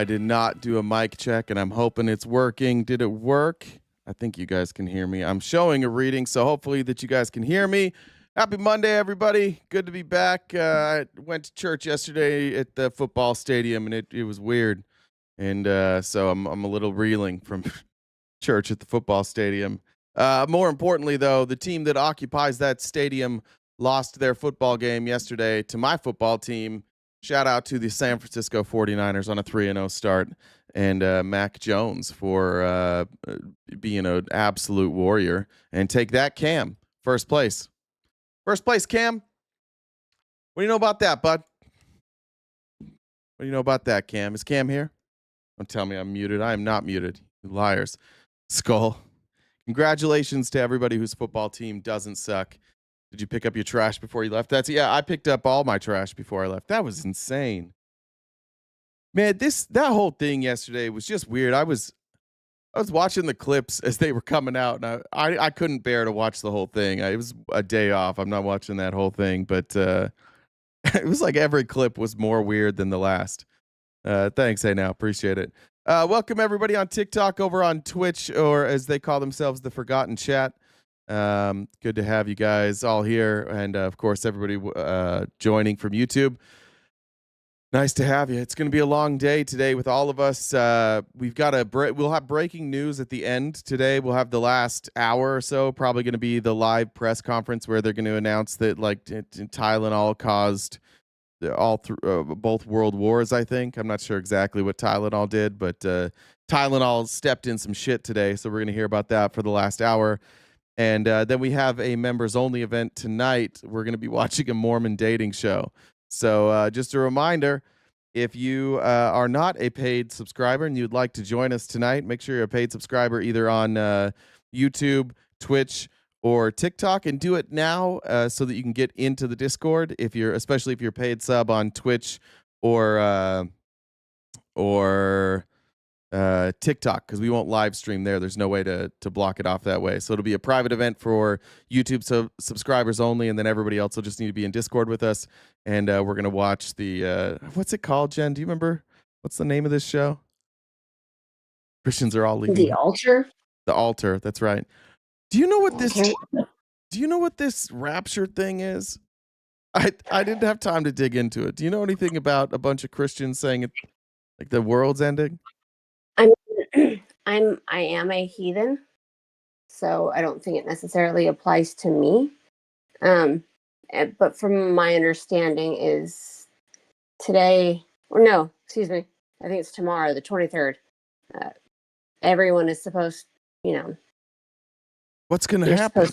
I did not do a mic check, and I'm hoping it's working. Did it work? I think you guys can hear me. I'm showing a reading, so hopefully that you guys can hear me. Happy Monday, everybody. Good to be back. I went to church yesterday at the football stadium, and it was weird. And so I'm a little reeling from church at the football stadium. More importantly, though, the team that occupies that stadium lost their football game yesterday to my football team. Shout out to the San Francisco 49ers on a 3-0 start, and Mac Jones for being an absolute warrior. And take that, Cam. First place. First place, Cam. What do you know about that, bud? What do you know about that, Cam? Is Cam here? Don't tell me I'm muted. I am not muted. You liars. Skull. Congratulations to everybody whose football team doesn't suck. Did you pick up your trash before you left? I picked up all my trash before I left. That was insane. Man, that whole thing yesterday was just weird. I was watching the clips as they were coming out, and I couldn't bear to watch the whole thing. It was a day off. I'm not watching that whole thing, but it was like every clip was more weird than the last. Thanks, hey now, appreciate it. Welcome everybody on TikTok, over on Twitch, or as they call themselves, the Forgotten Chat. Good to have you guys all here, and of course everybody joining from YouTube. Nice to have you. It's going to be a long day today with all of us. We've got we'll have breaking news at the end today. We'll have the last hour or so, probably going to be the live press conference where they're going to announce that Tylenol caused both world wars. I think I'm not sure exactly what Tylenol did, but Tylenol stepped in some shit today, so we're going to hear about that for the last hour. And then we have a members only event tonight. We're going to be watching a Mormon dating show. So just a reminder, if you are not a paid subscriber and you'd like to join us tonight, make sure you're a paid subscriber either on YouTube, Twitch, or TikTok, and do it now so that you can get into the Discord. Especially if you're paid sub on Twitch or TikTok, because we won't live stream there. There's no way to block it off that way. So it'll be a private event for YouTube subscribers only, and then everybody else will just need to be in Discord with us. And we're going to watch the, what's it called, Jen? Do you remember? What's the name of this show? Christians are all leaving. The Altar? The Altar, that's right. Do you know what this Rapture thing is? I didn't have time to dig into it. Do you know anything about a bunch of Christians saying it, like the world's ending? I am a heathen, so I don't think it necessarily applies to me. But from my understanding is today, or no, excuse me, I think it's tomorrow, the 23rd. Everyone is supposed, what's going to happen?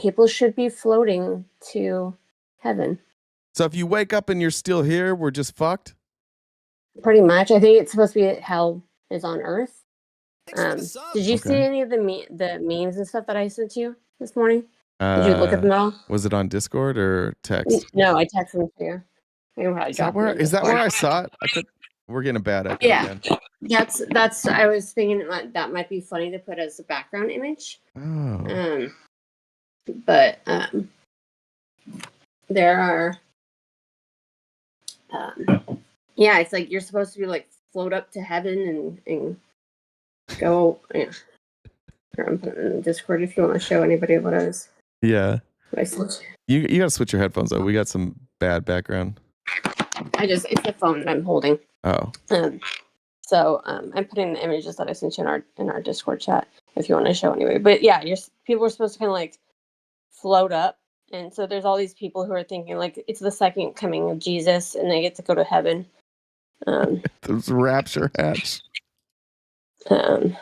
People should be floating to heaven. So if you wake up and you're still here, we're just fucked? Pretty much. I think it's supposed to be hell is on earth. Did you see any of the memes and stuff that I sent you this morning? Did you look at them all? Was it on Discord or text? No, I texted them to you. Is that where I saw it? We're getting a bad echo. Yeah, again. that's. I was thinking that might be funny to put as a background image. Oh. But there are. Yeah, it's like you're supposed to be like float up to heaven and go. Yeah. I'm putting it in Discord if you want to show anybody what I was. Yeah. You gotta switch your headphones though. We got some bad background. It's the phone that I'm holding. Oh. So I'm putting the images that I sent you in our Discord chat if you want to show anybody. But yeah, people are supposed to kind of like float up, and so there's all these people who are thinking like it's the second coming of Jesus, and they get to go to heaven. Those rapture hats. You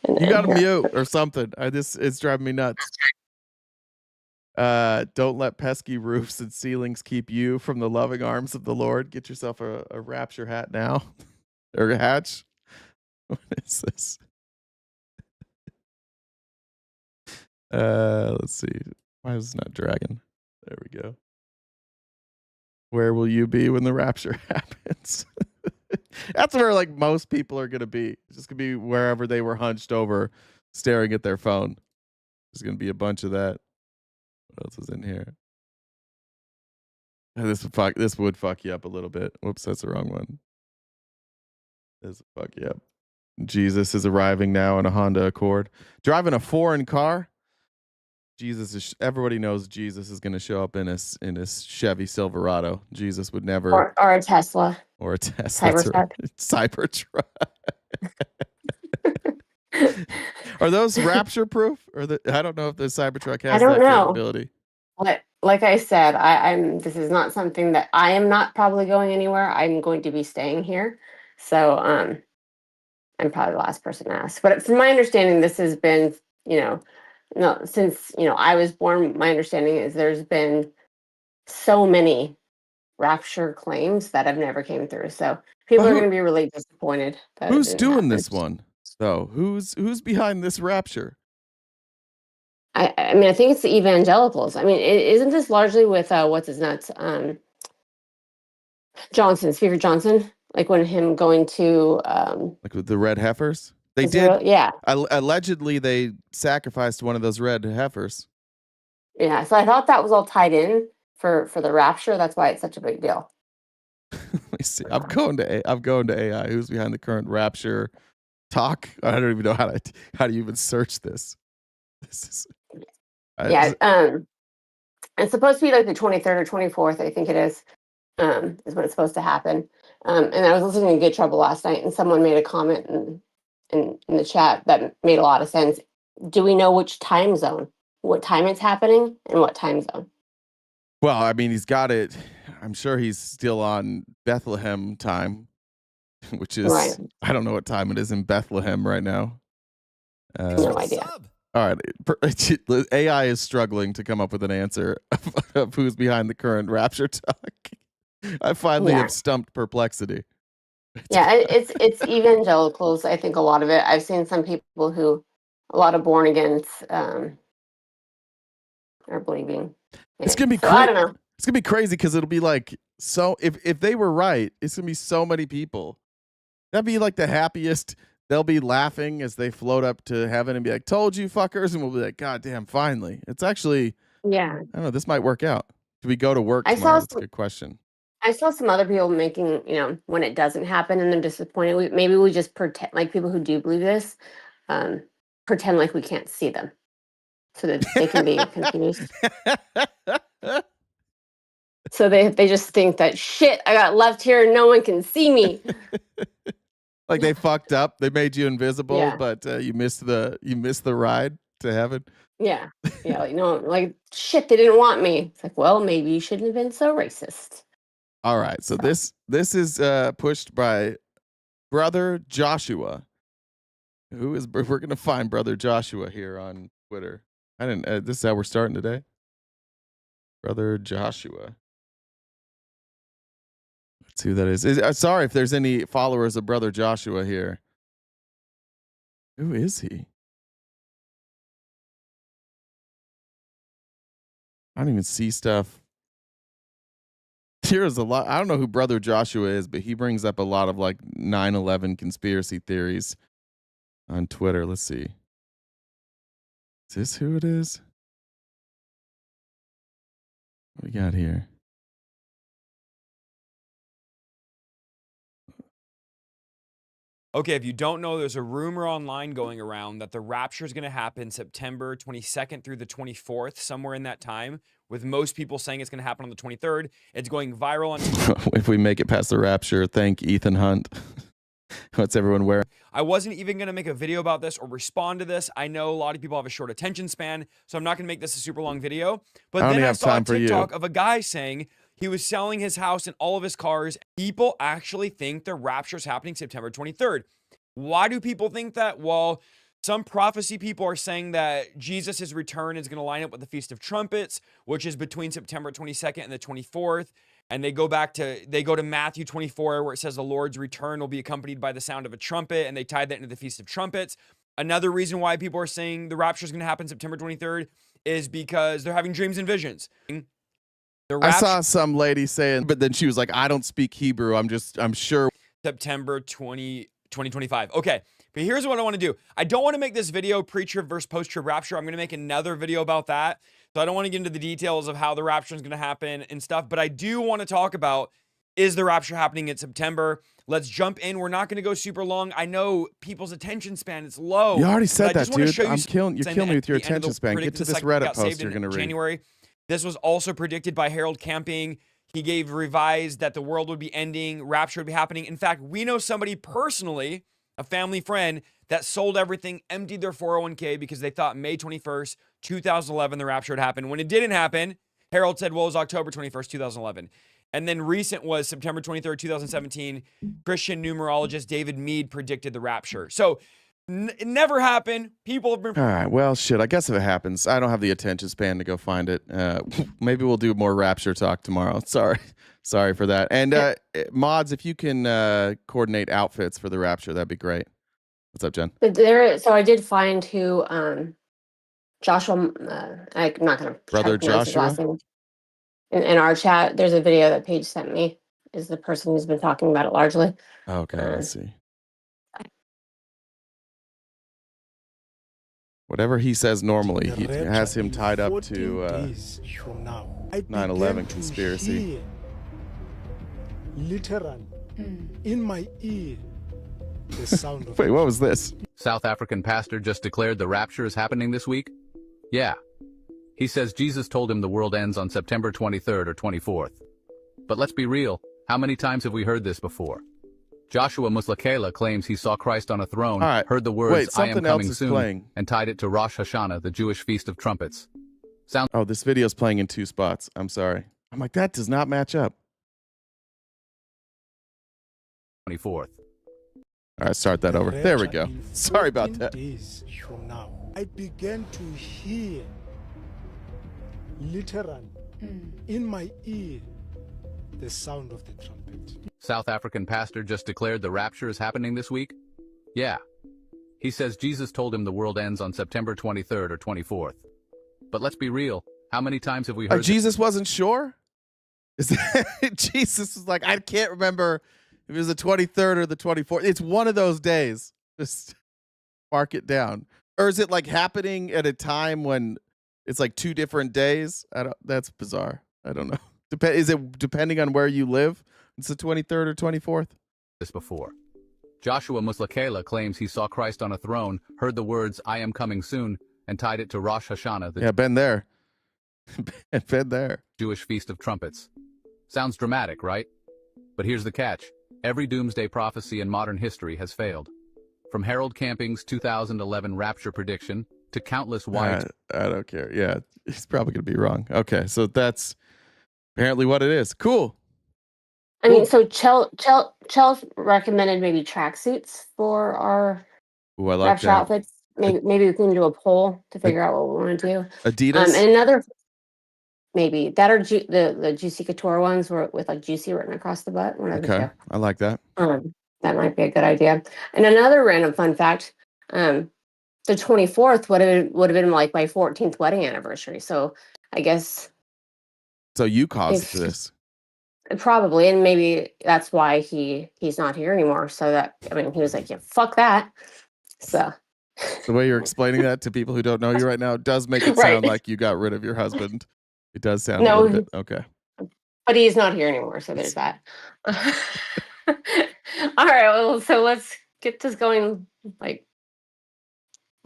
got to mute or something. It's driving me nuts. Don't let pesky roofs and ceilings keep you from the loving arms of the Lord. Get yourself a rapture hat now. Or a hatch. What is this? Let's see. Why is this not dragging? There we go. Where will you be when the rapture happens? That's where like most people are gonna be. It's just gonna be wherever they were hunched over, staring at their phone. There's gonna be a bunch of that. What else is in here? This would fuck you up a little bit. Whoops, that's the wrong one. Fuck yeah. Jesus is arriving now in a Honda Accord, driving a foreign car. Jesus is. Everybody knows Jesus is going to show up in a Chevy Silverado. Jesus would never, or a Tesla, or a Tesla, Cybertruck. Cybertruck. Are those rapture proof? Or I don't know if the Cybertruck I has don't that know. capability. Like I said, I'm. This is not something that I am not probably going anywhere. I'm going to be staying here. So I'm probably the last person to ask. But from my understanding, this has been, no, since I was born. My understanding is there's been so many rapture claims that have never came through. So people are going to be really disappointed that it Who's didn't doing happen. this one though? Who's behind this rapture? I mean, I think it's the evangelicals. I mean, isn't this largely with what's his nuts, Johnson, Speaker Johnson, like when him going to Like with the red heifers? They Israel? did. Yeah, Allegedly, they sacrificed one of those red heifers. yeah. So I thought that was all tied in for the rapture. That's why it's such a big deal. Let me see. I'm going to AI. Who's behind the current rapture talk? I don't even know how to even search this. This is Yeah. It's supposed to be like the 23rd or 24th, I think it is when it's supposed to happen. And I was listening to Good Trouble last night, and someone made a comment in the chat that made a lot of sense. Do we know which time zone, what time it's happening, and what time zone? Well, I mean, he's got it. I'm sure he's still on Bethlehem time, which is Right. I don't know what time it is in Bethlehem right now. No idea. All right, AI is struggling to come up with an answer of who's behind the current rapture talk. I finally have stumped perplexity. Yeah, it's evangelicals. I think a lot of it. I've seen some people who, a lot of born agains, are believing. It's gonna be so I don't know. It's gonna be crazy because it'll be like so. If they were right, it's gonna be so many people. That'd be like the happiest. They'll be laughing as they float up to heaven and be like, "Told you, fuckers," and we'll be like, "God damn, finally!" It's actually, Yeah, I don't know. This might work out. Do we go to work I tomorrow? saw That's a good question. I saw some other people making, when it doesn't happen and they're disappointed. Maybe we just pretend, like people who do believe this, um, pretend like we can't see them, so that they can be confused. So they just think that shit, I got left here and no one can see me. Like they fucked up. They made you invisible, Yeah. but you missed the ride to heaven. Yeah, yeah, like shit, they didn't want me. It's like, well, maybe you shouldn't have been so racist. All right, so this is pushed by Brother Joshua. We're gonna find Brother Joshua here on Twitter. I didn't. This is how we're starting today. Brother Joshua. Let's see who that is. Sorry if there's any followers of Brother Joshua here. Who is he? I don't even see stuff. There's a lot. I don't know who Brother Joshua is, but he brings up a lot of like 9/11 conspiracy theories on Twitter. Let's see. Is this who it is? What we got here? Okay, if you don't know, there's a rumor online going around that the rapture is going to happen September 22nd through the 24th, somewhere in that time, with most people saying it's going to happen on the 23rd. It's going viral on If we make it past the rapture, thank Ethan Hunt. What's everyone wearing? I wasn't even going to make a video about this or respond to this. I know a lot of people have a short attention span, so I'm not going to make this a super long video. But then I saw a TikTok of a guy saying he was selling his house and all of his cars. People actually think the rapture is happening September 23rd. Why do people think that? Well, some prophecy people are saying that Jesus' return is going to line up with the Feast of Trumpets, which is between September 22nd and the 24th. And they go to Matthew 24, where it says the Lord's return will be accompanied by the sound of a trumpet, and they tied that into the Feast of Trumpets. Another reason why people are saying the rapture is going to happen September 23rd is because they're having dreams and visions. I saw some lady saying, but then she was like, I don't speak Hebrew. I'm sure. September 2025. Okay, but here's what I want to do. I don't want to make this video pre-trib versus post-trib rapture. I'm going to make another video about that. So I don't want to get into the details of how the rapture is going to happen and stuff, but I do want to talk about Is the rapture happening in September? Let's jump in. We're not going to go super long. I know people's attention span is low. You already said that, dude. You're killing me with your attention span. Get to this Reddit post you're going to read. January. This was also predicted by Harold Camping. He gave revised that the world would be ending, rapture would be happening. In fact, we know somebody personally, a family friend, that sold everything, emptied their 401k because they thought May 21st, 2011, the rapture would happen. When it didn't happen, Harold said, well, it was October 21st, 2011. And then recent was September 23rd, 2017. Christian numerologist David Meade predicted the rapture. So it never happened. People have been... All right. Well, shit. I guess if it happens, I don't have the attention span to go find it. Maybe we'll do more rapture talk tomorrow. Sorry for that. And mods, if you can coordinate outfits for the rapture, that'd be great. What's up, Jen? So I did find who Joshua. I'm not going to brother Joshua. In our chat, there's a video that Paige sent me. Is the person who's been talking about it largely. Okay, I see. Whatever he says normally, he has him tied up to 9/11 conspiracy. Literally, in my ear, the sound of... Wait, what was this? South African pastor just declared the rapture is happening this week? Yeah. He says Jesus told him the world ends on September 23rd or 24th. But let's be real, how many times have we heard this before? Joshua Muslakela claims he saw Christ on a throne, heard the words, I am coming soon, and tied it to Rosh Hashanah, the Jewish Feast of Trumpets. Oh, this video's playing in 2 spots. I'm sorry. I'm like, that does not match up. 24th. All right, start that over. There we go. Sorry about that. Days from now, I began to hear, literally, in my ear, the sound of the trumpet. South African pastor just declared the rapture is happening this week? Yeah. He says Jesus told him the world ends on September 23rd or 24th. But let's be real, how many times have we heard Jesus wasn't sure? Jesus was like, I can't remember if it was the 23rd or the 24th. It's one of those days. Just mark it down. Or is it like happening at a time when it's like 2 different days? That's bizarre. I don't know. Is it depending on where you live? It's the 23rd or 24th? This before. Joshua Muslakela claims he saw Christ on a throne, heard the words, I am coming soon, and tied it to Rosh Hashanah, the been there. Been there. Jewish Feast of Trumpets. Sounds dramatic, right? But here's the catch. Every doomsday prophecy in modern history has failed. From Harold Camping's 2011 rapture prediction to countless I don't care. Yeah, he's probably going to be wrong. Okay, so that's apparently what it is. Cool. I mean, so Chell recommended maybe tracksuits for our rapture outfits. Maybe we can do a poll to figure out what we want to do. Adidas? And another, maybe that or the Juicy Couture ones with like juicy written across the butt. Okay, I like that. That might be a good idea. And another random fun fact: the 24th would have been like my 14th wedding anniversary. So I guess. So you caused this. Probably, and maybe that's why he's not here anymore. So that, I mean, he was like, yeah, fuck that. So the way you're explaining that to people who don't know you right now does make it sound like you got rid of your husband. It does sound a little bit okay. But he's not here anymore, so there's that. All right, well, so let's get this going. Like,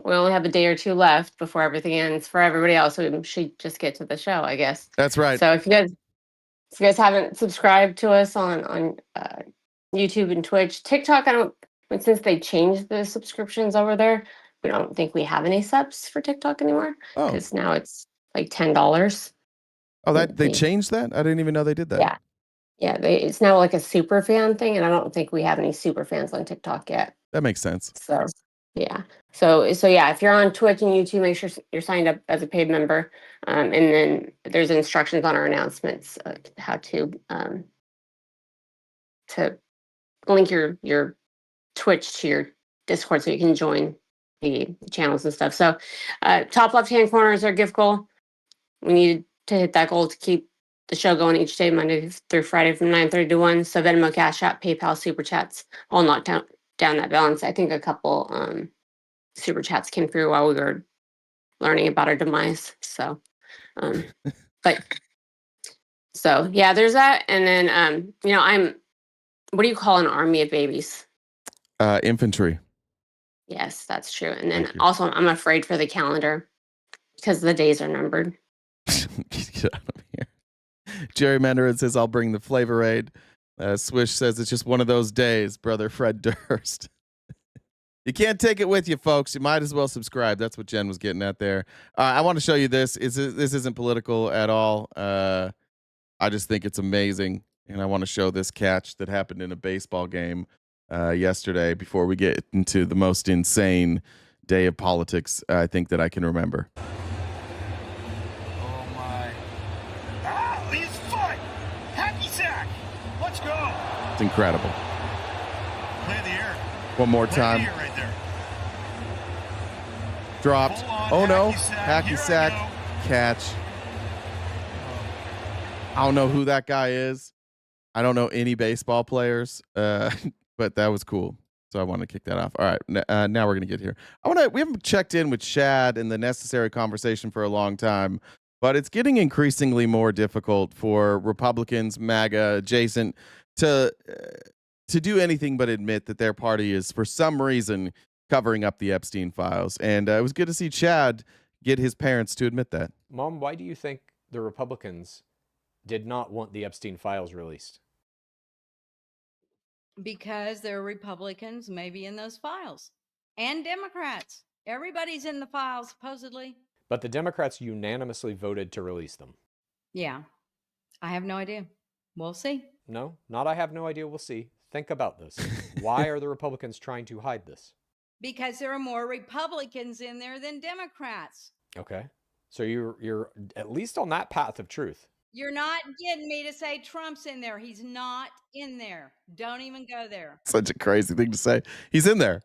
we only have a day or 2 left before everything ends. For everybody else, we should just get to the show, I guess. That's right. So if you guys haven't subscribed to us on YouTube and Twitch, TikTok, since they changed the subscriptions over there, we don't think we have any subs for TikTok anymore because now it's like $10. Oh, they changed that? I didn't even know they did that. Yeah. It's now like a super fan thing, and I don't think we have any super fans on TikTok yet. That makes sense. So yeah. So yeah, if you're on Twitch and YouTube, make sure you're signed up as a paid member. And then there's instructions on our announcements how to link your Twitch to your Discord so you can join the channels and stuff. So top left-hand corner is our gift goal. We need to hit that goal to keep the show going each day, Monday through Friday from 9:30 to 1. So Venmo, Cash App, PayPal, Super Chats, all knock down that balance. I think a couple Super Chats came through while we were learning about our demise. So, but So yeah, there's that. And then, what do you call an army of babies? Infantry. Yes, that's true. And then also I'm afraid for the calendar because the days are numbered. Get out of here. Jerry Menderin says, I'll bring the Flavor Aid. Swish says, it's just one of those days, brother Fred Durst. You can't take it with you, folks. You might as well subscribe. That's what Jen was getting at there. I want to show you this. This isn't political at all. I just think it's amazing. And I want to show this catch that happened in a baseball game yesterday before we get into the most insane day of politics I think that I can remember. Oh, my. Ah, he's fun. Hacky sack. Let's go. It's incredible. Play the air. One more time. Play the air right there. Dropped. Oh, no. Hacky sack. Catch. I don't know who that guy is. I don't know any baseball players, but that was cool. So I want to kick that off. All right, now we're gonna get here. We haven't checked in with Shad in the necessary conversation for a long time, but it's getting increasingly more difficult for Republicans, MAGA adjacent, to do anything but admit that their party is for some reason covering up the Epstein files. And it was good to see Chad get his parents to admit that. Mom, why do you think the Republicans did not want the Epstein files released? Because there are Republicans maybe in those files and Democrats. Everybody's in the files, supposedly. But the Democrats unanimously voted to release them. Yeah, I have no idea. We'll see. No, not I have no idea. We'll see. Think about this. Why are the Republicans trying to hide this? Because there are more Republicans in there than Democrats. Okay. So you're at least on that path of truth. You're not getting me to say Trump's in there. He's not in there. Don't even go there. Such a crazy thing to say. He's in there.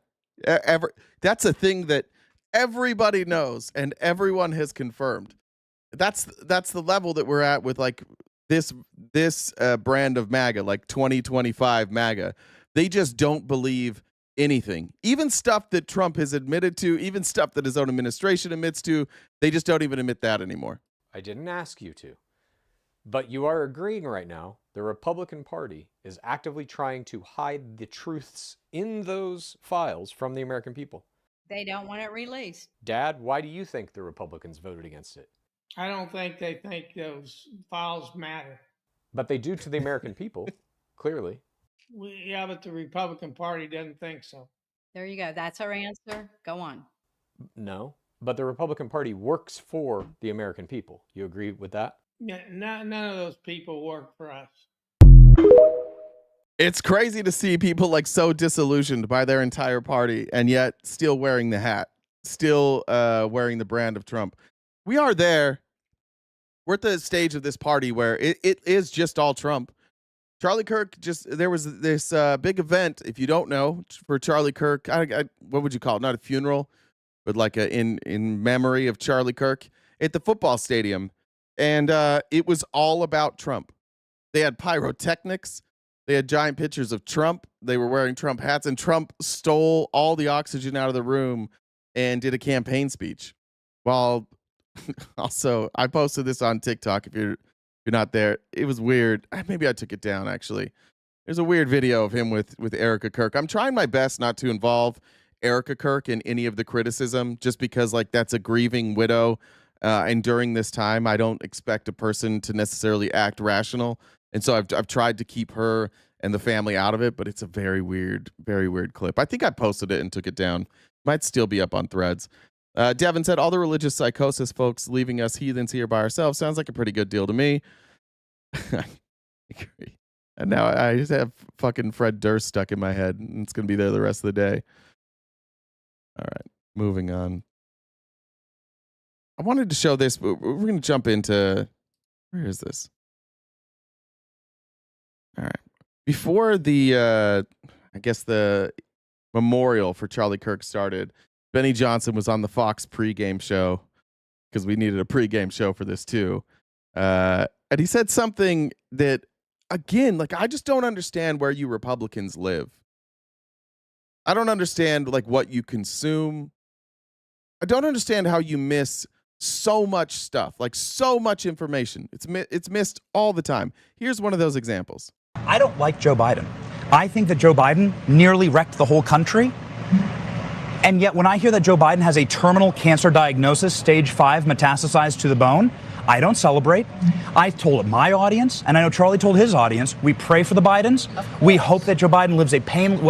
That's a thing that everybody knows and everyone has confirmed. That's the level that we're at with like this brand of MAGA, like 2025 MAGA. They just don't believe anything. Even stuff that Trump has admitted to, even stuff that his own administration admits to, they just don't even admit that anymore. I didn't ask you to. But you are agreeing right now the Republican Party is actively trying to hide the truths in those files from the American people. They don't want it released. Dad, why do you think the Republicans voted against it? I don't think they think those files matter. But they do to the American people, clearly. Yeah, but the Republican Party doesn't think so. There you go. That's our answer. Go on. No, but the Republican Party works for the American people. You agree with that? Yeah, none of those people work for us. It's crazy to see people like so disillusioned by their entire party and yet still wearing the hat, still wearing the brand of Trump. We are there. We're at the stage of this party where it is just all Trump. Charlie Kirk, there was this big event, if you don't know, for Charlie Kirk. What would you call it? Not a funeral, but like in memory of Charlie Kirk at the football stadium. And it was all about Trump. They had pyrotechnics. They had giant pictures of Trump. They were wearing Trump hats, and Trump stole all the oxygen out of the room and did a campaign speech. While also, I posted this on TikTok. If you're not there, it was weird. Maybe I took it down, actually. There's a weird video of him with Erica Kirk. I'm trying my best not to involve Erica Kirk in any of the criticism, just because like that's a grieving widow. And during this time, I don't expect a person to necessarily act rational. And so I've tried to keep her and the family out of it, but it's a very weird clip. I think I posted it and took it down. Might still be up on Threads. Devin said, all the religious psychosis folks leaving us heathens here by ourselves sounds like a pretty good deal to me. I agree. And now I just have fucking Fred Durst stuck in my head, and it's going to be there the rest of the day. All right, moving on. I wanted to show this, but we're going to jump into, where is this? All right. Before the, I guess the memorial for Charlie Kirk started, Benny Johnson was on the Fox pregame show, because we needed a pregame show for this too. And he said something that, again, like, I just don't understand where you Republicans live. I don't understand like what you consume. I don't understand how you miss so much stuff, like so much information. It's missed all the time. Here's one of those examples. I don't like Joe Biden. I think that Joe Biden nearly wrecked the whole country. And yet when I hear that Joe Biden has a terminal cancer diagnosis, stage 5, metastasized to the bone, I don't celebrate. I told my audience, and I know Charlie told his audience, we pray for the Bidens. We hope that Joe Biden lives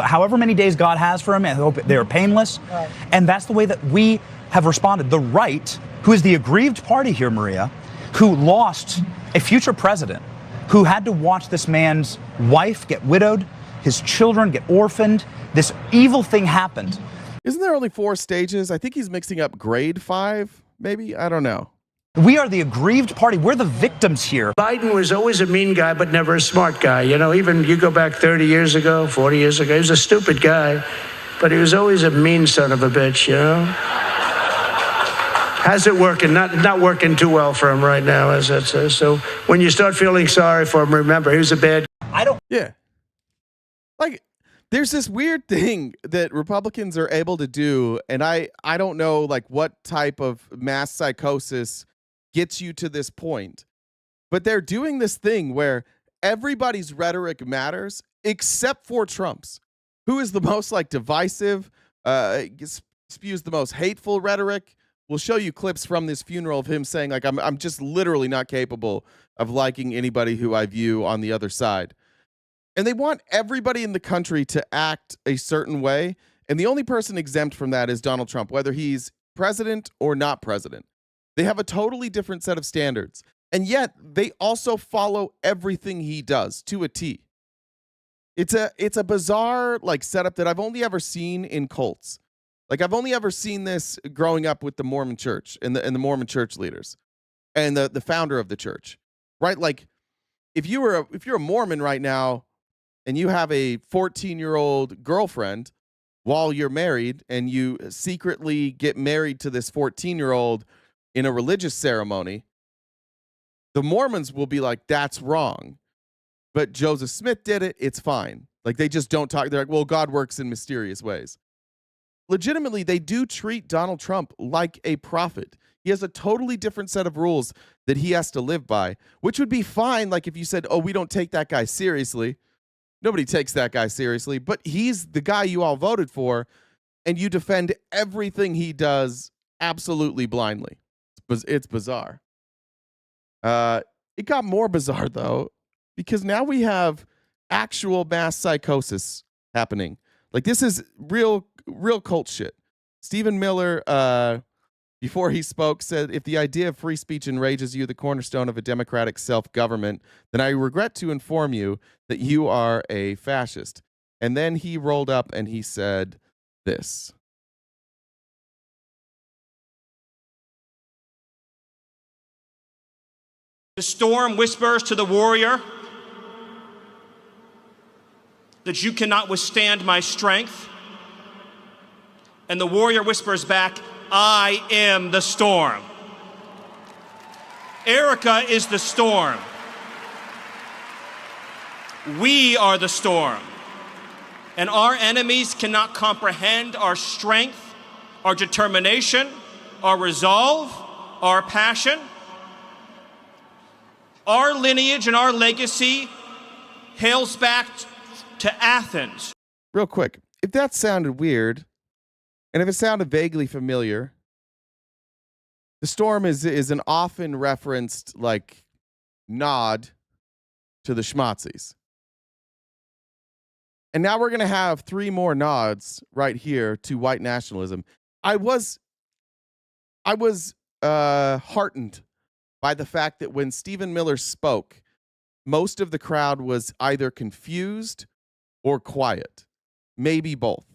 however many days God has for him, and hope they are painless. Right. And that's the way that we have responded. The right, who is the aggrieved party here, Maria, who lost a future president, who had to watch this man's wife get widowed, his children get orphaned, this evil thing happened. Isn't there only 4 stages? I think he's mixing up grade 5, maybe? I don't know. We are the aggrieved party. We're the victims here. Biden was always a mean guy, but never a smart guy. You know, even you go back 30 years ago, 40 years ago, he was a stupid guy, but he was always a mean son of a bitch, you know? How's it working? Not working too well for him right now, as it says. So when you start feeling sorry for him, remember, he was a bad guy. Yeah. Like, there's this weird thing that Republicans are able to do, and I don't know, like, what type of mass psychosis gets you to this point, but they're doing this thing where everybody's rhetoric matters except for Trump's, who is the most, like, divisive, spews the most hateful rhetoric. We'll show you clips from this funeral of him saying, like, I'm just literally not capable of liking anybody who I view on the other side. And they want everybody in the country to act a certain way. And the only person exempt from that is Donald Trump, whether he's president or not president. They have a totally different set of standards. And yet they also follow everything he does to a T. It's a bizarre, like, setup that I've only ever seen in cults. Like, I've only ever seen this growing up with the Mormon church and the Mormon church leaders and the founder of the church, right? Like, if you're a Mormon right now and you have a 14-year-old girlfriend while you're married and you secretly get married to this 14-year-old in a religious ceremony, the Mormons will be like, that's wrong. But Joseph Smith did it. It's fine. Like, they just don't talk. They're like, well, God works in mysterious ways. Legitimately, they do treat Donald Trump like a prophet. He has a totally different set of rules that he has to live by, which would be fine. Like, if you said, oh, we don't take that guy seriously. Nobody takes that guy seriously, but he's the guy you all voted for, and you defend everything he does absolutely blindly. It's bizarre. It got more bizarre, though, because now we have actual mass psychosis happening. Like, this is real cult shit. Stephen Miller, before he spoke, said, if the idea of free speech enrages you, the cornerstone of a democratic self-government, then I regret to inform you that you are a fascist. And then he rolled up and he said this. The storm whispers to the warrior that you cannot withstand my strength. And the warrior whispers back, I am the storm. Erica is the storm. We are the storm. And our enemies cannot comprehend our strength, our determination, our resolve, our passion. Our lineage and our legacy hails back to Athens. Real quick, if that sounded weird, and if it sounded vaguely familiar, the storm is an often referenced, like, nod to the schmazzies. And now we're going to have 3 more nods right here to white nationalism. I was heartened by the fact that when Stephen Miller spoke, most of the crowd was either confused or quiet, maybe both.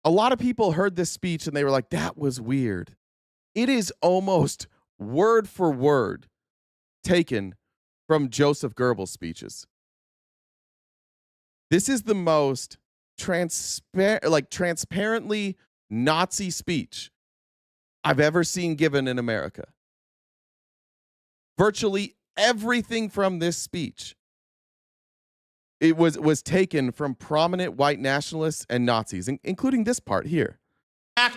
A lot of people heard this speech and they were like, that was weird. It is almost word for word taken from Joseph Goebbels' speeches. This is the most transparently Nazi speech I've ever seen given in America. Virtually everything from this speech, it was taken from prominent white nationalists and Nazis, including this part here. Back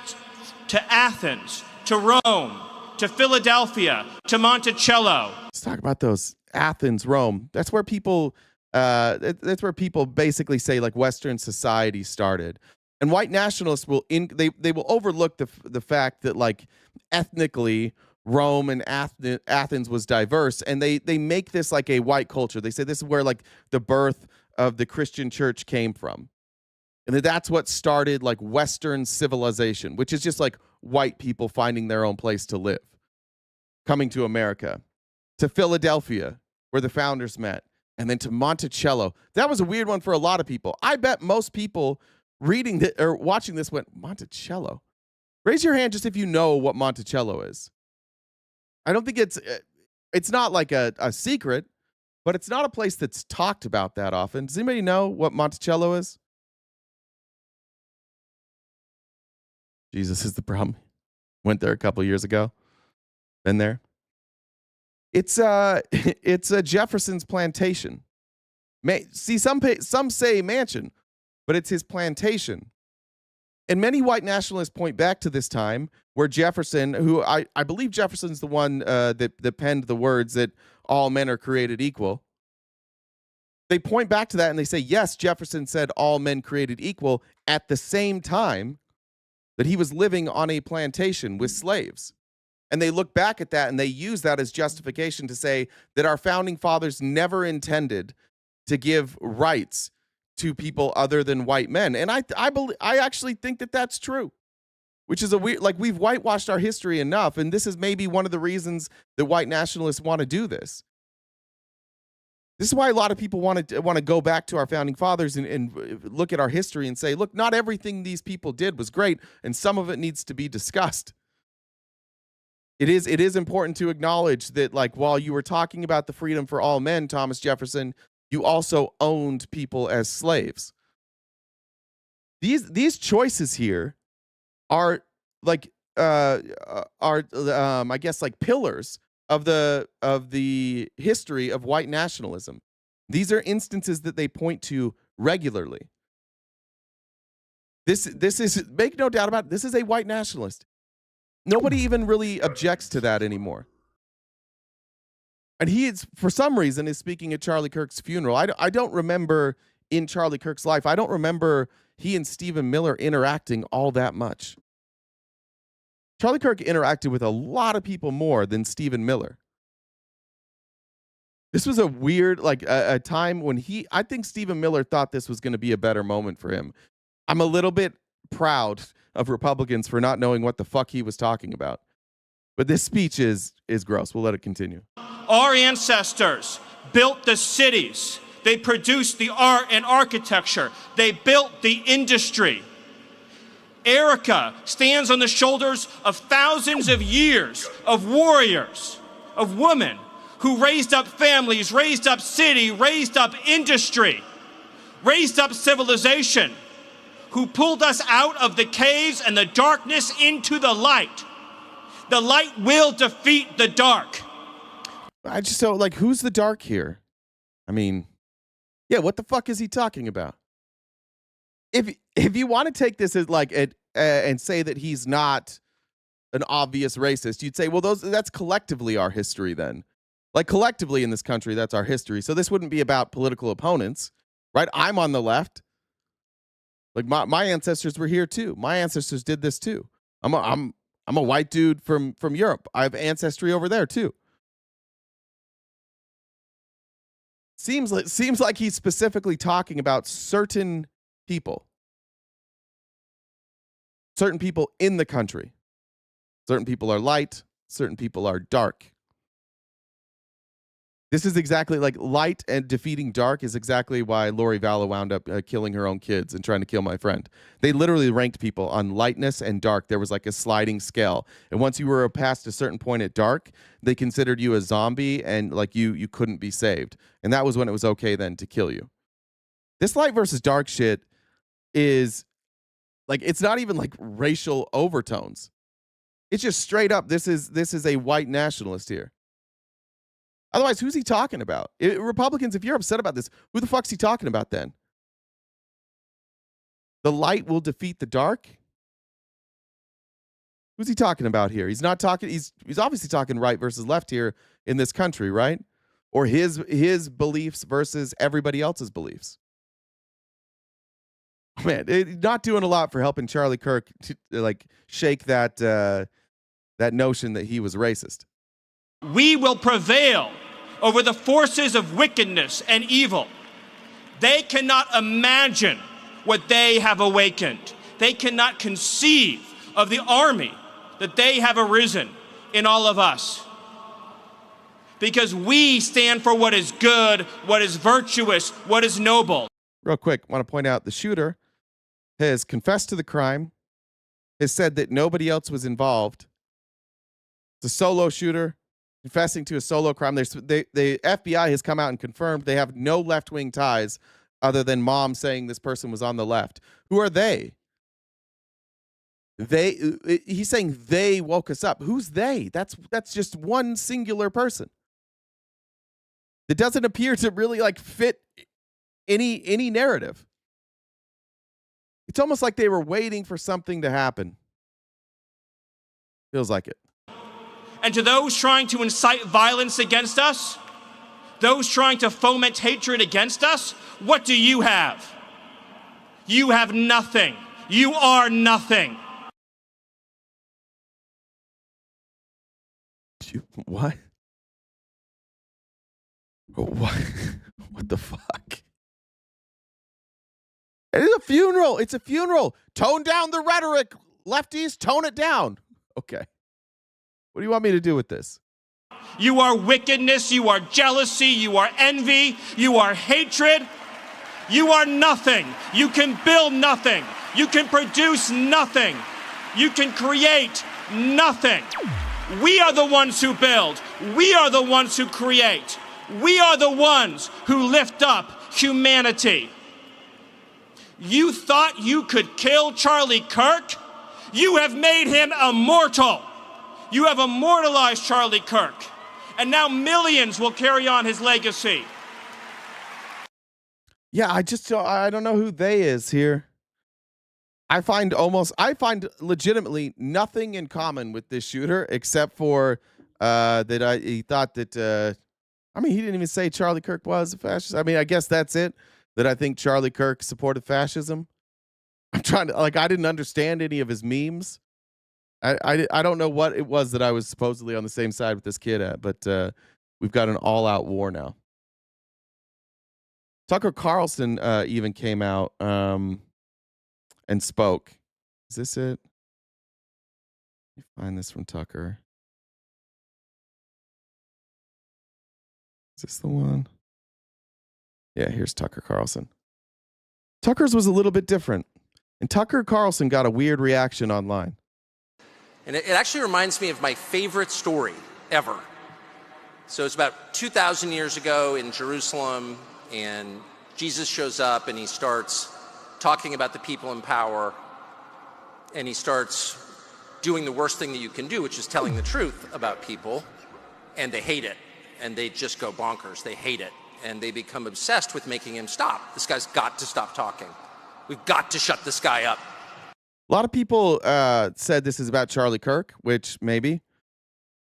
to Athens, to Rome, to Philadelphia, to Monticello. Let's talk about those Athens, Rome. That's where people basically say like Western society started. And white nationalists will they will overlook the fact that like ethnically Rome and Athens was diverse, and they make this like a white culture. They say this is where like the birth of the Christian church came from. And that's what started like Western civilization, which is just like white people finding their own place to live, coming to America, to Philadelphia, where the founders met, and then to Monticello. That was a weird one for a lot of people. I bet most people reading this or watching this went, Monticello? Raise your hand just if you know what Monticello is. I don't think it's not like a secret, but it's not a place that's talked about that often. Does anybody know what Monticello is? Jesus is the problem. Went there a couple years ago. Been there. It's a Jefferson's plantation. See, some say mansion, but it's his plantation. And many white nationalists point back to this time where Jefferson, who I believe Jefferson's the one that penned the words that all men are created equal. They point back to that and they say, yes, Jefferson said all men created equal at the same time that he was living on a plantation with slaves. And they look back at that and they use that as justification to say that our founding fathers never intended to give rights to people other than white men. And I actually think that that's true, which is a weird, like we've whitewashed our history enough. And this is maybe one of the reasons that white nationalists want to do this. This is why a lot of people want to go back to our founding fathers and look at our history and say, look, not everything these people did was great, and some of it needs to be discussed. It is important to acknowledge that, like, while you were talking about the freedom for all men, Thomas Jefferson, you also owned people as slaves. These choices here are like I guess like pillars of the history of white nationalism. These are instances that they point to regularly. This is, make no doubt about it, this is a white nationalist. Nobody even really objects to that anymore. And he is, for some reason, is speaking at Charlie Kirk's funeral. I don't remember in Charlie Kirk's life, I don't remember he and Stephen Miller interacting all that much. Charlie Kirk interacted with a lot of people more than Stephen Miller. This was a weird, like a time when I think Stephen Miller thought this was going to be a better moment for him. I'm a little bit proud of Republicans for not knowing what the fuck he was talking about. But this speech is gross. We'll let it continue. Our ancestors built the cities. They produced the art and architecture. They built the industry. Erica stands on the shoulders of thousands of years of warriors, of women who raised up families, raised up city, raised up industry, raised up civilization, who pulled us out of the caves and the darkness into the light. The light will defeat the dark. I just don't like, who's the dark here? I mean, yeah, what the fuck is he talking about? If you want to take this as like and say that he's not an obvious racist, you'd say, well, that's collectively our history then. Like collectively in this country, that's our history. So this wouldn't be about political opponents, right? I'm on the left. Like my ancestors were here too. My ancestors did this too. I'm a white dude from Europe. I have ancestry over there too. Seems like he's specifically talking about certain people. Certain people in the country. Certain people are light, certain people are dark. This is exactly like light and defeating dark is exactly why Lori Vallow wound up killing her own kids and trying to kill my friend. They literally ranked people on lightness and dark. There was like a sliding scale. And once you were past a certain point at dark, they considered you a zombie and like you couldn't be saved. And that was when it was okay then to kill you. This light versus dark shit is like, it's not even like racial overtones. It's just straight up, this is a white nationalist here. Otherwise, who's he talking about? Republicans, if you're upset about this, who the fuck's he talking about then? The light will defeat the dark? Who's he talking about here? He's not talking. He's obviously talking right versus left here in this country, right? Or his beliefs versus everybody else's beliefs. Man, not doing a lot for helping Charlie Kirk to, like, shake that that notion that he was racist. We will prevail over the forces of wickedness and evil. They cannot imagine what they have awakened. They cannot conceive of the army that they have arisen in all of us. Because we stand for what is good, what is virtuous, what is noble. Real quick, want to point out the shooter has confessed to the crime, has said that nobody else was involved. It's a solo shooter confessing to a solo crime. The FBI has come out and confirmed they have no left-wing ties other than mom saying this person was on the left. Who are they? He's saying they woke us up. Who's they? That's just one singular person. It doesn't appear to really like fit any narrative. It's almost like they were waiting for something to happen. Feels like it. And to those trying to incite violence against us, those trying to foment hatred against us, what do you have? You have nothing. You are nothing. What? What? What the fuck? It is a funeral. It's a funeral. Tone down the rhetoric. Lefties, tone it down. Okay. What do you want me to do with this? You are wickedness. You are jealousy. You are envy. You are hatred. You are nothing. You can build nothing. You can produce nothing. You can create nothing. We are the ones who build. We are the ones who create. We are the ones who lift up humanity. You thought you could kill Charlie Kirk? You have made him immortal. You have immortalized Charlie Kirk. And now millions will carry on his legacy. Yeah, I don't know who they is here. I find legitimately nothing in common with this shooter except for he thought that he didn't even say Charlie Kirk was a fascist. I mean, I guess that's it. That I think Charlie Kirk supported fascism. I'm trying to, I didn't understand any of his memes. I don't know what it was that I was supposedly on the same side with this kid at, but we've got an all-out war now. Tucker Carlson even came out and spoke. Is this it? Let me find this from Tucker. Is this the one? Yeah, here's Tucker Carlson. Tucker's was a little bit different. And Tucker Carlson got a weird reaction online. And it actually reminds me of my favorite story ever. So it's about 2,000 years ago in Jerusalem, and Jesus shows up and he starts talking about the people in power, and he starts doing the worst thing that you can do, which is telling the truth about people, and they hate it. And they just go bonkers. They hate it. And they become obsessed with making him stop. This guy's got to stop talking. We've got to shut this guy up. A lot of people said this is about Charlie Kirk, which maybe.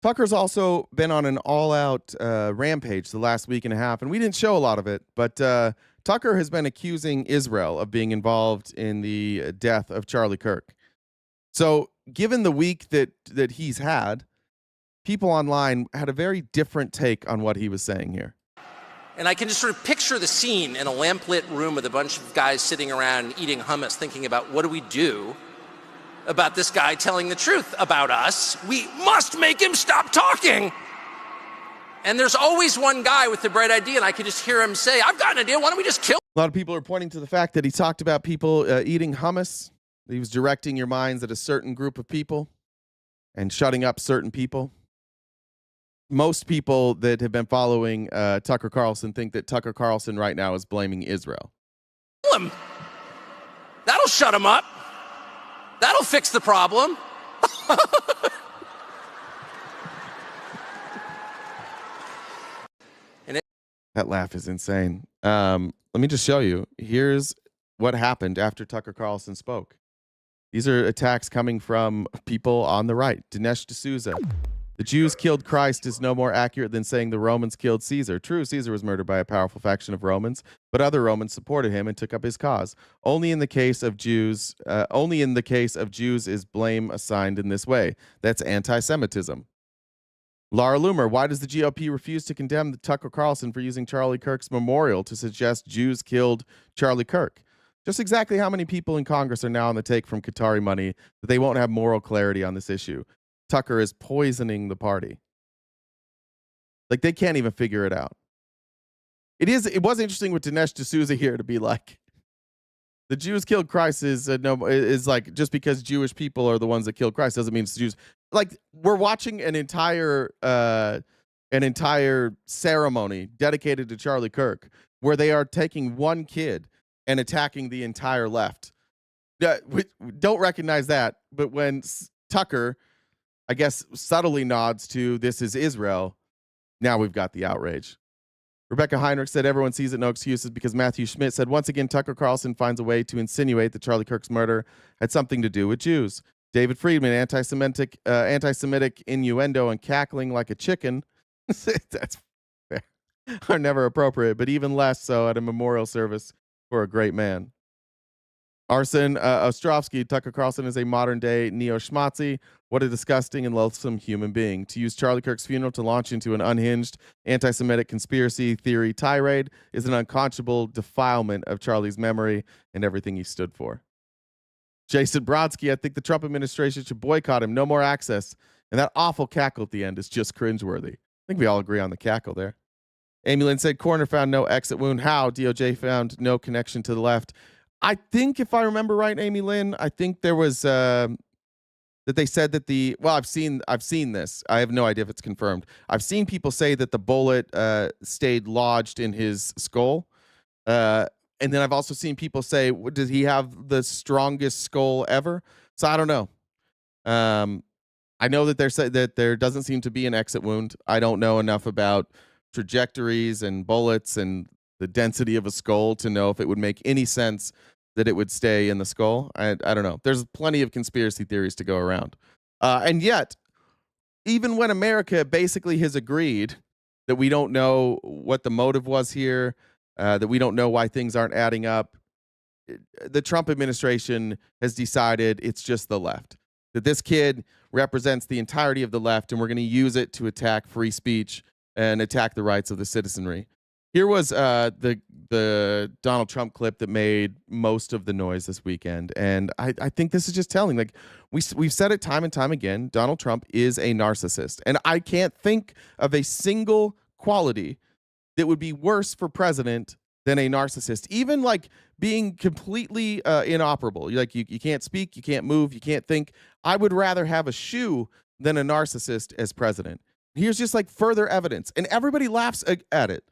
Tucker's also been on an all-out rampage the last week and a half, and we didn't show a lot of it, but Tucker has been accusing Israel of being involved in the death of Charlie Kirk. So given the week that he's had, people online had a very different take on what he was saying here. And I can just sort of picture the scene in a lamplit room with a bunch of guys sitting around eating hummus, thinking about what do we do about this guy telling the truth about us? We must make him stop talking. And there's always one guy with the bright idea, and I can just hear him say, I've got an idea, why don't we just kill? A lot of people are pointing to the fact that he talked about people eating hummus. He was directing your minds at a certain group of people and shutting up certain people. Most people that have been following Tucker Carlson think that Tucker Carlson right now is blaming Israel. Him. That'll shut him up. That'll fix the problem. That laugh is insane. Let me just show you. Here's what happened after Tucker Carlson spoke. These are attacks coming from people on the right. Dinesh D'Souza. The Jews killed Christ is no more accurate than saying the Romans killed Caesar. True, Caesar was murdered by a powerful faction of Romans, but other Romans supported him and took up his cause. Only in the case of Jews is blame assigned in this way. That's anti-Semitism. Laura Loomer, why does the GOP refuse to condemn Tucker Carlson for using Charlie Kirk's memorial to suggest Jews killed Charlie Kirk? Just exactly how many people in Congress are now on the take from Qatari money that they won't have moral clarity on this issue? Tucker is poisoning the party. Like, they can't even figure it out. It was interesting with Dinesh D'Souza here to be like, the Jews killed Christ is like, just because Jewish people are the ones that killed Christ doesn't mean it's Jews. Like, we're watching an entire ceremony dedicated to Charlie Kirk where they are taking one kid and attacking the entire left. We don't recognize that, but when Tucker, I guess, subtly nods to this is Israel, now we've got the outrage. Rebecca Heinrich said everyone sees it, no excuses, because Matthew Schmidt said, once again, Tucker Carlson finds a way to insinuate that Charlie Kirk's murder had something to do with Jews. David Friedman, anti-Semitic innuendo and cackling like a chicken. That's fair. Are never appropriate, but even less so at a memorial service for a great man. Arsen Ostrovsky, Tucker Carlson is a modern-day neo-schmazi. What a disgusting and loathsome human being. To use Charlie Kirk's funeral to launch into an unhinged anti-Semitic conspiracy theory tirade is an unconscionable defilement of Charlie's memory and everything he stood for. Jason Brodsky, I think the Trump administration should boycott him. No more access. And that awful cackle at the end is just cringeworthy. I think we all agree on the cackle there. Amy Lynn said, coroner found no exit wound. How? DOJ found no connection to the left. I think, if I remember right, Amy Lynn, I think there was that they said that I've seen this. I have no idea if it's confirmed. I've seen people say that the bullet stayed lodged in his skull. And then I've also seen people say, does he have the strongest skull ever? So I don't know. I know that there doesn't seem to be an exit wound. I don't know enough about trajectories and bullets and the density of a skull to know if it would make any sense that it would stay in the skull. I don't know. There's plenty of conspiracy theories to go around. And yet, even when America basically has agreed that we don't know what the motive was here, that we don't know why things aren't adding up, the Trump administration has decided it's just the left. That this kid represents the entirety of the left, and we're going to use it to attack free speech and attack the rights of the citizenry. Here was the Donald Trump clip that made most of the noise this weekend, and I think this is just telling. Like, we've said it time and time again, Donald Trump is a narcissist, and I can't think of a single quality that would be worse for president than a narcissist. Even like being completely inoperable, like you can't speak, you can't move, you can't think. I would rather have a shoe than a narcissist as president. Here's just like further evidence, and everybody laughs at it.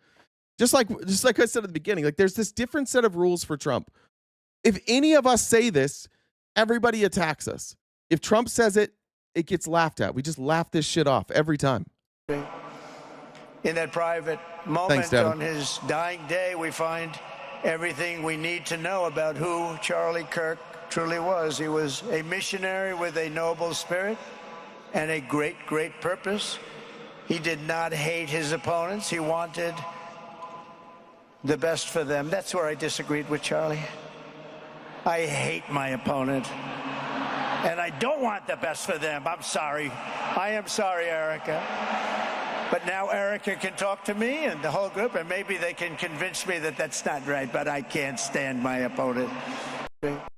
Just like I said at the beginning, like there's this different set of rules for Trump. If any of us say this, everybody attacks us. If Trump says it, it gets laughed at. We just laugh this shit off every time. In that private moment on his dying day, we find everything we need to know about who Charlie Kirk truly was. He was a missionary with a noble spirit and a great, great purpose. He did not hate his opponents. He wanted the best for them. That's where I disagreed with Charlie. I hate my opponent, and I don't want the best for them. I'm sorry. I am sorry, Erica. But now Erica can talk to me and the whole group, and maybe they can convince me that that's not right, but I can't stand my opponent.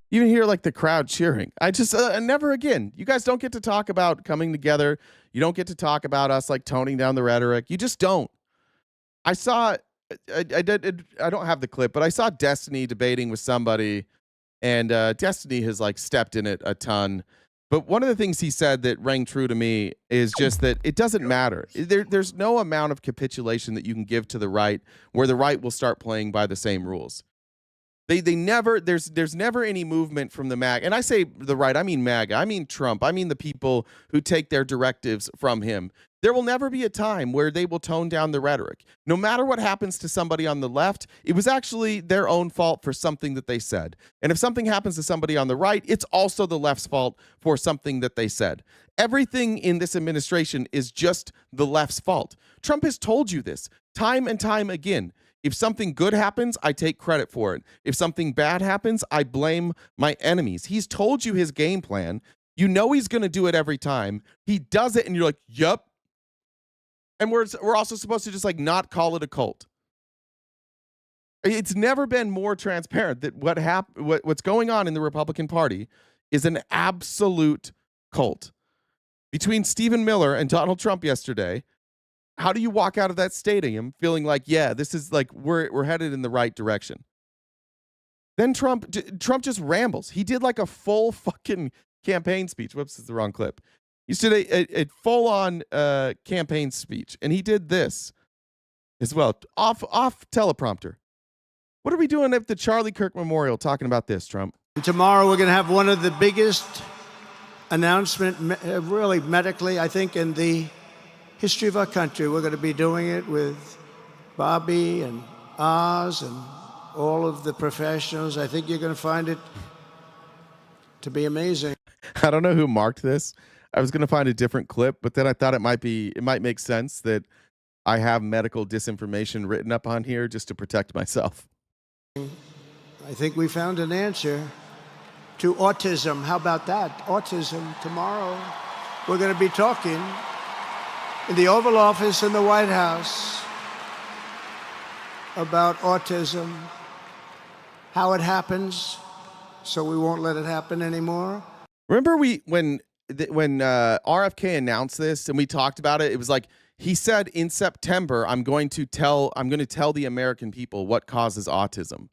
You hear like the crowd cheering. I just never again. You guys don't get to talk about coming together. You don't get to talk about us like toning down the rhetoric. You just don't. I saw I don't have the clip, but I saw Destiny debating with somebody, and Destiny has like stepped in it a ton. But one of the things he said that rang true to me is just that it doesn't matter. There's no amount of capitulation that you can give to the right where the right will start playing by the same rules. They never, there's never any movement from the MAG. And I say the right, I mean MAGA, I mean Trump, I mean the people who take their directives from him. There will never be a time where they will tone down the rhetoric. No matter what happens to somebody on the left, it was actually their own fault for something that they said. And if something happens to somebody on the right, it's also the left's fault for something that they said. Everything in this administration is just the left's fault. Trump has told you this time and time again. If something good happens, I take credit for it. If something bad happens, I blame my enemies. He's told you his game plan. You know he's going to do it every time. He does it, and you're like, yup. And we're also supposed to just like not call it a cult. It's never been more transparent that what's going on in the Republican Party is an absolute cult. Between Stephen Miller and Donald Trump yesterday, how do you walk out of that stadium feeling like, yeah, this is like we're headed in the right direction? Then Trump just rambles. He did like a full fucking campaign speech. Whoops, this is the wrong clip. He did a full-on campaign speech, and he did this as well, off teleprompter. What are we doing at the Charlie Kirk Memorial talking about this, Trump? Tomorrow we're going to have one of the biggest announcements, really medically, I think, in the history of our country. We're going to be doing it with Bobby and Oz and all of the professionals. I think you're going to find it to be amazing. I don't know who marked this. I was going to find a different clip, but then I thought it might make sense that I have medical disinformation written up on here just to protect myself. I think we found an answer to autism. How about that? Autism. Tomorrow we're going to be talking in the Oval Office in the White House about autism, how it happens, so we won't let it happen anymore. Remember when RFK announced this and we talked about it, it was like he said in September, I'm going to tell the American people what causes autism,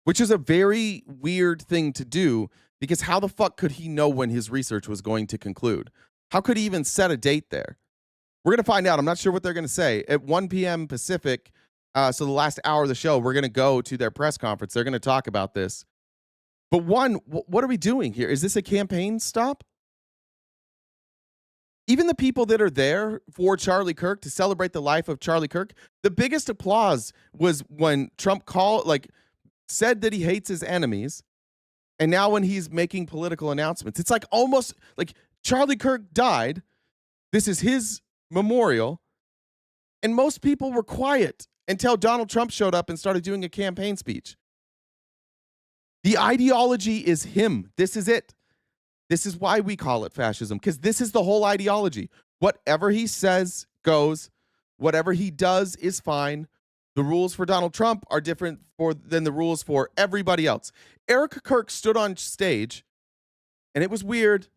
which is a very weird thing to do because how the fuck could he know when his research was going to conclude? How could he even set a date there? We're going to find out. I'm not sure what they're going to say. At 1 p.m. Pacific, so the last hour of the show, we're going to go to their press conference. They're going to talk about this. But what are we doing here? Is this a campaign stop? Even the people that are there for Charlie Kirk to celebrate the life of Charlie Kirk, the biggest applause was when Trump said that he hates his enemies. And now when he's making political announcements, it's like almost like Charlie Kirk died. This is his memorial. And most people were quiet until Donald Trump showed up and started doing a campaign speech. The ideology is him. This is it. This is why we call it fascism, because this is the whole ideology. Whatever he says goes. Whatever he does is fine. The rules for Donald Trump are different than the rules for everybody else. Erica Kirk stood on stage, and it was weird.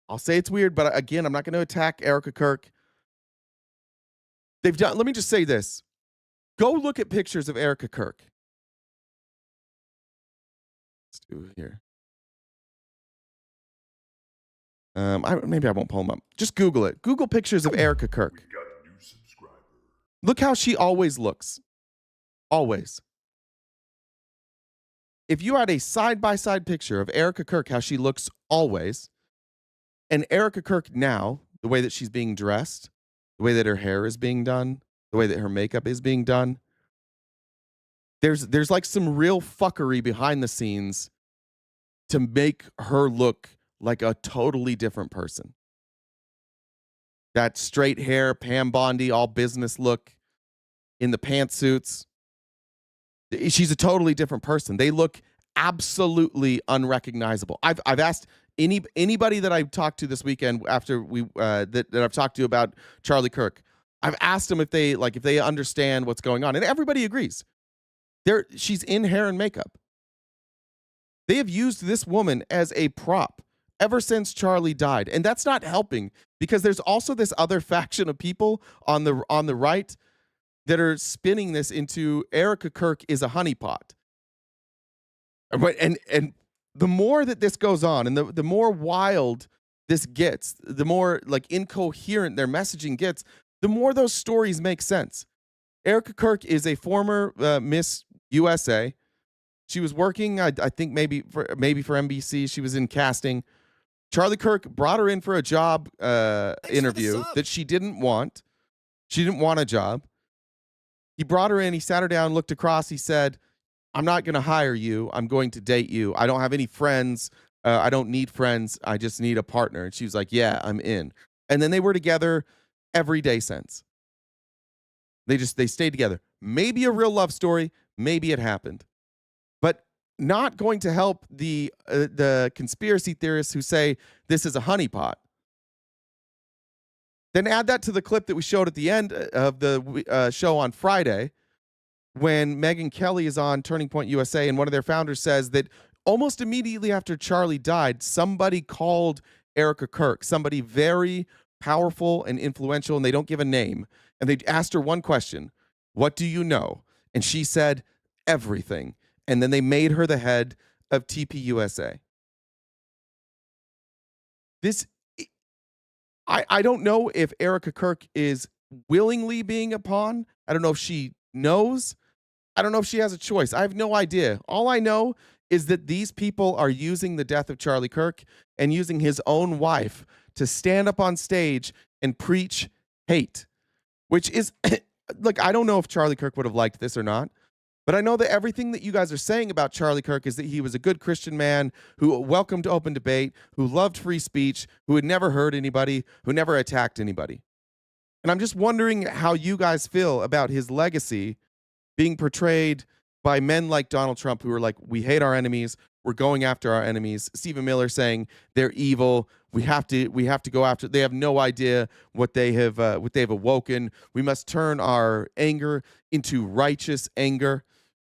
I'll say it's weird, but again, I'm not going to attack Erica Kirk. Let me just say this. Go look at pictures of Erica Kirk. Let's do it here. Maybe I won't pull them up. Just Google it. Google pictures of Erica Kirk. Look how she always looks. Always. If you had a side-by-side picture of Erica Kirk, how she looks always, and Erica Kirk now, the way that she's being dressed, the way that her hair is being done, the way that her makeup is being done, there's like some real fuckery behind the scenes to make her look like a totally different person. That straight hair, Pam Bondi, all business look in the pantsuits. She's a totally different person. They look absolutely unrecognizable. I've asked anybody that I've talked to this weekend after that I've talked to about Charlie Kirk. I've asked them if they understand what's going on, and everybody agrees. She's in hair and makeup. They have used this woman as a prop ever since Charlie died, and that's not helping because there's also this other faction of people on the right that are spinning this into Erica Kirk is a honeypot. And the more that this goes on, and the more wild this gets, the more like incoherent their messaging gets, the more those stories make sense. Erica Kirk is a former Miss USA. She was working, I think maybe for NBC. She was in casting. Charlie Kirk brought her in for a job interview that she didn't want. She didn't want a job. He brought her in. He sat her down, looked across. He said, I'm not going to hire you. I'm going to date you. I don't have any friends. I don't need friends. I just need a partner. And she was like, yeah, I'm in. And then they were together every day since. They stayed together. Maybe a real love story. Maybe it happened. But not going to help the conspiracy theorists who say this is a honeypot. Then add that to the clip that we showed at the end of the show on Friday when Megyn Kelly is on Turning Point USA, and one of their founders says that almost immediately after Charlie died, somebody called Erica Kirk, somebody very powerful and influential, and they don't give a name. And they asked her one question, what do you know? And she said, everything. And then they made her the head of TPUSA. I don't know if Erica Kirk is willingly being a pawn. I don't know if she knows. I don't know if she has a choice. I have no idea. All I know is that these people are using the death of Charlie Kirk and using his own wife to stand up on stage and preach hate, which is, look, I don't know if Charlie Kirk would have liked this or not, but I know that everything that you guys are saying about Charlie Kirk is that he was a good Christian man who welcomed open debate, who loved free speech, who had never hurt anybody, who never attacked anybody. And I'm just wondering how you guys feel about his legacy being portrayed by men like Donald Trump, who are like, we hate our enemies, we're going after our enemies. Stephen Miller saying they're evil. We have to go after. They have no idea what they've awoken. We must turn our anger into righteous anger.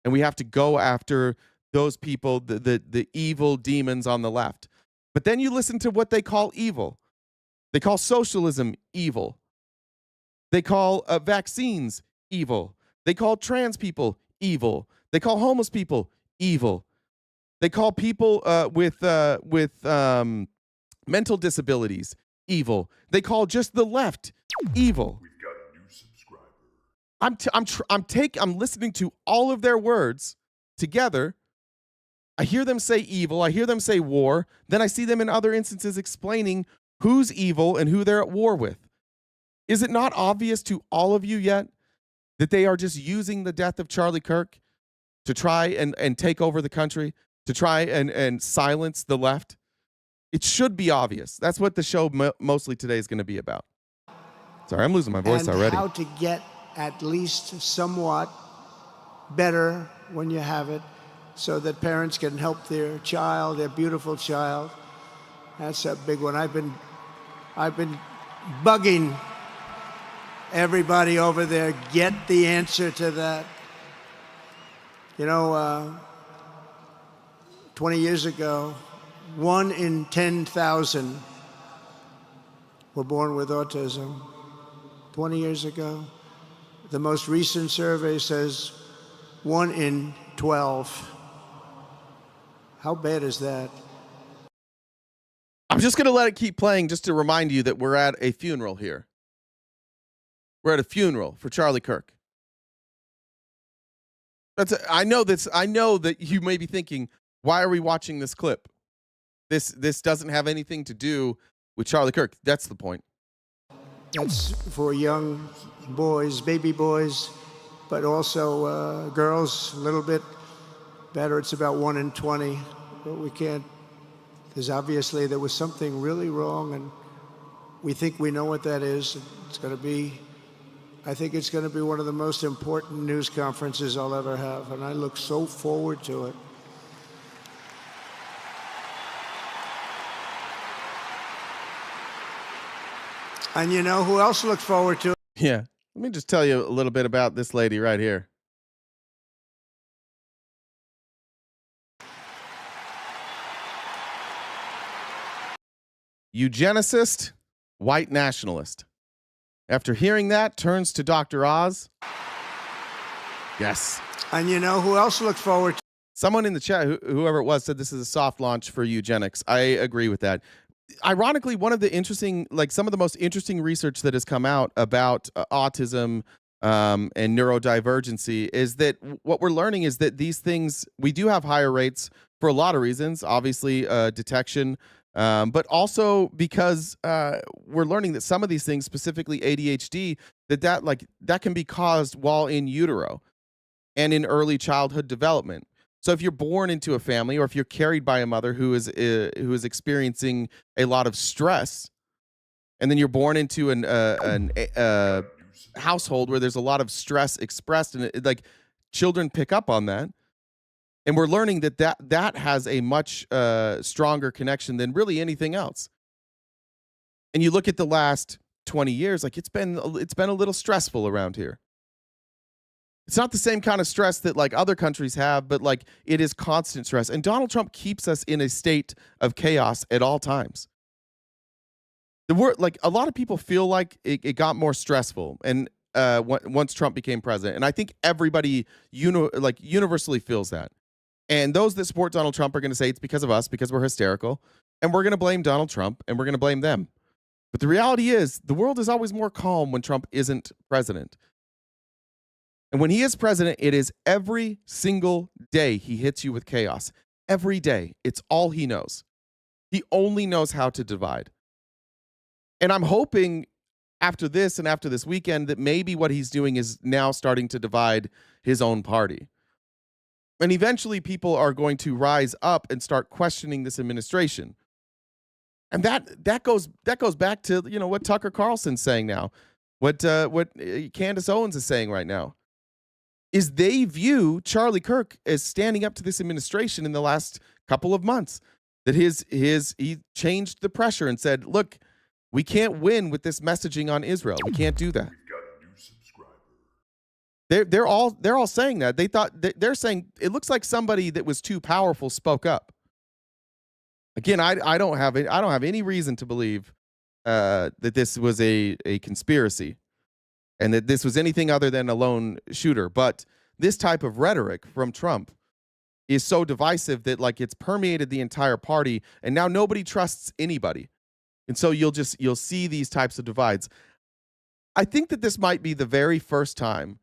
And we have to go after those people, the evil demons on the left. But then you listen to what they call evil. They call socialism evil. They call vaccines evil. They call trans people evil. They call homeless people evil. They call people with mental disabilities evil. They call just the left evil. I'm listening to all of their words together. I hear them say evil. I hear them say war. Then I see them in other instances explaining who's evil and who they're at war with. Is it not obvious to all of you yet that they are just using the death of Charlie Kirk to try and take over the country, to try and silence the left? It should be obvious. That's what the show mostly today is going to be about. Sorry, I'm losing my voice already. How to get at least somewhat better when you have it, so that parents can help their child, their beautiful child. That's a big one. I've been bugging everybody over there, get the answer to that. You know, 20 years ago, 1 in 10,000 were born with autism. 20 years ago. The most recent survey says 1 in 12. How bad is that? I'm just going to let it keep playing just to remind you that we're at a funeral here. We're at a funeral for Charlie Kirk. I know that you may be thinking, why are we watching this clip? This doesn't have anything to do with Charlie Kirk. That's the point. That's for young boys, baby boys, but also girls a little bit better. It's about 1 in 20, but we can't, because obviously there was something really wrong, and we think we know what that is. It's going to be, I think it's going to be one of the most important news conferences I'll ever have, and I look so forward to it. And you know who else looked forward to it? Yeah. Let me just tell you a little bit about this lady right here. Eugenicist, white nationalist. After hearing that, turns to Dr. Oz. Yes. And you know who else looked forward to it? Someone in the chat, whoever it was, said this is a soft launch for eugenics. I agree with that. Ironically, one of the interesting, like some of the most interesting research that has come out about autism, and neurodivergency, is that what we're learning is that these things, we do have higher rates for a lot of reasons, obviously detection, but also because we're learning that some of these things, specifically ADHD, that can be caused while in utero and in early childhood development. So if you're born into a family, or if you're carried by a mother who is experiencing a lot of stress, and then you're born into an household where there's a lot of stress expressed, and like children pick up on that, and we're learning that has a much stronger connection than really anything else. And you look at the last 20 years, like it's been a little stressful around here. It's not the same kind of stress that like other countries have, but like it is constant stress. And Donald Trump keeps us in a state of chaos at all times. Like a lot of people feel like it got more stressful, and once Trump became president, and I think everybody universally feels that. And those that support Donald Trump are going to say it's because of us, because we're hysterical, and we're going to blame Donald Trump, and we're going to blame them. But the reality is, the world is always more calm when Trump isn't president. And when he is president, it is every single day he hits you with chaos. Every day. It's all he knows. He only knows how to divide. And I'm hoping after this and after this weekend that maybe what he's doing is now starting to divide his own party. And eventually people are going to rise up and start questioning this administration. And that goes back to, you know, what Tucker Carlson's saying now, what Candace Owens is saying right now, is they view Charlie Kirk as standing up to this administration in the last couple of months. That he changed the pressure and said, look, we can't win with this messaging on Israel. We can't do that. They're all saying that. They're saying it looks like somebody that was too powerful spoke up. Again, I don't have any reason to believe that this was a conspiracy, and that this was anything other than a lone shooter. But this type of rhetoric from Trump is so divisive that like it's permeated the entire party, and now nobody trusts anybody. And so you'll see these types of divides. I think that this might be the very first time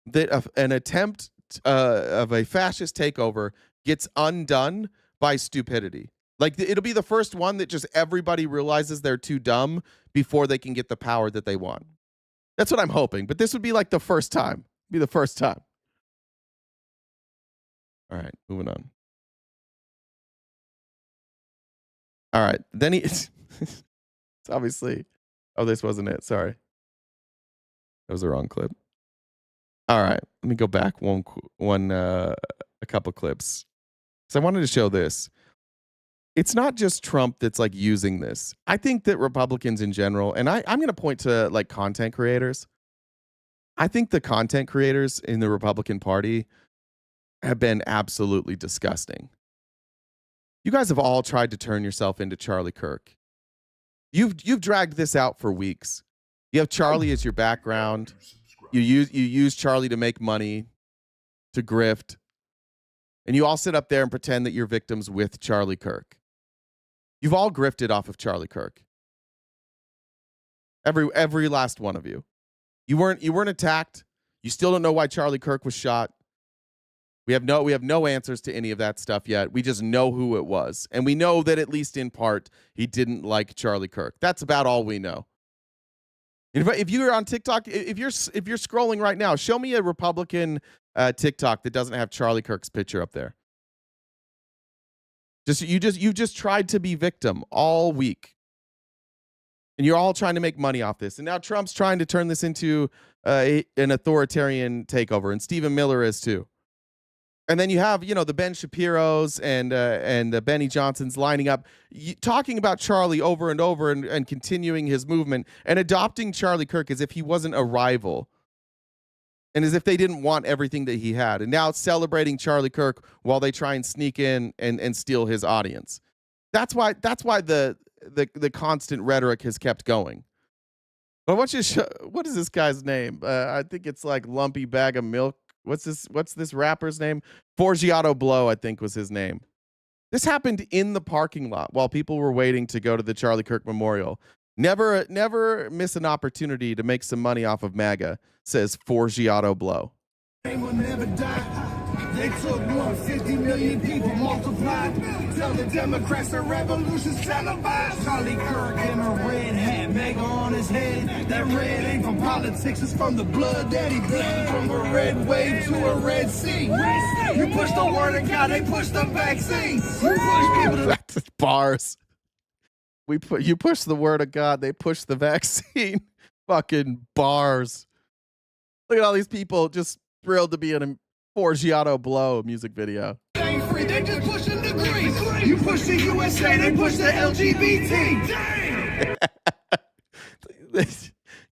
that an attempt of a fascist takeover gets undone by stupidity. Like it'll be the first one that just everybody realizes they're too dumb before they can get the power that they want. That's what I'm hoping. But this would be like the first time. Be the first time. All right, moving on. All right, then it's obviously. Oh, this wasn't it. Sorry, that was the wrong clip. All right, let me go back a couple clips. So I wanted to show this. It's not just Trump that's like using this. I think that Republicans in general, and I'm going to point to like content creators. I think the content creators in the Republican Party have been absolutely disgusting. You guys have all tried to turn yourself into Charlie Kirk. You've dragged this out for weeks. You have Charlie as your background. You use Charlie to make money, to grift. And you all sit up there and pretend that you're victims with Charlie Kirk. You've all grifted off of Charlie Kirk. Every last one of you. You weren't attacked. You still don't know why Charlie Kirk was shot. We have no answers to any of that stuff yet. We just know who it was. And we know that at least in part he didn't like Charlie Kirk. That's about all we know. If you're on TikTok, if you're scrolling right now, show me a Republican TikTok that doesn't have Charlie Kirk's picture up there. You've just tried to be victim all week. And you're all trying to make money off this. And now Trump's trying to turn this into an authoritarian takeover. And Stephen Miller is too. And then you have, the Ben Shapiro's and the Benny Johnsons lining up, talking about Charlie over and over and continuing his movement and adopting Charlie Kirk as if he wasn't a rival and as if they didn't want everything that he had. And now it's celebrating Charlie Kirk while they try and sneak in and steal his audience. That's why the constant rhetoric has kept going. But what is this guy's name? I think it's like Lumpy Bag of Milk. What's this rapper's name? Forgiato Blow, I think was his name. This happened in the parking lot while people were waiting to go to the Charlie Kirk Memorial. Never miss an opportunity to make some money off of MAGA, says Forgiato Blow. They will never die. They took 150 million people multiplied. Tell the Democrats the revolution's televised. Charlie Kirk in a red hat, MAGA on his head. That red ain't from politics, it's from the blood that he bled. From a red wave to a red sea. You push the word of God, they push the vaccine. You push people to... That's bars. You push the word of God, they push the vaccine. Fucking bars. Look at all these people just thrilled to be in a Forgiato Blow music video. They ain't free, they just pushing the Greece. You push the USA, they push the LGBT. Damn!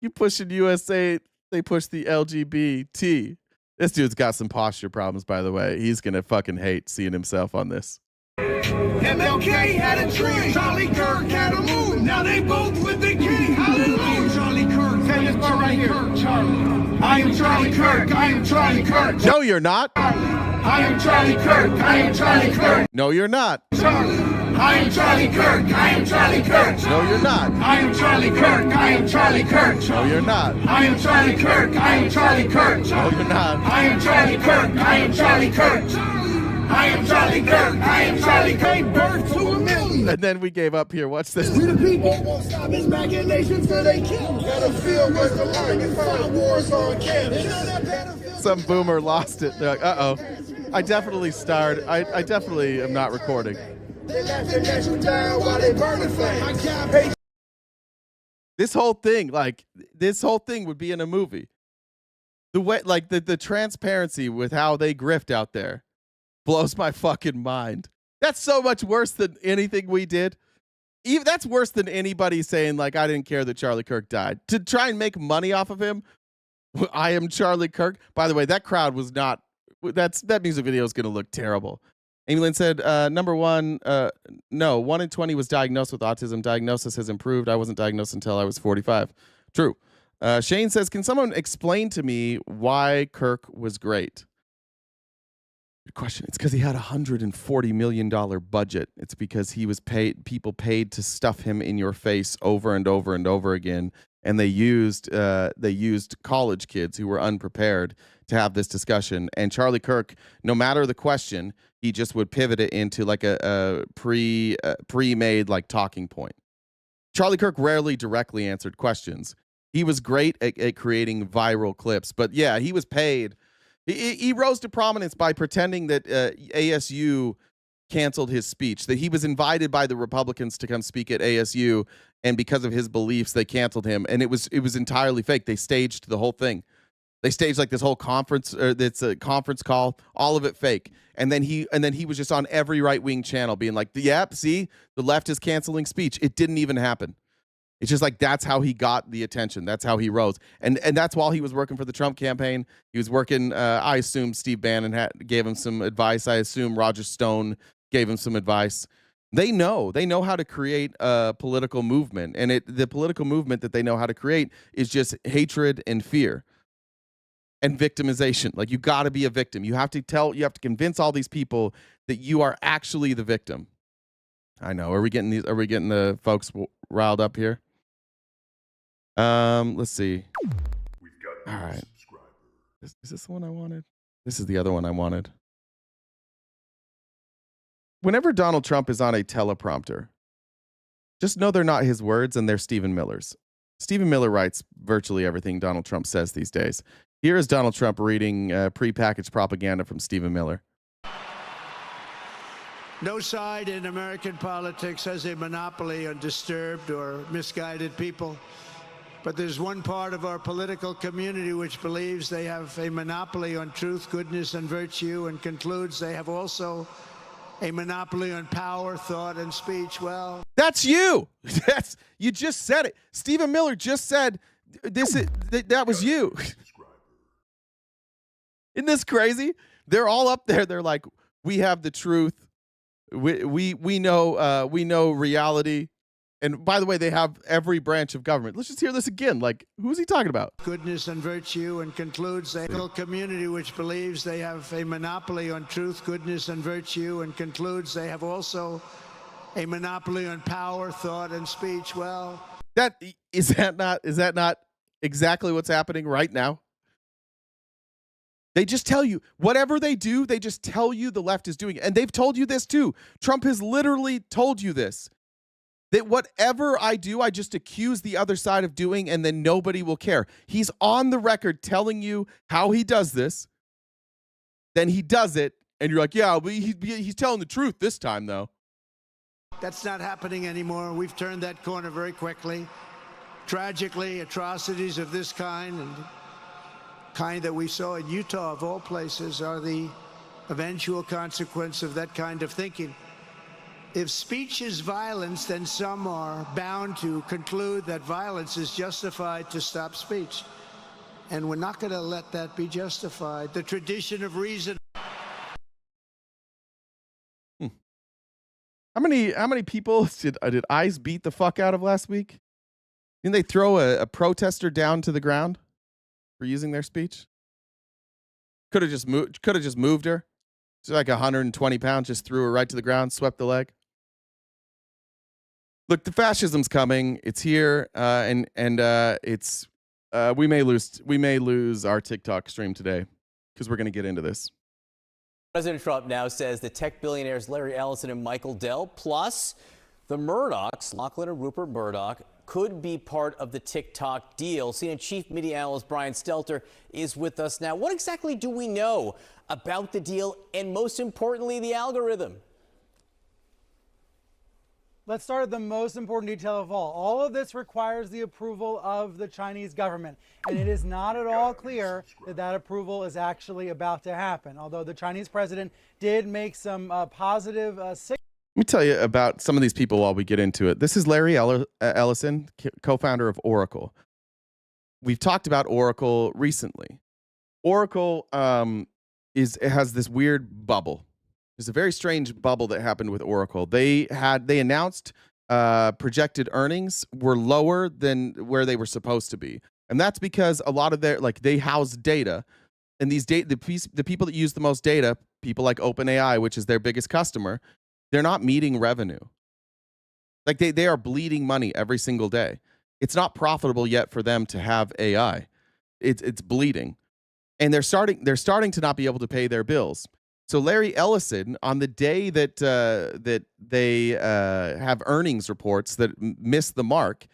You pushing USA, they push the LGBT. This dude's got some posture problems, by the way. He's gonna fucking hate seeing himself on this. MLK had a dream. Charlie Kirk had a moon. Now they both with the king. Hallelujah. Charlie Kirk. Say this part right here. Charlie. I am Charlie Kirk. I am Charlie Kirk. No, you're not. I am Charlie Kirk. I am Charlie Kirk. No, you're not. Charlie. I am Charlie Kirk. I am Charlie Kirk. No, you're not. I am Charlie Kirk. I am Charlie Kirk. No, you're not. I am Charlie Kirk. I am Charlie Kirk. No, you're not. I am Charlie Kirk. I am Charlie Kirk. I am Charlie Kirk. I am Charlie Kirk. Birth to a million. And then we gave up here. Watch this. We the people won't stop his machinations till they kill. Battlefield was the line. You find wars on campus. Some boomer lost it. They're like, uh-oh. I definitely starred. I definitely am not recording. They laughing at you down while they burning flames. This whole thing would be in a movie. The way, like the transparency with how they grift out there blows my fucking mind. That's so much worse than anything we did. Even that's worse than anybody saying like I didn't care that Charlie Kirk died. To try and make money off of him, I am Charlie Kirk. By the way, that crowd was not. That music video is going to look terrible. Amy Lynn said, number one, no, 1 in 20 was diagnosed with autism. Diagnosis has improved. I wasn't diagnosed until I was 45. True. Shane says, can someone explain to me why Kirk was great? Good question. It's because he had $140 million budget. It's because he was people paid to stuff him in your face over and over and over again. And they used college kids who were unprepared to have this discussion. And Charlie Kirk, no matter the question, he just would pivot it into like a pre-made like talking point. Charlie Kirk rarely directly answered questions. He was great at creating viral clips. But yeah, he was paid. He rose to prominence by pretending that ASU canceled his speech, that he was invited by the Republicans to come speak at ASU, and because of his beliefs, they canceled him. And it was entirely fake. They staged the whole thing. They staged like this whole conference, or it's a conference call, all of it fake. And then he was just on every right-wing channel being like, yep, see, the left is canceling speech. It didn't even happen. It's just like that's how he got the attention. That's how he rose. And that's while he was working for the Trump campaign. He was working, I assume Steve Bannon gave him some advice. I assume Roger Stone gave him some advice. They know how to create a political movement. And the political movement that they know how to create is just hatred and fear and victimization. Like, you got to be a victim. You have to convince all these people that you are actually the victim. I know. Are we getting the folks riled up here? Let's see. All right. Is this the one I wanted? This is the other one I wanted. Whenever Donald Trump is on a teleprompter, just know they're not his words and they're Stephen Miller's. Stephen Miller writes virtually everything Donald Trump says these days. Here is Donald Trump reading prepackaged propaganda from Stephen Miller. No side in American politics has a monopoly on disturbed or misguided people. But there's one part of our political community which believes they have a monopoly on truth, goodness, and virtue, and concludes they have also a monopoly on power, thought, and speech. Well, that's you. You just said it. Stephen Miller just said that was you. Isn't this crazy? They're all up there. They're like, we have the truth. We know reality. And by the way, they have every branch of government. Let's just hear this again. Like, who's he talking about? Goodness and virtue, and concludes a community which believes they have a monopoly on truth, goodness, and virtue, and concludes they have also a monopoly on power, thought, and speech. Well, Is that not exactly what's happening right now? They just tell you whatever they do, they just tell you the left is doing it. And they've told you this too. Trump has literally told you this. That whatever I do, I just accuse the other side of doing, and then nobody will care. He's on the record telling you how he does this. Then he does it, and you're like, yeah, but he's telling the truth this time, though. That's not happening anymore. We've turned that corner very quickly. Tragically, atrocities of this kind and kind that we saw in Utah, of all places, are the eventual consequence of that kind of thinking. If speech is violence, then some are bound to conclude that violence is justified to stop speech. And we're not going to let that be justified. The tradition of reason. How many people did eyes beat the fuck out of last week? Didn't they throw a protester down to the ground for using their speech? Could have just moved her. She's like 120 pounds, just threw her right to the ground, swept the leg. Look, the fascism's coming. It's here, and it's we may lose our TikTok stream today because we're going to get into this. President Trump now says the tech billionaires Larry Ellison and Michael Dell, plus the Murdochs, Lachlan and Rupert Murdoch, could be part of the TikTok deal. CNN chief media analyst Brian Stelter is with us now. What exactly do we know about the deal and, most importantly, the algorithm? Let's start at the most important detail of all. All of this requires the approval of the Chinese government, and it is not at all clear that that approval is actually about to happen, although the Chinese president did make some positive signals. Let me tell you about some of these people while we get into it. This is Larry Ellison, co-founder of Oracle. We've talked about Oracle recently. Oracle has this weird bubble. There's a very strange bubble that happened with Oracle. They announced projected earnings were lower than where they were supposed to be, and that's because a lot of they house data, and the people that use the most data, people like OpenAI, which is their biggest customer, they're not meeting revenue. Like they are bleeding money every single day. It's not profitable yet for them to have AI. It's bleeding, and they're starting to not be able to pay their bills. So Larry Ellison, on the day that they have earnings reports that miss the mark,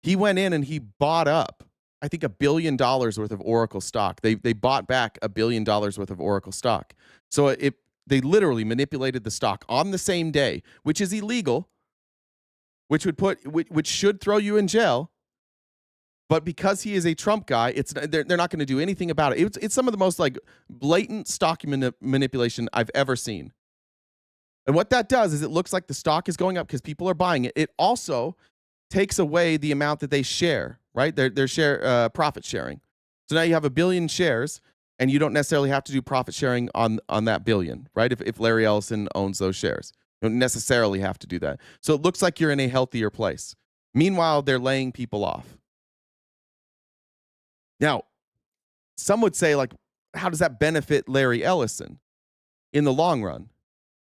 he went in and he bought up, I think, $1 billion worth of Oracle stock. They bought back $1 billion worth of Oracle stock. So they literally manipulated the stock on the same day, which is illegal, which should throw you in jail. But because he is a Trump guy, they're not going to do anything about it. It's some of the most blatant stock manipulation I've ever seen. And what that does is it looks like the stock is going up because people are buying it. It also takes away the amount that they share, right? Their share profit sharing. So now you have 1 billion shares, and you don't necessarily have to do profit sharing on that billion, right? If Larry Ellison owns those shares, you don't necessarily have to do that. So it looks like you're in a healthier place. Meanwhile, they're laying people off. Now, some would say, how does that benefit Larry Ellison in the long run?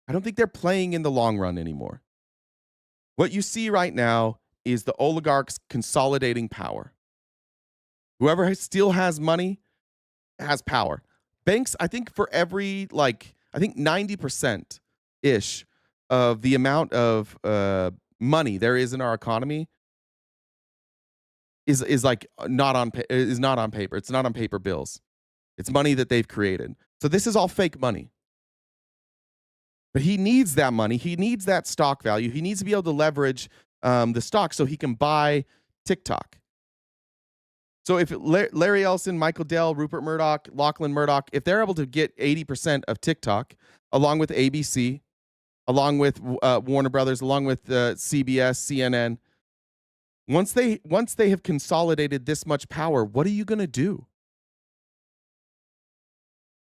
I don't think they're playing in the long run anymore. What you see right now is the oligarchs consolidating power. Whoever still has money has power. Banks, I think for every, 90%-ish of the amount of money there is in our economy is not on paper. It's not on paper bills. It's money that they've created. So this is all fake money. But he needs that money. He needs that stock value. He needs to be able to leverage the stock so he can buy TikTok. So if Larry Ellison, Michael Dell, Rupert Murdoch, Lachlan Murdoch, if they're able to get 80% of TikTok, along with ABC, along with Warner Brothers, along with CBS, CNN, once they have consolidated this much power, what are you going to do?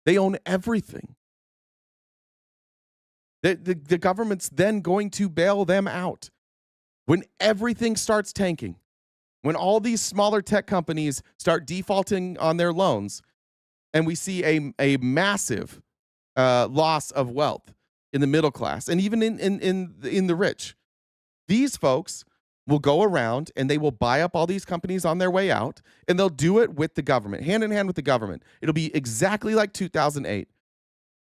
They own everything. The government's then going to bail them out. When everything starts tanking, when all these smaller tech companies start defaulting on their loans, and we see a massive loss of wealth in the middle class and even in the rich, these folks will go around and they will buy up all these companies on their way out, and they'll do it with the government, hand in hand with the government. It'll be exactly like 2008.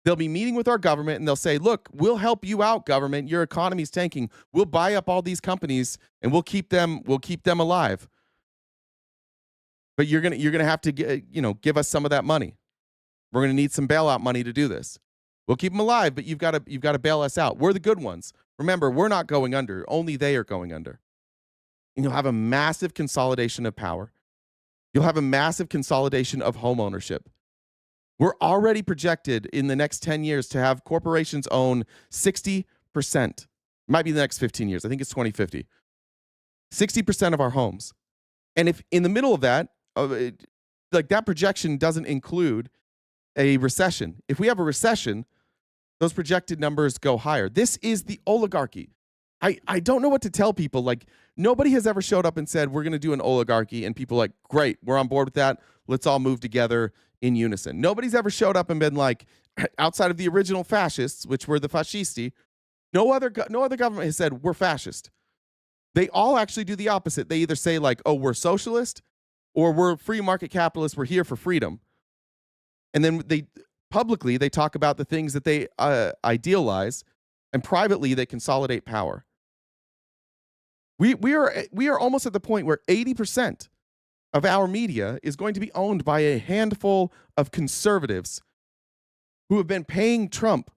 They'll be meeting with our government and they'll say, look, we'll help you out, government. Your economy's tanking. We'll buy up all these companies and we'll keep them alive. But you're gonna have to give us some of that money. We're gonna need some bailout money to do this. We'll keep them alive, but you've got to bail us out. We're the good ones. Remember, we're not going under. Only they are going under. And you'll have a massive consolidation of power. You'll have a massive consolidation of home ownership. We're already projected in the next 10 years to have corporations own 60%. Might be the next 15 years. I think it's 2050. 60% of our homes. And if in the middle of that, like that projection doesn't include a recession. If we have a recession, those projected numbers go higher. This is the oligarchy. I don't know what to tell people. Like, nobody has ever showed up and said, we're going to do an oligarchy. And people are like, great, we're on board with that. Let's all move together in unison. Nobody's ever showed up and been like, outside of the original fascists, which were the fascisti, no other government has said we're fascist. They all actually do the opposite. They either say like, oh, we're socialist, or we're free market capitalists. We're here for freedom. And then publicly they talk about the things that they idealize, and privately they consolidate power. We are almost at the point where 80% of our media is going to be owned by a handful of conservatives who have been paying Trump,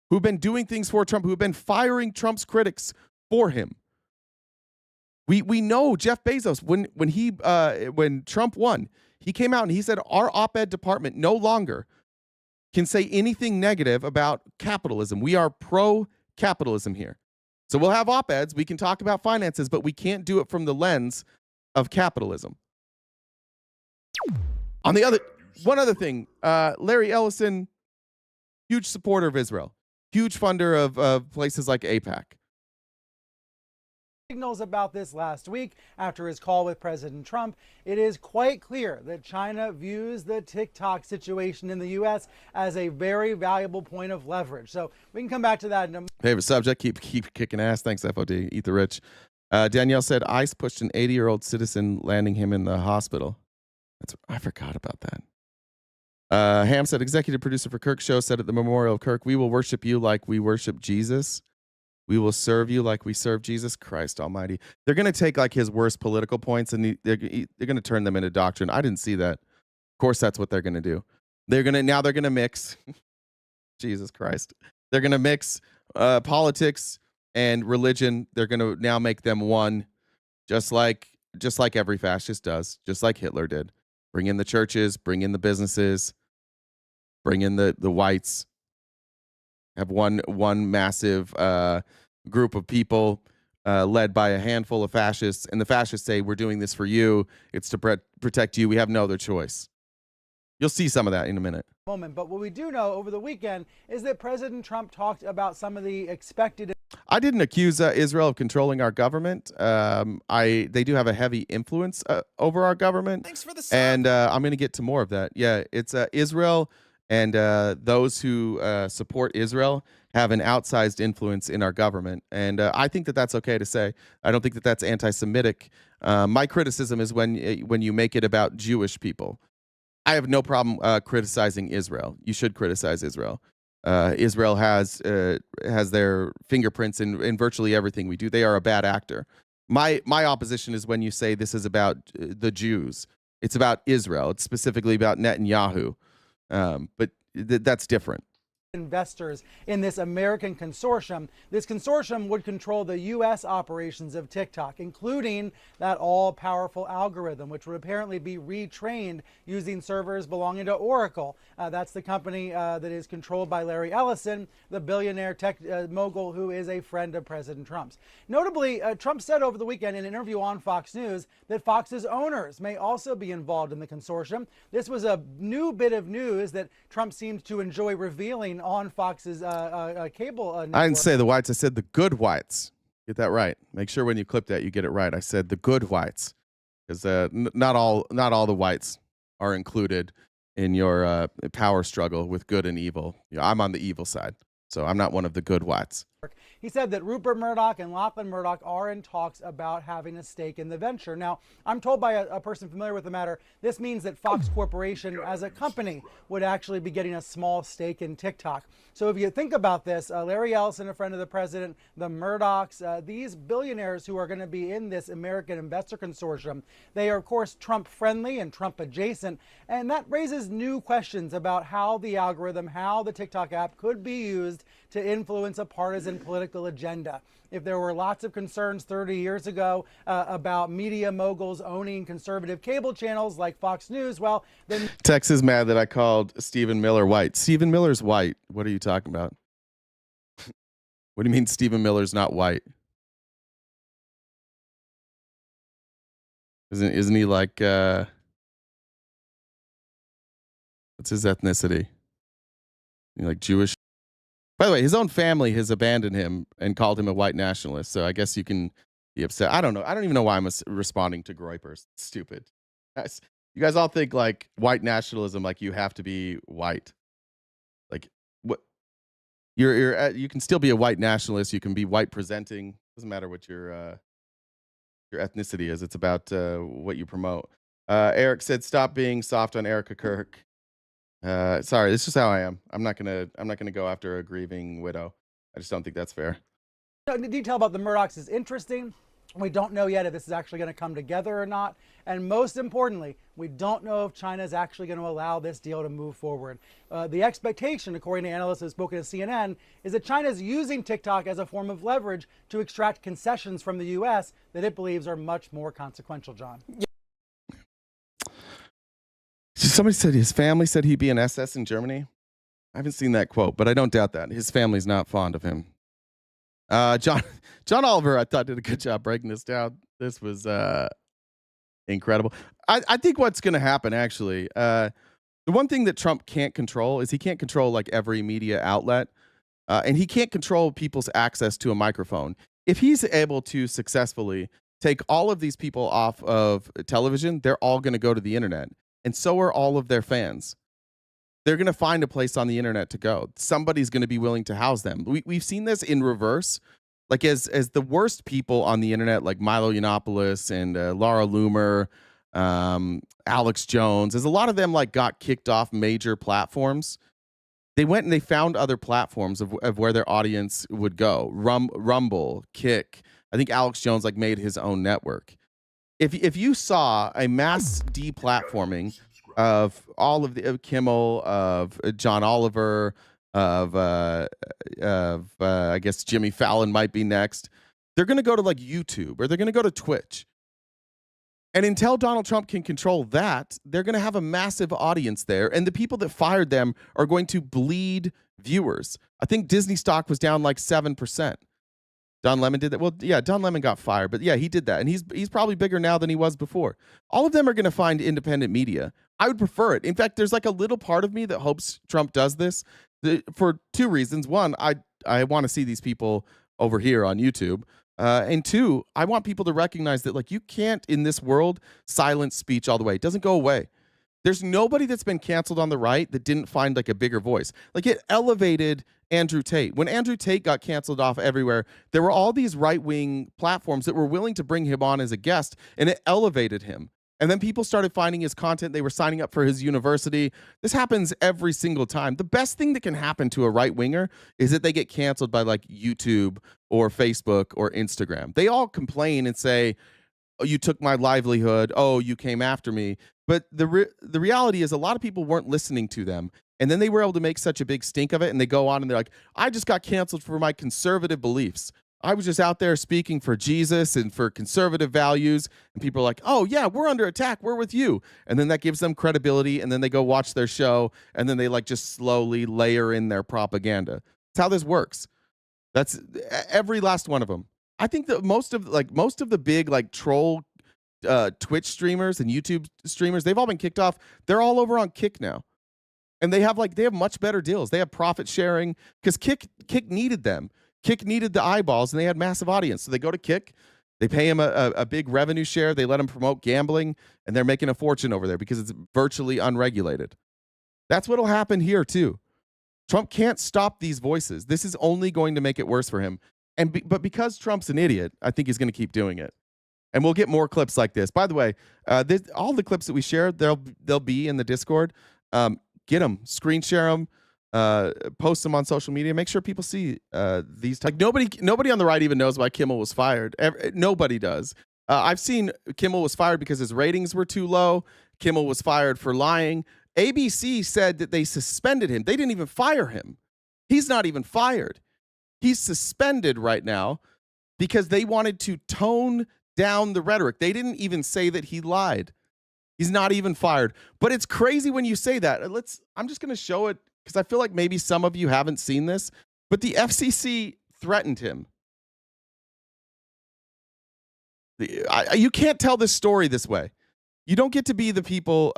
who've been doing things for Trump, who have been firing Trump's critics for him. We know Jeff Bezos, when Trump won, he came out and he said our op-ed department no longer can say anything negative about capitalism. We are pro-capitalism here. So we'll have op-eds, we can talk about finances, but we can't do it from the lens of capitalism. One other thing, Larry Ellison, huge supporter of Israel, huge funder of places like AIPAC. Signals about this last week after his call with President Trump. It is quite clear that China views the TikTok situation in the U.S. as a very valuable point of leverage. So we can come back to that in a moment. Favorite subject, keep kicking ass. Thanks, FOD. Eat the rich. Danielle said ICE pushed an 80-year-old citizen, landing him in the hospital. I forgot about that. Ham said, executive producer for Kirk show said at the memorial of Kirk, we will worship you like we worship Jesus. We will serve you like we serve Jesus Christ Almighty. They're going to take like his worst political points and they're going to turn them into doctrine. I didn't see that. Of course, that's what they're going to do. They're going to mix Jesus Christ. They're going to mix politics and religion. They're going to now make them one, just like every fascist does, just like Hitler did. Bring in the churches, bring in the businesses, bring in the whites. Have one massive group of people led by a handful of fascists, and the fascists say, we're doing this for you. It's to protect you. We have no other choice. You'll see some of that in a minute. But what we do know over the weekend is that President Trump talked about some of the expected. I didn't accuse Israel of controlling our government. They do have a heavy influence over our government. Thanks for the sub. And I'm going to get to more of that. Yeah, it's Israel. And those who support Israel have an outsized influence in our government. And I think that that's okay to say. I don't think that that's anti-Semitic. My criticism is when you make it about Jewish people. I have no problem criticizing Israel. You should criticize Israel. Israel has their fingerprints in virtually everything we do. They are a bad actor. My opposition is when you say this is about the Jews. It's about Israel. It's specifically about Netanyahu. But that's different. Investors in this American consortium. This consortium would control the U.S. operations of TikTok, including that all-powerful algorithm, which would apparently be retrained using servers belonging to Oracle. That's the company that is controlled by Larry Ellison, the billionaire tech mogul who is a friend of President Trump's. Notably, Trump said over the weekend in an interview on Fox News that Fox's owners may also be involved in the consortium. This was a new bit of news that Trump seems to enjoy revealing on Fox's cable network. I didn't say the whites. I said the good whites. Get that right. Make sure when you clip that you get it right. I said the good whites, because not all the whites are included in your power struggle with good and evil. I'm on the evil side, so I'm not one of the good whites. He said that Rupert Murdoch and Lachlan Murdoch are in talks about having a stake in the venture. Now, I'm told by a person familiar with the matter, this means that Fox Corporation as a company would actually be getting a small stake in TikTok. So if you think about this, Larry Ellison, a friend of the president, the Murdochs, these billionaires who are going to be in this American Investor Consortium, they are, of course, Trump friendly and Trump adjacent. And that raises new questions about how the algorithm, how the TikTok app could be used to influence a partisan political agenda. If there were lots of concerns 30 years ago about media moguls owning conservative cable channels like Fox News, well, then... Tex is mad that I called Stephen Miller white. Stephen Miller's white. What are you talking about? What do you mean Stephen Miller's not white? Isn't he like... what's his ethnicity? He like Jewish? By the way, his own family has abandoned him and called him a white nationalist. So I guess you can be upset. I don't know. I don't even know why I'm responding to Groypers. Stupid. You guys all think like white nationalism, like you have to be white. Like what? You can still be a white nationalist. You can be white presenting. Doesn't matter what your ethnicity is. It's about what you promote. Eric said, "Stop being soft on Erica Kirk." Sorry, this is how I am. I'm not gonna go after a grieving widow. I just don't think that's fair. The detail about the Murdochs is interesting. We don't know yet if this is actually going to come together or not. And most importantly, we don't know if China is actually going to allow this deal to move forward. The expectation, according to analysts who have spoken to CNN, is that China is using TikTok as a form of leverage to extract concessions from the U.S. that it believes are much more consequential, John. Somebody said his family said he'd be an SS in Germany. I haven't seen that quote, but I don't doubt that. His family's not fond of him. John Oliver, I thought, did a good job breaking this down. This was incredible. I think what's going to happen, actually, the one thing that Trump can't control is he can't control like every media outlet, and he can't control people's access to a microphone. If he's able to successfully take all of these people off of television, they're all going to go to the internet. And so are all of their fans. They're going to find a place on the internet to go. Somebody's going to be willing to house them. We've seen this in reverse. Like as the worst people on the internet, like Milo Yiannopoulos and Laura Loomer, Alex Jones, as a lot of them like got kicked off major platforms, they went and they found other platforms of where their audience would go. Rumble, Kick. I think Alex Jones like made his own network. If you saw a mass deplatforming of all of the Kimmel, of John Oliver, of I guess Jimmy Fallon might be next, they're going to go to like YouTube or they're going to go to Twitch. And until Donald Trump can control that, they're going to have a massive audience there. And the people that fired them are going to bleed viewers. I think Disney stock was down like 7%. Don Lemon did that. Well, yeah, Don Lemon got fired, but yeah, he did that. And he's probably bigger now than he was before. All of them are going to find independent media. I would prefer it. In fact, there's like a little part of me that hopes Trump does this for two reasons. One, I want to see these people over here on YouTube. And two, I want people to recognize that like you can't in this world silence speech all the way. It doesn't go away. There's nobody that's been canceled on the right that didn't find like a bigger voice. Like it elevated Andrew Tate. When Andrew Tate got canceled off everywhere, there were all these right-wing platforms that were willing to bring him on as a guest, and it elevated him. And then people started finding his content. They were signing up for his university. This happens every single time. The best thing that can happen to a right-winger is that they get canceled by like YouTube or Facebook or Instagram. They all complain and say, oh, you took my livelihood. Oh, you came after me. But the reality is a lot of people weren't listening to them. And then they were able to make such a big stink of it. And they go on and they're like, I just got canceled for my conservative beliefs. I was just out there speaking for Jesus and for conservative values. And people are like, oh, yeah, we're under attack. We're with you. And then that gives them credibility. And then they go watch their show. And then they like just slowly layer in their propaganda. That's how this works. That's every last one of them. I think that most of the big like troll Twitch streamers and YouTube streamers, they've all been kicked off. They're all over on Kick now. And they have much better deals. They have profit sharing because Kick needed them. Kick needed the eyeballs and they had massive audience. So they go to Kick, they pay him a big revenue share, they let him promote gambling, and they're making a fortune over there because it's virtually unregulated. That's what'll happen here too. Trump can't stop these voices. This is only going to make it worse for him. But because Trump's an idiot, I think he's going to keep doing it. And we'll get more clips like this. By the way, all the clips that we share, they'll be in the Discord. Get them, screen share them, post them on social media. Make sure people see these. Like nobody on the right even knows why Kimmel was fired. Nobody does. I've seen Kimmel was fired because his ratings were too low. Kimmel was fired for lying. ABC said that they suspended him. They didn't even fire him. He's not even fired. He's suspended right now because they wanted to tone down the rhetoric. They didn't even say that he lied. He's not even fired. But it's crazy when you say that. I'm just going to show it because I feel like maybe some of you haven't seen this, but the FCC threatened him. You can't tell this story this way. You don't get to be the people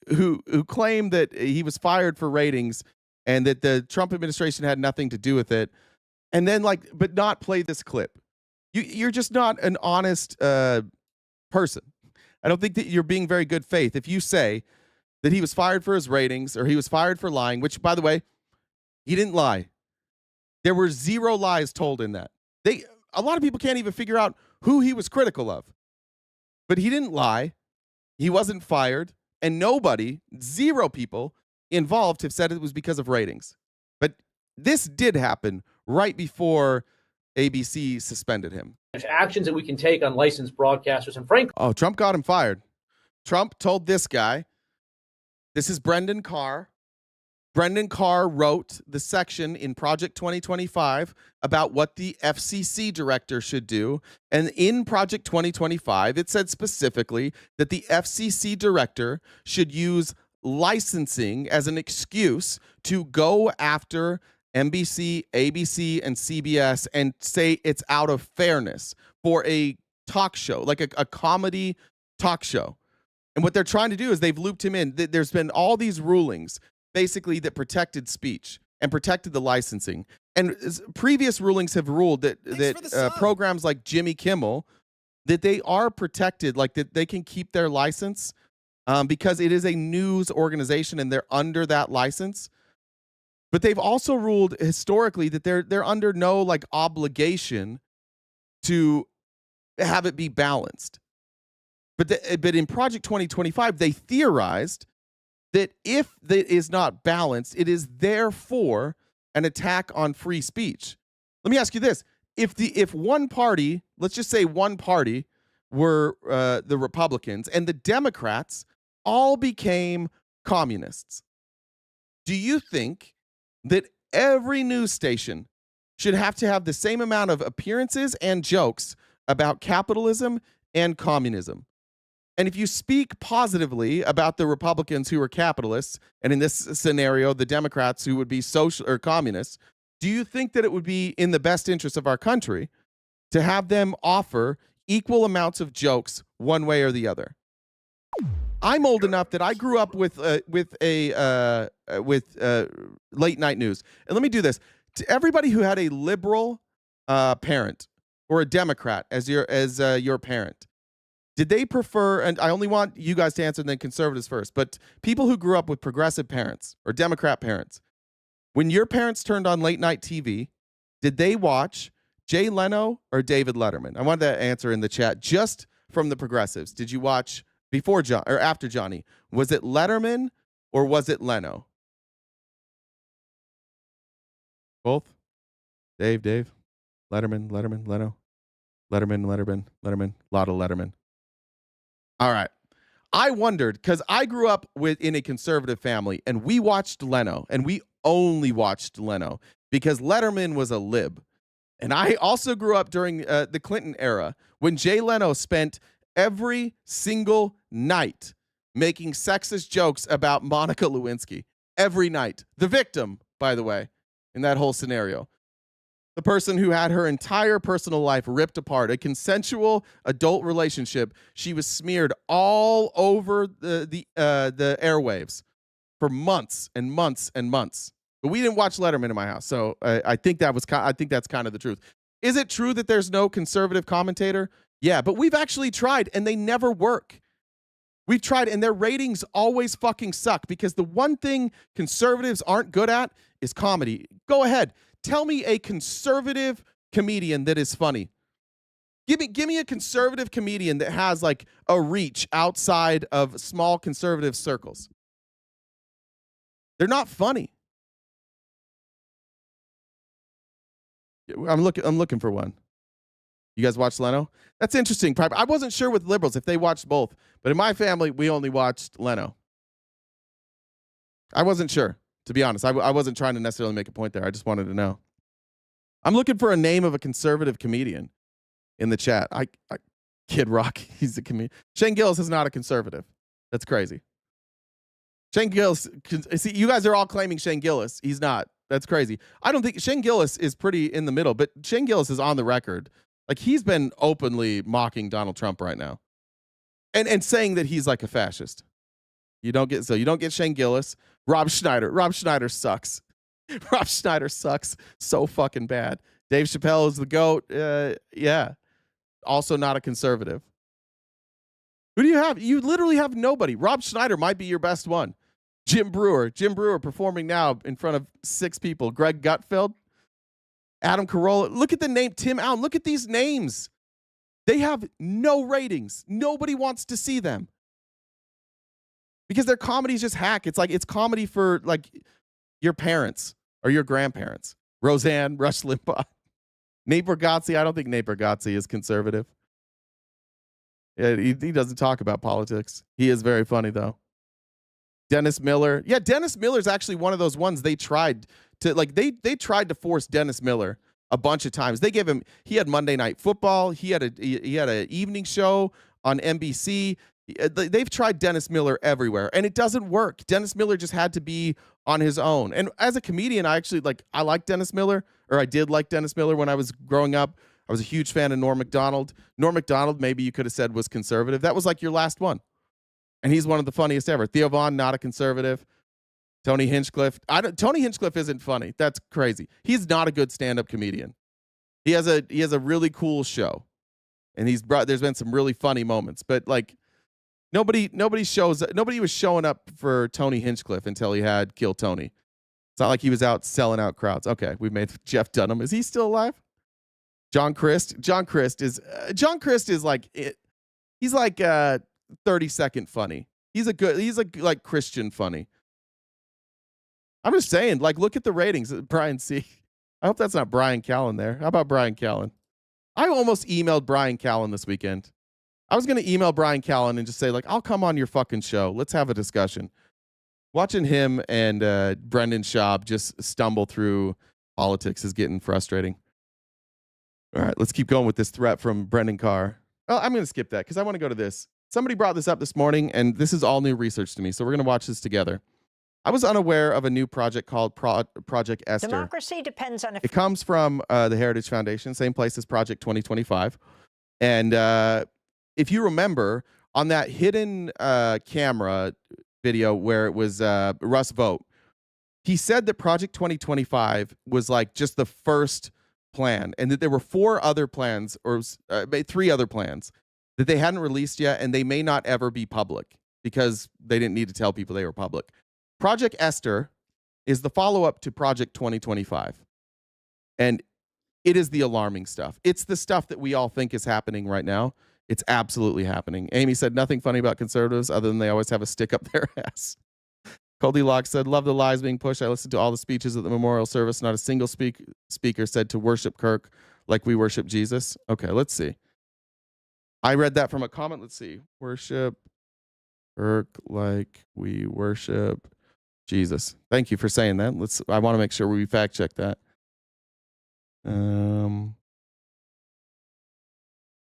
who claim that he was fired for ratings and that the Trump administration had nothing to do with it, and then but not play this clip. You're just not an honest person. I don't think that you're being very good faith if you say that he was fired for his ratings or he was fired for lying, which, by the way, he didn't lie. There were 0 lies told in that. A lot of people can't even figure out who he was critical of. But he didn't lie. He wasn't fired. And 0 people involved have said it was because of ratings. But this did happen right before ABC suspended him. Actions that we can take on licensed broadcasters. And frankly, Trump got him fired. Trump told this guy, this is Brendan Carr. Brendan Carr wrote the section in Project 2025 about what the FCC director should do. And in Project 2025, it said specifically that the FCC director should use licensing as an excuse to go after NBC, ABC, and CBS and say it's out of fairness for a talk show, like a comedy talk show. And what they're trying to do is they've looped him in. There's been all these rulings basically that protected speech and protected the licensing. And previous rulings have ruled that programs like Jimmy Kimmel, that they are protected, like that they can keep their license because it is a news organization and they're under that license. But they've also ruled historically that they're under no obligation to have it be balanced. But in Project 2025, they theorized that if it is not balanced, it is therefore an attack on free speech. Let me ask you this. If one party, let's just say one party, were the Republicans and the Democrats all became communists, do you think that every news station should have to have the same amount of appearances and jokes about capitalism and communism? And if you speak positively about the Republicans who are capitalists, and in this scenario, the Democrats who would be social or communists, do you think that it would be in the best interest of our country to have them offer equal amounts of jokes one way or the other? I'm old enough that I grew up with late night news. And let me do this to everybody who had a liberal parent or a Democrat as your parent. Did they prefer, and I only want you guys to answer and then conservatives first, but people who grew up with progressive parents or Democrat parents, when your parents turned on late night TV, did they watch Jay Leno or David Letterman? I want that answer in the chat just from the progressives. Did you watch before John or after Johnny? Was it Letterman or was it Leno? Both? Dave, Letterman, Leno, Letterman, lot of Letterman. All right. I wondered because I grew up in a conservative family and we watched Leno and we only watched Leno because Letterman was a lib. And I also grew up during the Clinton era when Jay Leno spent every single night making sexist jokes about Monica Lewinsky. Every night. The victim, by the way, in that whole scenario. The person who had her entire personal life ripped apart, a consensual adult relationship. She was smeared all over the airwaves for months and months and months. But we didn't watch Letterman in my house, so I think that's kind of the truth. Is it true that there's no conservative commentator? Yeah, but we've actually tried, and they never work. We've tried, and their ratings always fucking suck because the one thing conservatives aren't good at is comedy. Go ahead. Tell me a conservative comedian that is funny. Give me a conservative comedian that has like a reach outside of small conservative circles. They're not funny. I'm looking for one. You guys watch Leno? That's interesting. I wasn't sure with liberals if they watched both, but in my family, we only watched Leno. I wasn't sure, to be honest. I wasn't trying to necessarily make a point there. I just wanted to know. I'm looking for a name of a conservative comedian in the chat. Kid Rock, he's a comedian. Shane Gillis is not a conservative. That's crazy. Shane Gillis, see, you guys are all claiming Shane Gillis. He's not. That's crazy. I don't think Shane Gillis is pretty in the middle, but Shane Gillis is on the record. Like, he's been openly mocking Donald Trump right now and saying that he's like a fascist. You don't get Shane Gillis. Rob Schneider sucks. Rob Schneider sucks so fucking bad. Dave Chappelle is the GOAT. Yeah. Also not a conservative. Who do you have? You literally have nobody. Rob Schneider might be your best one. Jim Brewer performing now in front of 6 people. Greg Gutfeld. Adam Carolla. Look at the name. Tim Allen. Look at these names. They have no ratings. Nobody wants to see them. Because their comedy is just hack. It's like it's comedy for like your parents or your grandparents. Roseanne, Rush Limbaugh. Nate Bargatze. I don't think Nate Bargatze is conservative. Yeah, he doesn't talk about politics. He is very funny, though. Dennis Miller. Yeah, Dennis Miller's actually one of those ones they tried to, like, they tried to force Dennis Miller a bunch of times. They gave him, he had Monday Night Football. He had an evening show on NBC. They've tried Dennis Miller everywhere, and it doesn't work. Dennis Miller just had to be on his own. And as a comedian, I like Dennis Miller, or I did like Dennis Miller when I was growing up. I was a huge fan of Norm Macdonald. Norm Macdonald, maybe you could have said was conservative. That was like your last one. And he's one of the funniest ever. Theo Von, not a conservative. Tony Hinchcliffe. Tony Hinchcliffe isn't funny. That's crazy. He's not a good stand-up comedian. He has a really cool show. And there's been some really funny moments. But like nobody was showing up for Tony Hinchcliffe until he had Kill Tony. It's not like he was out selling out crowds. Okay, we've made Jeff Dunham. Is he still alive? John Christ is like it. He's like 30-second funny. He's like Christian funny. I'm just saying, like, look at the ratings. Brian C. I hope that's not Brian Callen there. How about Brian Callen? I almost emailed Brian Callen this weekend. I was going to email Brian Callen and just say, like, I'll come on your fucking show. Let's have a discussion. Watching him and Brendan Schaub just stumble through politics is getting frustrating. All right, let's keep going with this threat from Brendan Carr. Oh, I'm going to skip that because I want to go to this. Somebody brought this up this morning, and this is all new research to me, so we're going to watch this together. I was unaware of a new project called Project Esther. Democracy depends on... It comes from the Heritage Foundation, same place as Project 2025. And if you remember, on that hidden camera video where it was Russ Vogt, he said that Project 2025 was like just the first plan, and that there were 4 other plans, or 3 other plans that they hadn't released yet, and they may not ever be public because they didn't need to tell people they were public. Project Esther is the follow-up to Project 2025, and it is the alarming stuff. It's the stuff that we all think is happening right now. It's absolutely happening. Amy said nothing funny about conservatives other than they always have a stick up their ass. Coldy Locke said, love the lies being pushed. I listened to all the speeches at the memorial service. Not a single speaker said to worship Kirk like we worship Jesus. Okay, let's see. I read that from a comment. Let's see. Worship Kirk like we worship Jesus. Thank you for saying that. I want to make sure we fact check that.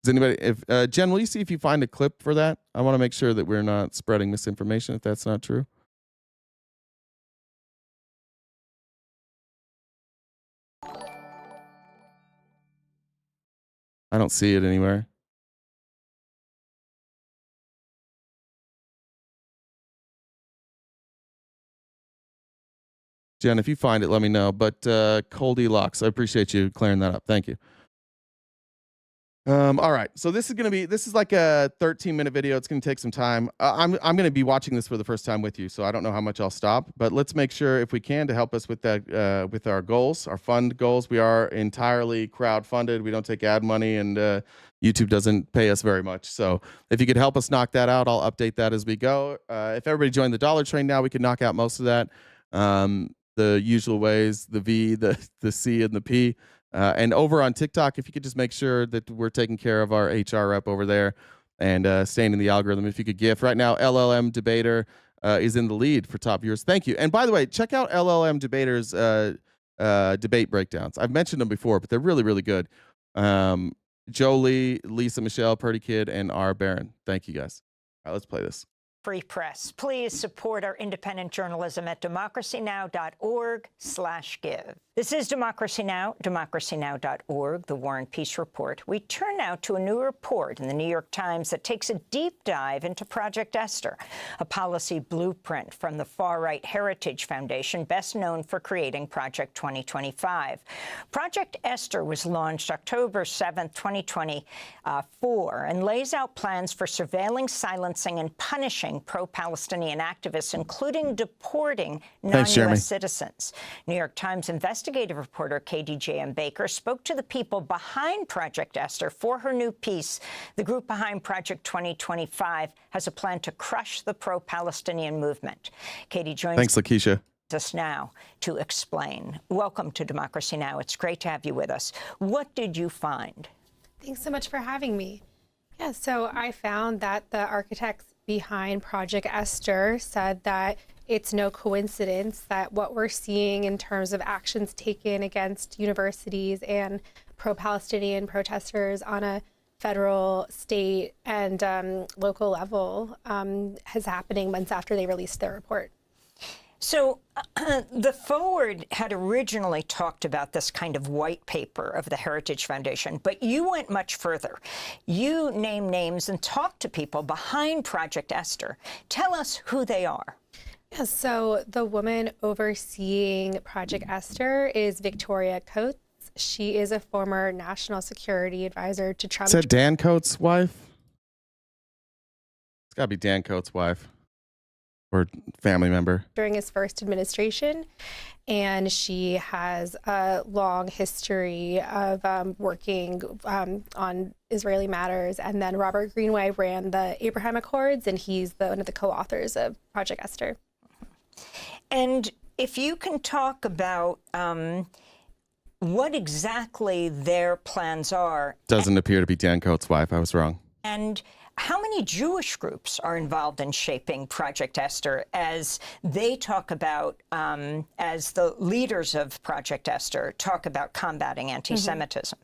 Does anybody, Jen, will you see if you find a clip for that? I want to make sure that we're not spreading misinformation if that's not true. I don't see it anywhere. Jen, if you find it, let me know. But Coldy Locks, I appreciate you clearing that up. Thank you. All right, so this is like a 13-minute video. It's gonna take some time. I'm gonna be watching this for the first time with you, so I don't know how much I'll stop. But let's make sure, if we can, to help us with that, with our goals, our fund goals. We are entirely crowd-funded. We don't take ad money, and YouTube doesn't pay us very much. So if you could help us knock that out, I'll update that as we go. If everybody joined the dollar train now, we could knock out most of that. The usual ways: the V, the C, and the P. And over on TikTok, if you could just make sure that we're taking care of our HR rep over there and staying in the algorithm. If you could gift. Right now, LLM Debater is in the lead for top viewers. Thank you. And by the way, check out LLM Debater's debate breakdowns. I've mentioned them before, but they're really, really good. Jolie, Lisa Michelle, Purdy Kid, and R. Barron. Thank you, guys. All right, let's play this. Free press. Please support our independent journalism at democracynow.org/give. This is Democracy Now!, democracynow.org, the War and Peace Report. We turn now to a new report in the New York Times that takes a deep dive into Project Esther, a policy blueprint from the far-right Heritage Foundation, best known for creating Project 2025. Project Esther was launched October 7th, 2024, and lays out plans for surveilling, silencing, and punishing pro-Palestinian activists, including deporting non-U.S. citizens. New York Times investigative reporter KDJM Baker spoke to the people behind Project Esther for her new piece. The group behind Project 2025 has a plan to crush the pro-Palestinian movement. Katie joins us now to explain. Welcome to Democracy Now! It's great to have you with us. What did you find? Thanks so much for having me. Yeah, so I found that the architects behind Project Esther said that it's no coincidence that what we're seeing in terms of actions taken against universities and pro-Palestinian protesters on a federal, state, and local level is happening months after they released their report. So the Forward had originally talked about this kind of white paper of the Heritage Foundation, but you went much further. You named names and talked to people behind Project Esther. Tell us who they are. Yeah, so the woman overseeing Project Esther is Victoria Coates. She is a former national security advisor to Trump. Is that Dan Coates' wife? It's got to be Dan Coates' wife. Or family member. During his first administration, and she has a long history of working on Israeli matters. And then Robert Greenway ran the Abraham Accords, and he's one of the co-authors of Project Esther. And if you can talk about what exactly their plans are. Doesn't appear to be Dan Coates' wife. I was wrong. And how many Jewish groups are involved in shaping Project Esther as they talk about, as the leaders of Project Esther talk about combating anti-Semitism?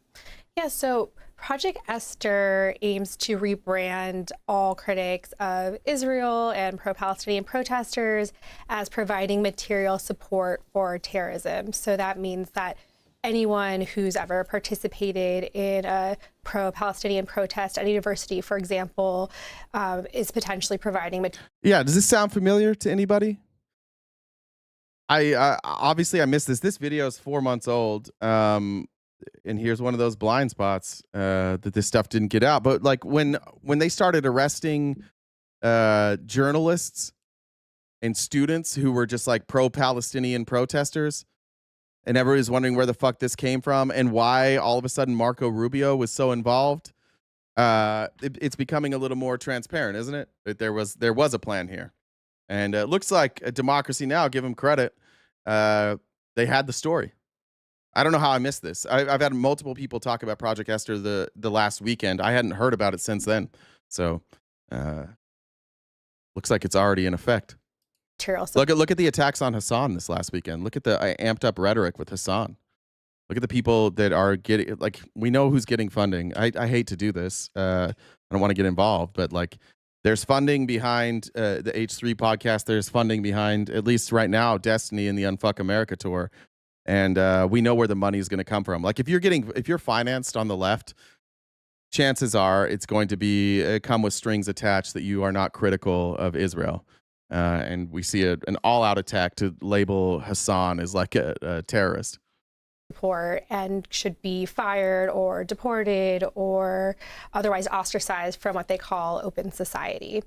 Yeah, so Project Esther aims to rebrand all critics of Israel and pro-Palestinian protesters as providing material support for terrorism. So that means that anyone who's ever participated in a pro-Palestinian protest at a university, for example, is potentially providing material. Yeah, does this sound familiar to anybody? I obviously I missed this. This video is 4 months old, and here's one of those blind spots that this stuff didn't get out. But like when they started arresting journalists and students who were just like pro-Palestinian protesters, and everybody's wondering where the fuck this came from and why all of a sudden Marco Rubio was so involved. It's becoming a little more transparent, isn't it? That there was a plan here, and it looks like Democracy Now! Give them credit. They had the story. I don't know how I missed this. I've had multiple people talk about Project Esther the last weekend. I hadn't heard about it since then. So looks like it's already in effect. Look at the attacks on Hassan this last weekend. Look at the amped up rhetoric with Hassan. Look at the people that are getting, like, we know who's getting funding. I hate to do this. I don't want to get involved, but like there's funding behind the H3 podcast. There's funding behind, at least right now, Destiny and the Unfuck America tour. And we know where the money is going to come from. Like if you're financed on the left, chances are it's going to be come with strings attached that you are not critical of Israel. And we see an all-out attack to label Hassan as like a terrorist. report and should be fired or deported or otherwise ostracized from what they call open society.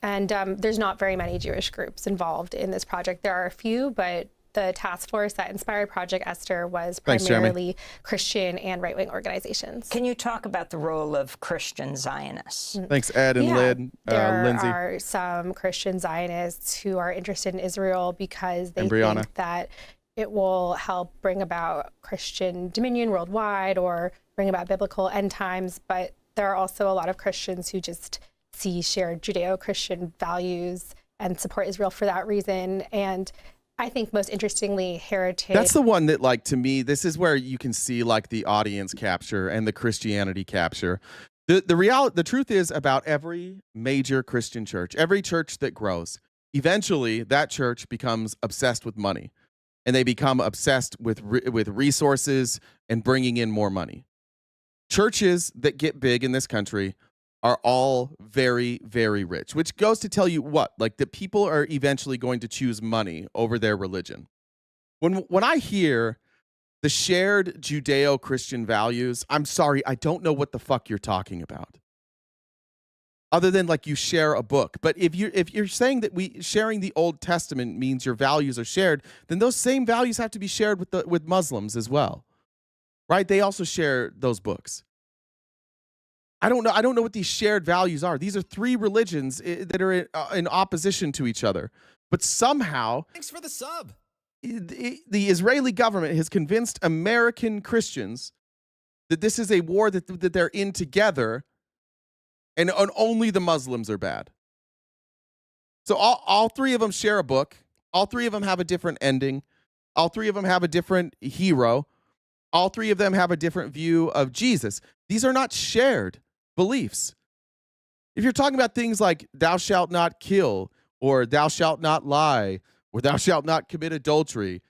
And there's not very many Jewish groups involved in this project. There are a few, but the task force that inspired Project Esther was primarily Christian and right-wing organizations. Can you talk about the role of Christian Zionists? Thanks, Ed and Lindsay. There are some Christian Zionists who are interested in Israel because they think that it will help bring about Christian dominion worldwide or bring about biblical end times. But there are also a lot of Christians who just see shared Judeo-Christian values and support Israel for that reason. And I think most interestingly, Heritage. That's the one that, like, to me, this is where you can see like the audience capture and the Christianity capture. The truth is about every major Christian church, every church that grows, eventually that church becomes obsessed with money, and they become obsessed with resources and bringing in more money. Churches that get big in this country are all very, very rich, which goes to tell you what, like, that people are eventually going to choose money over their religion. When I hear the shared Judeo-Christian values, I'm sorry, I don't know what the fuck you're talking about. Other than like you share a book. But if you're saying that sharing the Old Testament means your values are shared, then those same values have to be shared with Muslims as well. Right? They also share those books. I don't know what these shared values are. These are three religions that are in opposition to each other. But somehow, thanks for the sub. The Israeli government has convinced American Christians that this is a war that they're in together, and only the Muslims are bad. So all three of them share a book. All three of them have a different ending. All three of them have a different hero. All three of them have a different view of Jesus. These are not shared beliefs. If you're talking about things like thou shalt not kill, or thou shalt not lie, or thou shalt not commit adultery,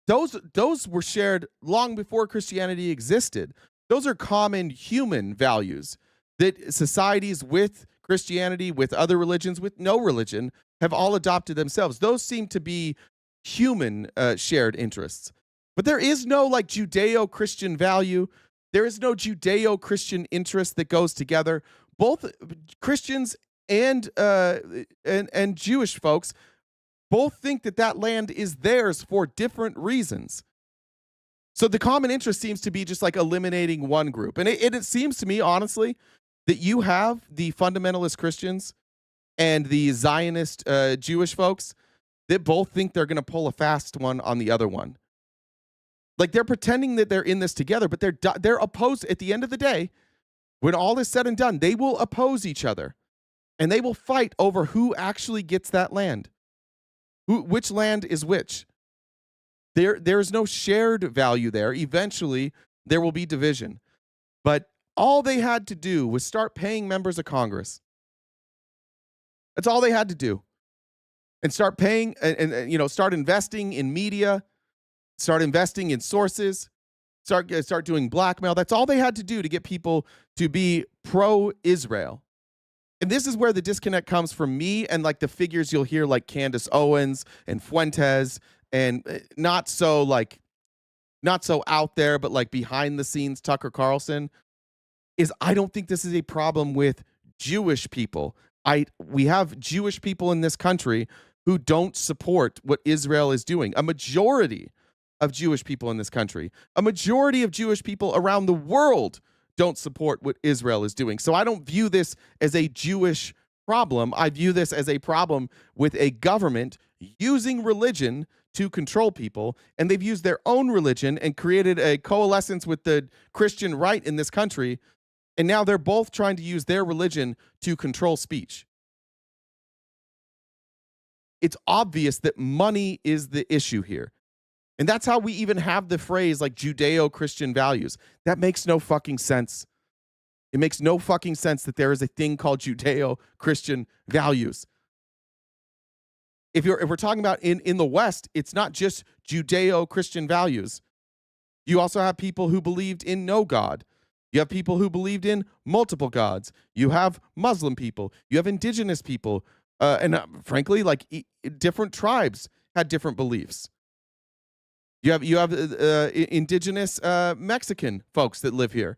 those were shared long before Christianity existed. Those are common human values that societies with Christianity, with other religions, with no religion, have all adopted themselves. Those seem to be human shared interests. But there is no like Judeo-Christian value. There is no Judeo-Christian interest that goes together. Both Christians and Jewish folks both think that land is theirs for different reasons. So the common interest seems to be just like eliminating one group. And it seems to me, honestly, that you have the fundamentalist Christians and the Zionist Jewish folks that both think they're going to pull a fast one on the other one. Like, they're pretending that they're in this together, but they're opposed. At the end of the day, when all is said and done, they will oppose each other, and they will fight over who actually gets that land. Which land is which. There is no shared value there. Eventually, there will be division. But all they had to do was start paying members of Congress. That's all they had to do. And start paying and start investing in media, start investing in sources, start doing blackmail. That's all they had to do to get people to be pro-Israel. And this is where the disconnect comes from me and like the figures you'll hear like Candace Owens and Fuentes, and not so out there, but like behind the scenes Tucker Carlson, is I don't think this is a problem with Jewish people. We have Jewish people in this country who don't support what Israel is doing. A majority of Jewish people in this country, a majority of Jewish people around the world don't support what Israel is doing. So I don't view this as a Jewish problem. I view this as a problem with a government using religion to control people, and they've used their own religion and created a coalescence with the Christian right in this country, and now they're both trying to use their religion to control speech. It's obvious that money is the issue here. And that's how we even have the phrase like Judeo-Christian values. That makes no fucking sense. It makes no fucking sense that there is a thing called Judeo-Christian values. If we're talking about in the West, it's not just Judeo-Christian values. You also have people who believed in no God. You have people who believed in multiple gods. You have Muslim people. You have indigenous people. And frankly, like different tribes had different beliefs. You have indigenous Mexican folks that live here.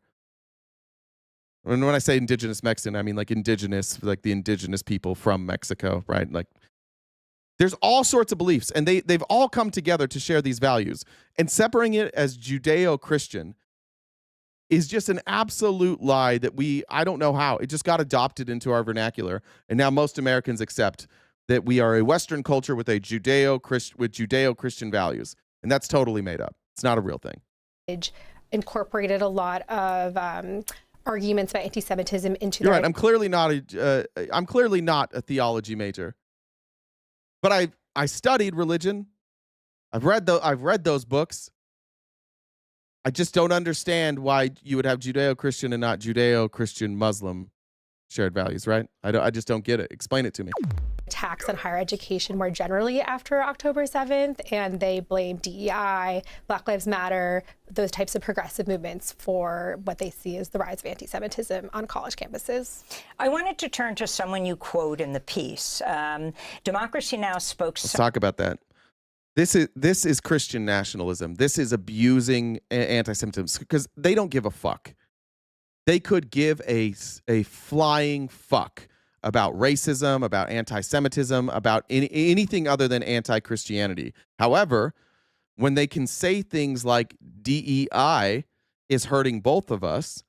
And when I say indigenous Mexican, I mean like indigenous, like the indigenous people from Mexico, right? Like there's all sorts of beliefs, and they've all come together to share these values. And separating it as Judeo-Christian is just an absolute lie that I don't know how. It just got adopted into our vernacular, and now most Americans accept that we are a Western culture with a Judeo-Christian values, and that's totally made up. It's not a real thing. Incorporated a lot of arguments about anti-Semitism into. You're right. I'm clearly not a theology major, but I studied religion. I've read those books. I just don't understand why you would have Judeo-Christian and not Judeo-Christian Muslim shared values, right? I just don't get it. Explain it to me. Attacks on higher education more generally after October 7th, and they blame DEI, Black Lives Matter, those types of progressive movements for what they see as the rise of anti-Semitism on college campuses. I wanted to turn to someone you quote in the piece. Democracy Now! Let's talk about that. This is Christian nationalism. This is abusing anti-Semitism because they don't give a fuck. They could give a flying fuck about racism, about anti-Semitism, about anything other than anti-Christianity. However, when they can say things like DEI is hurting both of us,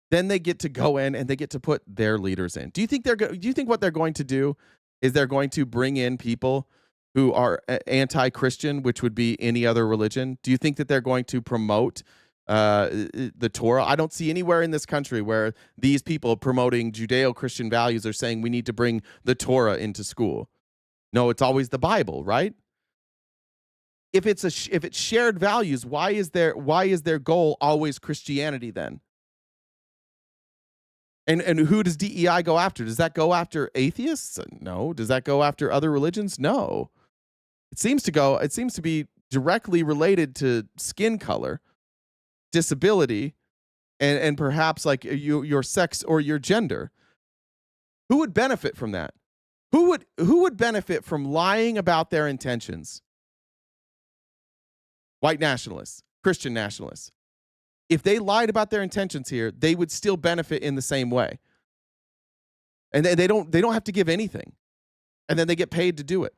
then they get to go in and they get to put their leaders in. Do you think what they're going to do is they're going to bring in people who are anti-Christian, which would be any other religion? Do you think that they're going to promote the Torah? I don't see anywhere in this country where these people promoting Judeo-Christian values are saying we need to bring the Torah into school. No, it's always the Bible, right? If it's shared values, why is their goal always Christianity then? And who does DEI go after? Does that go after atheists? No. Does that go after other religions? No. It seems to be directly related to skin color, disability, and perhaps like your sex or your gender. Who would benefit from that? Who would benefit from lying about their intentions? White nationalists, Christian nationalists. If they lied about their intentions here, they would still benefit in the same way. And they don't have to give anything. And then they get paid to do it.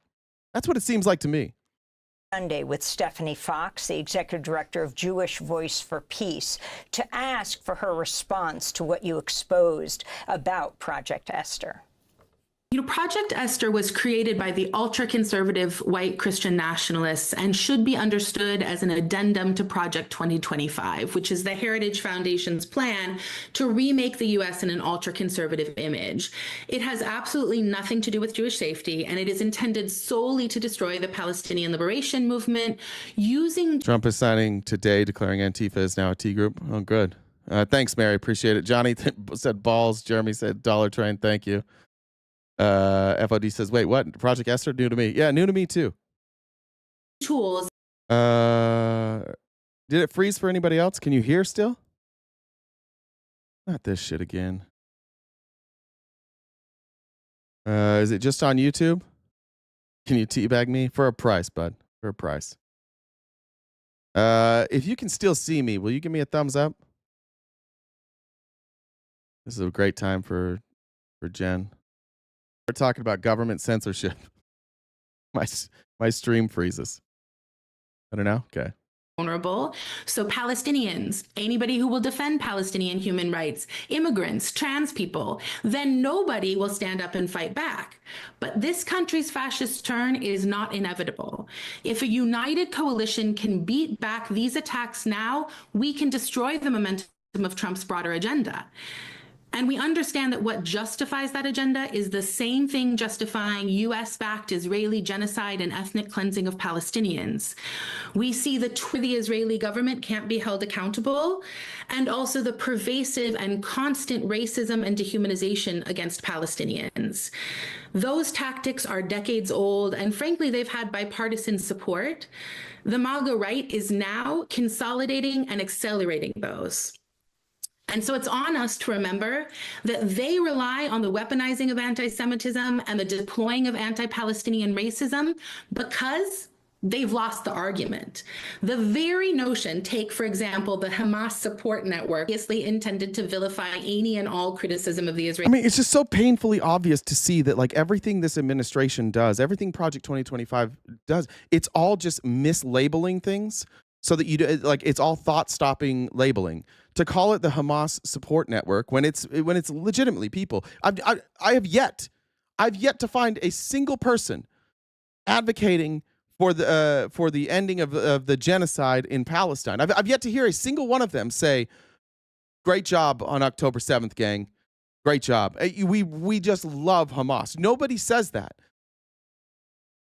That's what it seems like to me. Sunday with Stephanie Fox, the executive director of Jewish Voice for Peace, to ask for her response to what you exposed about Project Esther. You know, Project Esther was created by the ultra-conservative white Christian nationalists and should be understood as an addendum to Project 2025, which is the Heritage Foundation's plan to remake the U.S. in an ultra-conservative image. It has absolutely nothing to do with Jewish safety, and it is intended solely to destroy the Palestinian liberation movement using... Trump is signing today, declaring Antifa is now a T group. Oh, good. Thanks, Mary. Appreciate it. Johnny said balls. Jeremy said dollar train. Thank you. FOD says, wait, what? Project Esther? New to me. Yeah, new to me too. Tools. Did it freeze for anybody else? Can you hear still? Not this shit again. Is it just on YouTube? Can you teabag me? For a price, bud. For a price. If you can still see me, will you give me a thumbs up? This is a great time for Jen. We're talking about government censorship. My stream freezes. I don't know. Okay. Vulnerable. So Palestinians, anybody who will defend Palestinian human rights, immigrants, trans people, then nobody will stand up and fight back. But this country's fascist turn is not inevitable. If a united coalition can beat back these attacks now, we can destroy the momentum of Trump's broader agenda. And we understand that what justifies that agenda is the same thing justifying US-backed Israeli genocide and ethnic cleansing of Palestinians. We see the Israeli government can't be held accountable, and also the pervasive and constant racism and dehumanization against Palestinians. Those tactics are decades old, and frankly, they've had bipartisan support. The MAGA right is now consolidating and accelerating those. And so it's on us to remember that they rely on the weaponizing of anti-Semitism and the deploying of anti-Palestinian racism because they've lost the argument. The very notion, take for example, the Hamas support network, obviously intended to vilify any and all criticism of the Israeli. I mean, it's just so painfully obvious to see that like everything this administration does, everything Project 2025 does, it's all just mislabeling things so that you do, like it's all thought-stopping labeling. To call it the Hamas support network when it's legitimately people. I've yet to find a single person advocating for the ending of the genocide in Palestine. I've yet to hear a single one of them say, "Great job on October 7th, gang. Great job. We just love Hamas." Nobody says that.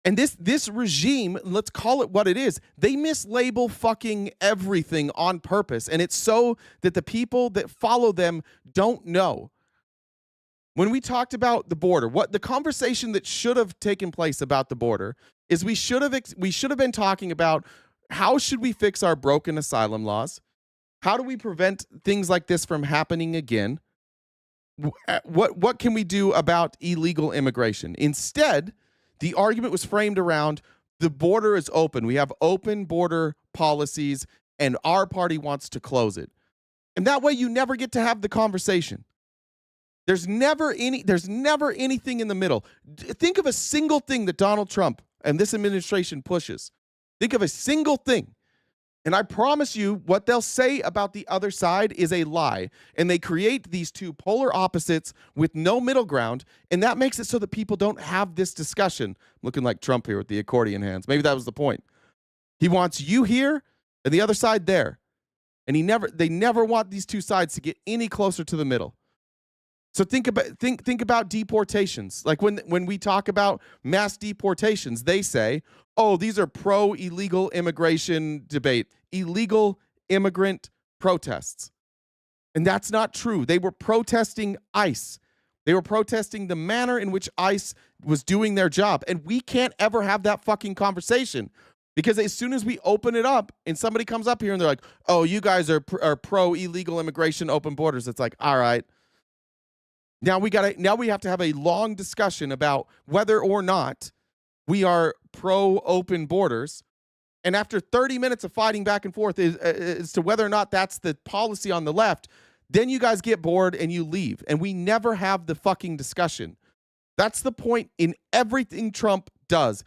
And this regime, let's call it what it is, they mislabel fucking everything on purpose, and it's so that the people that follow them don't know. When we talked about the border, what the conversation that should have taken place about the border is we should have been talking about how should we fix our broken asylum laws? How do we prevent things like this from happening again? What can we do about illegal immigration? Instead, the argument was framed around the border is open. We have open border policies and our party wants to close it. And that way you never get to have the conversation. There's never anything in the middle. Think of a single thing that Donald Trump and this administration pushes. Think of a single thing. And I promise you what they'll say about the other side is a lie. And they create these two polar opposites with no middle ground. And that makes it so that people don't have this discussion. I'm looking like Trump here with the accordion hands. Maybe that was the point. He wants you here and the other side there. And they never want these two sides to get any closer to the middle. So think about deportations. Like when we talk about mass deportations, they say, oh, these are pro-illegal immigration debate, illegal immigrant protests. And that's not true. They were protesting ICE. They were protesting the manner in which ICE was doing their job. And we can't ever have that fucking conversation because as soon as we open it up and somebody comes up here and they're like, oh, you guys are pro-illegal immigration, open borders. It's like, all right. Now we have to have a long discussion about whether or not we are pro-open borders. And after 30 minutes of fighting back and forth as to whether or not that's the policy on the left, then you guys get bored and you leave. And we never have the fucking discussion. That's the point in everything Trump does.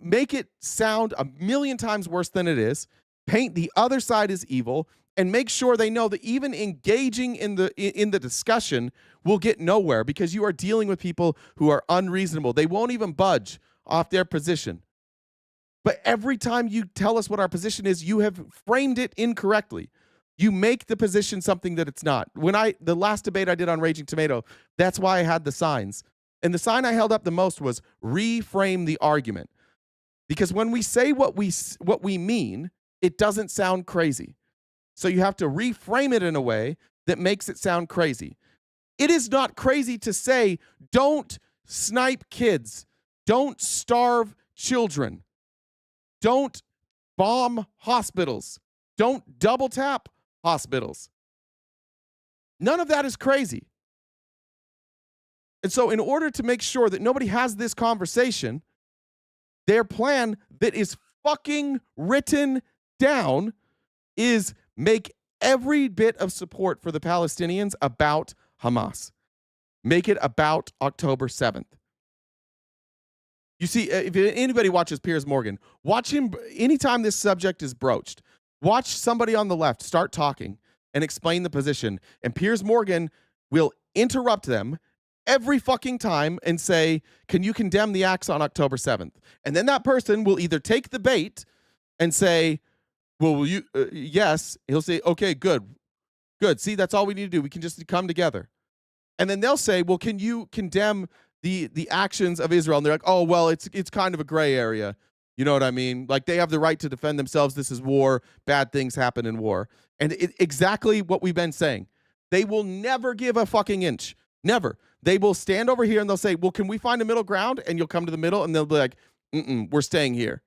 Make it sound a million times worse than it is. Paint the other side as evil. And make sure they know that even engaging in the discussion will get nowhere because you are dealing with people who are unreasonable. They won't even budge off their position. But every time you tell us what our position is, you have framed it incorrectly. You make the position something that it's not. The last debate I did on Raging Tomato, that's why I had the signs. And the sign I held up the most was reframe the argument. Because when we say what we mean, it doesn't sound crazy. So you have to reframe it in a way that makes it sound crazy. It is not crazy to say, don't snipe kids. Don't starve children. Don't bomb hospitals. Don't double tap hospitals. None of that is crazy. And so in order to make sure that nobody has this conversation, their plan that is fucking written down is make every bit of support for the Palestinians about Hamas. Make it about October 7th. You see, if anybody watches Piers Morgan, watch him anytime this subject is broached. Watch somebody on the left start talking and explain the position, and Piers Morgan will interrupt them every fucking time and say, can you condemn the acts on October 7th? And then that person will either take the bait and say, well, will you? Yes. He'll say, okay, good. See, that's all we need to do. We can just come together. And then they'll say, well, can you condemn the actions of Israel? And they're like, oh, well, it's kind of a gray area. You know what I mean? Like, they have the right to defend themselves. This is war. Bad things happen in war. And exactly what we've been saying. They will never give a fucking inch. Never. They will stand over here and they'll say, well, can we find a middle ground? And you'll come to the middle and they'll be like, we're staying here.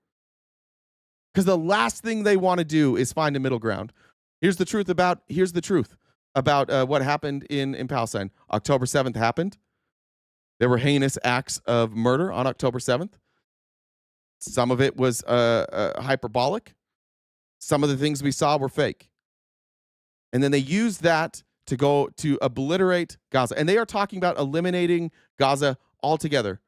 Because the last thing they want to do is find a middle ground. Here's the truth about what happened in Palestine. October 7th happened. There were heinous acts of murder on October 7th. Some of it was hyperbolic. Some of the things we saw were fake. And then they used that to go to obliterate Gaza. And they are talking about eliminating Gaza altogether,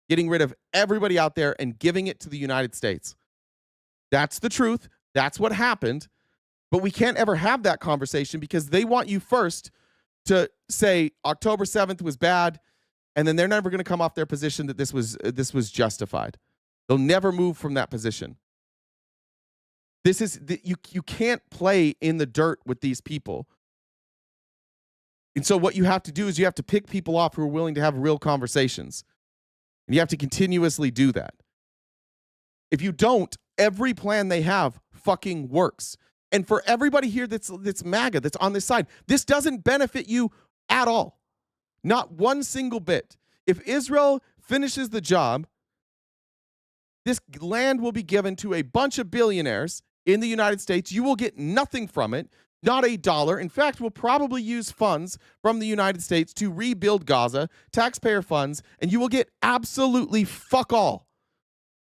getting rid of everybody out there and giving it to the United States. That's the truth. That's what happened. But we can't ever have that conversation because they want you first to say October 7th was bad, and then they're never going to come off their position that this was justified. They'll never move from that position. This is you can't play in the dirt with these people. And so what you have to do is you have to pick people off who are willing to have real conversations. And you have to continuously do that. If you don't, every plan they have fucking works. And for everybody here that's MAGA, that's on this side, this doesn't benefit you at all. Not one single bit. If Israel finishes the job, this land will be given to a bunch of billionaires in the United States. You will get nothing from it, not a dollar. In fact, we'll probably use funds from the United States to rebuild Gaza, taxpayer funds, and you will get absolutely fuck all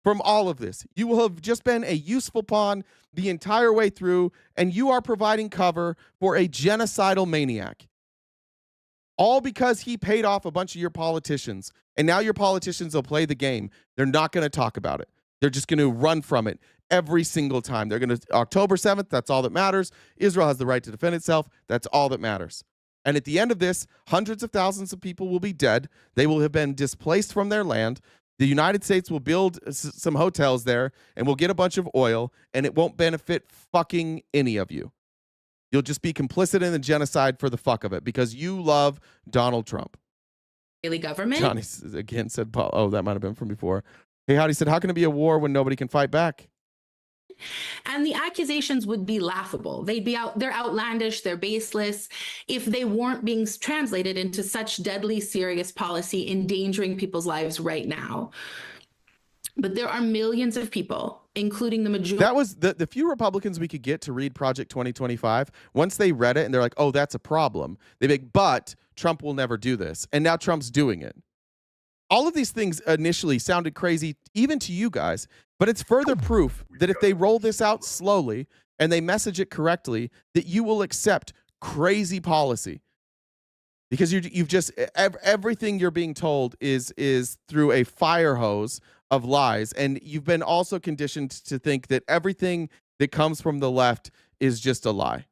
from all of this. You will have just been a useful pawn the entire way through, and you are providing cover for a genocidal maniac. All because he paid off a bunch of your politicians. And now your politicians will play the game. They're not going to talk about it. They're just going to run from it every single time. They're going to, October 7th, that's all that matters. Israel has the right to defend itself. That's all that matters. And at the end of this, hundreds of thousands of people will be dead. They will have been displaced from their land. The United States will build some hotels there, and we'll get a bunch of oil, and it won't benefit fucking any of you. You'll just be complicit in the genocide for the fuck of it because you love Donald Trump. Israeli government. Johnny again said, Paul, oh, that might have been from before. Hey, Howdy said, how can it be a war when nobody can fight back? And the accusations would be laughable. They're outlandish, they're baseless if they weren't being translated into such deadly serious policy endangering people's lives right now. But there are millions of people, including the majority. That was the few Republicans we could get to read Project 2025. Once they read it and they're like, oh, that's a problem. They make, but Trump will never do this. And now Trump's doing it. All of these things initially sounded crazy, even to you guys, but it's further proof that if they roll this out slowly and they message it correctly, that you will accept crazy policy. Because you've just, everything you're being told is through a fire hose of lies. And you've been also conditioned to think that everything that comes from the left is just a lie.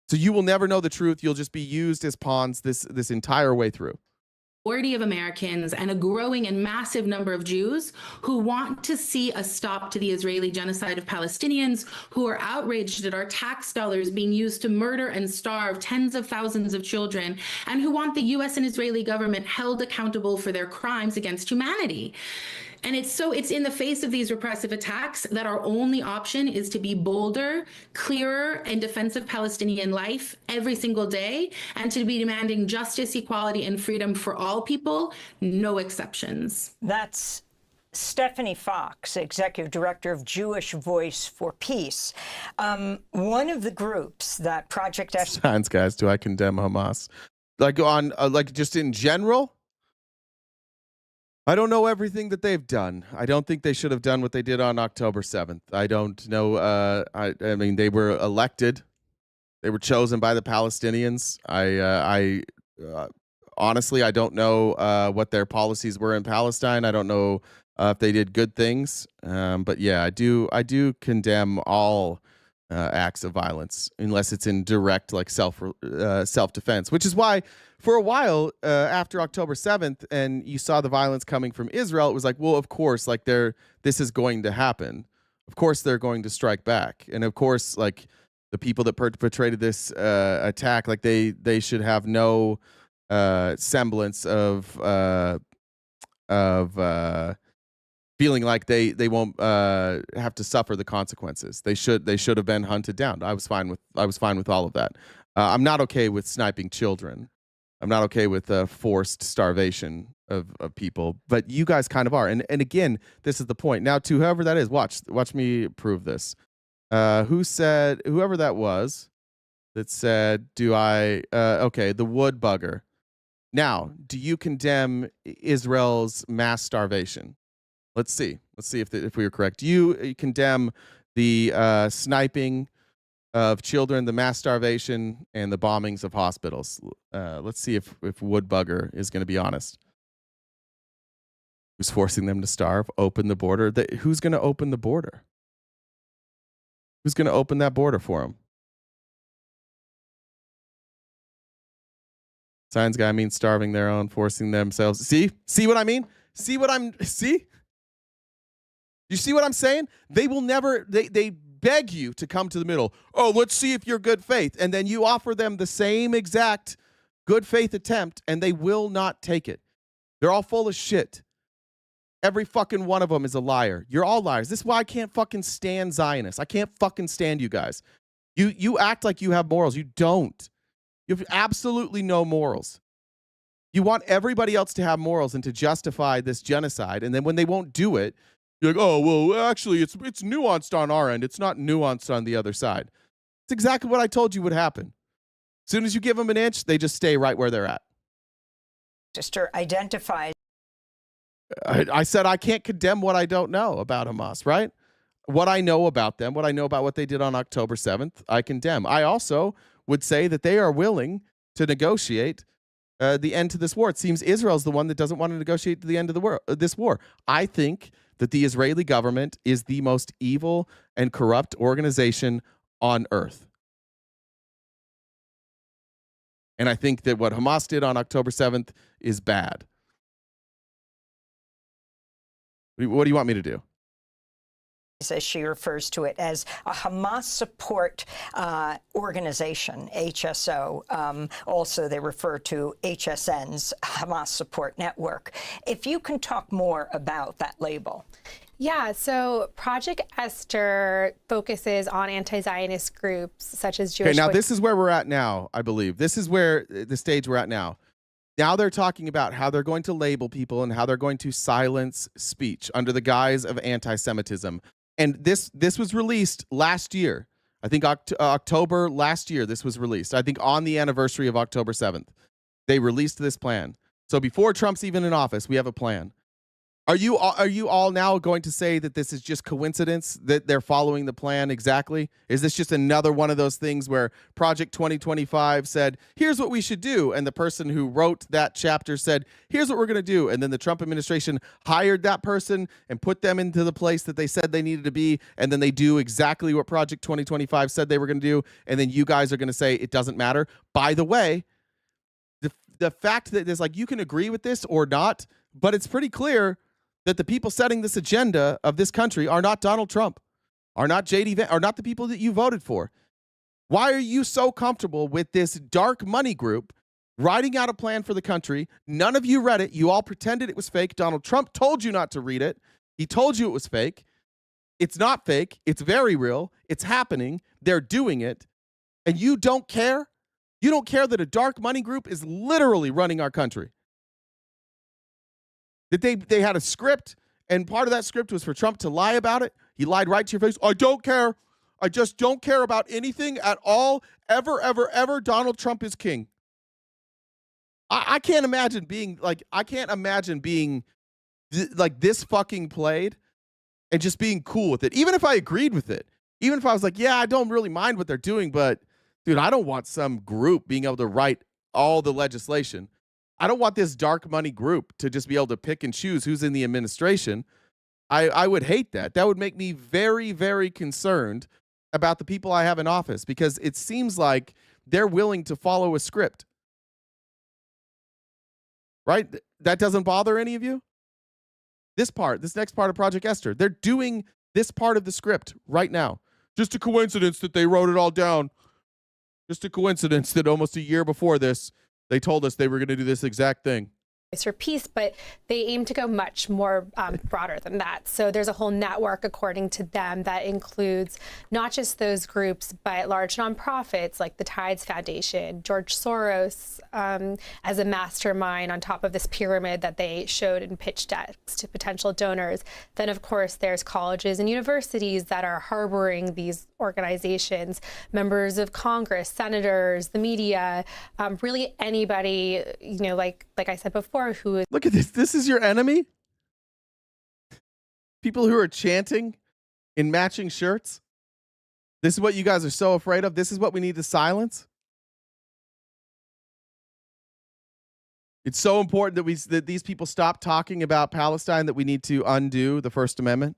So you will never know the truth. You'll just be used as pawns this entire way through. Majority of Americans and a growing and massive number of Jews who want to see a stop to the Israeli genocide of Palestinians, who are outraged at our tax dollars being used to murder and starve tens of thousands of children, and who want the US and Israeli government held accountable for their crimes against humanity. And it's in the face of these repressive attacks that our only option is to be bolder, clearer in defense of Palestinian life every single day, and to be demanding justice, equality, and freedom for all people, no exceptions. That's Stephanie Fox, Executive Director of Jewish Voice for Peace. One of the groups that Project Esther... Signs, guys, do I condemn Hamas? Like on, like just in general? I don't know everything that they've done. I don't think they should have done what they did on October 7th. I don't know. I mean, they were elected. They were chosen by the Palestinians. Honestly, I don't know what their policies were in Palestine. I don't know if they did good things. But yeah, I do condemn all acts of violence unless it's in direct like self-defense, which is why for a while after October 7th and you saw the violence coming from Israel, it was like, well, of course, like this is going to happen. Of course, they're going to strike back. And of course, like the people that perpetrated this attack, like they should have no semblance of feeling like they won't have to suffer the consequences. They should have been hunted down. I was fine with all of that. I'm not okay with sniping children. I'm not okay with forced starvation of people. But you guys kind of are. And again, this is the point. Now, to whoever that is, watch me prove this. Whoever that was that said, okay, the wood bugger. Now, do you condemn Israel's mass starvation? Let's see if we were correct. You condemn the sniping of children, the mass starvation, and the bombings of hospitals. Let's see if Woodbugger is going to be honest. Who's forcing them to starve? Open the border. Who's going to open the border? Who's going to open that border for them? Science guy means starving their own, forcing themselves. See what I mean? See? You see what I'm saying? They will never, they beg you to come to the middle. Oh, let's see if you're good faith. And then you offer them the same exact good faith attempt, and they will not take it. They're all full of shit. Every fucking one of them is a liar. You're all liars. This is why I can't fucking stand Zionists. I can't fucking stand you guys. You act like you have morals. You don't. You have absolutely no morals. You want everybody else to have morals and to justify this genocide, and then when they won't do it, you're like, oh, well, actually, it's nuanced on our end. It's not nuanced on the other side. It's exactly what I told you would happen. As soon as you give them an inch, they just stay right where they're at. Esther identifies. I said I can't condemn what I don't know about Hamas, right? What I know about them, what I know about what they did on October 7th, I condemn. I also would say that they are willing to negotiate the end to this war. It seems Israel's the one that doesn't want to negotiate the end of this war. I think that the Israeli government is the most evil and corrupt organization on earth. And I think that what Hamas did on October 7th is bad. What do you want me to do? As she refers to it as a Hamas support organization, HSO. Also, they refer to HSN's Hamas Support Network. If you can talk more about that label. Yeah, so Project Esther focuses on anti-Zionist groups such as Jewish... Okay, now this is where we're at now, I believe. This is where the stage we're at now. Now they're talking about how they're going to label people and how they're going to silence speech under the guise of anti-Semitism. And this was released last year. I think October last year this was released. I think on the anniversary of October 7th. They released this plan. So before Trump's even in office, we have a plan. Are you all now going to say that this is just coincidence that they're following the plan exactly? Is this just another one of those things where Project 2025 said, here's what we should do, and the person who wrote that chapter said, here's what we're going to do, and then the Trump administration hired that person and put them into the place that they said they needed to be, and then they do exactly what Project 2025 said they were going to do, and then you guys are going to say it doesn't matter? By the way, the fact that there's like, you can agree with this or not, but it's pretty clear that the people setting this agenda of this country are not Donald Trump, are not J.D. Vance, are not the people that you voted for. Why are you so comfortable with this dark money group writing out a plan for the country? None of you read it. You all pretended it was fake. Donald Trump told you not to read it. He told you it was fake. It's not fake. It's very real. It's happening. They're doing it. And you don't care? You don't care that a dark money group is literally running our country? That they had a script, and part of that script was for Trump to lie about it. He lied right to your face. I don't care. I just don't care about anything at all. Ever, ever, ever. Donald Trump is king. I can't imagine being like, like this fucking played and just being cool with it. Even if I agreed with it. Even if I was like, yeah, I don't really mind what they're doing, but dude, I don't want some group being able to write all the legislation. I don't want this dark money group to just be able to pick and choose who's in the administration. I would hate that. That would make me very, very concerned about the people I have in office, because it seems like they're willing to follow a script. Right? That doesn't bother any of you? This next part of Project Esther, they're doing this part of the script right now. Just a coincidence that they wrote it all down. Just a coincidence that almost a year before this, they told us they were going to do this exact thing. For peace, but they aim to go much more broader than that. So there's a whole network, according to them, that includes not just those groups, but large nonprofits like the Tides Foundation, George Soros as a mastermind on top of this pyramid that they showed in pitch decks to potential donors. Then, of course, there's colleges and universities that are harboring these organizations, members of Congress, senators, the media, really anybody, like I said before, who is... Look at this. This is your enemy? People who are chanting in matching shirts. This is what you guys are so afraid of. This is what we need to silence. It's so important that these people stop talking about Palestine, that we need to undo the First Amendment.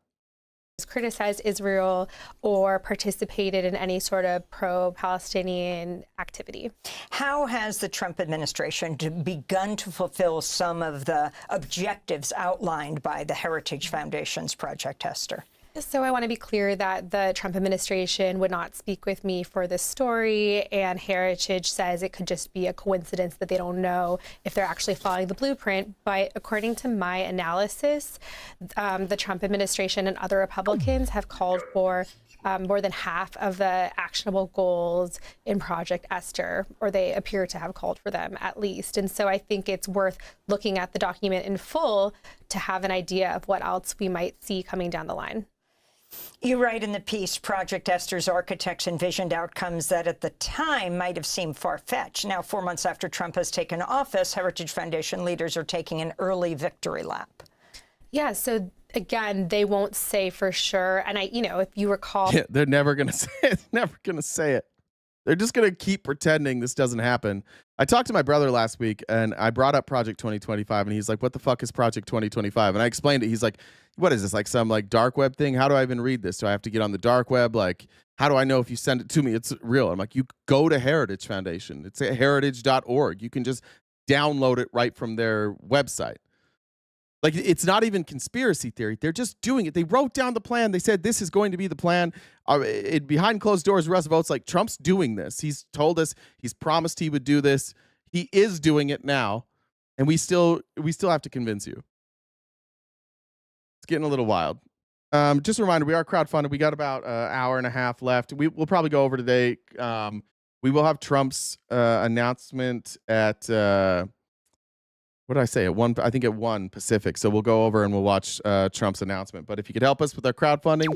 Criticized Israel or participated in any sort of pro-Palestinian activity. How has the Trump administration begun to fulfill some of the objectives outlined by the Heritage Foundation's Project Esther? So I want to be clear that the Trump administration would not speak with me for this story, and Heritage says it could just be a coincidence that they don't know if they're actually following the blueprint. But according to my analysis, the Trump administration and other Republicans have called for more than half of the actionable goals in Project Esther, or they appear to have called for them at least. And so I think it's worth looking at the document in full to have an idea of what else we might see coming down the line. You write in the piece, Project Esther's architects envisioned outcomes that at the time might have seemed far-fetched. Now, 4 months after Trump has taken office, Heritage Foundation leaders are taking an early victory lap. Yeah, so again, they won't say for sure. And if you recall... Yeah, they're never going to say it. Never going to say it. They're just going to keep pretending this doesn't happen. I talked to my brother last week, and I brought up Project 2025, and he's like, what the fuck is Project 2025? And I explained it. He's like, what is this, like some like dark web thing? How do I even read this? Do I have to get on the dark web? Like, how do I know if you send it to me, it's real? I'm like, you go to Heritage Foundation. It's at heritage.org. You can just download it right from their website. Like, it's not even conspiracy theory. They're just doing it. They wrote down the plan. They said this is going to be the plan. Behind closed doors, Russ votes like Trump's doing this. He's told us, he's promised he would do this. He is doing it now, and we still have to convince you. It's getting a little wild. Just a reminder, we are crowdfunded. We got about an hour and a half left. We'll probably go over today. We will have Trump's announcement at what did I say? At 1, I think at 1 Pacific. So we'll go over and we'll watch Trump's announcement. But if you could help us with our crowdfunding,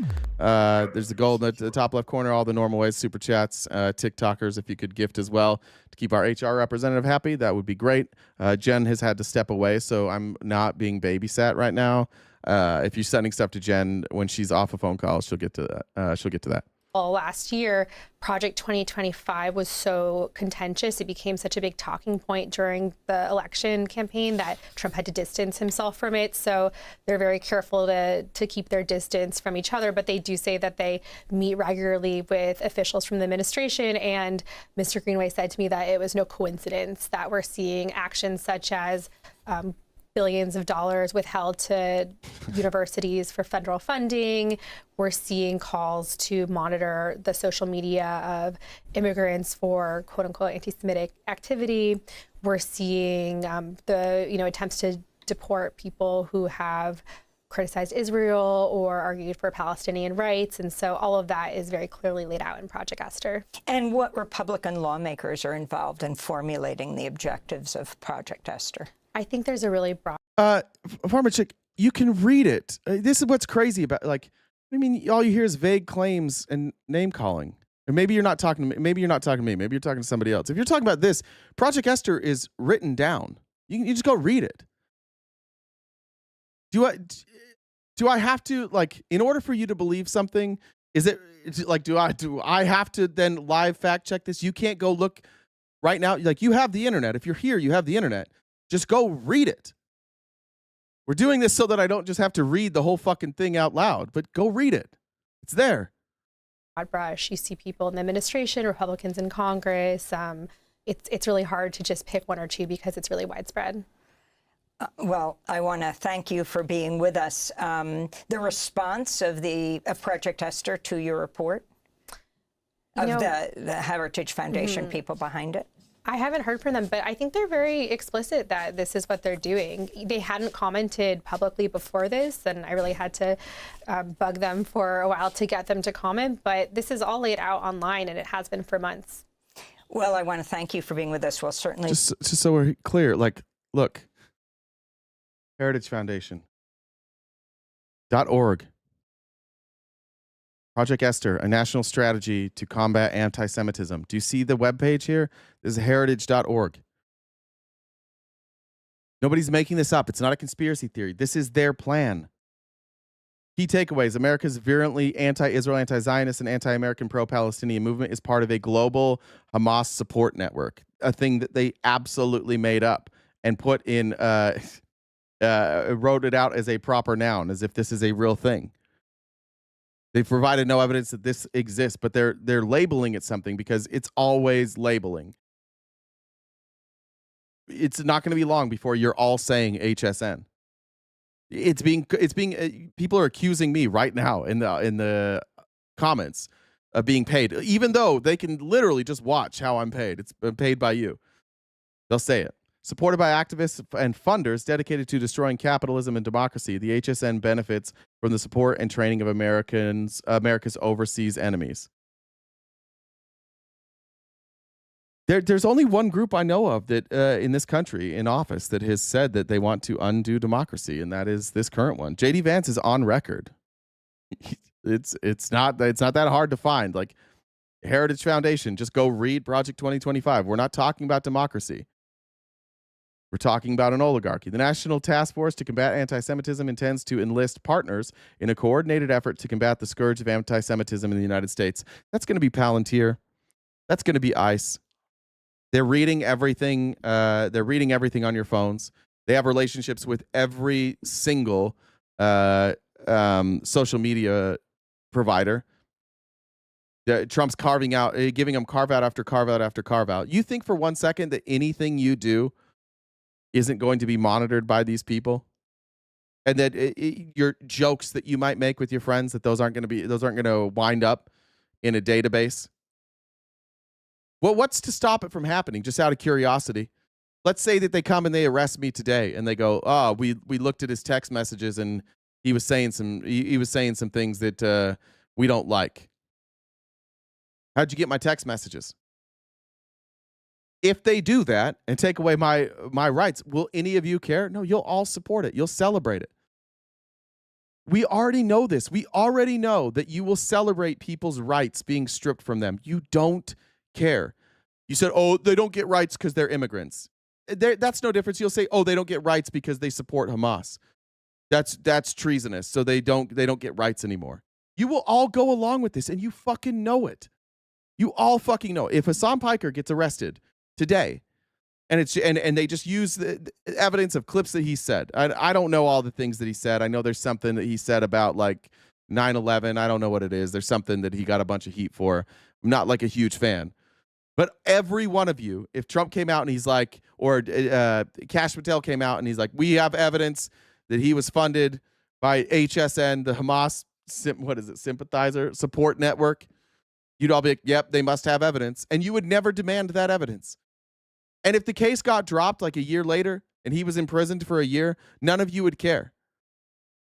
there's the goal in the top left corner, all the normal ways, super chats, TikTokers, if you could gift as well to keep our HR representative happy, that would be great. Jen has had to step away, so I'm not being babysat right now. If you're sending stuff to Jen when she's off a phone call, she'll get to that. Last year, Project 2025 was so contentious. It became such a big talking point during the election campaign that Trump had to distance himself from it. So they're very careful to keep their distance from each other. But they do say that they meet regularly with officials from the administration. And Mr. Greenway said to me that it was no coincidence that we're seeing actions such as billions of dollars withheld to universities for federal funding. We're seeing calls to monitor the social media of immigrants for quote unquote anti-Semitic activity. We're seeing the attempts to deport people who have criticized Israel or argued for Palestinian rights. And so all of that is very clearly laid out in Project Esther. And what Republican lawmakers are involved in formulating the objectives of Project Esther? I think there's a really broad... Farmer Chick, you can read it. This is what's crazy about, like, I mean, all you hear is vague claims and name calling. And maybe you're not talking to me. Maybe you're not talking to me. Maybe you're talking to somebody else. If you're talking about this, Project Esther is written down. You just go read it. Do I have to, like, in order for you to believe something, is it like, do I have to then live fact check this? You can't go look right now. Like, you have the internet. If you're here, you have the internet. Just go read it. We're doing this so that I don't just have to read the whole fucking thing out loud, but go read it. It's there. Broad brush. You see people in the administration, Republicans in Congress. It's really hard to just pick one or two because it's really widespread. Well, I want to thank you for being with us. The response of Project Esther to your report, the Heritage Foundation people behind it? I haven't heard from them, but I think they're very explicit that this is what they're doing. They hadn't commented publicly before this, and I really had to bug them for a while to get them to comment, but this is all laid out online, and it has been for months. Well, I want to thank you for being with us. Well, certainly. Just so we're clear, like, look, Heritage Foundation.org. Project Esther, a national strategy to combat anti-Semitism. Do you see the webpage here? This is heritage.org. Nobody's making this up. It's not a conspiracy theory. This is their plan. Key takeaways. America's virulently anti-Israel, anti-Zionist, and anti-American pro-Palestinian movement is part of a global Hamas support network, a thing that they absolutely made up and put in, wrote it out as a proper noun, as if this is a real thing. They've provided no evidence that this exists, but they're labeling it something because it's always labeling. It's not going to be long before you're all saying HSN. People are accusing me right now in the comments of being paid, even though they can literally just watch how I'm paid. It's paid by you. They'll say it. Supported by activists and funders dedicated to destroying capitalism and democracy, the HSN benefits from the support and training of America's overseas enemies. There's only one group I know of that in this country in office that has said that they want to undo democracy, and that is this current one. J.D. Vance is on record. It's not that hard to find. Like Heritage Foundation, just go read Project 2025. We're not talking about democracy. We're talking about an oligarchy. The National Task Force to Combat Anti-Semitism intends to enlist partners in a coordinated effort to combat the scourge of anti-Semitism in the United States. That's going to be Palantir. That's going to be ICE. They're reading everything. They're reading everything on your phones. They have relationships with every single social media provider. Trump's giving them carve out after carve out after carve out. You think for 1 second that anything you do isn't going to be monitored by these people, and that your jokes that you might make with your friends, that those aren't going to wind up in a database? Well, what's to stop it from happening? Just out of curiosity. Let's say that they come and they arrest me today, and they go, "Oh, we looked at his text messages, and he was saying some things that we don't like." How'd you get my text messages? If they do that and take away my rights, will any of you care? No, you'll all support it. You'll celebrate it. We already know this. We already know that you will celebrate people's rights being stripped from them. You don't care. You said, "Oh, they don't get rights because they're immigrants." That's no difference. You'll say, "Oh, they don't get rights because they support Hamas." That's treasonous. So they don't get rights anymore. You will all go along with this, and you fucking know it. You all fucking know. If Hassan Piker gets arrested today, and they just use the evidence of clips that he said. I don't know all the things that he said. I know there's something that he said about like 9/11. I don't know what it is. There's something that he got a bunch of heat for. I'm not like a huge fan. But every one of you, if Trump came out and he's like, or Kash Patel came out and he's like, "We have evidence that he was funded by HSN, the Hamas, sympathizer support network," you'd all be like, "Yep, they must have evidence." And you would never demand that evidence. And if the case got dropped like a year later and he was imprisoned for a year, none of you would care.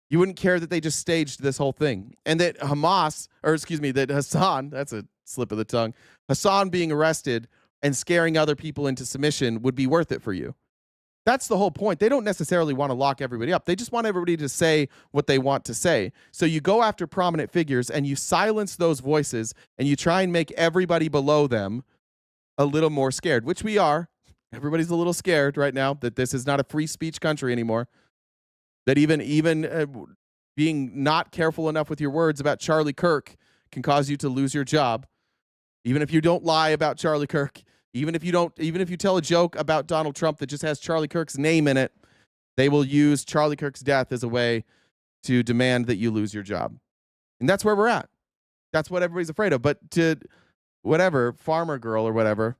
You wouldn't care that they just staged this whole thing. And that that Hassan, that's a slip of the tongue, Hassan being arrested and scaring other people into submission would be worth it for you. That's the whole point. They don't necessarily want to lock everybody up. They just want everybody to say what they want to say. So you go after prominent figures and you silence those voices and you try and make everybody below them a little more scared, which we are. Everybody's a little scared right now that this is not a free speech country anymore. That even being not careful enough with your words about Charlie Kirk can cause you to lose your job. Even if you don't lie about Charlie Kirk, even if you tell a joke about Donald Trump that just has Charlie Kirk's name in it, they will use Charlie Kirk's death as a way to demand that you lose your job. And that's where we're at. That's what everybody's afraid of. But to whatever, Farmer Girl or whatever,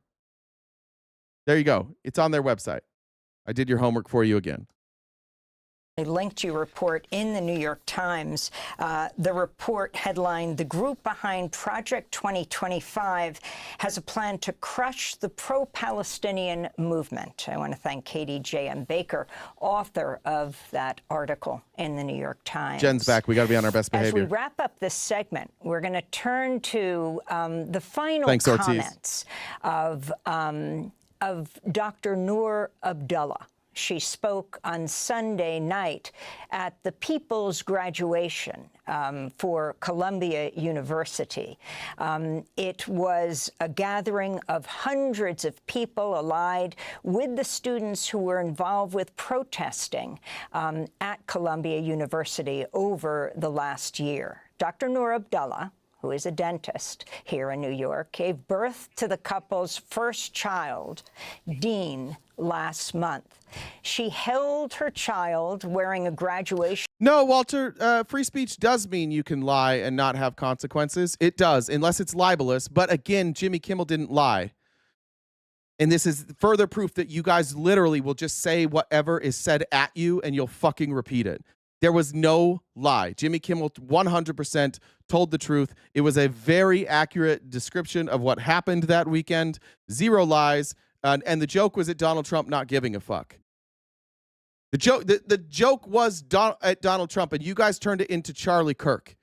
there you go. It's on their website. I did your homework for you again. A linked you report in the New York Times. The report headlined, "The group behind Project 2025 has a plan to crush the pro-Palestinian movement." I want to thank Katie J.M. Baker, author of that article in the New York Times. Jen's back. We got to be on our best behavior. As we wrap up this segment, we're going to turn to the final comments of Dr. Noor Abdullah. She spoke on Sunday night at the People's graduation for Columbia University. It was a gathering of hundreds of people allied with the students who were involved with protesting at Columbia University over the last year. Dr. Noor Abdullah, who is a dentist here in New York, gave birth to the couple's first child, Dean, last month. She held her child wearing a graduation. No, Walter, free speech does mean you can lie and not have consequences. It does, unless it's libelous. But again, Jimmy Kimmel didn't lie. And this is further proof that you guys literally will just say whatever is said at you and you'll fucking repeat it. There was no lie. Jimmy Kimmel 100% told the truth. It was a very accurate description of what happened that weekend. Zero lies. And the joke was at Donald Trump not giving a fuck. The joke was at Donald Trump, and you guys turned it into Charlie Kirk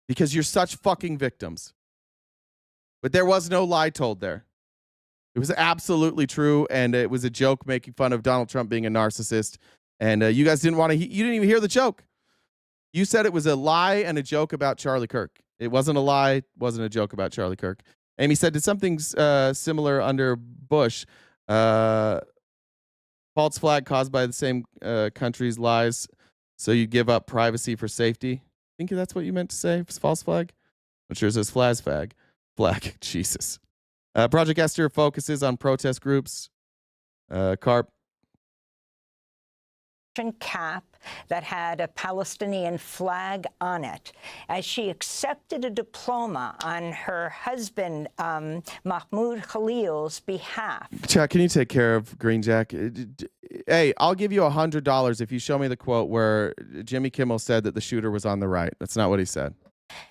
because you're such fucking victims. But there was no lie told there. It was absolutely true, and it was a joke making fun of Donald Trump being a narcissist. And you guys didn't want to. You didn't even hear the joke. You said it was a lie and a joke about Charlie Kirk. It wasn't a lie. Wasn't a joke about Charlie Kirk. Amy said, did something similar under Bush. False flag caused by the same country's lies. So you give up privacy for safety. I think that's what you meant to say. False flag. I'm sure it says flag. Jesus. Project Esther focuses on protest groups. Carp. Cap that had a Palestinian flag on it as she accepted a diploma on her husband Mahmoud Khalil's behalf. Chuck, can you take care of Green Jack? Hey, I'll give you $100 if you show me the quote where Jimmy Kimmel said that the shooter was on the right. That's not what he said.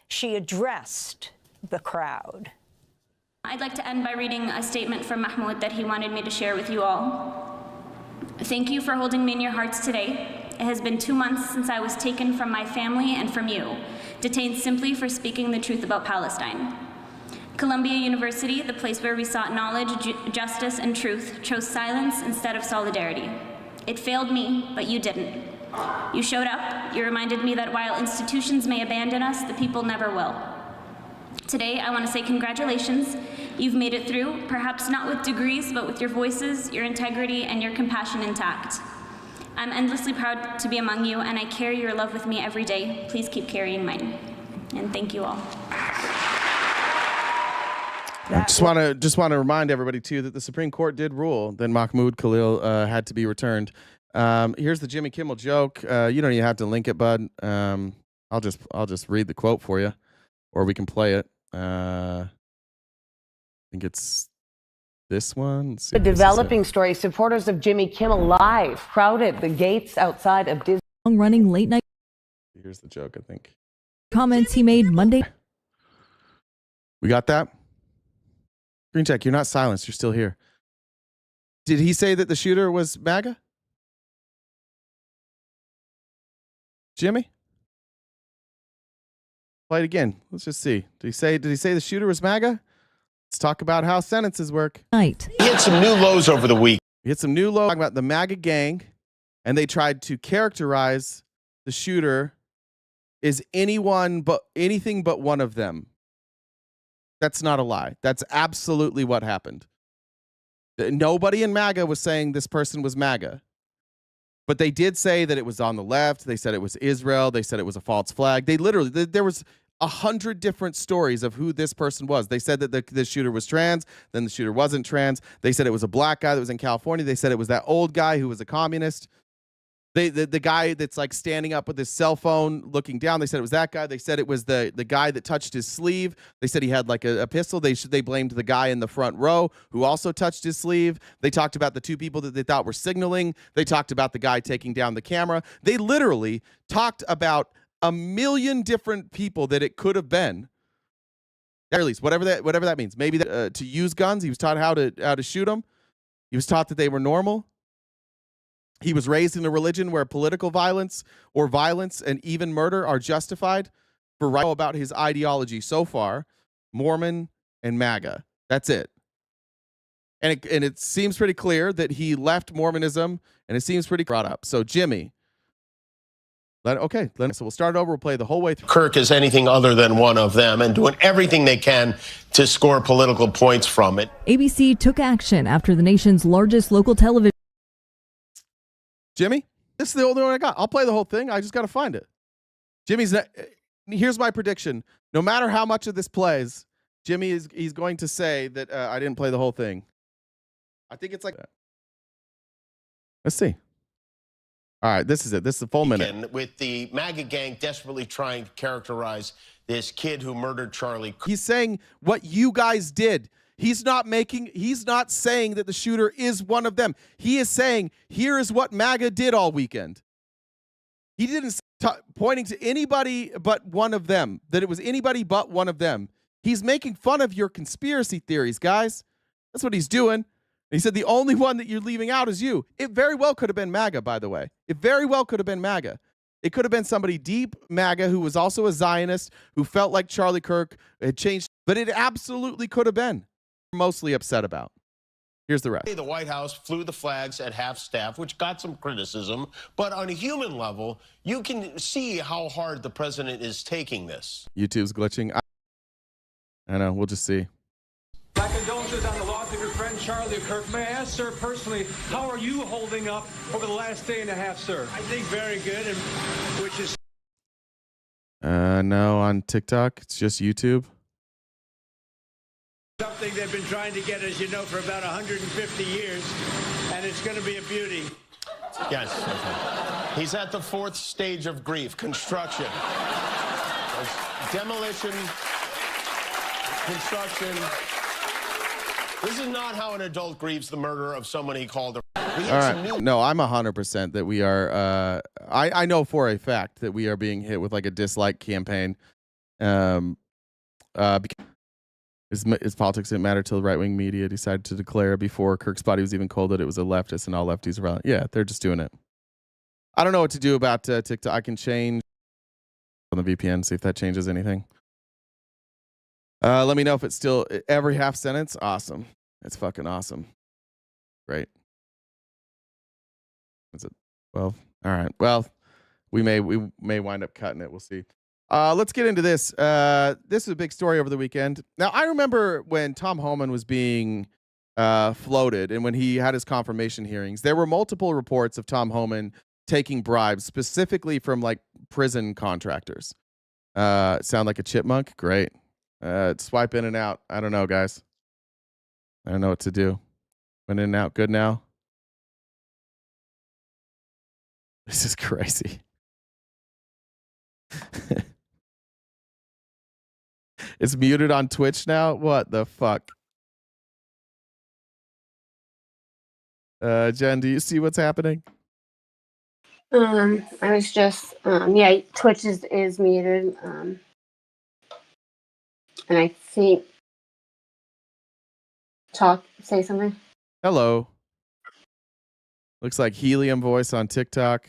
She addressed the crowd. I'd like to end by reading a statement from Mahmoud that he wanted me to share with you all. Thank you for holding me in your hearts today. It has been 2 months since I was taken from my family and from you, detained simply for speaking the truth about Palestine. Columbia University, the place where we sought knowledge, justice, and truth, chose silence instead of solidarity. It failed me, but you didn't. You showed up. You reminded me that while institutions may abandon us, the people never will. Today, I want to say congratulations. You've made it through, perhaps not with degrees, but with your voices, your integrity, and your compassion intact. I'm endlessly proud to be among you, and I carry your love with me every day. Please keep carrying mine. And thank you all. I just want to remind everybody too that the Supreme Court did rule that Mahmoud Khalil had to be returned. Here's the Jimmy Kimmel joke. You don't even have to link it, bud. I'll just read the quote for you, or we can play it. I think it's this one. A developing story. Supporters of Jimmy Kimmel Live crowded the gates outside of Disney. Running late night. Here's the joke, I think. Comments he made Monday. We got that? Green Check, you're not silenced. You're still here. Did he say that the shooter was MAGA? Jimmy? Play it again. Let's just see. Did he say the shooter was MAGA? Let's talk about how sentences work. Night. He had some new lows over the week. He had some new lows talking about the MAGA gang, and they tried to characterize the shooter as anything but one of them. That's not a lie. That's absolutely what happened. Nobody in MAGA was saying this person was MAGA. But they did say that it was on the left. They said it was Israel. They said it was a false flag. There was 100 different stories of who this person was. They said that the shooter was trans, then the shooter wasn't trans. They said it was a black guy that was in California. They said it was that old guy who was a communist. The guy that's like standing up with his cell phone looking down, they said it was that guy. They said it was the guy that touched his sleeve. They said he had like a pistol. They blamed the guy in the front row who also touched his sleeve. They talked about the two people that they thought were signaling. They talked about the guy taking down the camera. They literally talked about a million different people that it could have been. At least whatever that means. Maybe to use guns. He was taught how to shoot them. He was taught that they were normal. He was raised in a religion where political violence or violence and even murder are justified. For right about his ideology so far, Mormon and MAGA. That's it. And it seems pretty clear that he left Mormonism, and it seems pretty brought up. So Jimmy, so we'll start over. We'll play the whole way through. Kirk is anything other than one of them and doing everything they can to score political points from it. ABC took action after the nation's largest local television. Jimmy, this is the only one I got. I'll play the whole thing. I just got to find it. Here's my prediction. No matter how much of this plays, Jimmy he's going to say that I didn't play the whole thing. I think it's like that. Let's see. All right, this is it. This is the full minute. With the MAGA gang desperately trying to characterize this kid who murdered Charlie. He's saying what you guys did. He's not saying that the shooter is one of them. He is saying, here is what MAGA did all weekend. He didn't pointing to anybody but one of them, that it was anybody but one of them. He's making fun of your conspiracy theories, guys. That's what he's doing. He said the only one that you're leaving out is you. It very well could have been MAGA, by the way. It very well could have been MAGA. It could have been somebody deep MAGA who was also a Zionist, who felt like Charlie Kirk had changed, but it absolutely could have been. Mostly upset about. Here's the rest. The White House flew the flags at half staff, which got some criticism, but on a human level, you can see how hard the president is taking this. YouTube's glitching. I know. We'll just see. My condolences on the loss of your friend Charlie Kirk. May I ask, sir, personally, how are you holding up over the last day and a half, sir? I think very good, and which is no, on TikTok, it's just YouTube. something they've been trying to get, as you know, for about 150 years, and it's going to be a beauty. Yes. He's at the fourth stage of grief, construction. Demolition, construction. This is not how an adult grieves the murder of someone he called a... All right. No, I'm 100% that we are... I know for a fact that we are being hit with like a dislike campaign. Because his politics didn't matter till the right-wing media decided to declare before Kirk's body was even cold that it was a leftist and all lefties around. Yeah, they're just doing it. I don't know what to do about TikTok. I can change on the VPN, see if that changes anything. Let me know if it's still every half sentence. Awesome. It's fucking awesome. Great. Is it 12? All right. Well, we may wind up cutting it. We'll see. Let's get into this. This is a big story over the weekend. Now, I remember when Tom Homan was being floated and when he had his confirmation hearings, there were multiple reports of Tom Homan taking bribes, specifically from like prison contractors. Sound like a chipmunk? Great. Swipe in and out. I don't know, guys. I don't know what to do. Went in and out. Good now? This is crazy. It's muted on Twitch now? What the fuck? Jen, do you see what's happening? I was just, yeah, Twitch is muted. And I think, say something. Hello. Looks like helium voice on TikTok.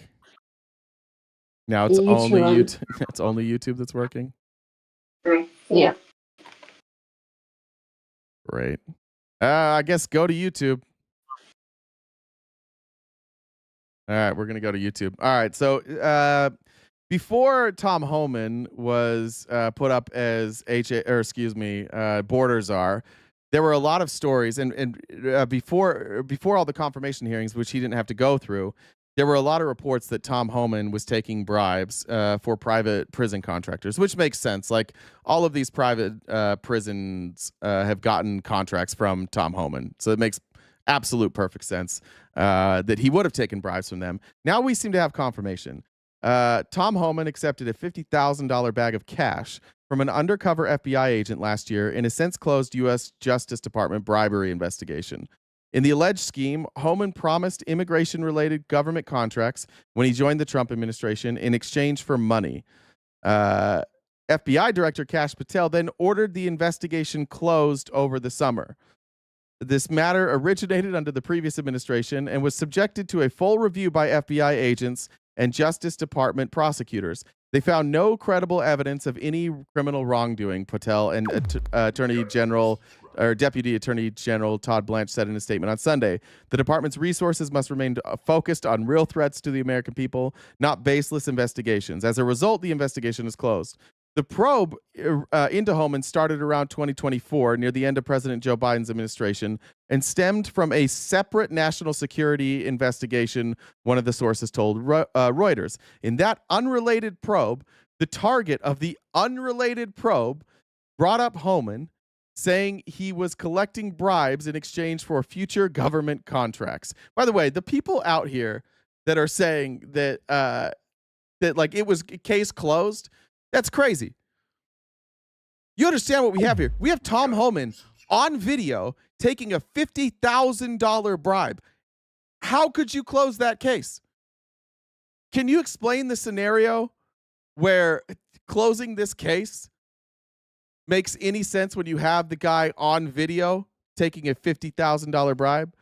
Now it's only YouTube. It's only YouTube that's working. Yeah. Great. I guess go to YouTube. All right, we're gonna go to YouTube. All right, so before Tom Homan was put up as border czar, there were a lot of stories, and before all the confirmation hearings, which he didn't have to go through, there were a lot of reports that Tom Homan was taking bribes for private prison contractors, which makes sense. Like all of these private prisons have gotten contracts from Tom Homan, so it makes absolute perfect sense that he would have taken bribes from them. Now we seem to have confirmation. Tom Homan accepted a $50,000 bag of cash from an undercover FBI agent last year in a since-closed U.S. Justice Department bribery investigation. In the alleged scheme, Homan promised immigration-related government contracts when he joined the Trump administration in exchange for money. FBI Director Kash Patel then ordered the investigation closed over the summer. This matter originated under the previous administration and was subjected to a full review by FBI agents and Justice Department prosecutors. They found no credible evidence of any criminal wrongdoing, Patel and Attorney General Deputy Attorney General Todd Blanche said in a statement on Sunday, the department's resources must remain focused on real threats to the American people, not baseless investigations. As a result, the investigation is closed. The probe into Homan started around 2024, near the end of President Joe Biden's administration, and stemmed from a separate national security investigation, one of the sources told Reuters. In that unrelated probe, the target of the unrelated probe brought up Homan, saying he was collecting bribes in exchange for future government contracts. By the way, the people out here that are saying that that like it was case closed, that's crazy. You understand what we have here? We have Tom Homan on video taking a $50,000 bribe. How could you close that case? Can you explain the scenario where closing this case makes any sense when you have the guy on video taking a $50,000 bribe?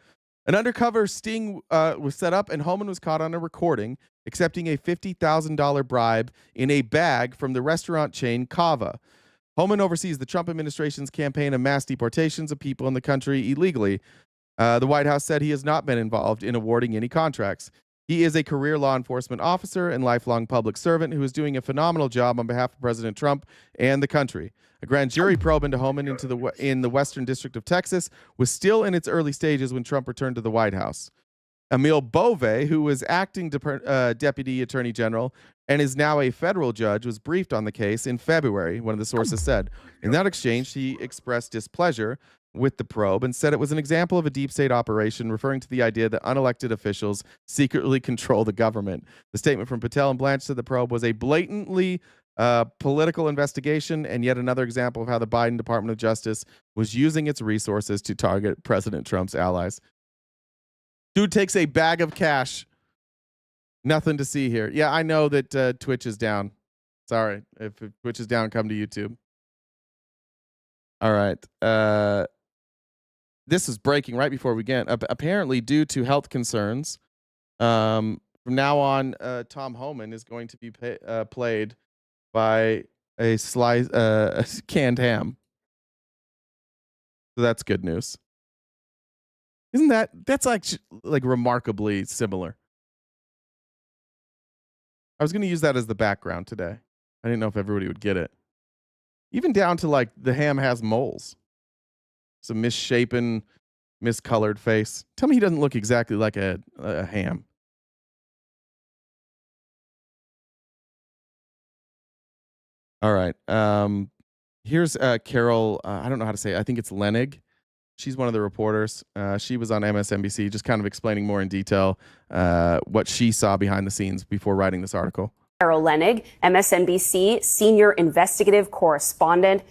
An undercover sting was set up, and Homan was caught on a recording accepting a $50,000 bribe in a bag from the restaurant chain Cava. Homan oversees the Trump administration's campaign of mass deportations of people in the country illegally. The White House said he has not been involved in awarding any contracts. He is a career law enforcement officer and lifelong public servant who is doing a phenomenal job on behalf of President Trump and the country. A grand jury probe into Homan in the Western District of Texas was still in its early stages when Trump returned to the White House. Emil Bove, who was acting Deputy Attorney General and is now a federal judge, was briefed on the case in February, one of the sources said. In that exchange, he expressed displeasure with the probe and said it was an example of a deep state operation, referring to the idea that unelected officials secretly control the government. The statement from Patel and Blanche said the probe was a blatantly political investigation and yet another example of how the Biden Department of Justice was using its resources to target President Trump's allies. Dude takes a bag of cash. Nothing to see here. Yeah, I know that Twitch is down. Sorry. If Twitch is down, come to YouTube. All right. This is breaking right before we get. Apparently, due to health concerns, from now on, Tom Homan is going to be played by a canned ham. So that's good news. Isn't that's like remarkably similar? I was going to use that as the background today. I didn't know if everybody would get it. Even down to like the ham has moles. It's a misshapen, miscolored face. Tell me he doesn't look exactly like a ham. All right. Here's Carol. I don't know how to say it. I think it's Lenig. She's one of the reporters. She was on MSNBC, just kind of explaining more in detail what she saw behind the scenes before writing this article. Carol Lenig, MSNBC senior investigative correspondent.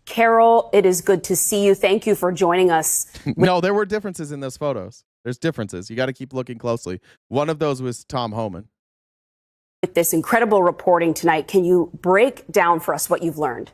Carol, it is good to see you. Thank you for joining us. No, there were differences in those photos. There's differences. You got to keep looking closely. One of those was Tom Homan. With this incredible reporting tonight, can you break down for us what you've learned?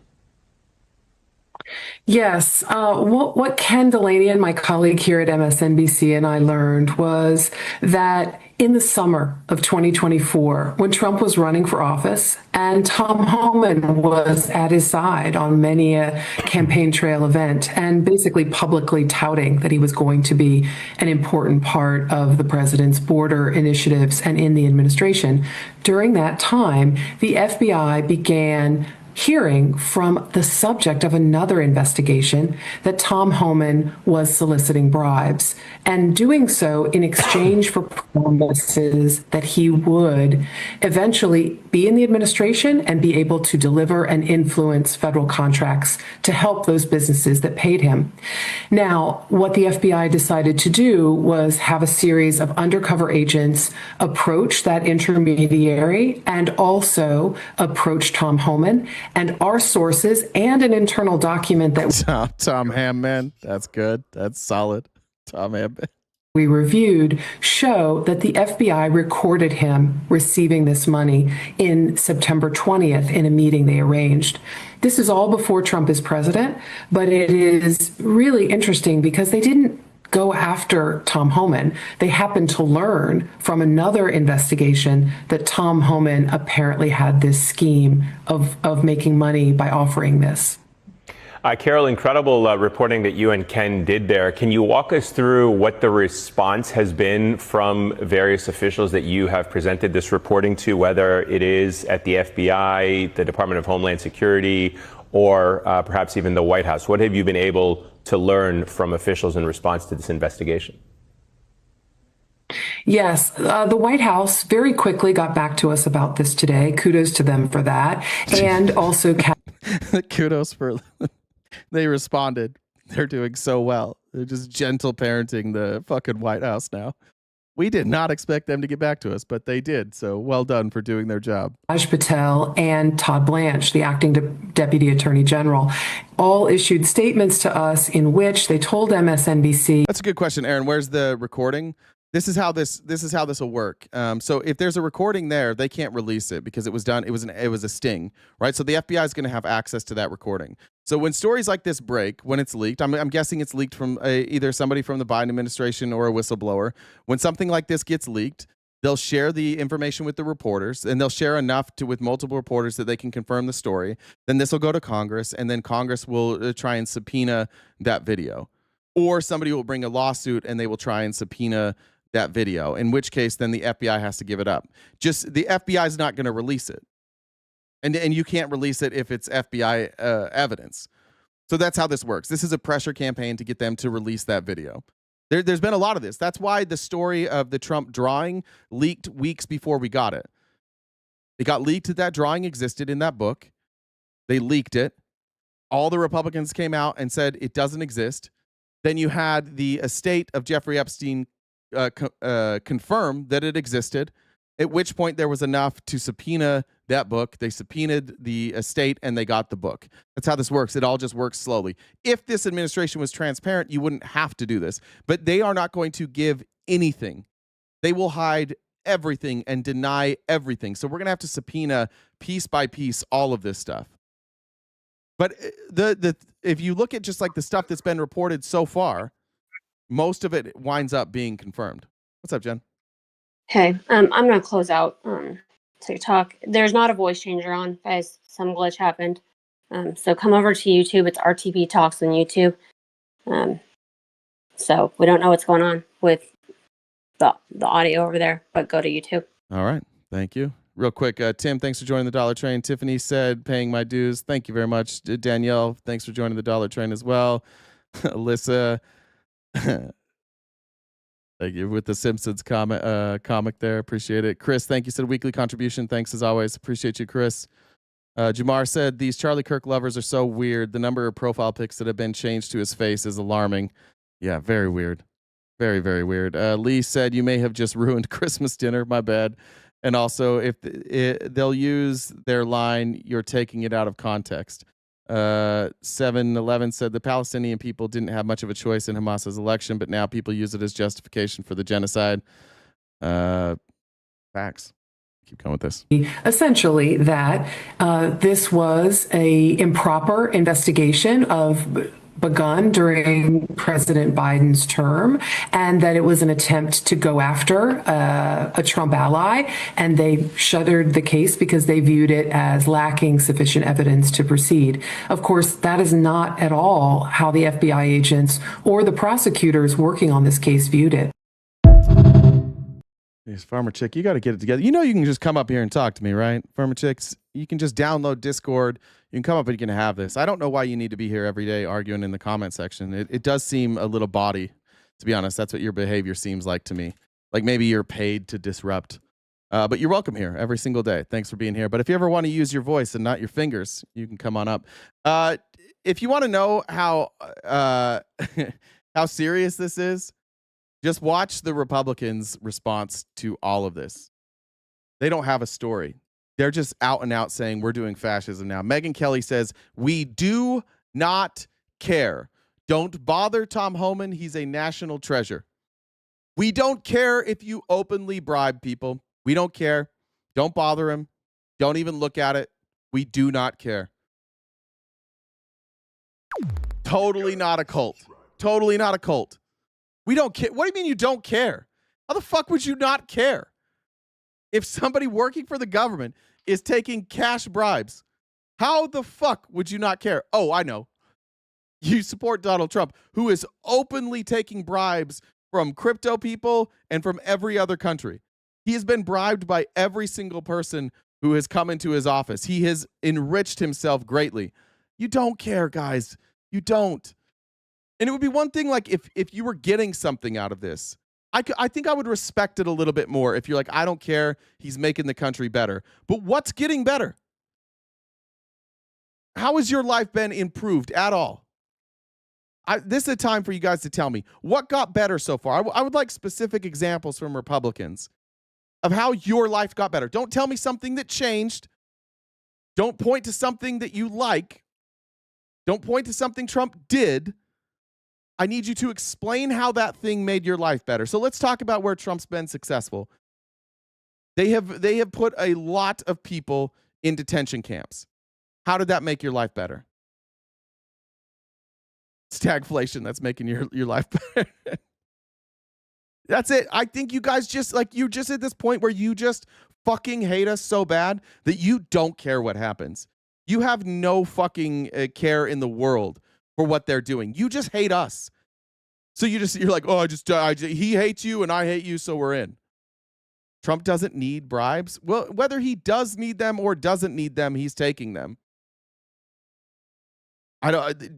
Yes. What Ken Delaney and my colleague here at MSNBC and I learned was that in the summer of 2024, when Trump was running for office and Tom Homan was at his side on many a campaign trail event and basically publicly touting that he was going to be an important part of the president's border initiatives and in the administration, during that time, the FBI began hearing from the subject of another investigation that Tom Homan was soliciting bribes and doing so in exchange for promises that he would eventually be in the administration and be able to deliver and influence federal contracts to help those businesses that paid him. Now, what the FBI decided to do was have a series of undercover agents approach that intermediary and also approach Tom Homan. And our sources and an internal document that Tom Hammond, that's good. That's solid. Tom Hammond. We reviewed show that the FBI recorded him receiving this money in September 20th in a meeting they arranged. This is all before Trump is president, but it is really interesting because they didn't go after Tom Homan. They happened to learn from another investigation that Tom Homan apparently had this scheme of making money by offering this. Carol, incredible reporting that you and Ken did there. Can you walk us through what the response has been from various officials that you have presented this reporting to, whether it is at the FBI, the Department of Homeland Security, or perhaps even the White House? What have you been able to learn from officials in response to this investigation? Yes, the White House very quickly got back to us about this today. Kudos to them for that. And also kudos for they responded. They're doing so well. They're just gentle parenting the fucking White House now. We did not expect them to get back to us, but they did. So well done for doing their job. Kash Patel and Todd Blanche, the acting deputy attorney general, all issued statements to us in which they told MSNBC. That's a good question, Aaron. Where's the recording? This is how this will work. So if there's a recording there, they can't release it because it was done. It was a sting, right? So the FBI is going to have access to that recording. So when stories like this break, when it's leaked, I'm guessing it's leaked from either somebody from the Biden administration or a whistleblower. When something like this gets leaked, they'll share the information with the reporters, and they'll share enough with multiple reporters that they can confirm the story. Then this will go to Congress, and then Congress will try and subpoena that video, or somebody will bring a lawsuit and they will try and subpoena that video, in which case then the FBI has to give it up. Just the FBI is not going to release it. And you can't release it if it's FBI evidence. So that's how this works. This is a pressure campaign to get them to release that video. There's been a lot of this. That's why the story of the Trump drawing leaked weeks before we got it. It got leaked that that drawing existed in that book. They leaked it. All the Republicans came out and said it doesn't exist. Then you had the estate of Jeffrey Epstein confirm that it existed, at which point there was enough to subpoena that book. They subpoenaed the estate and they got the book. That's how this works. It all just works slowly. If this administration was transparent, you wouldn't have to do this, but they are not going to give anything. They will hide everything and deny everything. So we're going to have to subpoena piece by piece all of this stuff. But if you look at just like the stuff that's been reported so far, most of it winds up being confirmed. What's up, Jen? Hey, I'm going to close out TikTok. There's not a voice changer on, guys. Some glitch happened. So come over to YouTube. It's RTPTalks on YouTube. So we don't know what's going on with the audio over there, but go to YouTube. All right. Thank you. Real quick, Tim, thanks for joining the Dollar Train. Tiffany said, paying my dues. Thank you very much. Danielle, thanks for joining the Dollar Train as well. Alyssa, thank you with the Simpsons comic there. Appreciate it. Chris, thank you. Said weekly contribution. Thanks as always. Appreciate you, Chris. Jamar said, these Charlie Kirk lovers are so weird. The number of profile pics that have been changed to his face is alarming. Yeah, very weird. Very, very weird. Lee said, you may have just ruined Christmas dinner. My bad. And also, if they'll use their line, you're taking it out of context. 7-11 said the Palestinian people didn't have much of a choice in Hamas's election, but now people use it as justification for the genocide. Facts. Keep going with this. Essentially, that this was a improper investigation begun during President Biden's term, and that it was an attempt to go after a Trump ally, and they shuttered the case because they viewed it as lacking sufficient evidence to proceed. Of course, that is not at all how the FBI agents or the prosecutors working on this case viewed it. Yes, Farmer Chick, you got to get it together. You know you can just come up here and talk to me, right? Farmer Chicks, you can just download Discord. You can come up and you can have this. I don't know why you need to be here every day arguing in the comment section. It does seem a little bawdy, to be honest. That's what your behavior seems like to me. Like maybe you're paid to disrupt. But you're welcome here every single day. Thanks for being here. But if you ever want to use your voice and not your fingers, you can come on up. If you want to know how how serious this is, just watch the Republicans' response to all of this. They don't have a story. They're just out and out saying we're doing fascism now. Megyn Kelly says, we do not care. Don't bother Tom Homan. He's a national treasure. We don't care if you openly bribe people. We don't care. Don't bother him. Don't even look at it. We do not care. Totally not a cult. Totally not a cult. We don't care. What do you mean you don't care? How the fuck would you not care? If somebody working for the government is taking cash bribes, how the fuck would you not care? Oh, I know. You support Donald Trump, who is openly taking bribes from crypto people and from every other country. He has been bribed by every single person who has come into his office. He has enriched himself greatly. You don't care, guys. You don't. And it would be one thing like if you were getting something out of this. I think I would respect it a little bit more if you're like, I don't care, he's making the country better. But what's getting better? How has your life been improved at all? This is a time for you guys to tell me what got better so far. I would like specific examples from Republicans of how your life got better. Don't tell me something that changed. Don't point to something that you like. Don't point to something Trump did. I need you to explain how that thing made your life better. So let's talk about where Trump's been successful. They have put a lot of people in detention camps. How did that make your life better? Stagflation, that's making your life better. That's it. I think you guys you're just at this point where you just fucking hate us so bad that you don't care what happens. You have no fucking care in the world for what they're doing. You just hate us. So you're like, oh, he hates you and I hate you, so we're in. Trump doesn't need bribes. Well, whether he does need them or doesn't need them, he's taking them.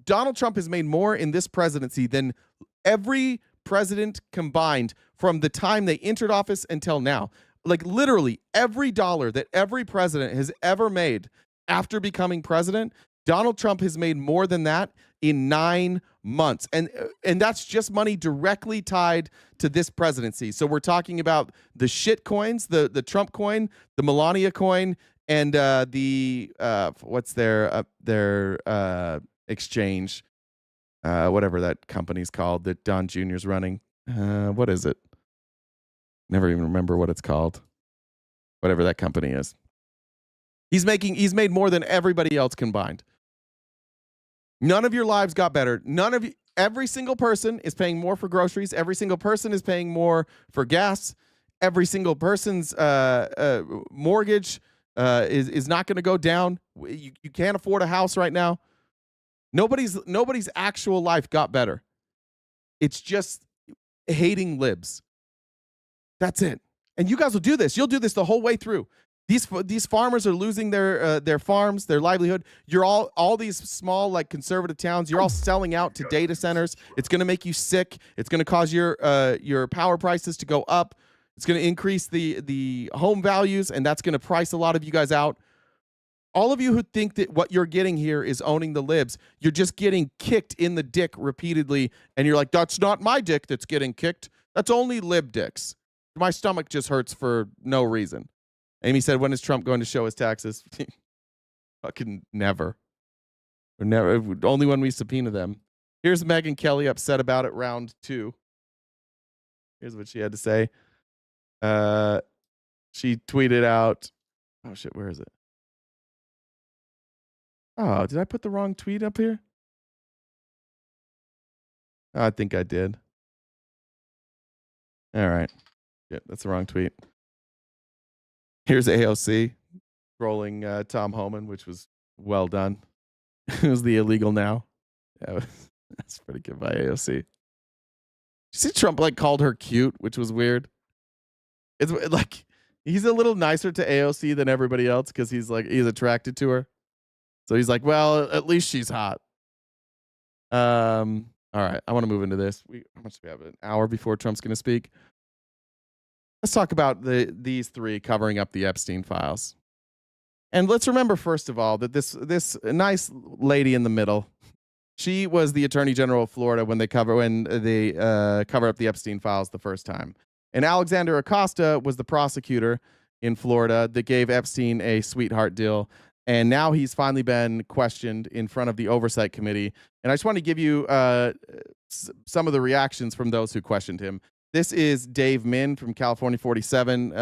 Donald Trump has made more in this presidency than every president combined from the time they entered office until now. Like literally every dollar that every president has ever made after becoming president, Donald Trump has made more than that in 9 months. And that's just money directly tied to this presidency. So we're talking about the shit coins, the Trump coin, the Melania coin, and what's their exchange, whatever that company's called that Don Jr.'s running. What is it? Never even remember what it's called. Whatever that company is. He's made more than everybody else combined. None of your lives got better. Every single person is paying more for groceries. Every single person is paying more for gas. Every single person's mortgage is not going to go down. You can't afford a house right now. Nobody's actual life got better. It's just hating libs. That's it. And you guys will do this. You'll do this the whole way through. These farmers are losing their farms, their livelihood. You're all these small like conservative towns. You're all selling out to data centers. It's going to make you sick. It's going to cause your power prices to go up. It's going to increase the home values, and that's going to price a lot of you guys out. All of you who think that what you're getting here is owning the libs, you're just getting kicked in the dick repeatedly, and you're like, that's not my dick that's getting kicked. That's only lib dicks. My stomach just hurts for no reason. Amy said, when is Trump going to show his taxes? Fucking never. Or never. Only when we subpoena them. Here's Megyn Kelly upset about it, round 2. Here's what she had to say. She tweeted out, oh shit, where is it? Oh, did I put the wrong tweet up here? Oh, I think I did. All right. Yeah, that's the wrong tweet. Here's AOC trolling Tom Homan, which was well done. It was the illegal now. Yeah, that's pretty good by AOC. You see Trump called her cute, which was weird. It's like he's a little nicer to AOC than everybody else because he's attracted to her. So he's like, well, at least she's hot. All right, I want to move into this. How much do we have? An hour before Trump's going to speak. Let's talk about these three covering up the Epstein files. And let's remember, first of all, that this nice lady in the middle, she was the Attorney General of Florida when they cover up the Epstein files the first time. And Alexander Acosta was the prosecutor in Florida that gave Epstein a sweetheart deal. And now he's finally been questioned in front of the Oversight Committee. And I just want to give you some of the reactions from those who questioned him. This is Dave Min from California 47.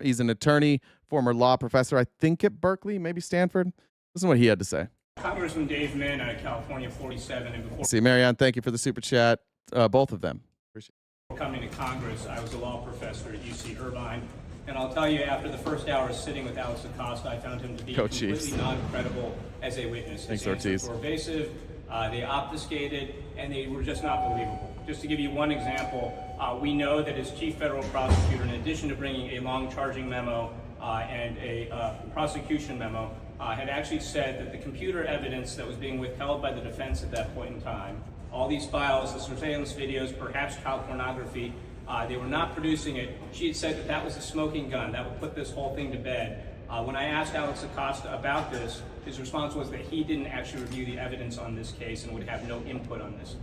He's an attorney, former law professor, I think at Berkeley, maybe Stanford. Listen to what he had to say. Congressman Dave Min out of California 47. And before see, Marianne, thank you for the super chat. Both of them. Appreciate it. Coming to Congress, I was a law professor at UC Irvine. And I'll tell you, after the first hour sitting with Alex Acosta, I found him to be completely non-credible as a witness. Thanks, Ortiz. His answers were evasive, They obfuscated, and they were just not believable. Just to give you one example, we know that his chief federal prosecutor, in addition to bringing a long charging memo and a prosecution memo, had actually said that the computer evidence that was being withheld by the defense at that point in time, all these files, the surveillance videos, perhaps child pornography, they were not producing it. She had said that that was a smoking gun. That would put this whole thing to bed. When I asked Alex Acosta about this, his response was that he didn't actually review the evidence on this case and would have no input on this.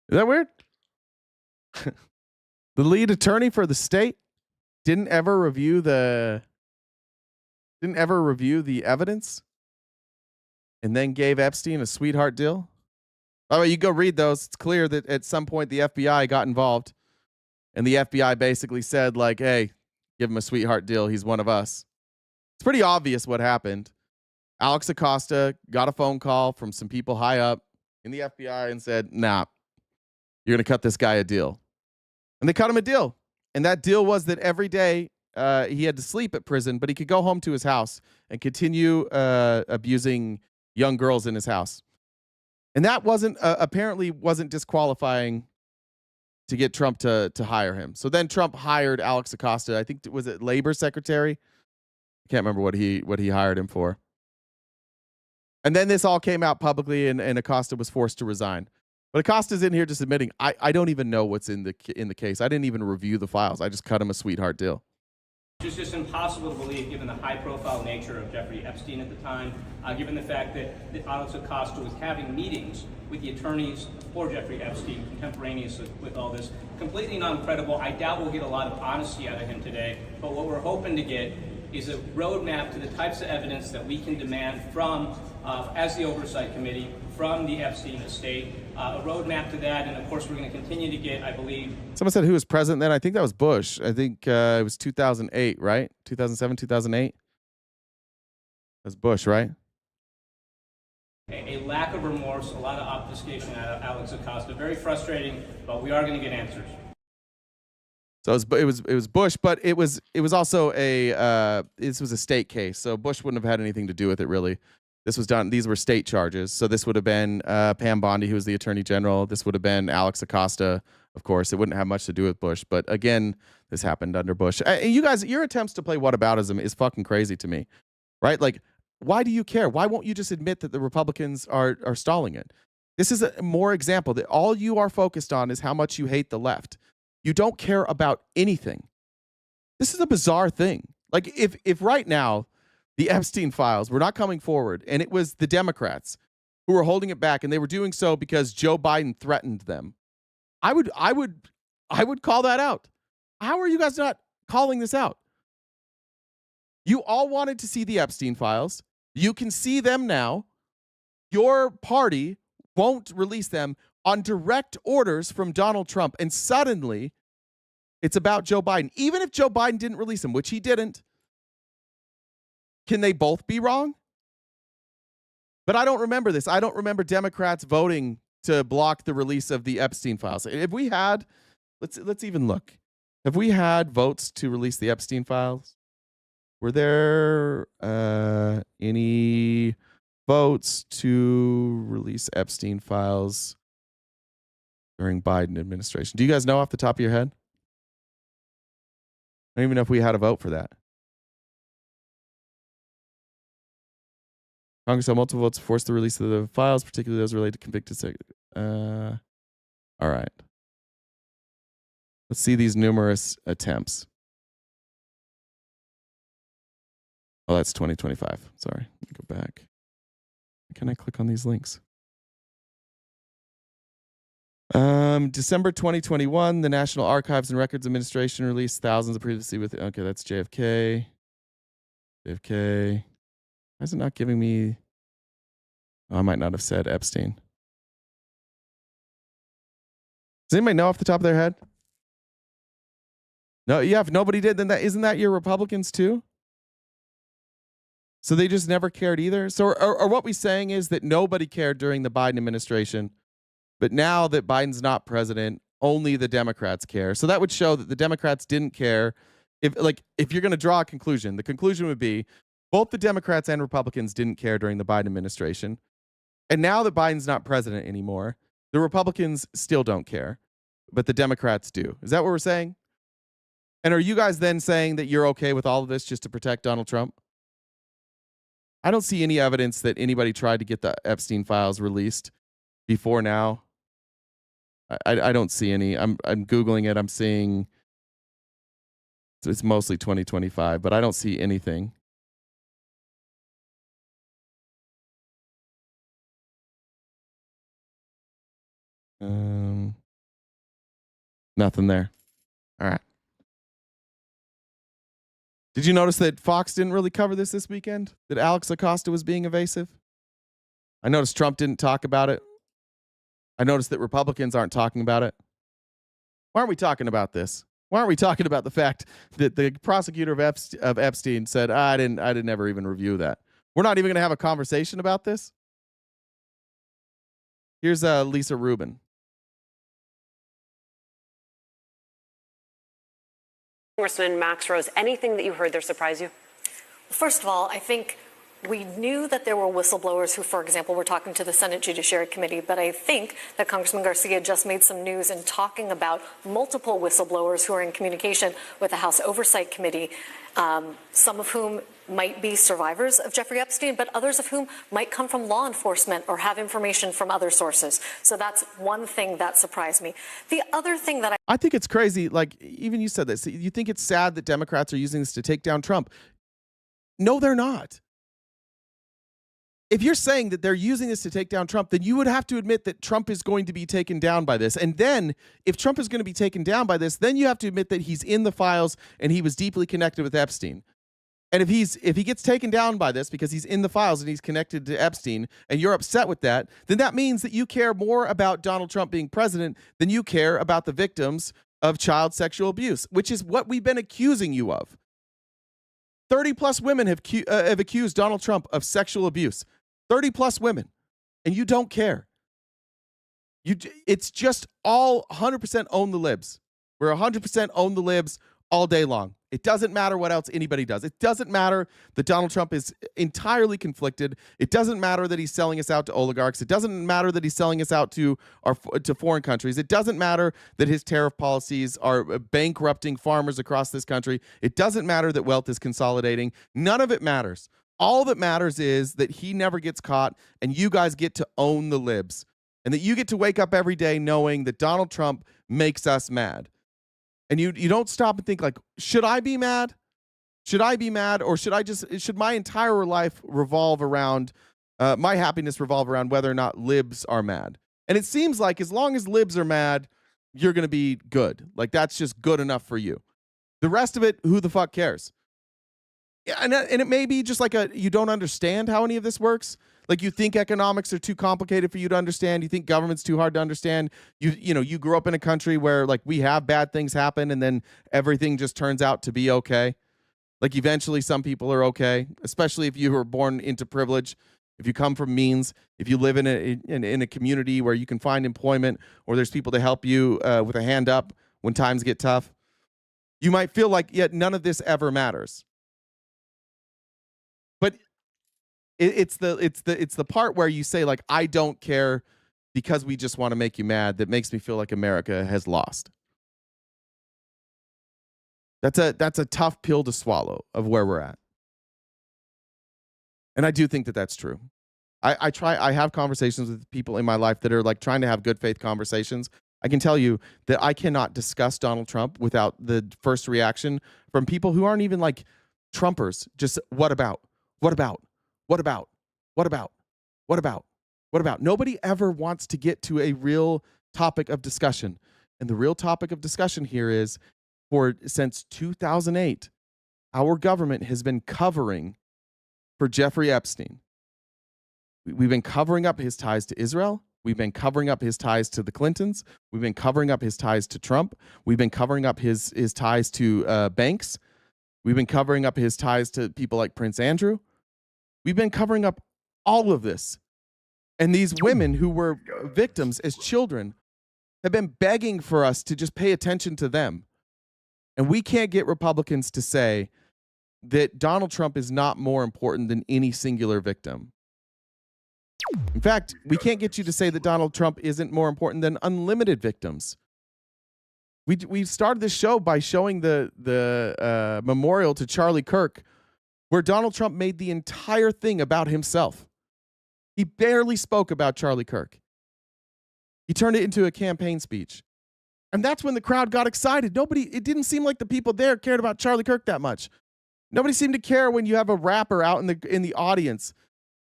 Is that weird? The lead attorney for the state didn't ever review the evidence and then gave Epstein a sweetheart deal. Oh, you go read those. It's clear that at some point the FBI got involved, and the FBI basically said, like, hey, give him a sweetheart deal. He's one of us. It's pretty obvious what happened. Alex Acosta got a phone call from some people high up in the FBI and said, nah, you're going to cut this guy a deal. And they cut him a deal. And that deal was that every day he had to sleep at prison, but he could go home to his house and continue abusing young girls in his house. And that apparently wasn't disqualifying to get Trump to hire him. So then Trump hired Alex Acosta. I think, was it Labor Secretary? I can't remember what he hired him for. And then this all came out publicly, and Acosta was forced to resign. But Acosta's in here just admitting, I don't even know what's in the case. I didn't even review the files. I just cut him a sweetheart deal. It's just impossible to believe, given the high-profile nature of Jeffrey Epstein at the time, given the fact that Alex Acosta was having meetings with the attorneys for Jeffrey Epstein contemporaneous with all this. Completely non-credible. I doubt we'll get a lot of honesty out of him today, but what we're hoping to get is a roadmap to the types of evidence that we can demand from, as the Oversight Committee, from the Epstein estate, a roadmap to that, and of course we're going to continue to get, I believe... Someone said who was president then? I think that was Bush. I think it was 2008, right? 2007, 2008? That's Bush, right? A lack of remorse, a lot of obfuscation out of Alex Acosta. Very frustrating, but we are going to get answers. So it was Bush, but it was also this was a state case, so Bush wouldn't have had anything to do with it really. These were state charges, so this would have been Pam Bondi, who was the attorney general. This would have been Alex Acosta, of course. It wouldn't have much to do with Bush, but again, this happened under Bush. And you guys, your attempts to play whataboutism is fucking crazy to me, right? Like, why do you care? Why won't you just admit that the Republicans are stalling it? This is a more example that all you are focused on is how much you hate the left. You don't care about anything. This is a bizarre thing. Like, if right now the Epstein files were not coming forward, and it was the Democrats who were holding it back, and they were doing so because Joe Biden threatened them, I would call that out. How are you guys not calling this out? You all wanted to see the Epstein files. You can see them now. Your party won't release them on direct orders from Donald Trump, and suddenly it's about Joe Biden. Even if Joe Biden didn't release them, which he didn't, can they both be wrong? But I don't remember this. I don't remember Democrats voting to block the release of the Epstein files. If we had, let's even look. Have we had votes to release the Epstein files? Were there any votes to release Epstein files during Biden administration? Do you guys know off the top of your head? I don't even know if we had a vote for that. Congress had multiple votes to force the release of the files, particularly those related to convicted. All right. Let's see these numerous attempts. Oh, that's 2025. Sorry. Let me go back. Can I click on these links? December 2021, the National Archives and Records Administration released thousands of previously with... Okay, that's JFK. JFK. Why is it not giving me... Oh, I might not have said Epstein. Does anybody know off the top of their head? No, yeah, if nobody did, then isn't that your Republicans too? So they just never cared either? So or what we're saying is that nobody cared during the Biden administration, but now that Biden's not president, only the Democrats care. So that would show that the Democrats didn't care. If you're going to draw a conclusion, the conclusion would be both the Democrats and Republicans didn't care during the Biden administration. And now that Biden's not president anymore, the Republicans still don't care, but the Democrats do. Is that what we're saying? And are you guys then saying that you're okay with all of this just to protect Donald Trump? I don't see any evidence that anybody tried to get the Epstein files released before now. I don't see any. I'm Googling it. I'm seeing it's mostly 2025, but I don't see anything. Nothing there. All right. Did you notice that Fox didn't really cover this weekend? That Alex Acosta was being evasive? I noticed Trump didn't talk about it. I noticed that Republicans aren't talking about it. Why aren't we talking about this? Why aren't we talking about the fact that the prosecutor of Epstein said, I didn't ever even review that? We're not even going to have a conversation about this? Here's Lisa Rubin. Congressman Max Rose, anything that you heard there surprise you? First of all, I think we knew that there were whistleblowers who, for example, were talking to the Senate Judiciary Committee, but I think that Congressman Garcia just made some news in talking about multiple whistleblowers who are in communication with the House Oversight Committee, some of whom might be survivors of Jeffrey Epstein, but others of whom might come from law enforcement or have information from other sources. So that's one thing that surprised me. The other thing that I think it's crazy, like even you said this, you think it's sad that Democrats are using this to take down Trump. No, they're not. If you're saying that they're using this to take down Trump, then you would have to admit that Trump is going to be taken down by this. And then if Trump is going to be taken down by this, then you have to admit that he's in the files and he was deeply connected with Epstein. And if he gets taken down by this because he's in the files and he's connected to Epstein and you're upset with that, then that means that you care more about Donald Trump being president than you care about the victims of child sexual abuse, which is what we've been accusing you of. 30 plus women have accused Donald Trump of sexual abuse. 30 plus women. And you don't care. It's just all 100% own the libs. We're 100% own the libs all day long. It doesn't matter what else anybody does. It doesn't matter that Donald Trump is entirely conflicted. It doesn't matter that he's selling us out to oligarchs. It doesn't matter that he's selling us out to foreign countries. It doesn't matter that his tariff policies are bankrupting farmers across this country. It doesn't matter that wealth is consolidating. None of it matters. All that matters is that he never gets caught and you guys get to own the libs and that you get to wake up every day knowing that Donald Trump makes us mad. And you don't stop and think like, should I be mad? Should I be mad? Or should my entire life revolve around, my happiness revolve around whether or not libs are mad? And it seems like as long as libs are mad, you're going to be good. Like that's just good enough for you. The rest of it, who the fuck cares? Yeah, and it may be just like you don't understand how any of this works. Like you think economics are too complicated for you to understand. You think government's too hard to understand. You grew up in a country where like we have bad things happen and then everything just turns out to be okay. Like eventually some people are okay, especially if you were born into privilege, if you come from means, if you live in a community where you can find employment or there's people to help you with a hand up when times get tough. You might feel like yet none of this ever matters. But it's the part where you say like I don't care because we just want to make you mad that makes me feel like America has lost. That's a tough pill to swallow of where we're at. And I do think that that's true. I have conversations with people in my life that are like trying to have good faith conversations. I can tell you that I cannot discuss Donald Trump without the first reaction from people who aren't even like Trumpers. Just what about? What about? What about? What about? What about? What about? Nobody ever wants to get to a real topic of discussion. And the real topic of discussion here is since 2008, our government has been covering for Jeffrey Epstein. We've been covering up his ties to Israel. We've been covering up his ties to the Clintons. We've been covering up his ties to Trump. We've been covering up his ties to banks. We've been covering up his ties to people like Prince Andrew. We've been covering up all of this. And these women who were victims as children have been begging for us to just pay attention to them. And we can't get Republicans to say that Donald Trump is not more important than any singular victim. In fact, we can't get you to say that Donald Trump isn't more important than unlimited victims. We started this show by showing the memorial to Charlie Kirk, where Donald Trump made the entire thing about himself. He barely spoke about Charlie Kirk. He turned it into a campaign speech. And that's when the crowd got excited. It didn't seem like the people there cared about Charlie Kirk that much. Nobody seemed to care when you have a rapper out in the audience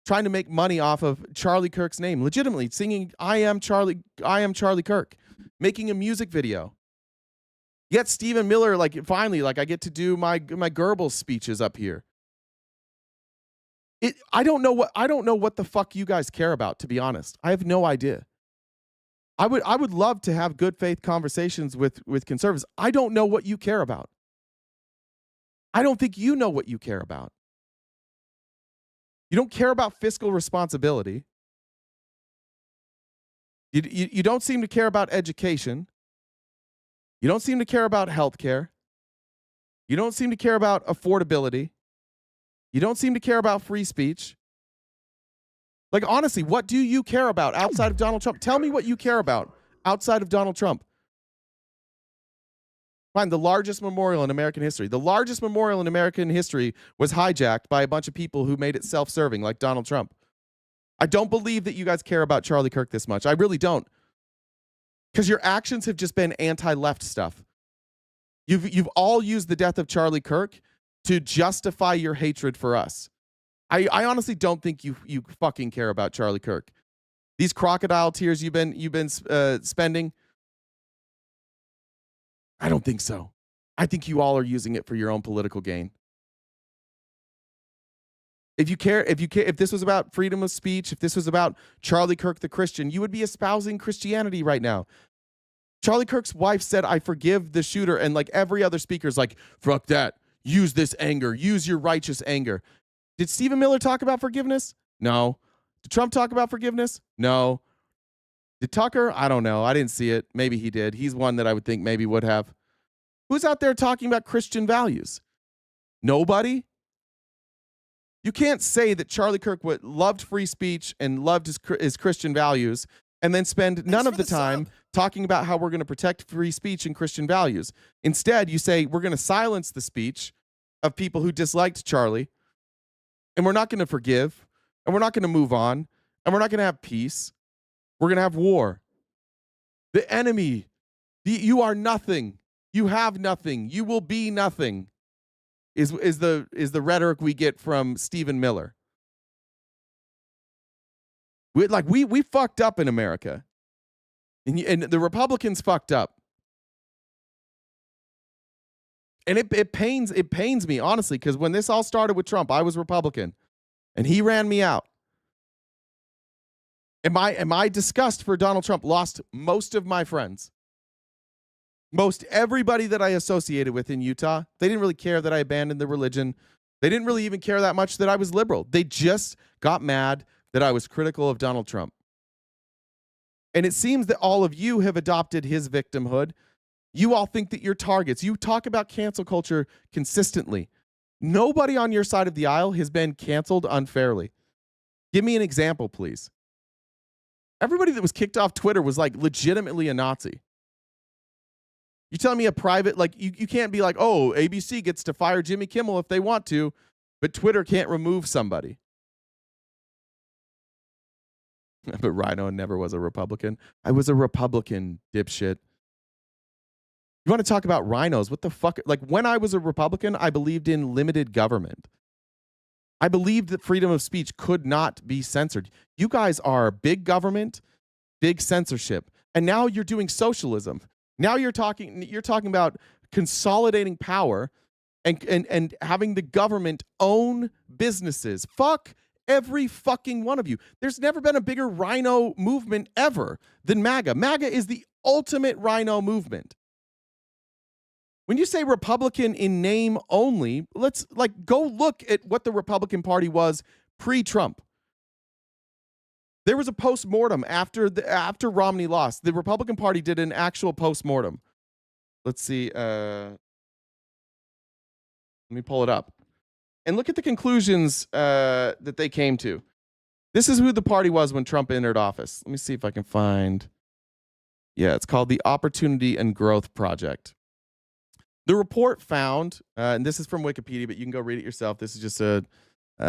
trying to make money off of Charlie Kirk's name, legitimately singing I am Charlie Kirk, making a music video. Yet Stephen Miller, finally, I get to do my Goebbels speeches up here. I don't know what the fuck you guys care about, to be honest. I have no idea. I would love to have good faith conversations with conservatives. I don't know what you care about. I don't think you know what you care about. You don't care about fiscal responsibility. You don't seem to care about education. You don't seem to care about healthcare. You don't seem to care about affordability. You don't seem to care about free speech. Honestly, what do you care about outside of Donald Trump? Tell me what you care about outside of Donald Trump. Fine, the largest memorial in American history. The largest memorial in American history was hijacked by a bunch of people who made it self-serving, like Donald Trump. I don't believe that you guys care about Charlie Kirk this much. I really don't. Because your actions have just been anti-left stuff. You've all used the death of Charlie Kirk to justify your hatred for us. I honestly don't think you fucking care about Charlie Kirk. These crocodile tears you've been spending, I don't think so. I think you all are using it for your own political gain. If this was about freedom of speech, if this was about Charlie Kirk the Christian, you would be espousing Christianity right now. Charlie Kirk's wife said, I forgive the shooter, and every other speaker's like, fuck that. Use this anger. Use your righteous anger. Did Stephen Miller talk about forgiveness? No. Did Trump talk about forgiveness? No. Did Tucker? I don't know. I didn't see it. Maybe he did. He's one that I would think maybe would have. Who's out there talking about Christian values? Nobody? You can't say that Charlie Kirk loved free speech and loved his Christian values and then spend none of the time talking about how we're going to protect free speech and Christian values. Instead, you say we're going to silence the speech of people who disliked Charlie, and we're not going to forgive, and we're not going to move on, and we're not going to have peace. We're going to have war. The enemy, you are nothing. You have nothing. You will be nothing. Is the rhetoric we get from Stephen Miller. We fucked up in America, and the Republicans fucked up, and it pains me honestly, because when this all started with Trump, I was Republican, and he ran me out. And my disgust for Donald Trump lost most of my friends. Most everybody that I associated with in Utah, they didn't really care that I abandoned the religion. They didn't really even care that much that I was liberal. They just got mad that I was critical of Donald Trump. And it seems that all of you have adopted his victimhood. You all think that you're targets. You talk about cancel culture consistently. Nobody on your side of the aisle has been canceled unfairly. Give me an example, please. Everybody that was kicked off Twitter was legitimately a Nazi. You telling me a private, you can't be like, oh, ABC gets to fire Jimmy Kimmel if they want to, but Twitter can't remove somebody. But Rhino never was a Republican. I was a Republican, dipshit. You want to talk about rhinos? What the fuck? When I was a Republican, I believed in limited government. I believed that freedom of speech could not be censored. You guys are big government, big censorship. And now you're doing socialism. Now you're talking about consolidating power and having the government own businesses. Fuck every fucking one of you. There's never been a bigger rhino movement ever than MAGA. MAGA is the ultimate rhino movement. When you say Republican in name only, let's go look at what the Republican Party was pre-Trump. There was a post-mortem after Romney lost. The Republican Party did an actual post-mortem. Let's see. Let me pull it up. And look at the conclusions that they came to. This is who the party was when Trump entered office. Let me see if I can find. Yeah, it's called the Opportunity and Growth Project. The report found, and this is from Wikipedia, but you can go read it yourself. This is just a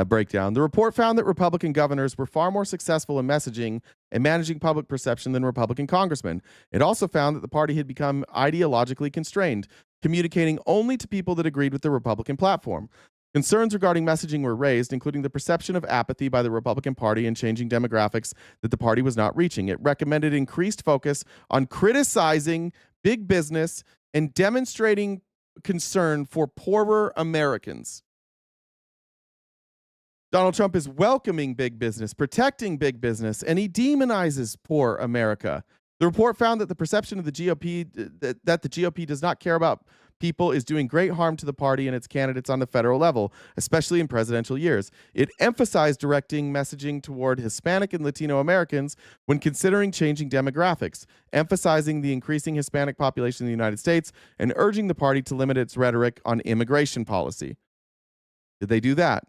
breakdown. The report found that Republican governors were far more successful in messaging and managing public perception than Republican congressmen. It also found that the party had become ideologically constrained, communicating only to people that agreed with the Republican platform. Concerns regarding messaging were raised, including the perception of apathy by the Republican Party and changing demographics that the party was not reaching. It recommended increased focus on criticizing big business and demonstrating concern for poorer Americans. Donald Trump is welcoming big business, protecting big business, and he demonizes poor America. The report found that the perception of the GOP, that the GOP does not care about people, is doing great harm to the party and its candidates on the federal level, especially in presidential years. It emphasized directing messaging toward Hispanic and Latino Americans when considering changing demographics, emphasizing the increasing Hispanic population in the United States, and urging the party to limit its rhetoric on immigration policy. Did they do that?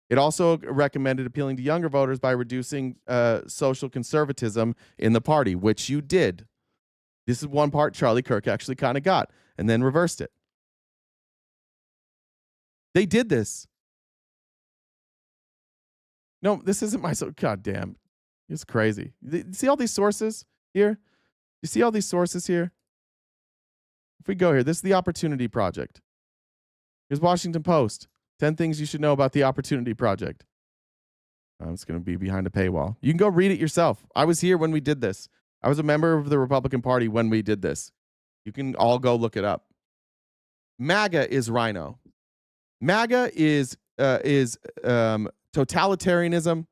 It also recommended appealing to younger voters by reducing social conservatism in the party, which you did. This is one part Charlie Kirk actually kind of got and then reversed it. They did this. No, this isn't my... God damn. It's crazy. You see all these sources here? You see all these sources here? If we go here, this is the Opportunity Project. Here's Washington Post. 10 things you should know about the Opportunity Project. It's going to be behind a paywall. You can go read it yourself. I was here when we did this. I was a member of the Republican Party when we did this. You can all go look it up. MAGA is Rhino. MAGA is totalitarianism.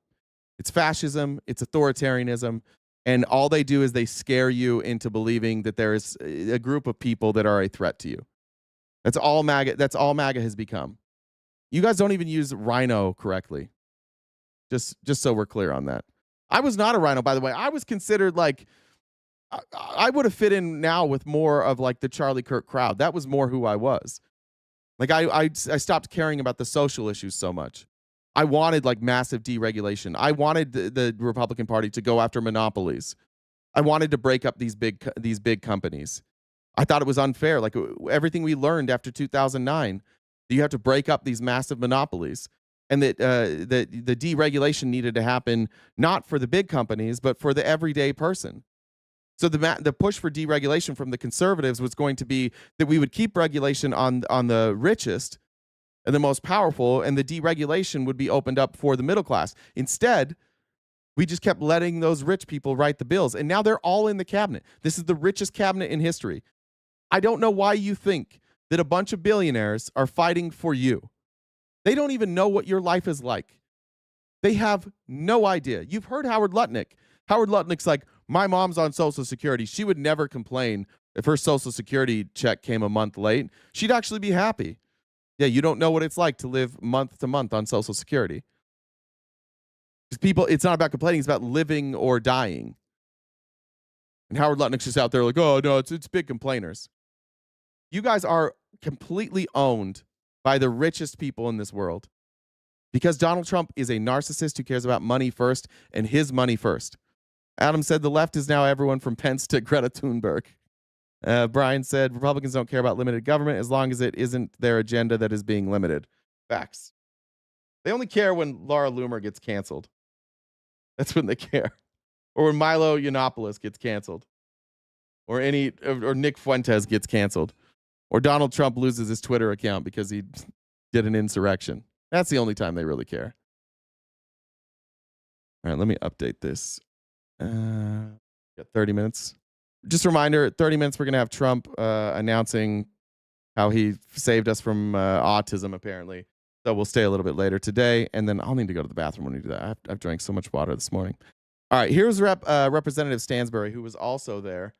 It's fascism. It's authoritarianism. And all they do is they scare you into believing that there is a group of people that are a threat to you. That's all MAGA. That's all MAGA has become. You guys don't even use Rhino correctly. Just so we're clear on that. I was not a Rhino, by the way. I was considered like, I would have fit in now with more of like the Charlie Kirk crowd. That was more who I was. Like I stopped caring about the social issues so much. I wanted like massive deregulation. I wanted the Republican Party to go after monopolies. I wanted to break up these big companies. I thought it was unfair. Like everything we learned after 2009, you have to break up these massive monopolies. And that the deregulation needed to happen not for the big companies, but for the everyday person. So the push for deregulation from the conservatives was going to be that we would keep regulation on the richest and the most powerful, and the deregulation would be opened up for the middle class. Instead, we just kept letting those rich people write the bills, and now they're all in the cabinet. This is the richest cabinet in history. I don't know why you think that a bunch of billionaires are fighting for you. They don't even know what your life is like. They have no idea. You've heard Howard Lutnick. Howard Lutnick's like, my mom's on Social Security. She would never complain if her Social Security check came a month late. She'd actually be happy. Yeah, you don't know what it's like to live month to month on Social Security. Because people, it's not about complaining. It's about living or dying. And Howard Lutnick's just out there like, oh, no, it's big complainers. You guys are completely owned by the richest people in this world. Because Donald Trump is a narcissist who cares about money first and his money first. Adam said the left is now everyone from Pence to Greta Thunberg. Brian said Republicans don't care about limited government as long as it isn't their agenda that is being limited. Facts. They only care when Laura Loomer gets canceled. That's when they care. Or when Milo Yiannopoulos gets canceled. Or Nick Fuentes gets canceled. Or Donald Trump loses his Twitter account because he did an insurrection. That's the only time they really care. All right, let me update this. Got 30 minutes. Just a reminder, 30 minutes, we're going to have Trump announcing how he saved us from autism, apparently. So we'll stay a little bit later today, and then I'll need to go to the bathroom when we do that. I've drank so much water this morning. All right, here's Representative Stansbury, who was also there.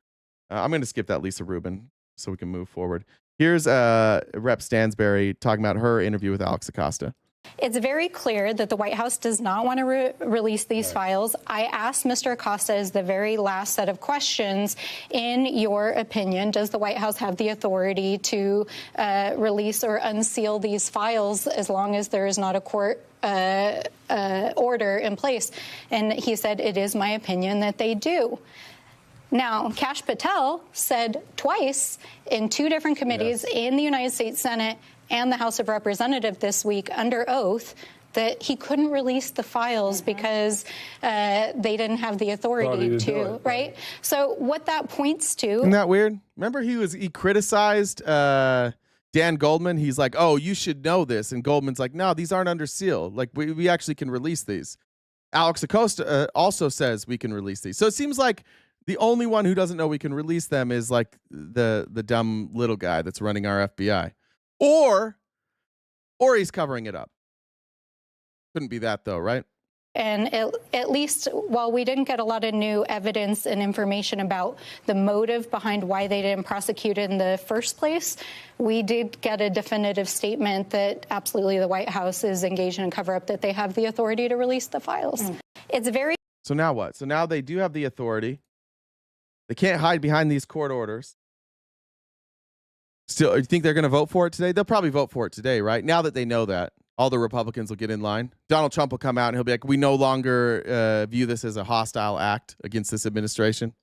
I'm going to skip that Lisa Rubin so we can move forward. Here's Rep. Stansbury talking about her interview with Alex Acosta. It's very clear that the White House does not want to release these files. I asked Mr. Acosta as the very last set of questions, in your opinion, does the White House have the authority to release or unseal these files as long as there is not a court order in place? And he said, it is my opinion that they do. Now, Kash Patel said twice in 2 different committees in the United States Senate and the House of Representatives this week under oath that he couldn't release the files because they didn't have the authority to, right? So what that points to... Isn't that weird? Remember he criticized Dan Goldman? He's like, oh, you should know this. And Goldman's like, no, these aren't under seal. Like, we actually can release these. Alex Acosta also says we can release these. So it seems like the only one who doesn't know we can release them is like the dumb little guy that's running our FBI. Or he's covering it up. Couldn't be that though, right? And at least, while we didn't get a lot of new evidence and information about the motive behind why they didn't prosecute in the first place, we did get a definitive statement that absolutely the White House is engaged in a cover-up, that they have the authority to release the files. It's very... So now what? So now they do have the authority. They can't hide behind these court orders. Still, you think they're going to vote for it today? They'll probably vote for it today, right? Now that they know that, all the Republicans will get in line. Donald Trump will come out and he'll be like, we no longer view this as a hostile act against this administration.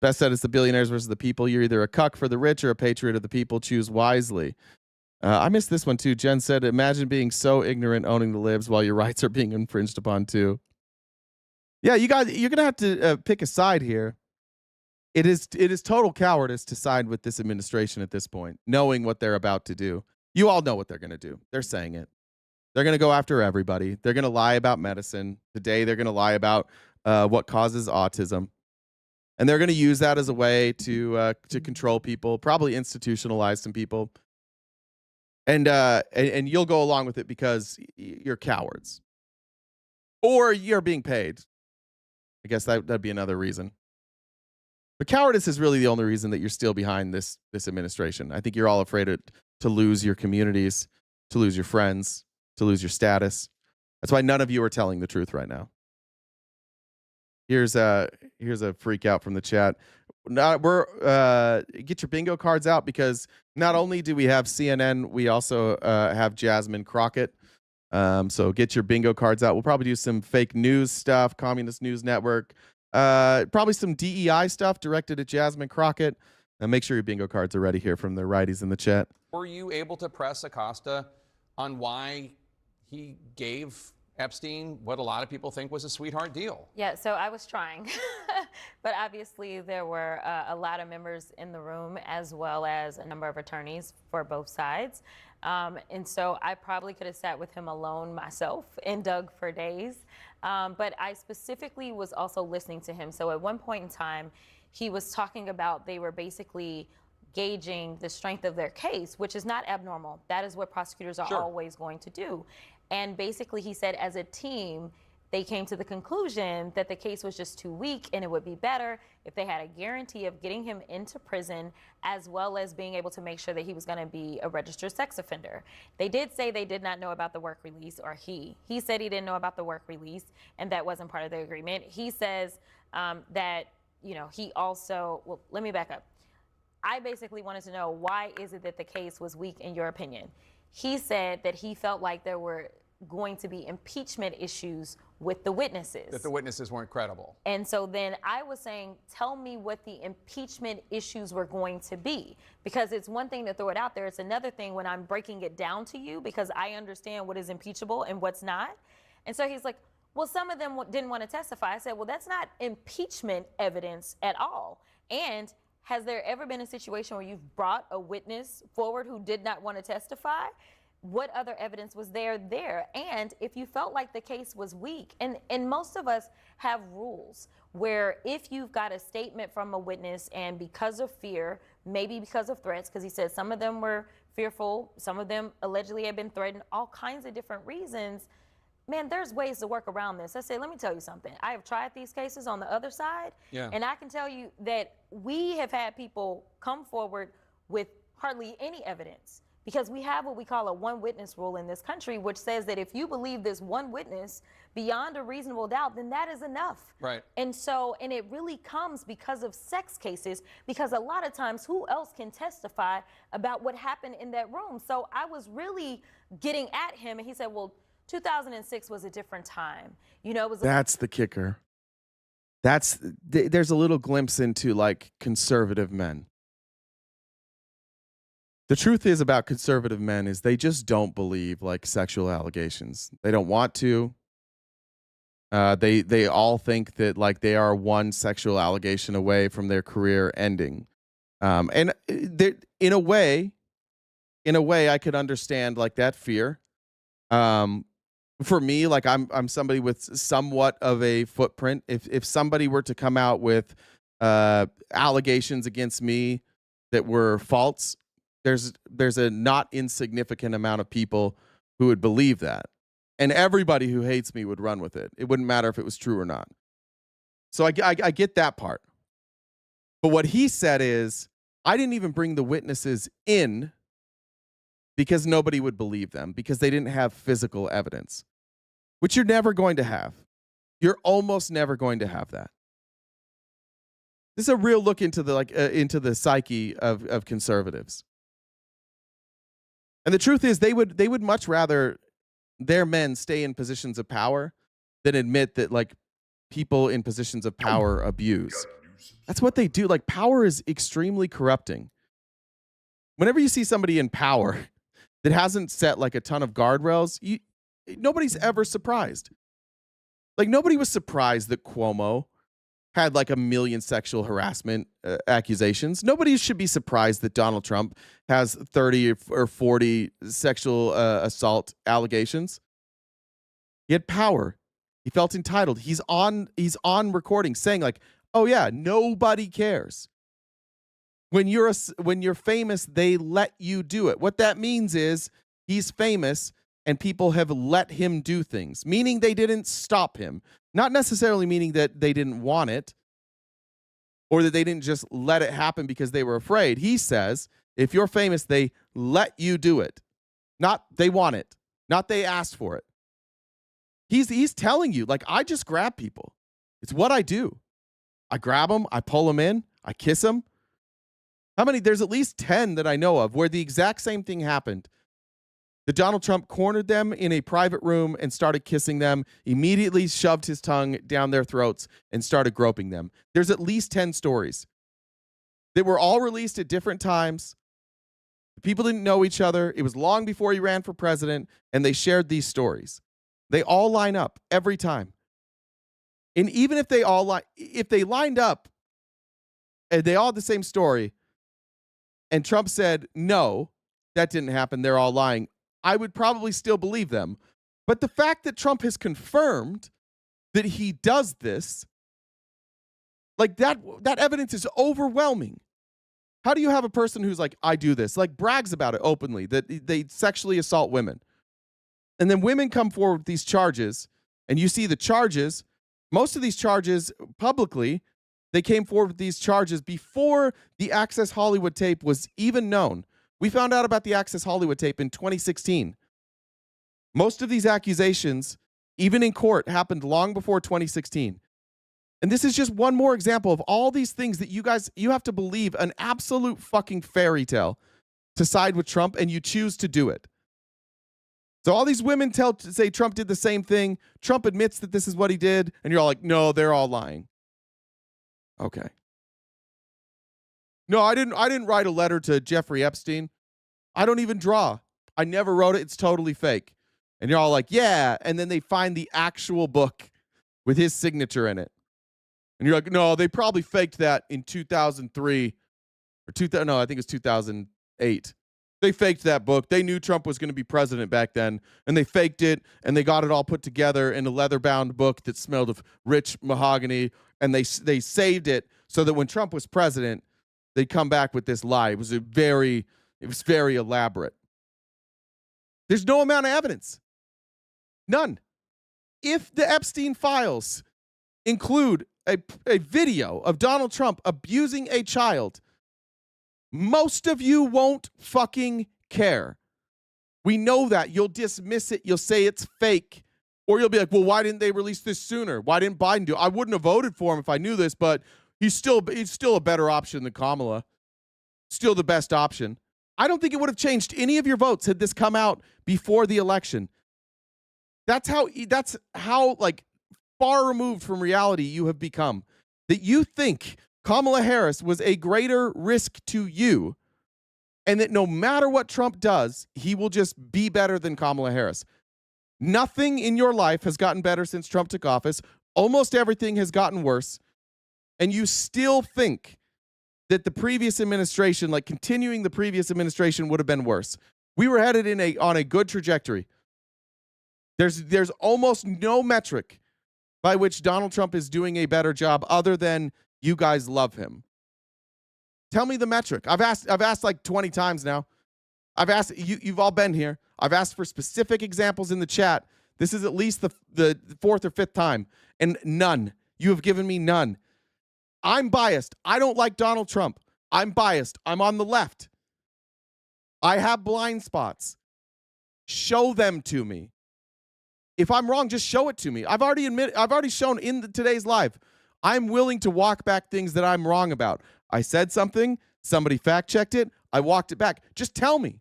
Best said, it's the billionaires versus the people. You're either a cuck for the rich or a patriot of the people. Choose wisely. I missed this one too. Jen said, imagine being so ignorant owning the libs while your rights are being infringed upon too. Yeah, you're going to have to pick a side here. It is total cowardice to side with this administration at this point, knowing what they're about to do. You all know what they're going to do. They're saying it. They're going to go after everybody. They're going to lie about medicine. Today, they're going to lie about what causes autism. And they're going to use that as a way to control people, probably institutionalize some people. And you'll go along with it because you're cowards. Or you're being paid. I guess that'd be another reason. But cowardice is really the only reason that you're still behind this administration. I think you're all afraid to lose your communities, to lose your friends, to lose your status. That's why none of you are telling the truth right now. Here's a freak out from the chat. Get your bingo cards out, because not only do we have CNN, we also have Jasmine Crockett. So get your bingo cards out. We'll probably do some fake news stuff, Communist News Network. Probably some DEI stuff directed at Jasmine Crockett. Make sure your bingo cards are ready here from the righties in the chat. Were you able to press Acosta on why he gave Epstein what a lot of people think was a sweetheart deal? Yeah, so I was trying, but obviously there were a lot of members in the room, as well as a number of attorneys for both sides. And so I probably could have sat with him alone myself and dug for days. But I specifically was also listening to him. So at one point in time, he was talking about they were basically gauging the strength of their case, which is not abnormal. That is what prosecutors are always going to do. And basically he said, as a team, they came to the conclusion that the case was just too weak, and it would be better if they had a guarantee of getting him into prison, as well as being able to make sure that he was going to be a registered sex offender. They did say they did not know about the work release, or he said he didn't know about the work release, and that wasn't part of the agreement. He says that, he also, well, let me back up. I basically wanted to know, why is it that the case was weak in your opinion? He said that he felt like there were going to be impeachment issues with the witnesses. That the witnesses weren't credible. And so then I was saying, tell me what the impeachment issues were going to be. Because it's one thing to throw it out there. It's another thing when I'm breaking it down to you, because I understand what is impeachable and what's not. And so he's like, well, some of them didn't want to testify. I said, well, that's not impeachment evidence at all. And has there ever been a situation where you've brought a witness forward who did not want to testify? What other evidence was there? And if you felt like the case was weak, and most of us have rules where if you've got a statement from a witness and because of fear, maybe because of threats, because he said some of them were fearful, some of them allegedly had been threatened, all kinds of different reasons, man, there's ways to work around this. I say, let me tell you something. I have tried these cases on the other side, and I can tell you that we have had people come forward with hardly any evidence because we have what we call a one witness rule in this country, which says that if you believe this one witness beyond a reasonable doubt, then that is enough. Right. And it really comes because of sex cases, because a lot of times who else can testify about what happened in that room? So I was really getting at him, and he said, well, 2006 was a different time. You know, it was. That's the kicker. There's a little glimpse into like conservative men. The truth is about conservative men is they just don't believe like sexual allegations. They don't want to. They all think that like they are one sexual allegation away from their career ending. And in a way, I could understand like that fear. For me, like I'm somebody with somewhat of a footprint. If somebody were to come out with allegations against me that were false, there's a not insignificant amount of people who would believe that, and everybody who hates me would run with it. It wouldn't matter if it was true or not. So I get that part. But what he said is, I didn't even bring the witnesses in because nobody would believe them, because they didn't have physical evidence, which you're never going to have. You're almost never going to have that. This is a real look into the psyche of conservatives. And the truth is, they would much rather their men stay in positions of power than admit that like people in positions of power abuse. That's what they do. Like, power is extremely corrupting. Whenever you see somebody in power that hasn't set like a ton of guardrails, nobody's ever surprised. Like, nobody was surprised that Cuomo had like 1 million sexual harassment accusations. Nobody should be surprised that Donald Trump has 30 or 40 sexual assault allegations. He had power. He felt entitled. He's on recording saying like, "Oh yeah, nobody cares." When you're famous, they let you do it. What that means is he's famous and people have let him do things, meaning they didn't stop him. Not necessarily meaning that they didn't want it or that they didn't just let it happen because they were afraid. He says, if you're famous, they let you do it. Not they want it. Not they asked for it. He's telling you, like, I just grab people. It's what I do. I grab them, I pull them in, I kiss them. How many? There's at least 10 that I know of where the exact same thing happened. The Donald Trump cornered them in a private room and started kissing them, immediately shoved his tongue down their throats and started groping them. There's at least 10 stories. They were all released at different times. The people didn't know each other. It was long before he ran for president, and they shared these stories. They all line up every time. And even if they lined up and they all had the same story, and Trump said, no, that didn't happen, they're all lying, I would probably still believe them. But the fact that Trump has confirmed that he does this, like that evidence is overwhelming. How do you have a person who's like, I do this, like brags about it openly, that they sexually assault women? And then women come forward with these charges, and you see the charges, most of these charges publicly, they came forward with these charges before the Access Hollywood tape was even known. We found out about the Access Hollywood tape in 2016. Most of these accusations, even in court, happened long before 2016. And this is just one more example of all these things that you have to believe an absolute fucking fairy tale to side with Trump, and you choose to do it. So all these women say Trump did the same thing. Trump admits that this is what he did, and you're all like, no, they're all lying. Okay. No, I didn't write a letter to Jeffrey Epstein. I don't even draw. I never wrote it. It's totally fake. And you're all like, yeah. And then they find the actual book with his signature in it. And you're like, no, they probably faked that in 2003 or no, I think it's 2008. They faked that book. They knew Trump was going to be president back then, and they faked it, and they got it all put together in a leather-bound book that smelled of rich mahogany, and they saved it so that when Trump was president, they'd come back with this lie. It was very elaborate. There's no amount of evidence. None. If the Epstein files include a video of Donald Trump abusing a child, most of you won't fucking care. We know that. You'll dismiss it. You'll say it's fake. Or you'll be like, well, why didn't they release this sooner? Why didn't Biden do it? I wouldn't have voted for him if I knew this, but he's still a better option than Kamala. Still the best option. I don't think it would have changed any of your votes had this come out before the election. That's how like far removed from reality you have become. That you think Kamala Harris was a greater risk to you, and that no matter what Trump does, he will just be better than Kamala Harris. Nothing in your life has gotten better since Trump took office. Almost everything has gotten worse. And you still think that the previous administration, like continuing the previous administration, would have been worse. We were headed on a good trajectory. There's almost no metric by which Donald Trump is doing a better job other than you guys love him. Tell me the metric. I've asked like 20 times now. I've asked you've all been here. I've asked for specific examples in the chat. This is at least the fourth or fifth time, and none. You have given me none. I'm biased. I don't like Donald Trump. I'm biased. I'm on the left. I have blind spots. Show them to me. If I'm wrong, just show it to me. I've already shown in today's live. I'm willing to walk back things that I'm wrong about. I said something, somebody fact checked it, I walked it back. Just tell me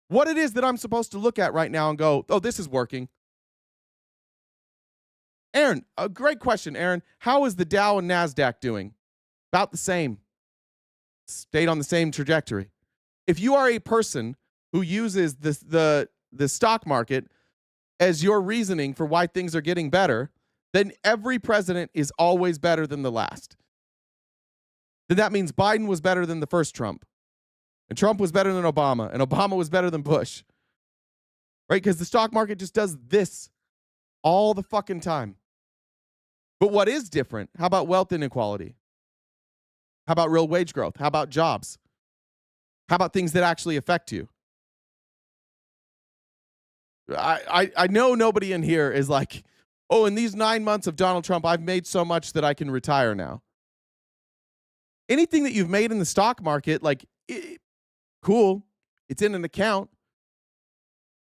what it is that I'm supposed to look at right now and go, oh, this is working. Aaron, a great question, Aaron. How is the Dow and NASDAQ doing? About the same. Stayed on the same trajectory. If you are a person who uses the stock market as your reasoning for why things are getting better, then every president is always better than the last. Then that means Biden was better than the first Trump. And Trump was better than Obama. And Obama was better than Bush. Right? Because the stock market just does this all the fucking time. But what is different? How about wealth inequality? How about real wage growth? How about jobs? How about things that actually affect you? I know nobody in here is like, oh, in these 9 months of Donald Trump, I've made so much that I can retire now. Anything that you've made in the stock market, like, cool. It's in an account.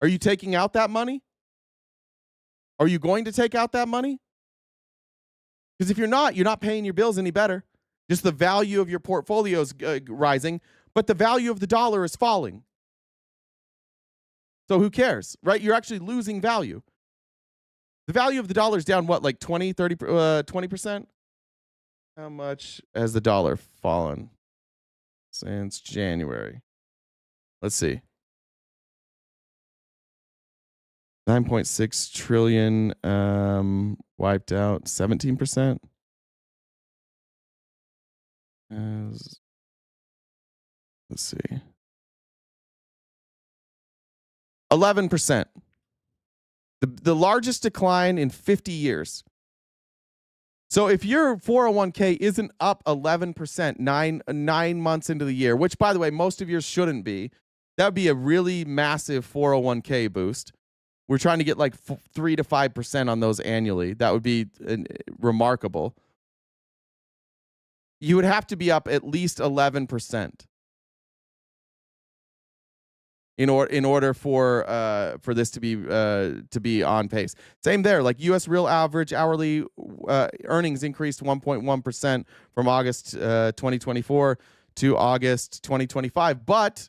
Are you taking out that money? Are you going to take out that money? Because if you're not paying your bills any better. Just the value of your portfolio is rising, but the value of the dollar is falling. So who cares, right? You're actually losing value. The value of the dollar is down, what, like 20, 30, 20%? How much has the dollar fallen since January? Let's see. 9.6 trillion wiped out, 17%. Let's see. 11%. The largest decline in 50 years. So if your 401k isn't up 11% nine months into the year, which, by the way, most of yours shouldn't be, that would be a really massive 401k boost. We're trying to get like 3 to 5% on those annually. That would be remarkable. You would have to be up at least 11% in order for this to be on pace. Same there. Like U.S. real average hourly earnings increased 1.1% from August 2024 to August 2025, but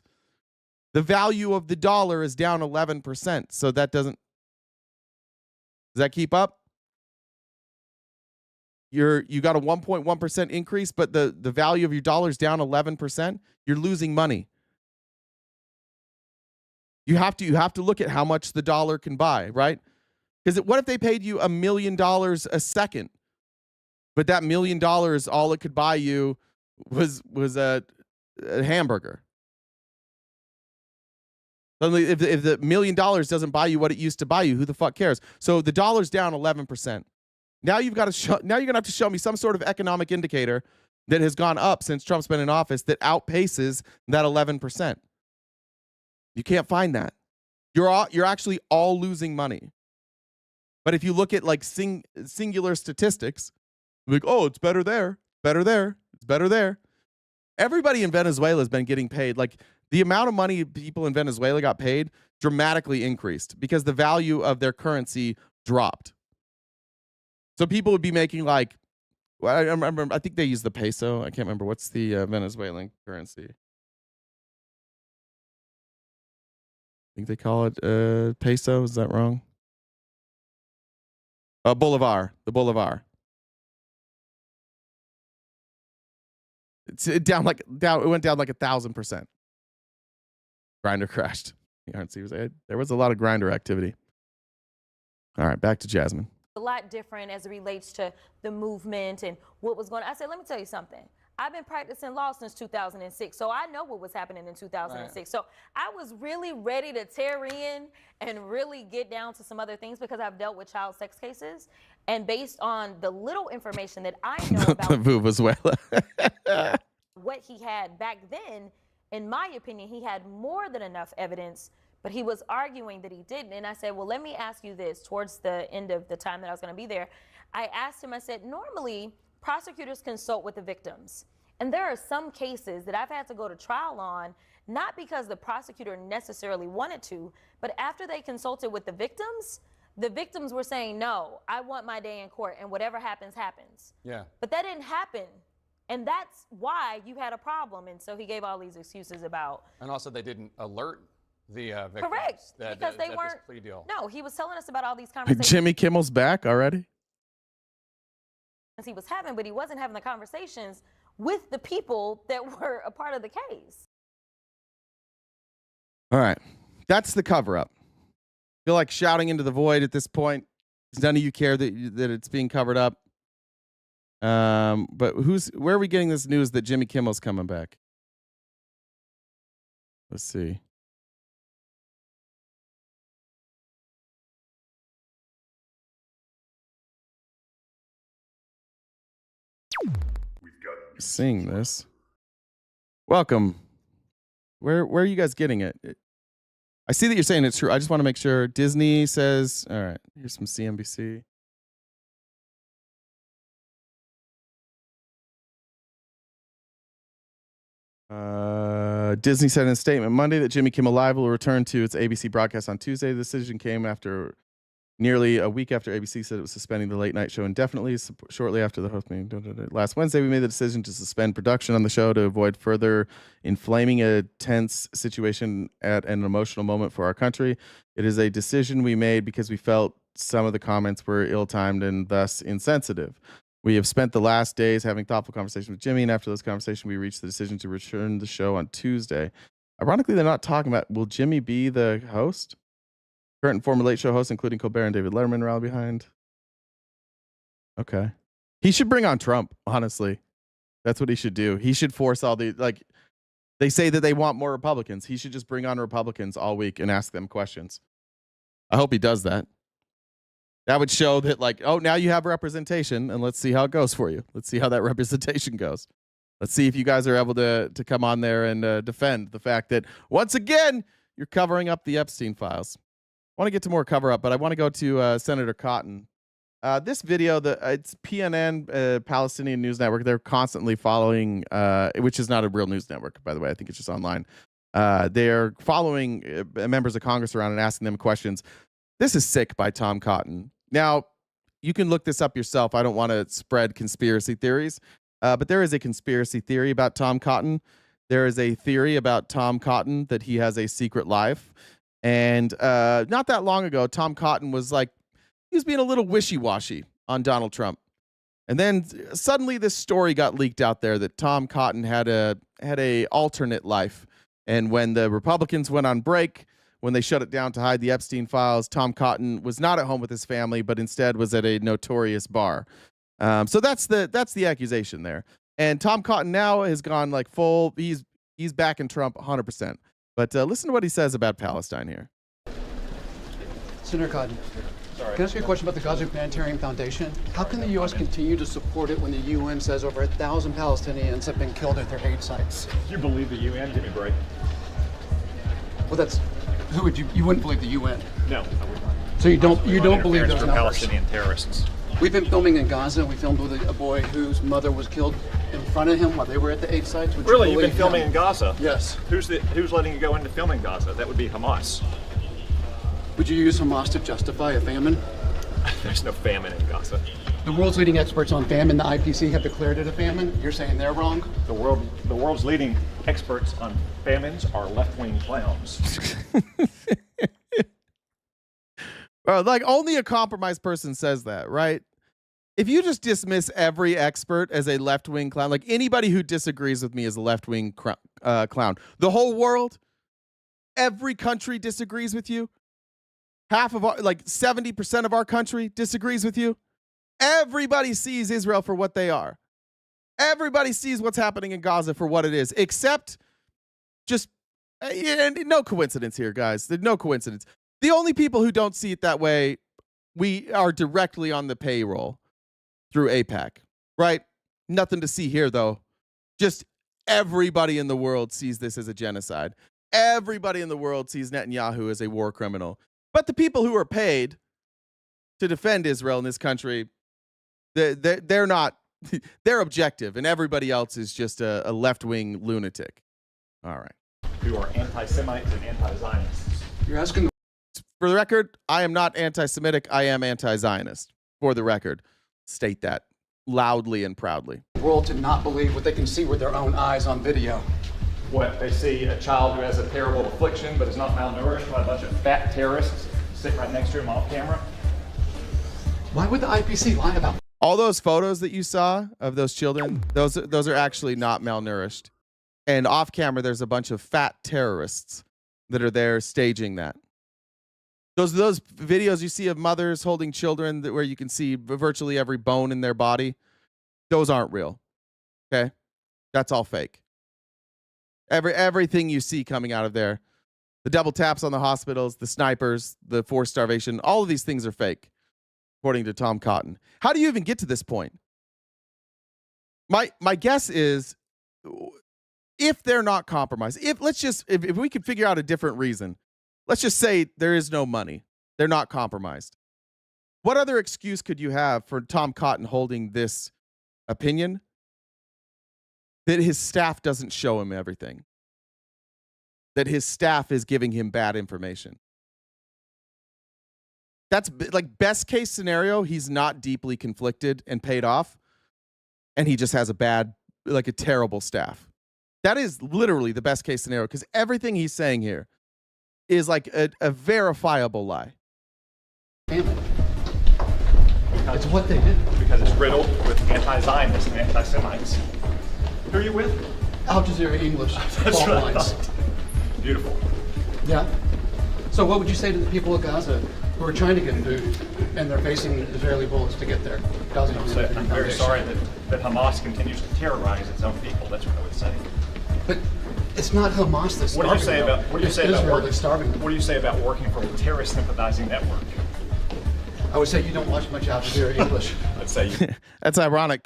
the value of the dollar is down 11%. So that does that keep up? You got a 1.1% increase, but the value of your dollar is down 11%. You're losing money. You have to look at how much the dollar can buy, right? Because what if they paid you $1 million a second, but that $1 million, all it could buy you was a hamburger? Suddenly, if the $1 million doesn't buy you what it used to buy you, who the fuck cares? So the dollar's down 11%. Now you're gonna have to show me some sort of economic indicator that has gone up since Trump's been in office that outpaces that 11%. You can't find that. You're actually all losing money. But if you look at like singular statistics, like, oh, it's better there, it's better there. everybody in Venezuela has been getting paid. Like the amount of money people in Venezuela got paid dramatically increased because the value of their currency dropped. So people would be making like, well, I remember, I think they use the peso. I can't remember. What's the Venezuelan currency? I think they call it peso. Is that wrong? Bolivar. The Bolivar. It went down like 1,000%. Grinder crashed. There was a lot of grinder activity. All right, back to Jasmine. A lot different as it relates to the movement and what was going on. I said, let me tell you something. I've been practicing law since 2006, so I know what was happening in 2006. Right. So I was really ready to tear in and really get down to some other things because I've dealt with child sex cases. And based on the little information that I know about Venezuela, what he had back then, in my opinion, he had more than enough evidence, but he was arguing that he didn't. And I said, well, let me ask you this. Towards the end of the time that I was going to be there, I asked him, I said, normally prosecutors consult with the victims. And there are some cases that I've had to go to trial on, not because the prosecutor necessarily wanted to, but after they consulted with the victims were saying, no, I want my day in court and whatever happens, happens. Yeah. But that didn't happen. And that's why you had a problem. And so he gave all these excuses about. And also they didn't alert the victims. Correct. Because they weren't. This plea deal. No, he was telling us about all these conversations. Jimmy Kimmel's back already? He was having, but he wasn't having the conversations with the people that were a part of the case. All right. That's the cover-up. I feel like shouting into the void at this point. None of you care that it's being covered up. But where are we getting this news that Jimmy Kimmel's coming back? Let's see. Seeing this. Welcome. Where are you guys getting it? I see that you're saying it's true. I just want to make sure. Disney says, all right, here's some CNBC. Disney said in a statement Monday that Jimmy Kimmel Live will return to its ABC broadcast on Tuesday. The decision came after nearly a week after ABC said it was suspending the late night show indefinitely. Shortly after the host meeting, last Wednesday, we made the decision to suspend production on the show to avoid further inflaming a tense situation at an emotional moment for our country. It is a decision we made because we felt some of the comments were ill-timed and thus insensitive. We have spent the last days having thoughtful conversations with Jimmy, and after this conversation, we reached the decision to return the show on Tuesday. Ironically, they're not talking about, will Jimmy be the host? Current and former Late Show hosts, including Colbert and David Letterman, rally behind. Okay. He should bring on Trump, honestly. That's what he should do. He should force all the, like, they say that they want more Republicans. He should just bring on Republicans all week and ask them questions. I hope he does that. That would show that, like, oh, now you have representation, and let's see how it goes for you. Let's see how that representation goes. Let's see if you guys are able to come on there and defend the fact that, once again, you're covering up the Epstein files. I want to get to more cover up, but I want to go to Senator Cotton. This video, it's PNN, Palestinian News Network. They're constantly following, which is not a real news network, by the way. I think it's just online. They're following members of Congress around and asking them questions. This is Sick by Tom Cotton. Now, you can look this up yourself. I don't want to spread conspiracy theories, but there is a conspiracy theory about Tom Cotton. There is a theory about Tom Cotton that he has a secret life. And not that long ago, Tom Cotton was like, he was being a little wishy-washy on Donald Trump. And then suddenly this story got leaked out there that Tom Cotton had a alternate life. And when the Republicans went on break, when they shut it down to hide the Epstein files, Tom Cotton was not at home with his family, but instead was at a notorious bar. So that's the accusation there. And Tom Cotton now has gone like full. He's backing Trump 100%. But listen to what he says about Palestine here. Senator Cotton, can I ask you a question about the Gaza Humanitarian Foundation? How can the U.S. continue to support it when the UN says over 1,000 Palestinians have been killed at their aid sites? You believe the UN? Give me a break. Well, that's who would you wouldn't believe the UN? No, I would not. So you don't believe those numbers? Palestinian terrorists. We've been filming in Gaza. We filmed with a boy whose mother was killed in front of him while they were at the 8 sites? Would Really, you you've been believe filming him? in Gaza? Yes. Who's letting you go into filming Gaza? That would be Hamas. Would you use Hamas to justify a famine? There's no famine in Gaza. The world's leading experts on famine, the IPC, have declared it a famine. You're saying they're wrong? The world's leading experts on famines are left-wing clowns. Like only a compromised person says that, right? If you just dismiss every expert as a left-wing clown, like anybody who disagrees with me is a left-wing clown. The whole world, every country disagrees with you. Half of our, like 70% of our country disagrees with you. Everybody sees Israel for what they are. Everybody sees what's happening in Gaza for what it is, except just no coincidence here, guys. There's no coincidence. The only people who don't see it that way, we are directly on the payroll through AIPAC, right? Nothing to see here, though. Just everybody in the world sees this as a genocide. Everybody in the world sees Netanyahu as a war criminal. But the people who are paid to defend Israel in this country, they're not, they're objective, and everybody else is just a left-wing lunatic. All right. Who are anti-Semites and anti-Zionists. You're asking For the record, I am not anti-Semitic. I am anti-Zionist. For the record, state that loudly and proudly. The world to not believe what they can see with their own eyes on video. What, they see a child who has a terrible affliction but is not malnourished by a bunch of fat terrorists sitting right next to him off camera? Why would the IPC lie about all those photos that you saw of those children? Those are actually not malnourished. And off camera, there's a bunch of fat terrorists that are there staging that. Those videos you see of mothers holding children where you can see virtually every bone in their body, those aren't real. Okay? That's all fake. Everything you see coming out of there, the double taps on the hospitals, the snipers, the forced starvation, all of these things are fake, according to Tom Cotton. How do you even get to this point? My guess is, if they're not compromised, if we could figure out a different reason, let's just say there is no money, they're not compromised. What other excuse could you have for Tom Cotton holding this opinion? That his staff doesn't show him everything. That his staff is giving him bad information. That's like best case scenario, he's not deeply conflicted and paid off, and he just has a terrible staff. That is literally the best case scenario, because everything he's saying here is like a verifiable lie. It's what they did. Because it's riddled with anti-Zionists and anti-Semites. Who are you with? Al Jazeera English. That's right. Lines. Beautiful. Yeah. So what would you say to the people of Gaza who are trying to get food and they're facing Israeli bullets to get there? I'm very sorry that Hamas continues to terrorize its own people. That's what I would say. But it's not Hamas that's starving. What do you say about working for a terrorist sympathizing network? I would say you don't watch much Al Jazeera English. Let's say you. That's ironic.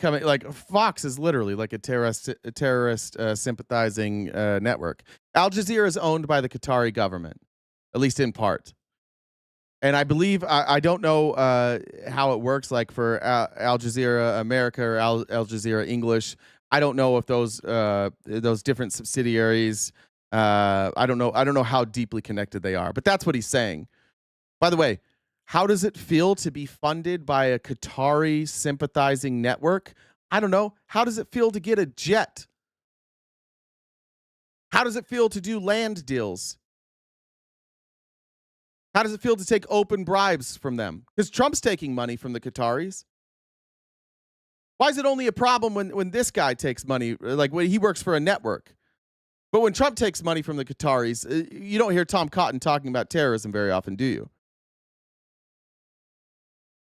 Fox is literally like a terrorist sympathizing network. Al Jazeera is owned by the Qatari government, at least in part. And I believe I don't know how it works. Like for Al Jazeera America or Al Jazeera English, I don't know if those different subsidiaries. I don't know how deeply connected they are. But that's what he's saying. By the way. How does it feel to be funded by a Qatari sympathizing network? I don't know. How does it feel to get a jet? How does it feel to do land deals? How does it feel to take open bribes from them? Because Trump's taking money from the Qataris. Why is it only a problem when this guy takes money, like when he works for a network? But when Trump takes money from the Qataris, you don't hear Tom Cotton talking about terrorism very often, do you?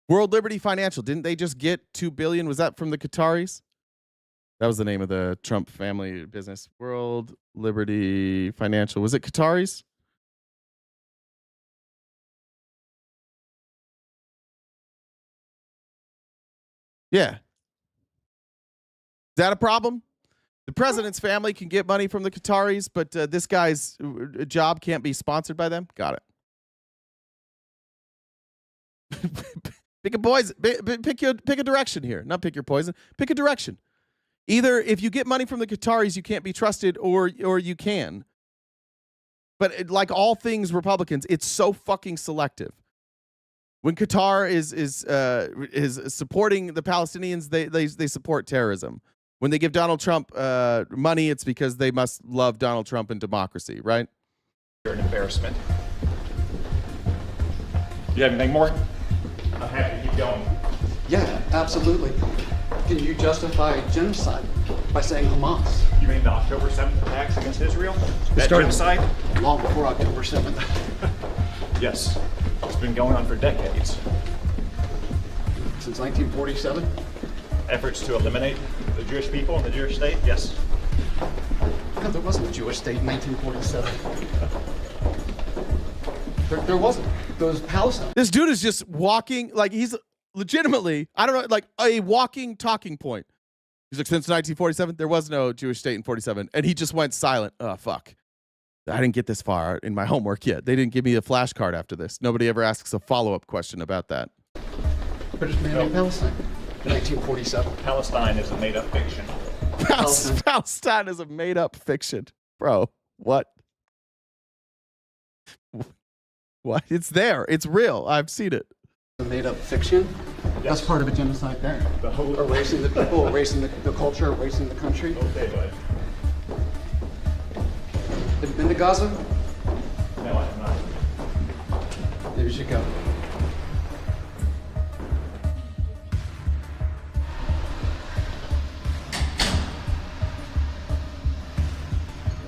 World Liberty Financial, didn't they just get $2 billion? Was that from the Qataris? That was the name of the Trump family business. World Liberty Financial. Was it Qataris? Yeah. Is that a problem? The president's family can get money from the Qataris, but this guy's job can't be sponsored by them? Got it. Pick a poison. Pick a direction here. Not pick your poison. Pick a direction. Either if you get money from the Qataris, you can't be trusted, or you can. But like all things Republicans, it's so fucking selective. When Qatar is supporting the Palestinians, they support terrorism. When they give Donald Trump money, it's because they must love Donald Trump and democracy, right? You're an embarrassment. You have anything more? I'm happy to keep going. Yeah, absolutely. Can you justify genocide by saying Hamas? You mean the October 7th attacks against Israel? That genocide? Long before October 7th. Yes. It's been going on for decades. Since 1947? Efforts to eliminate the Jewish people and the Jewish state? Yes. No, there wasn't a Jewish state in 1947. There wasn't. There was Palestine. This dude is just walking, like he's legitimately, I don't know, like a walking talking point. He's like, since 1947, there was no Jewish state in 47. And he just went silent. Oh, fuck. I didn't get this far in my homework yet. They didn't give me a flashcard after this. Nobody ever asks a follow-up question about that. British man in Palestine in 1947. Palestine is a made-up fiction. Palestine is a made-up fiction. Bro, what? What? It's there. It's real. I've seen it. A made-up fiction? Yes. That's part of a genocide there. Erasing the people, erasing the culture, erasing the country. Okay, bud. Have you been to Gaza? No, I have not. Maybe you should go.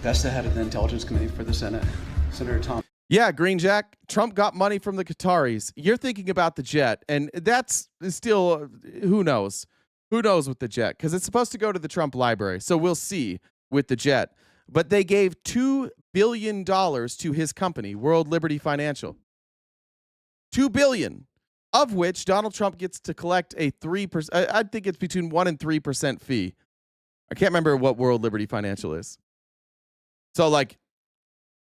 That's the head of the Intelligence Committee for the Senate, Senator Tom. Yeah, Green Jack, Trump got money from the Qataris. You're thinking about the jet, and that's still, who knows? Who knows with the jet? Because it's supposed to go to the Trump library, so we'll see with the jet. But they gave $2 billion to his company, World Liberty Financial. $2 billion, of which Donald Trump gets to collect a 3%, I think it's between 1% and 3% fee. I can't remember what World Liberty Financial is. So like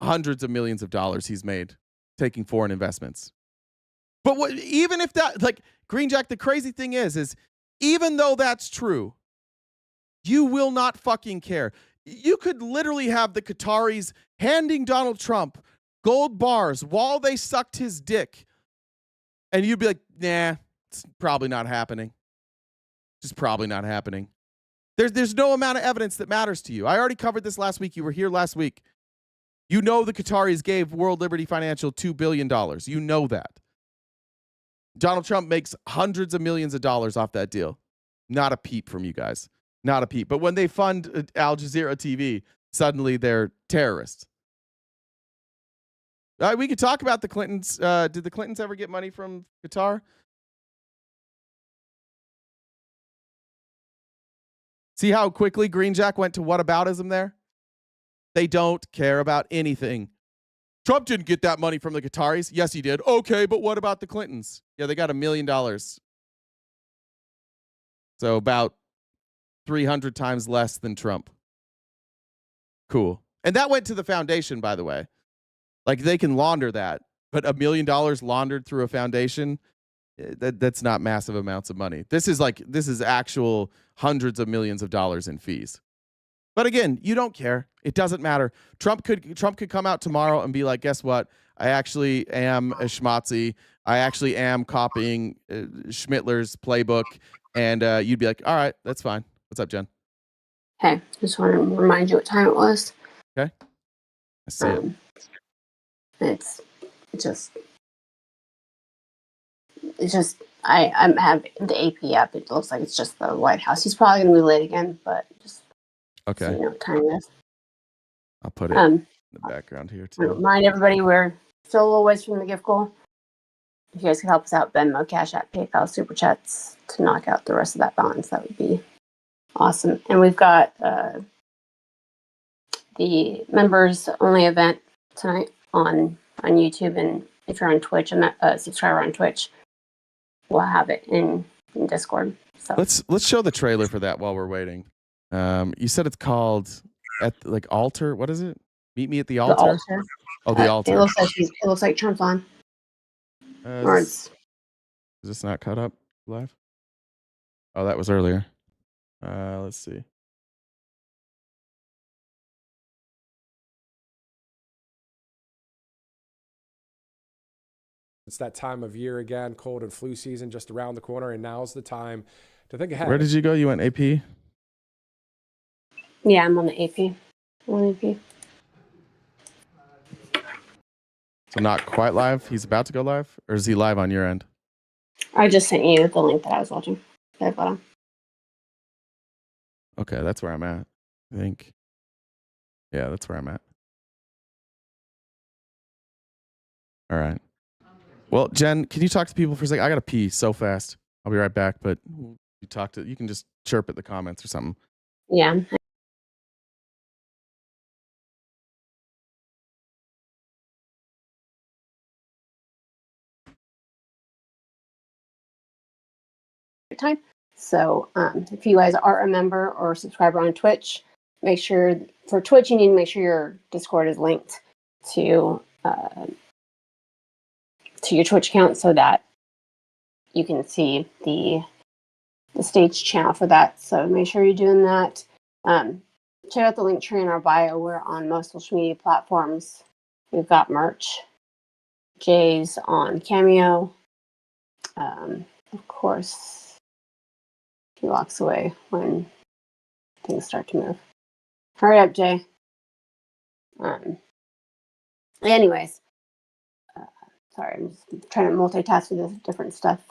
hundreds of millions of dollars he's made taking foreign investments. But what, even if that, like Green Jack, the crazy thing is even though that's true, you will not fucking care. You could literally have the Qataris handing Donald Trump gold bars while they sucked his dick. And you'd be like, nah, it's probably not happening. Just probably not happening. There's no amount of evidence that matters to you. I already covered this last week. You were here last week. You know the Qataris gave World Liberty Financial $2 billion. You know that. Donald Trump makes hundreds of millions of dollars off that deal. Not a peep from you guys. Not a peep. But when they fund Al Jazeera TV, suddenly they're terrorists. We could talk about the Clintons. Did the Clintons ever get money from Qatar? See how quickly Green Jack went to whataboutism there? They don't care about anything. Trump didn't get that money from the Qataris. Yes, he did. Okay, but what about the Clintons? Yeah, they got $1 million. So about 300 times less than Trump. Cool. And that went to the foundation, by the way. Like, they can launder that. But $1 million laundered through a foundation, that's not massive amounts of money. This is actual hundreds of millions of dollars in fees. But again, you don't care. It doesn't matter. Trump could come out tomorrow and be like, guess what? I actually am a schmatzi. I actually am copying Schmittler's playbook. And you'd be like, all right, that's fine. What's up, Jen? Hey, just want to remind you what time it was. Okay. I see it. It's just I have the AP app. It looks like it's just the White House. He's probably gonna be late again, but just okay. So you know what time it is. I'll put it in the background here too. Remind everybody we're still a little ways from the gift goal. If you guys could help us out, Venmo, Cash App, PayPal, Super Chats to knock out the rest of that balance, that would be awesome. And we've got the members only event tonight on YouTube, and if you're on Twitch and a subscriber on Twitch, we'll have it in Discord. So let's show the trailer for that while we're waiting. You said it's called Altar. What is it? Meet me at the altar. The altar. Oh, the altar. It looks like Trump's on. Is this not cut up live? Oh, that was earlier. Let's see. It's that time of year again, cold and flu season just around the corner, and now's the time to think ahead. Where did you go? You went AP? Yeah, I'm on the AP. I'm on AP. So not quite live? He's about to go live? Or is he live on your end? I just sent you the link that I was watching. At bottom. Okay, that's where I'm at, I think. Yeah, that's where I'm at. All right. Well, Jen, can you talk to people for a second? I got to pee so fast. I'll be right back, but you can just chirp at the comments or something. Yeah. Time. So if you guys are a member or subscriber on Twitch, make sure for Twitch you need to make sure your Discord is linked to your Twitch account so that you can see the stage channel for that. So make sure you're doing that. Check out the link tree in our bio. We're on most social media platforms. We've got merch. Jay's on Cameo. Of course, he walks away when things start to move. Hurry up, Jay. Anyways, sorry, I'm just trying to multitask with this different stuff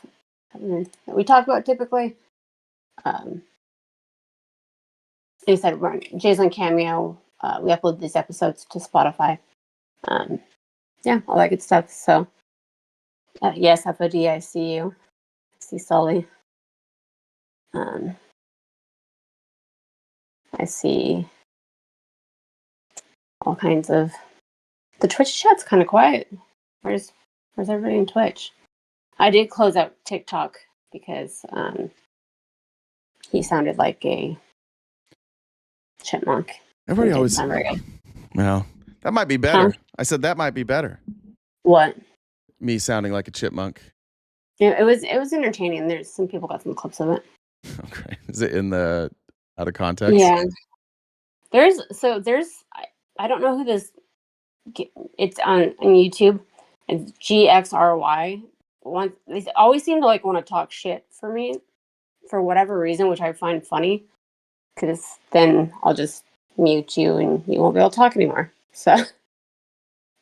that we talk about typically. Like I said, Jay's on Cameo. We upload these episodes to Spotify. Yeah, all that good stuff. So, yes, FOD, I see you. I see Sully. I see all kinds of. The Twitch chat's kind of quiet. Where's everybody in Twitch? I did close out TikTok because he sounded like a chipmunk. Everybody always. Well, that might be better. Huh? I said that might be better. What? Me sounding like a chipmunk. Yeah, it was entertaining. There's some people got some clips of it. Okay. Is it in the out of context? Yeah. There's I don't know who this. It's on YouTube. It's GXRY. They always seem to like want to talk shit for me for whatever reason, which I find funny. Because then I'll just mute you and you won't be able to talk anymore. So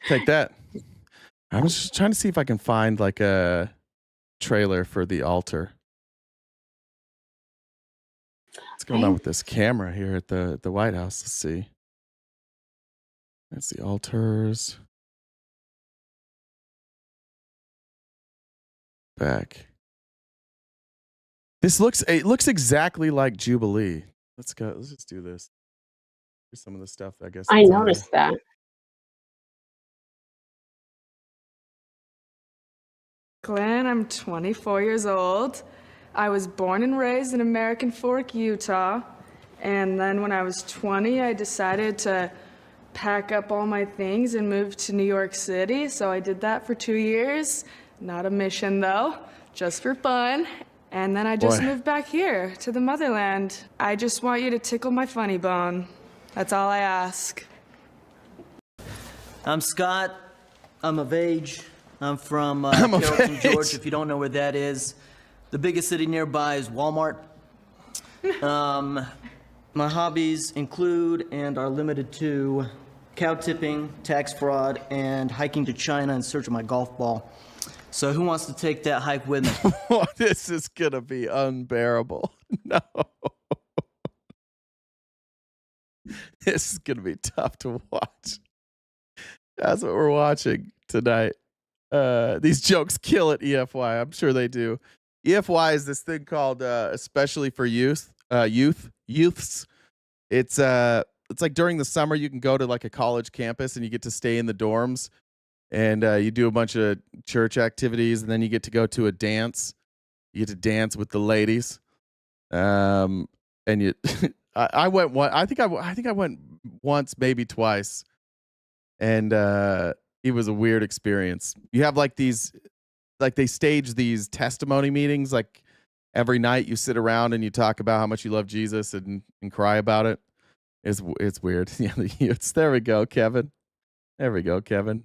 Take that. I was just trying to see if I can find like a trailer for The Altar. What's going on with this camera here at the White House? Let's see. That's The Altars. Back. It looks exactly like Jubilee. Let's go. Let's just do this. Here's some of the stuff, I guess. I noticed that. Glenn, I'm 24 years old. I was born and raised in American Fork, Utah. And then when I was 20, I decided to pack up all my things and move to New York City. So I did that for 2 years. Not a mission, though, just for fun. And then I just moved back here to the motherland. I just want you to tickle my funny bone. That's all I ask. I'm Scott. I'm of age. I'm from Carlson, Georgia, if you don't know where that is. The biggest city nearby is Walmart. My hobbies include and are limited to cow tipping, tax fraud, and hiking to China in search of my golf ball. So who wants to take that hike with me? This is going to be unbearable. No. This is going to be tough to watch. That's what we're watching tonight. These jokes kill at EFY. I'm sure they do. EFY is this thing called especially for youths. It's like during the summer you can go to like a college campus and you get to stay in the dorms and you do a bunch of church activities and then you get to go to a dance. You get to dance with the ladies. And you I went one. I think I went once, maybe twice, and it was a weird experience. You have like these, like they stage these testimony meetings, like every night you sit around and you talk about how much you love Jesus and cry about it. It's weird. Yeah, there we go, Kevin. There we go, Kevin.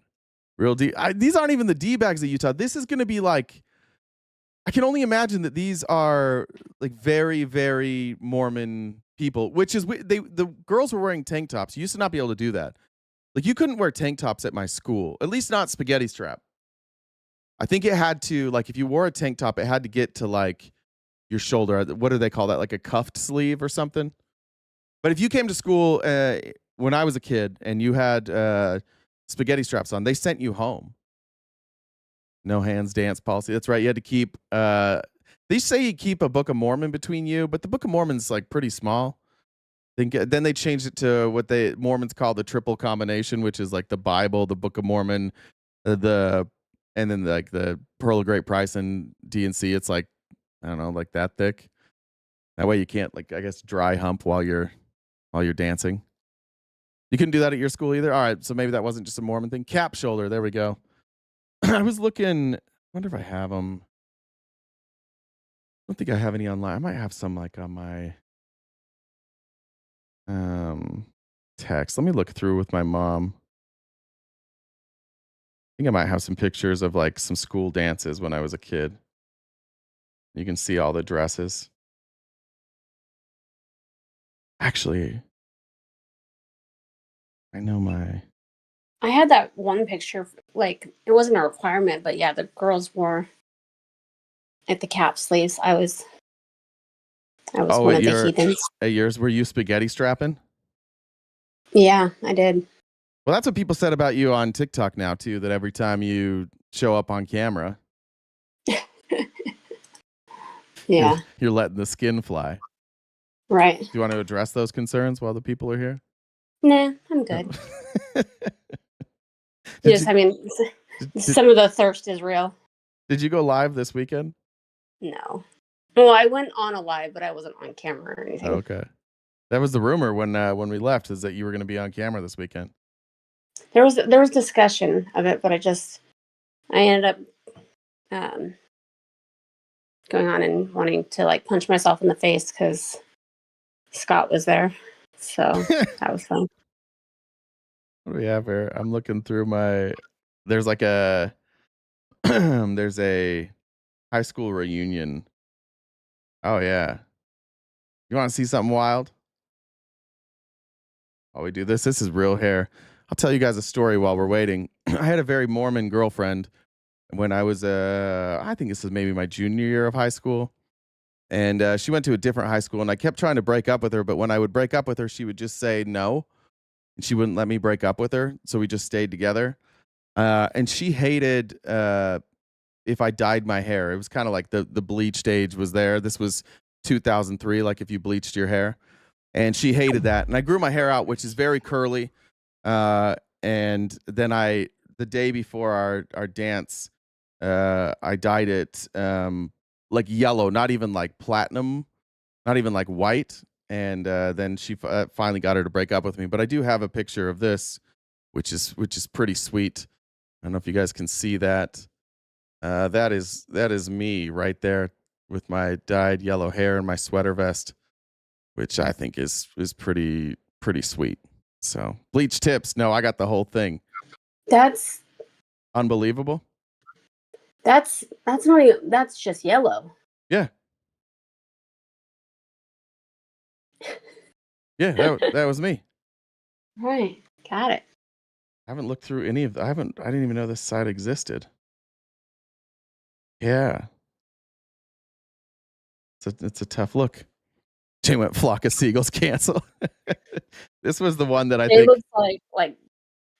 Real D. These aren't even the D bags of Utah. This is going to be like, I can only imagine that these are like very, very Mormon people, which is the girls were wearing tank tops. You used to not be able to do that. Like you couldn't wear tank tops at my school, at least not spaghetti strap. I think it had to, like, if you wore a tank top, it had to get to like your shoulder. What do they call that? Like a cuffed sleeve or something. But if you came to school when I was a kid and you had spaghetti straps on, they sent you home. No hands dance policy. That's right. You had to keep, they say you keep a Book of Mormon between you, but the Book of Mormon's like pretty small. Then they changed it to what Mormons call the triple combination, which is like the Bible, the Book of Mormon, and then like the Pearl of Great Price and D&C. It's like, I don't know, like that thick. That way you can't, like, I guess, dry hump while you're dancing. You couldn't do that at your school either? All right, so maybe that wasn't just a Mormon thing. Cap shoulder, there we go. I was looking, I wonder if I have them. I don't think I have any online. I might have some like on my text. Let me look through with my mom. I think I might have some pictures of like some school dances when I was a kid. You can see all the dresses. Actually, I know I had that one picture, like, it wasn't a requirement, but yeah, the girls wore at the cap sleeves. I was one of the heathens. At yours, were you spaghetti strapping? Yeah, I did. Well, that's what people said about you on TikTok now, too, that every time you show up on camera, yeah, you're letting the skin fly. Right. Do you want to address those concerns while the people are here? Nah, I'm good. Yes, I mean, some of the thirst is real. Did you go live this weekend? No. Well, I went on a live, but I wasn't on camera or anything. Okay. That was the rumor when we left, is that you were going to be on camera this weekend. There was discussion of it, but I ended up going on and wanting to like punch myself in the face because Scott was there. So that was fun. What do we have here? I'm looking through there's like a there's a high school reunion. Oh yeah. You want to see something wild? While we do this is real hair. I'll tell you guys a story while we're waiting. I had a very Mormon girlfriend when I was I think this is maybe my junior year of high school. And she went to a different high school, and I kept trying to break up with her, but when I would break up with her, she would just say no. And she wouldn't let me break up with her, so we just stayed together. And she hated if I dyed my hair. It was kind of like the bleach stage was there. This was 2003, like if you bleached your hair. And she hated that. And I grew my hair out, which is very curly. And then the day before our dance, I dyed it like yellow, not even like platinum, not even like white. And then she finally got her to break up with me. But I do have a picture of this, which is pretty sweet. I don't know if you guys can see that. That is me right there with my dyed yellow hair and my sweater vest, which I think is pretty sweet. So bleach tips. No, I got the whole thing. That's unbelievable. That's not even, that's just yellow. Yeah. Yeah, that was me. Right. Got it. I haven't looked through any of I didn't even know this site existed. Yeah. It's a tough look. Jay went flock of seagulls cancel. This was the one that I think it looks like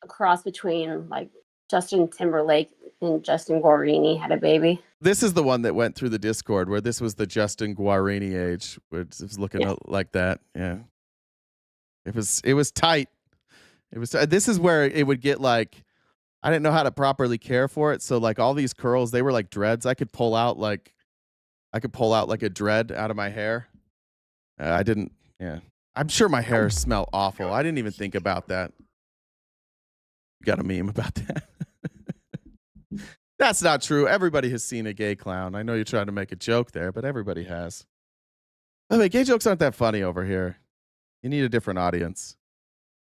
a cross between like Justin Timberlake and Justin Guarini had a baby. This is the one that went through the Discord where this was the Justin Guarini age, which was looking like that. Yeah. It was tight. This is where it would get like, I didn't know how to properly care for it. So like all these curls, they were like dreads. I could pull out like a dread out of my hair. I didn't. Yeah. I'm sure my hair smelled awful. I didn't even think about that. You got a meme about that. That's not true. Everybody has seen a gay clown. I know you're trying to make a joke there, but everybody has. By the way, gay jokes aren't that funny over here. You need a different audience.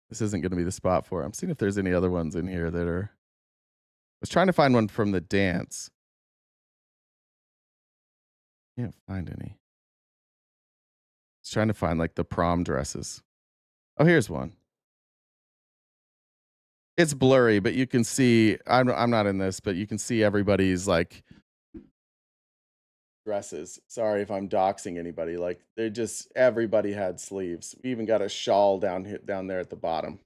This isn't going to be the spot for it. I'm seeing if there's any other ones in here that are... I was trying to find one from the dance. Can't find any. I was trying to find like the prom dresses. Oh, here's one. It's blurry, but you can see, I'm not in this, but you can see everybody's like dresses. Sorry if I'm doxing anybody. Like everybody had sleeves. We even got a shawl down there at the bottom.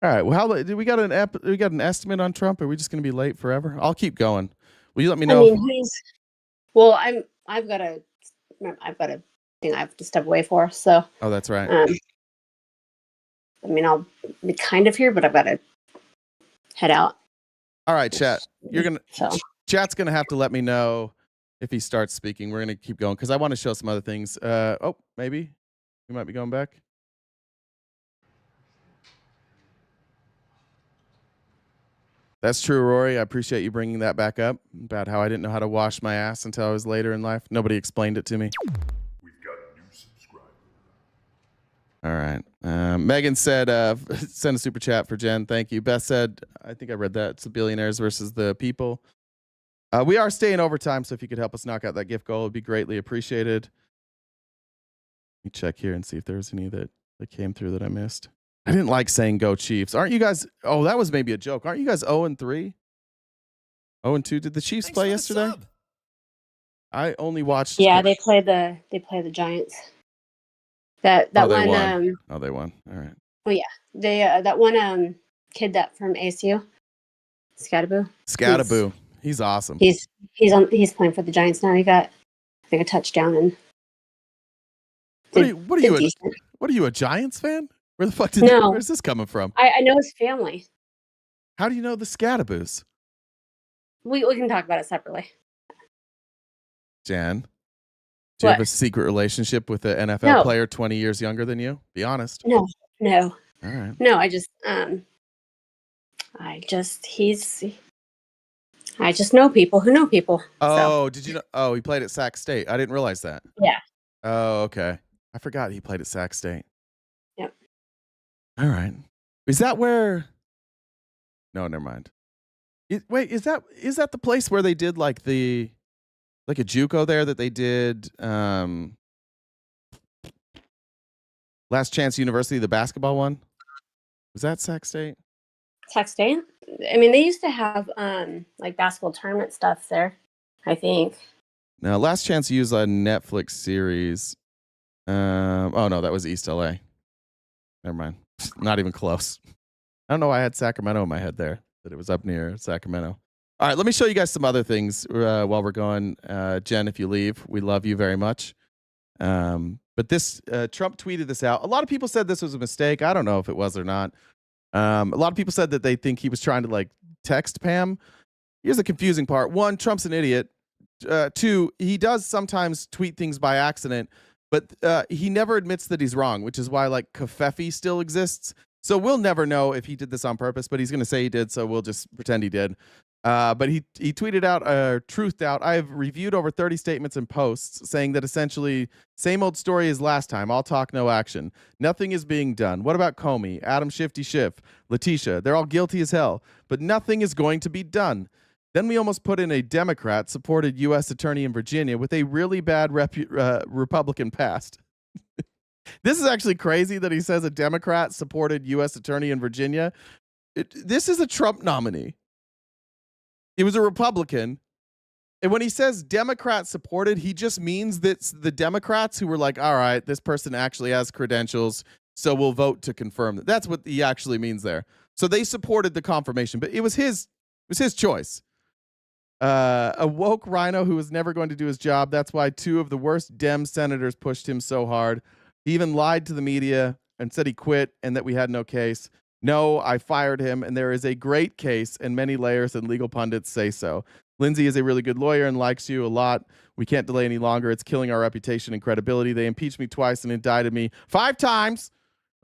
All right. Well, we got an estimate on Trump? Are we just going to be late forever? I'll keep going. Will you let me know? I mean, I've got a thing I have to step away for. So. Oh, that's right. I mean, I'll be kind of here, but I've got to head out. All right, chat. Chat's gonna have to let me know if he starts speaking. We're gonna keep going because I want to show some other things. Maybe we might be going back. That's true, Rory. I appreciate you bringing that back up about how I didn't know how to wash my ass until I was later in life. Nobody explained it to me. All right. Megan said, send a super chat for Jen. Thank you. Beth said, I think I read that. It's the billionaires versus the people. We are staying overtime, so if you could help us knock out that gift goal, it would be greatly appreciated. Let me check here and see if there's any that came through that I missed. I didn't like saying go Chiefs. Aren't you guys? Oh, that was maybe a joke. Aren't you guys 0-3? 0-2? Did the Chiefs play yesterday? I only watched. Yeah, they played the Giants. That one. They won. All right. Oh yeah, they that one kid that from ASU, Scadaboo. He's awesome. He's playing for the Giants now. He got, I think, a touchdown and. What are you, a Giants fan? Where the fuck where's this coming from? I know his family. How do you know the Scadaboos? We can talk about it separately. Jan, do you have a secret relationship with an NFL player 20 years younger than you? Be honest. No. All right. No, I just know people who know people. Oh, Did you know? Oh, he played at Sac State. I didn't realize that. Yeah. Oh, okay. I forgot he played at Sac State. Yep. All right. Is that where? No, never mind. Wait, is that the place where they did like a JUCO there that they did Last Chance University, the basketball one? Was that Sac State? Sac State? I mean, they used to have like basketball tournament stuff there, I think. Now, Last Chance used a Netflix series. Oh no, that was East LA. Never mind. Not even close. I don't know why I had Sacramento in my head there, that it was up near Sacramento. All right, let me show you guys some other things while we're going. Jen, if you leave, we love you very much. But this, Trump tweeted this out. A lot of people said this was a mistake. I don't know if it was or not. A lot of people said that they think he was trying to like text Pam. Here's the confusing part. One, Trump's an idiot. Two, he does sometimes tweet things by accident, but he never admits that he's wrong, which is why like Kafefi still exists. So we'll never know if he did this on purpose, but he's going to say he did, so we'll just pretend he did. But he tweeted out, truthed out, I've reviewed over 30 statements and posts saying that essentially same old story as last time. All talk, no action. Nothing is being done. What about Comey, Adam Shifty Schiff, Letitia? They're all guilty as hell, but nothing is going to be done. Then we almost put in a Democrat-supported U.S. attorney in Virginia with a really bad Republican past. This is actually crazy that he says a Democrat-supported U.S. attorney in Virginia. This is a Trump nominee. It was a Republican. And when he says Democrat-supported, he just means that the Democrats who were like, all right, this person actually has credentials, so we'll vote to confirm that. That's what he actually means there. So they supported the confirmation, but it was his choice. A woke rhino who was never going to do his job. That's why two of the worst Dem senators pushed him so hard. He even lied to the media and said he quit and that we had no case. No, I fired him, and there is a great case, and many layers and legal pundits say so. Lindsay is a really good lawyer and likes you a lot. We can't delay any longer. It's killing our reputation and credibility. They impeached me twice and indicted me 5 times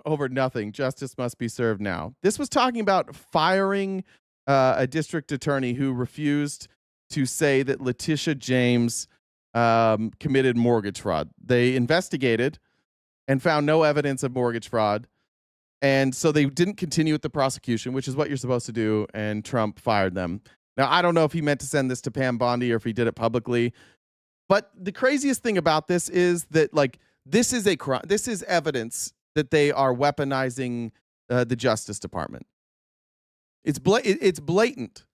over nothing. Justice must be served now. This was talking about firing a district attorney who refused to say that Letitia James committed mortgage fraud. They investigated and found no evidence of mortgage fraud. And so they didn't continue with the prosecution, which is what you're supposed to do, and Trump fired them. Now, I don't know if he meant to send this to Pam Bondi or if he did it publicly. But the craziest thing about this is that, like, this is a crime. This is evidence that they are weaponizing the Justice Department. It's blatant.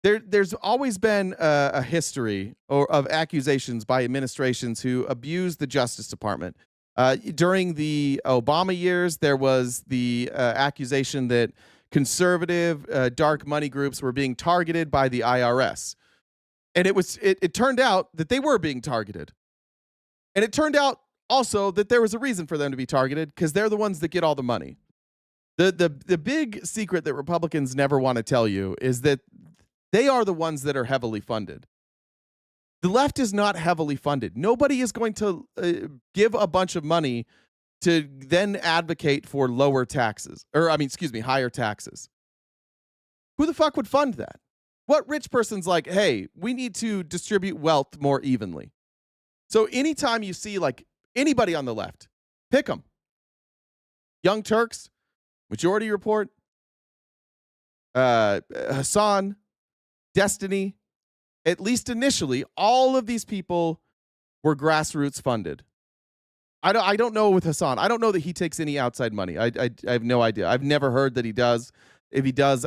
There's always been a history of accusations by administrations who abuse the Justice Department. During the Obama years, there was the accusation that conservative dark money groups were being targeted by the IRS. And it turned out that they were being targeted. And it turned out also that there was a reason for them to be targeted, because they're the ones that get all the money. The big secret that Republicans never want to tell you is that they are the ones that are heavily funded. The left is not heavily funded. Nobody is going to give a bunch of money to then advocate for higher taxes. Who the fuck would fund that? What rich person's like, hey, we need to distribute wealth more evenly? So anytime you see like anybody on the left, pick them. Young Turks, Majority Report, Hassan, Destiny, at least initially, all of these people were grassroots funded. I don't know with Hassan. I don't know that he takes any outside money. I have no idea. I've never heard that he does. If he does,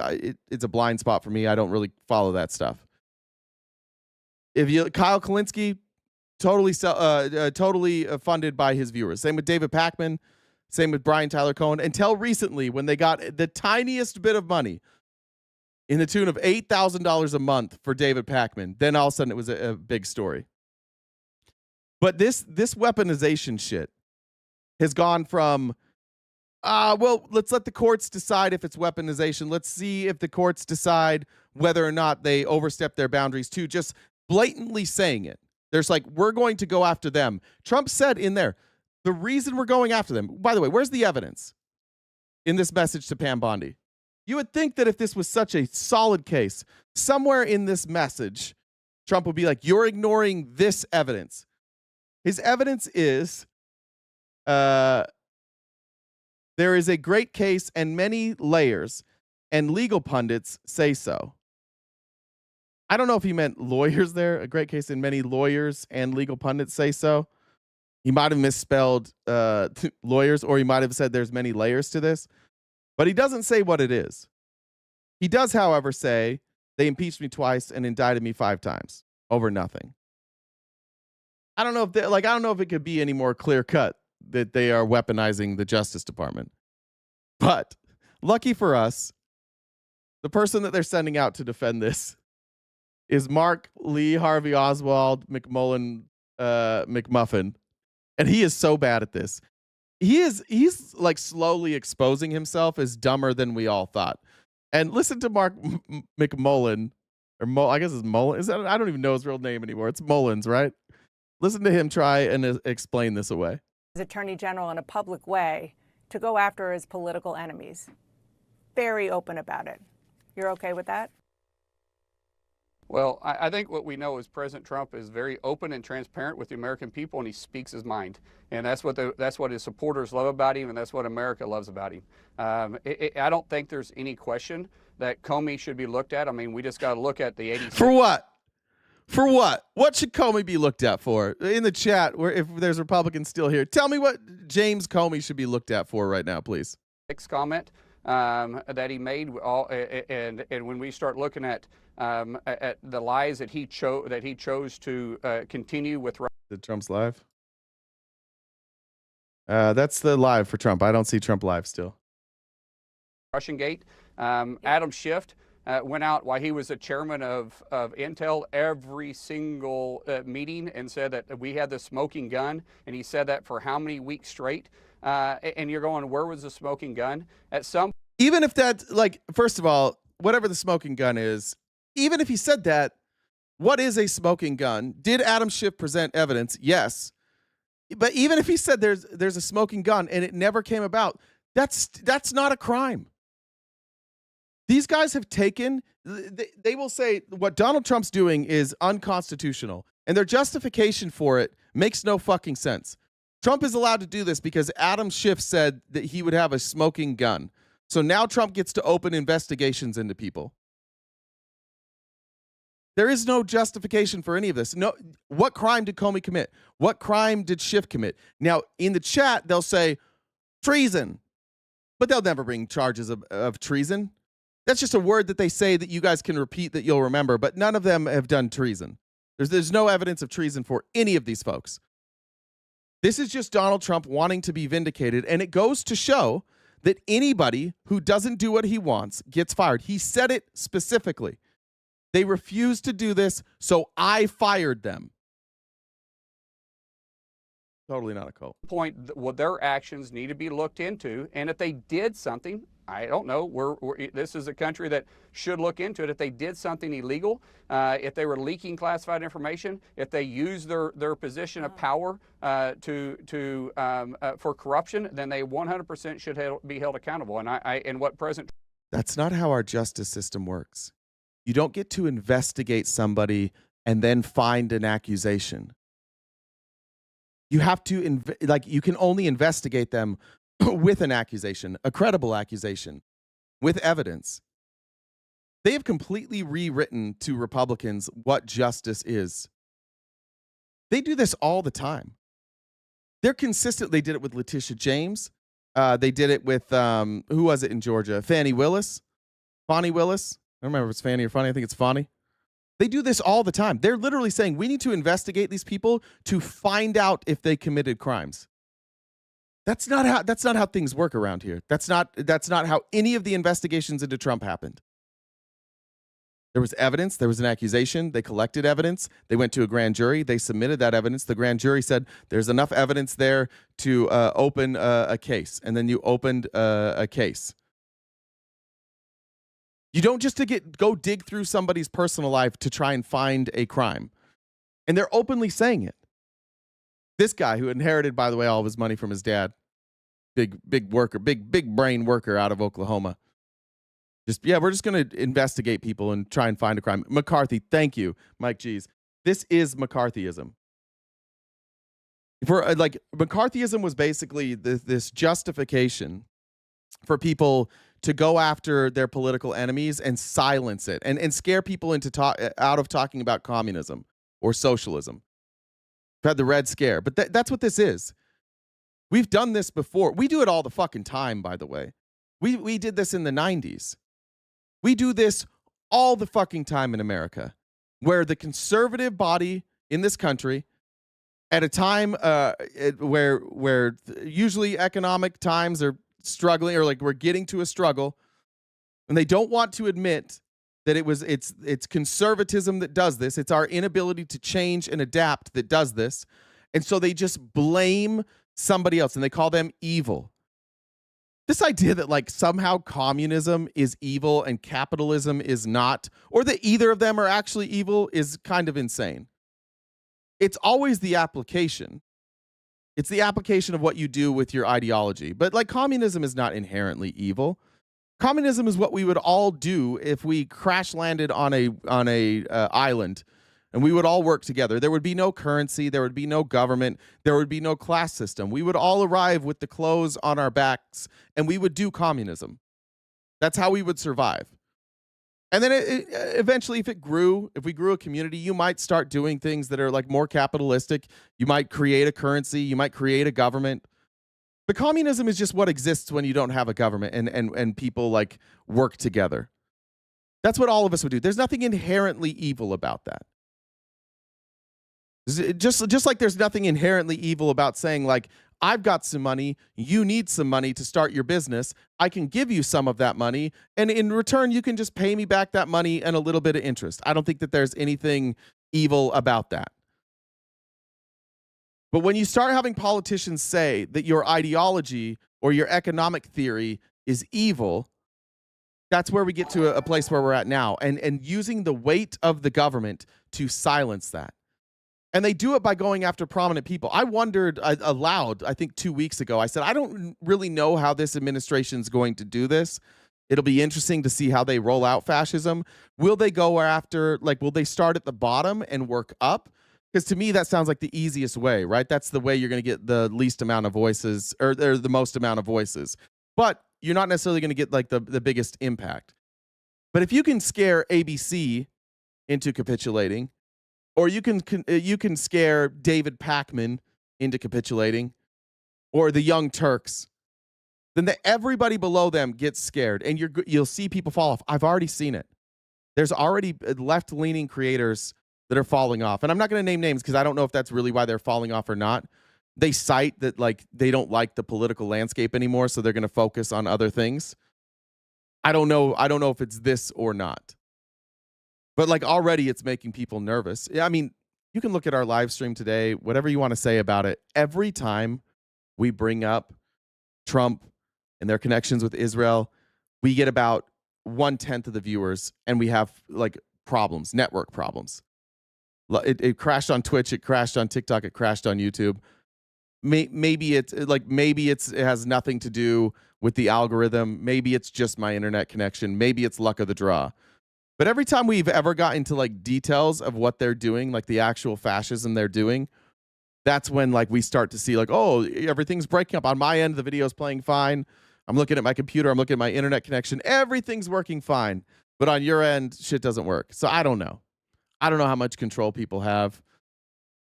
it's a blind spot for me. I don't really follow that stuff. Kyle Kalinske, totally funded by his viewers. Same with David Pakman. Same with Brian Tyler Cohen. Until recently, when they got the tiniest bit of money, in the tune of $8,000 a month for David Pakman, then all of a sudden it was a big story. But this weaponization shit has gone from, let's let the courts decide if it's weaponization. Let's see if the courts decide whether or not they overstep their boundaries, to just blatantly saying it. There's like, we're going to go after them. Trump said in there, the reason we're going after them, by the way, where's the evidence in this message to Pam Bondi? You would think that if this was such a solid case, somewhere in this message, Trump would be like, you're ignoring this evidence. His evidence is, there is a great case and many layers, and legal pundits say so. I don't know if he meant lawyers there. A great case and many lawyers and legal pundits say so. He might have misspelled lawyers, or he might have said there's many layers to this. But he doesn't say what it is. He does, however, say they impeached me twice and indicted me 5 times over nothing. I don't know if it could be any more clear cut that they are weaponizing the Justice Department. But lucky for us, the person that they're sending out to defend this is Mark Lee Harvey Oswald McMullen McMuffin, and he is so bad at this. He's like slowly exposing himself as dumber than we all thought. And listen to Mark McMullen, or I guess it's Mullen. I don't even know his real name anymore. It's Mullins, right? Listen to him try and explain this away. As Attorney General in a public way to go after his political enemies. Very open about it. You're okay with that? Well, I think what we know is President Trump is very open and transparent with the American people, and he speaks his mind. And that's what his supporters love about him, and that's what America loves about him. I don't think there's any question that Comey should be looked at. I mean, we just got to look at the 86. For what? For what? What should Comey be looked at for? In the chat, where if there's Republicans still here, tell me what James Comey should be looked at for right now, please. Comment that he made, and when we start looking at the lies that he chose to continue with. The Trump's live. That's the live for Trump. I don't see Trump live still. Russiagate. Adam Schiff went out while he was the chairman of Intel every single meeting and said that we had the smoking gun, and he said that for how many weeks straight. And you're going, where was the smoking gun? Even if that's like, first of all, whatever the smoking gun is, even if he said that, what is a smoking gun? Did Adam Schiff present evidence? Yes. But even if he said there's a smoking gun and it never came about, that's not a crime. These guys have taken, they will say what Donald Trump's doing is unconstitutional, and their justification for it makes no fucking sense. Trump is allowed to do this because Adam Schiff said that he would have a smoking gun. So now Trump gets to open investigations into people. There is no justification for any of this. No, what crime did Comey commit? What crime did Schiff commit? Now, in the chat, they'll say treason, but they'll never bring charges of treason. That's just a word that they say that you guys can repeat that you'll remember, but none of them have done treason. There's no evidence of treason for any of these folks. This is just Donald Trump wanting to be vindicated, and it goes to show that anybody who doesn't do what he wants gets fired. He said it specifically. They refused to do this, so I fired them. Totally not a cult. Well, their actions need to be looked into, and if they did something, I don't know. This is a country that should look into it. If they did something illegal, if they were leaking classified information, if they used their position of power for corruption, then they 100% should be held accountable. And what President. That's not how our justice system works. You don't get to investigate somebody and then find an accusation. You have to you can only investigate them with an accusation, a credible accusation, with evidence. They have completely rewritten to Republicans what justice is. They do this all the time. They're consistent. They did it with Letitia James. They did it with, who was it in Georgia? Fani Willis? I don't remember if it's Fanny or Fanny. I think it's Fanny. They do this all the time. They're literally saying we need to investigate these people to find out if they committed crimes. That's not how things work around here. That's not how any of the investigations into Trump happened. There was evidence, there was an accusation, they collected evidence, they went to a grand jury, they submitted that evidence. The grand jury said there's enough evidence there to open a case, and then you opened a case. You don't just go dig through somebody's personal life to try and find a crime. And they're openly saying it. This guy who inherited, by the way, all of his money from his dad, big worker, big brain worker out of Oklahoma. We're just going to investigate people and try and find a crime. McCarthy, thank you, Mike G's. This is McCarthyism. McCarthyism was basically this justification for people to go after their political enemies and silence it and scare people out of talking about communism or socialism. We've had the Red Scare, but that's what this is. We've done this before. We do it all the fucking time, by the way. We did this in the 90s. We do this all the fucking time in America, where the conservative body in this country, at a time where usually economic times are struggling, or like we're getting to a struggle, and they don't want to admit that it's conservatism that does this. It's our inability to change and adapt that does this. And so they just blame somebody else and they call them evil. This idea that somehow communism is evil and capitalism is not, or that either of them are actually evil, is kind of insane. It's always the application. It's the application of what you do with your ideology. But communism is not inherently evil. Communism is what we would all do if we crash landed on a island and we would all work together. There would be no currency, there would be no government, there would be no class system. We would all arrive with the clothes on our backs and we would do communism. That's how we would survive. And then eventually, if we grew a community, you might start doing things that are more capitalistic. You might create a currency, you might create a government. But communism is just what exists when you don't have a government and people work together. That's what all of us would do. There's nothing inherently evil about that. Just like there's nothing inherently evil about saying I've got some money, you need some money to start your business. I can give you some of that money, and in return, you can just pay me back that money and a little bit of interest. I don't think that there's anything evil about that. But when you start having politicians say that your ideology or your economic theory is evil, that's where we get to a place where we're at now, and using the weight of the government to silence that. And they do it by going after prominent people. I wondered aloud, I think 2 weeks ago, I said, I don't really know how this administration is going to do this. It'll be interesting to see how they roll out fascism. Will they go after, like, will they start at the bottom and work up? Because to me, that sounds like the easiest way, right? That's the way you're going to get the least amount of voices, or the most amount of voices. But you're not necessarily going to get like the biggest impact. But if you can scare ABC into capitulating, or you can scare David Pakman into capitulating, or the Young Turks, then everybody below them gets scared, and you'll see people fall off. I've already seen it. There's already left-leaning creators that are falling off, and I'm not going to name names because I don't know if that's really why they're falling off or not. They cite that like they don't like the political landscape anymore, so they're going to focus on other things. I don't know if it's this or not. But like already it's making people nervous. I mean, you can look at our live stream today, whatever you want to say about it. Every time we bring up Trump and their connections with Israel, we get about 1/10 of the viewers, and we have like problems, network problems. It crashed on Twitch, it crashed on TikTok, it crashed on YouTube. Maybe it has nothing to do with the algorithm. Maybe it's just my internet connection. Maybe it's luck of the draw. But every time we've ever got into like details of what they're doing, like the actual fascism they're doing, that's when like we start to see like, oh, everything's breaking up. On my end, the video's playing fine. I'm looking at my computer. I'm looking at my internet connection. Everything's working fine. But on your end, shit doesn't work. So I don't know. I don't know how much control people have.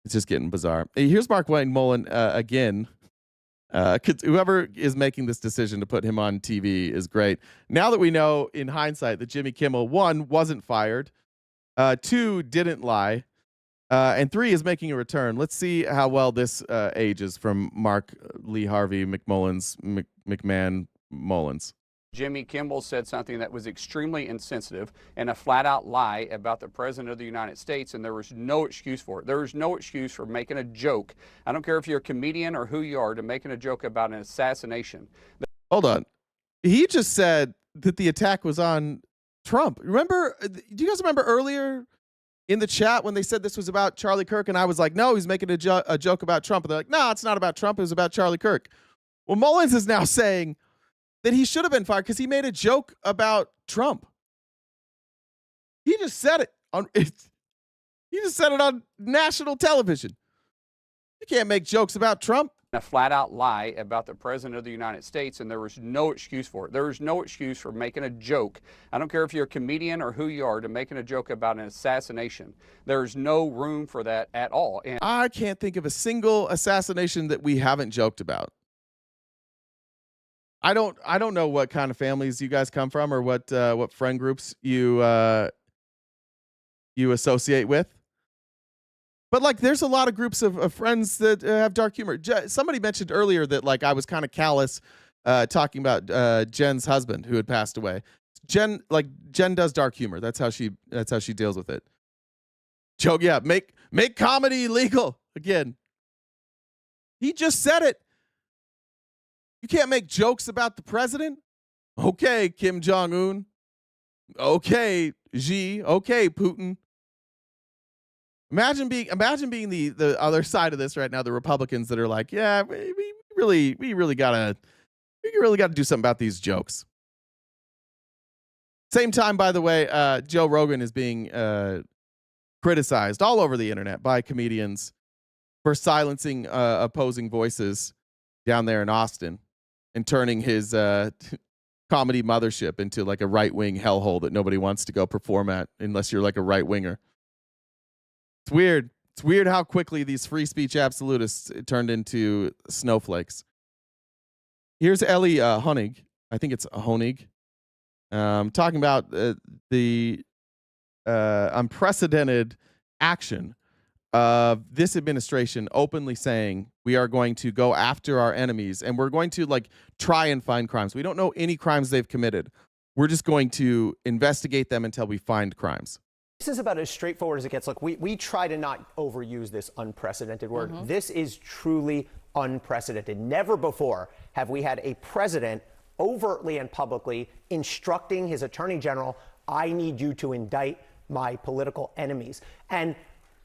It's just getting bizarre. Here's Mark Wayne Mullen again. Whoever is making this decision to put him on TV is great. Now that we know in hindsight that Jimmy Kimmel, 1, wasn't fired, 2, didn't lie, and 3 is making a return. Let's see how well this ages from Mark Lee Harvey McMahon Mullins. Jimmy Kimmel said something that was extremely insensitive and a flat-out lie about the President of the United States, and there was no excuse for it. There was no excuse for making a joke. I don't care if you're a comedian or who you are, to making a joke about an assassination. Hold on. He just said that the attack was on Trump. Remember, do you guys remember earlier in the chat when they said this was about Charlie Kirk, and I was like, no, he's making a joke about Trump. And they're like, no, it's not about Trump. It was about Charlie Kirk. Well, Mullins is now saying that he should have been fired because he made a joke about Trump. He just said it he just said it on national television. You can't make jokes about Trump. A flat-out lie about the President of the United States, and there was no excuse for it. There was no excuse for making a joke. I don't care if you're a comedian or who you are, to making a joke about an assassination. There's no room for that at all. And I can't think of a single assassination that we haven't joked about. I don't know what kind of families you guys come from or what friend groups you associate with. But like, there's a lot of groups of friends that have dark humor. Somebody mentioned earlier that like I was kind of callous talking about Jen's husband who had passed away. Jen does dark humor. That's how she deals with it. Joke, yeah, make comedy legal again. He just said it. You can't make jokes about the president. Okay, Kim Jong-un. Okay, Xi. Okay, Putin. Imagine being the other side of this right now, the Republicans that are like, yeah, we really gotta do something about these jokes. Same time, by the way, Joe Rogan is being criticized all over the internet by comedians for silencing opposing voices down there in Austin and turning his comedy mothership into like a right-wing hellhole that nobody wants to go perform at unless you're like a right-winger. It's weird. It's weird how quickly these free speech absolutists turned into snowflakes. Here's Ellie Honig. I think it's Honig. Talking about the unprecedented action of this administration openly saying we are going to go after our enemies and we're going to like try and find crimes. We don't know any crimes they've committed. We're just going to investigate them until we find crimes. This is about as straightforward as it gets. Look, we try to not overuse this unprecedented word. Mm-hmm. This is truly unprecedented. Never before have we had a president overtly and publicly instructing his attorney general, I need you to indict my political enemies. And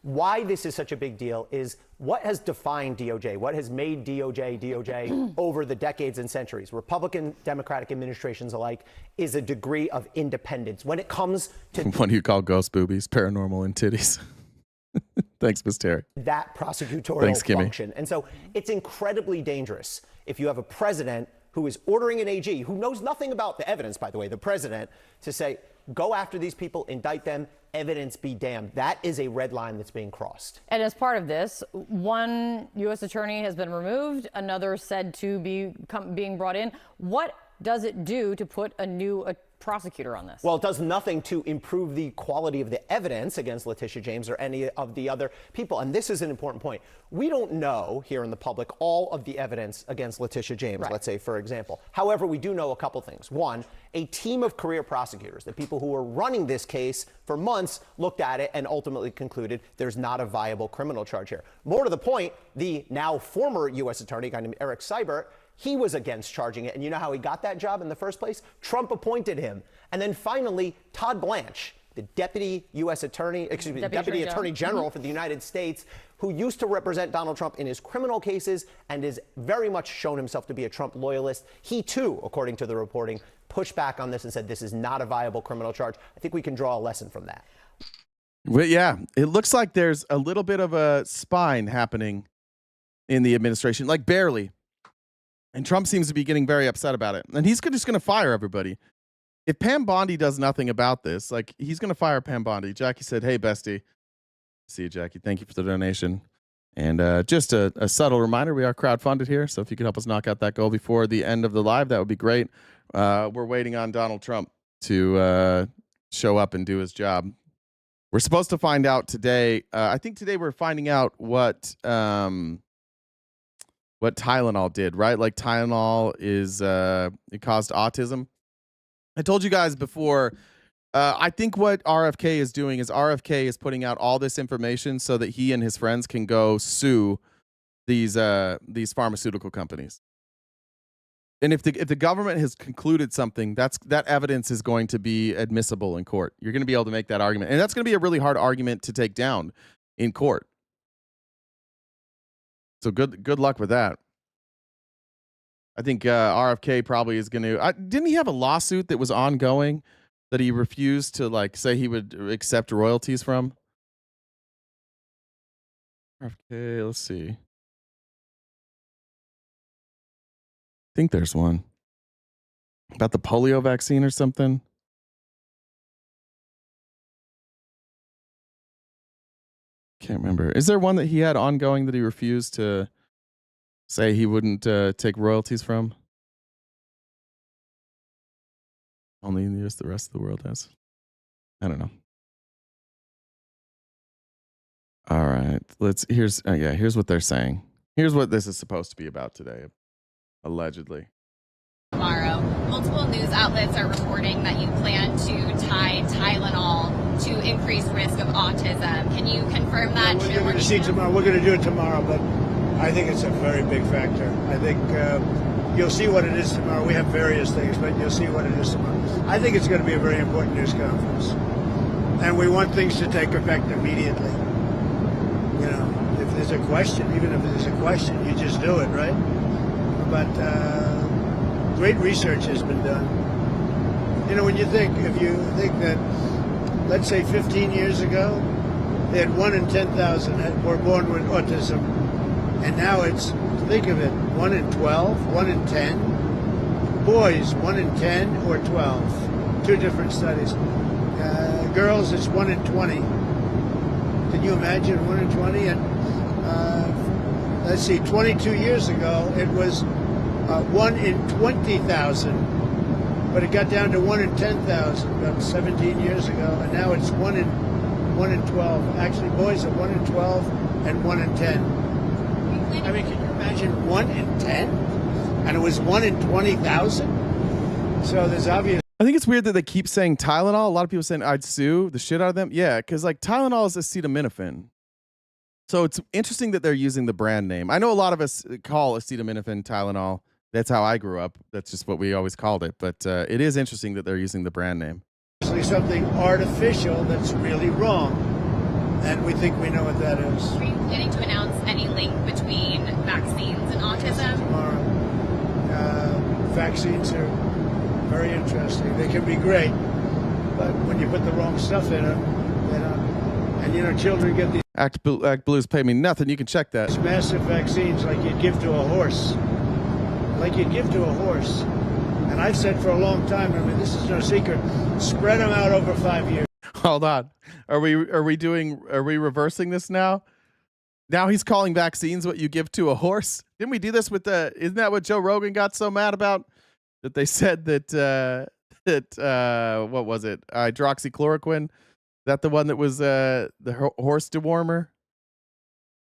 Why this is such a big deal is what has defined DOJ, what has made DOJ over the decades and centuries, Republican, Democratic administrations alike, is a degree of independence. When it comes to what do you call ghost boobies, paranormal, and titties? Thanks, Ms. Terry. That prosecutorial Kimmy. function. And so it's incredibly dangerous if you have a president who is ordering an AG, who knows nothing about the evidence, by the way, the president, to say, go after these people, indict them, evidence be damned. That is a red line that's being crossed. And as part of this, one U.S. attorney has been removed, another said to be being brought in. What does it do to put a new prosecutor on this? Well, it does nothing to improve the quality of the evidence against Letitia James or any of the other people. And this is an important point. We don't know here in the public all of the evidence against Letitia James, let's say, for example. However, we do know a couple things. One, a team of career prosecutors, the people who were running this case for months, looked at it and ultimately concluded there's not a viable criminal charge here. More to the point, the now former U.S. attorney, a guy named Eric Seibert, he was against charging it. And you know how he got that job in the first place? Trump appointed him. And then finally, Todd Blanche, the deputy U.S. attorney, deputy attorney general for the United States, who used to represent Donald Trump in his criminal cases and has very much shown himself to be a Trump loyalist. He, too, according to the reporting, pushed back on this and said this is not a viable criminal charge. I think we can draw a lesson from that. Well, yeah, it looks like there's a little bit of a spine happening in the administration, like barely. And Trump seems to be getting very upset about it. And he's just going to fire everybody. If Pam Bondi does nothing about this, like, he's going to fire Pam Bondi. Jackie said, hey, bestie. See you, Jackie. Thank you for the donation. And just a subtle reminder, we are crowdfunded here. So if you could help us knock out that goal before the end of the live, that would be great. We're waiting on Donald Trump to show up and do his job. We're supposed to find out today. I think today we're finding out what Tylenol did, right? Like Tylenol it caused autism. I told you guys before, I think what RFK is doing is RFK is putting out all this information so that he and his friends can go sue these pharmaceutical companies. And if the government has concluded something, that evidence is going to be admissible in court. You're going to be able to make that argument. And that's going to be a really hard argument to take down in court. So good luck with that. I think RFK probably is going to. Didn't he have a lawsuit that was ongoing that he refused to say he would accept royalties from? RFK, let's see. I think there's one about the polio vaccine or something. Can't remember. Is there one that he had ongoing that he refused to say he wouldn't take royalties from? Only in the US, the rest of the world has. I don't know. All right. Here's what they're saying. Here's what this is supposed to be about today, allegedly. Tomorrow, multiple news outlets are reporting that you plan to tie Tylenol to increased risk of autism. Can you confirm that? We're going to see tomorrow. We're going to do it tomorrow, but I think it's a very big factor. I think you'll see what it is tomorrow. We have various things, but you'll see what it is tomorrow. I think it's going to be a very important news conference, and we want things to take effect immediately. You know, if there's a question, even if there's a question, you just do it, right? But great research has been done. You know, if you think that, let's say 15 years ago, they had 1 in 10,000 were born with autism, and now it's, think of it, 1 in 12, 1 in 10. Boys, 1 in 10 or 12. Two different studies. Girls, it's 1 in 20. Can you imagine 1 in 20? And let's see, 22 years ago, it was 1 in 20,000, but it got down to 1 in 10,000 about 17 years ago, and now it's 1 in 12. Actually, boys are 1 in 12 and 1 in 10. I mean, can you imagine 1 in 10? And it was 1 in 20,000? So there's obvious. I think it's weird that they keep saying Tylenol. A lot of people saying I'd sue the shit out of them. Yeah, because Tylenol is acetaminophen. So it's interesting that they're using the brand name. I know a lot of us call acetaminophen Tylenol. That's how I grew up. That's just what we always called it. But it is interesting that they're using the brand name. Something artificial that's really wrong. and we think we know what that is. Are you planning to announce any link between vaccines and autism? Tomorrow. Vaccines are very interesting. They can be great, but when you put the wrong stuff in them, they don't. And you know, children get these Act Blues pay me nothing. You can check that. massive vaccines like you'd give to a horse. Like you'd give to a horse. And I've said for a long time, I mean, this is no secret, spread them out over 5 years. Hold on. Are we reversing this now? Now he's calling vaccines what you give to a horse. Didn't we do this with isn't that what Joe Rogan got so mad about? That they said that what was it? Hydroxychloroquine? That the one that was the horse dewormer?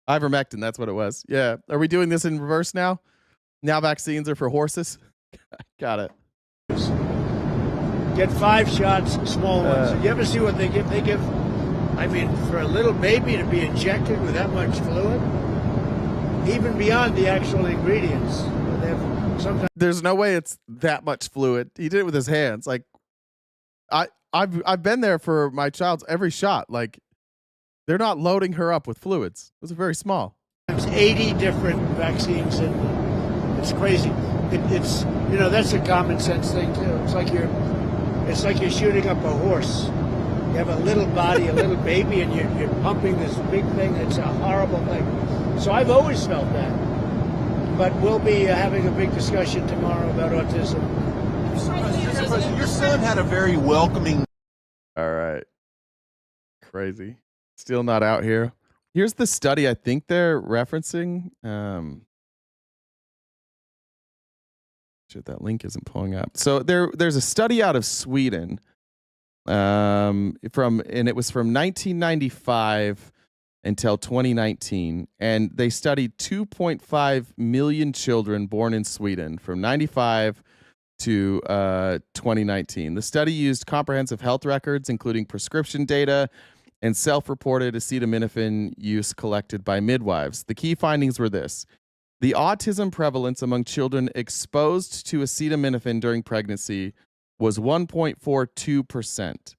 Ivermectin, that's what it was. Yeah. Are we doing this in reverse now? Now vaccines are for horses? Got it. Get 5 shots, small ones. You ever see what they give? They give, I mean, for a little baby to be injected with that much fluid, even beyond the actual ingredients. They have sometimes. There's no way it's that much fluid. He did it with his hands. Like, I've been there for my child's every shot. Like, they're not loading her up with fluids. Those are very small. There's 80 different vaccines, and it's crazy. It's you know, that's a common sense thing too. It's like you're shooting up a horse. You have a little body, a little baby, and you're pumping this big thing. It's a horrible thing. So I've always felt that. But we'll be having a big discussion tomorrow about autism. Your son had a very welcoming. All right. Crazy. Still not out here. Here's the study I think they're referencing. Shit, that link isn't pulling up. So there's a study out of Sweden and it was from 1995 until 2019, and they studied 2.5 million children born in Sweden from 95 to 2019. The study used comprehensive health records, including prescription data and self-reported acetaminophen use collected by midwives. The key findings were this. The autism prevalence among children exposed to acetaminophen during pregnancy was 1.42%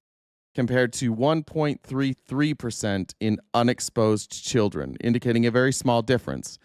compared to 1.33% in unexposed children, indicating a very small difference.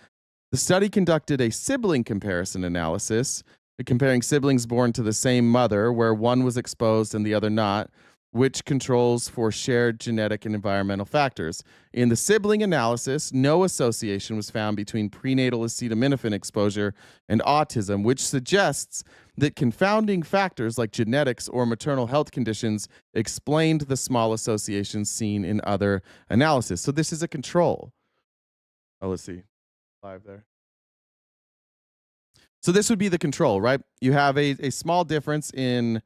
The study conducted a sibling comparison analysis, comparing siblings born to the same mother, where one was exposed and the other not, which controls for shared genetic and environmental factors. In the sibling analysis, no association was found between prenatal acetaminophen exposure and autism, which suggests that confounding factors like genetics or maternal health conditions explained the small associations seen in other analysis. So this is a control. Oh, let's see. Live there. So this would be the control, right? You have a small difference in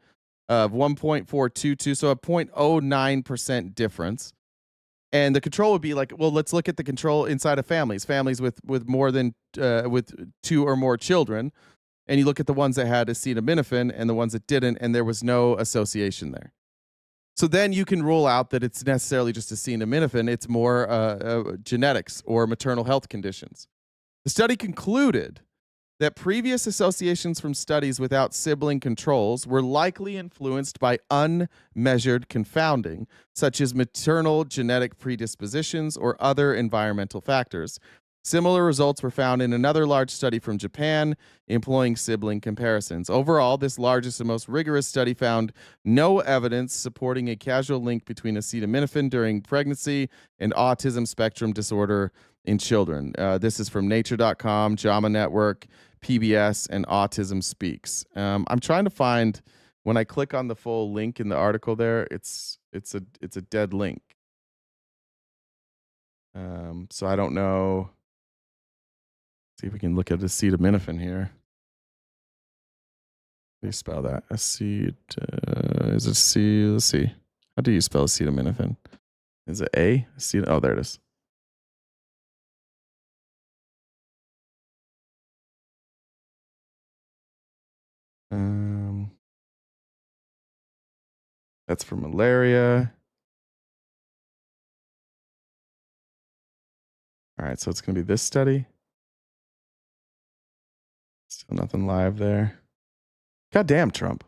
of 1.422, so a 0.09% difference. And the control would be like, well, let's look at the control inside of families with more than with 2 or more children, and you look at the ones that had acetaminophen and the ones that didn't, and there was no association there. So then you can rule out that it's necessarily just acetaminophen. It's more genetics or maternal health conditions. The study concluded that previous associations from studies without sibling controls were likely influenced by unmeasured confounding, such as maternal genetic predispositions or other environmental factors. Similar results were found in another large study from Japan employing sibling comparisons. Overall, this largest and most rigorous study found no evidence supporting a causal link between acetaminophen during pregnancy and autism spectrum disorder in children. This is from nature.com, JAMA Network, PBS, and Autism Speaks. I'm trying to find, when I click on the full link in the article there, it's a dead link. So I don't know. See if we can look at acetaminophen here. How do you spell that? Is it C? Let's see. How do you spell acetaminophen? Is it A? Oh, there it is. That's for malaria. All right, so it's going to be this study. Still nothing live there. God damn, Trump.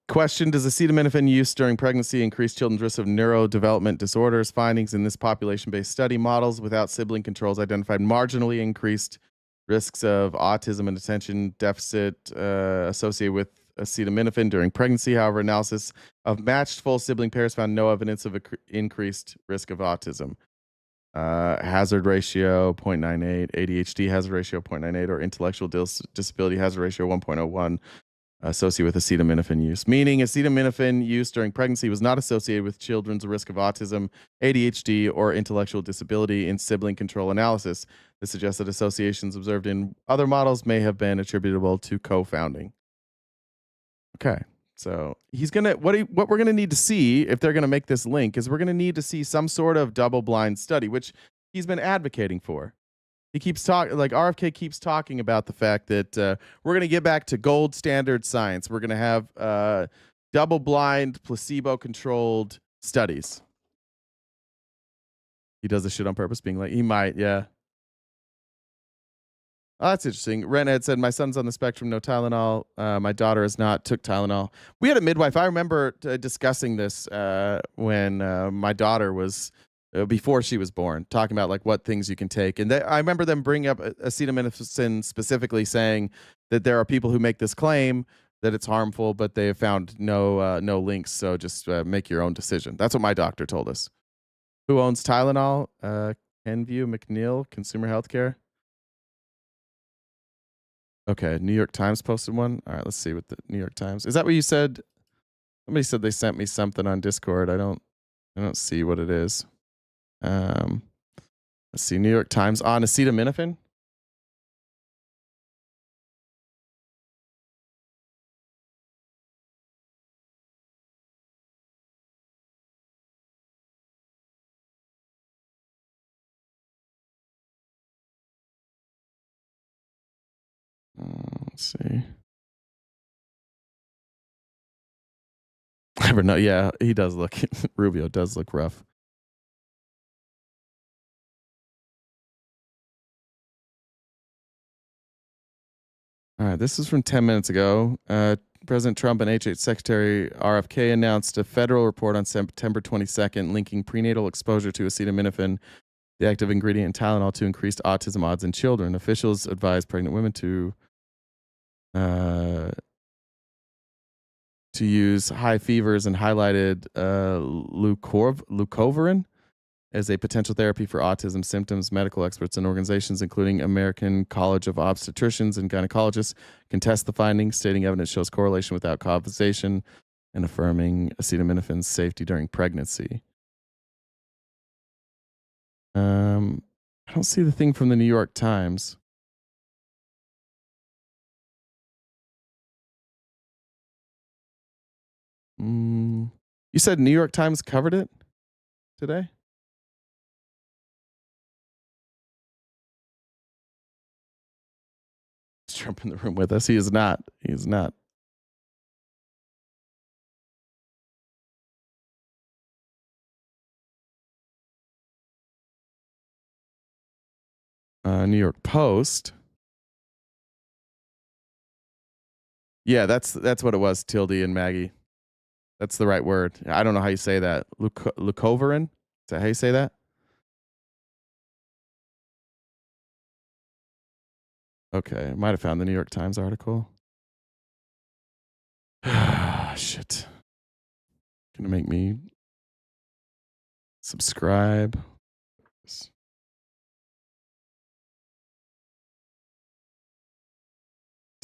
Question: does acetaminophen use during pregnancy increase children's risk of neurodevelopment disorders? Findings in this population-based study models without sibling controls identified marginally increased risks of autism and attention deficit associated with acetaminophen during pregnancy. However, analysis of matched full sibling pairs found no evidence of increased risk of autism. Hazard ratio 0.98, ADHD hazard ratio 0.98, or intellectual disability hazard ratio 1.01 associated with acetaminophen use. Meaning acetaminophen use during pregnancy was not associated with children's risk of autism, ADHD, or intellectual disability in sibling control analysis. This suggests that associations observed in other models may have been attributable to co-founding. Okay. So he's gonna what we're gonna need to see if they're gonna make this link is we're gonna need to see some sort of double-blind study, which he's been advocating for. He keeps talking, like RFK keeps talking about the fact that we're gonna get back to gold standard science. We're gonna have double-blind, placebo-controlled studies. He does this shit on purpose, being like, he might, yeah. Oh, that's interesting. Renhead said, my son's on the spectrum, no Tylenol. My daughter has not, took Tylenol. We had a midwife. I remember discussing this when my daughter was, before she was born, talking about like what things you can take. And I remember them bringing up acetaminophen specifically, saying that there are people who make this claim that it's harmful, but they have found no links. So just make your own decision. That's what my doctor told us. Who owns Tylenol? Kenview McNeil, Consumer Healthcare. Okay, New York Times posted one. All right, let's see what the New York Times. Is that what you said? Somebody said they sent me something on Discord. I don't see what it is. Let's see, New York Times on acetaminophen. Let's see. I never know. Yeah, he does look. Rubio does look rough. All right, this is from 10 minutes ago. President Trump and HH Secretary RFK announced a federal report on September 22nd linking prenatal exposure to acetaminophen, the active ingredient in Tylenol, to increased autism odds in children. Officials advised pregnant women to use high fevers and highlighted leucovorin as a potential therapy for autism symptoms. Medical experts and organizations, including American College of Obstetricians and Gynecologists, contest the findings, stating evidence shows correlation without causation and affirming acetaminophen's safety during pregnancy. I don't see the thing from the New York Times. You said New York Times covered it today? Is Trump in the room with us? He is not. He is not. New York Post. Yeah, that's what it was, Tildy and Maggie. That's the right word. I don't know how you say that. Leucovorin? Is that how you say that? Okay, I might have found the New York Times article. Shit. Gonna make me subscribe.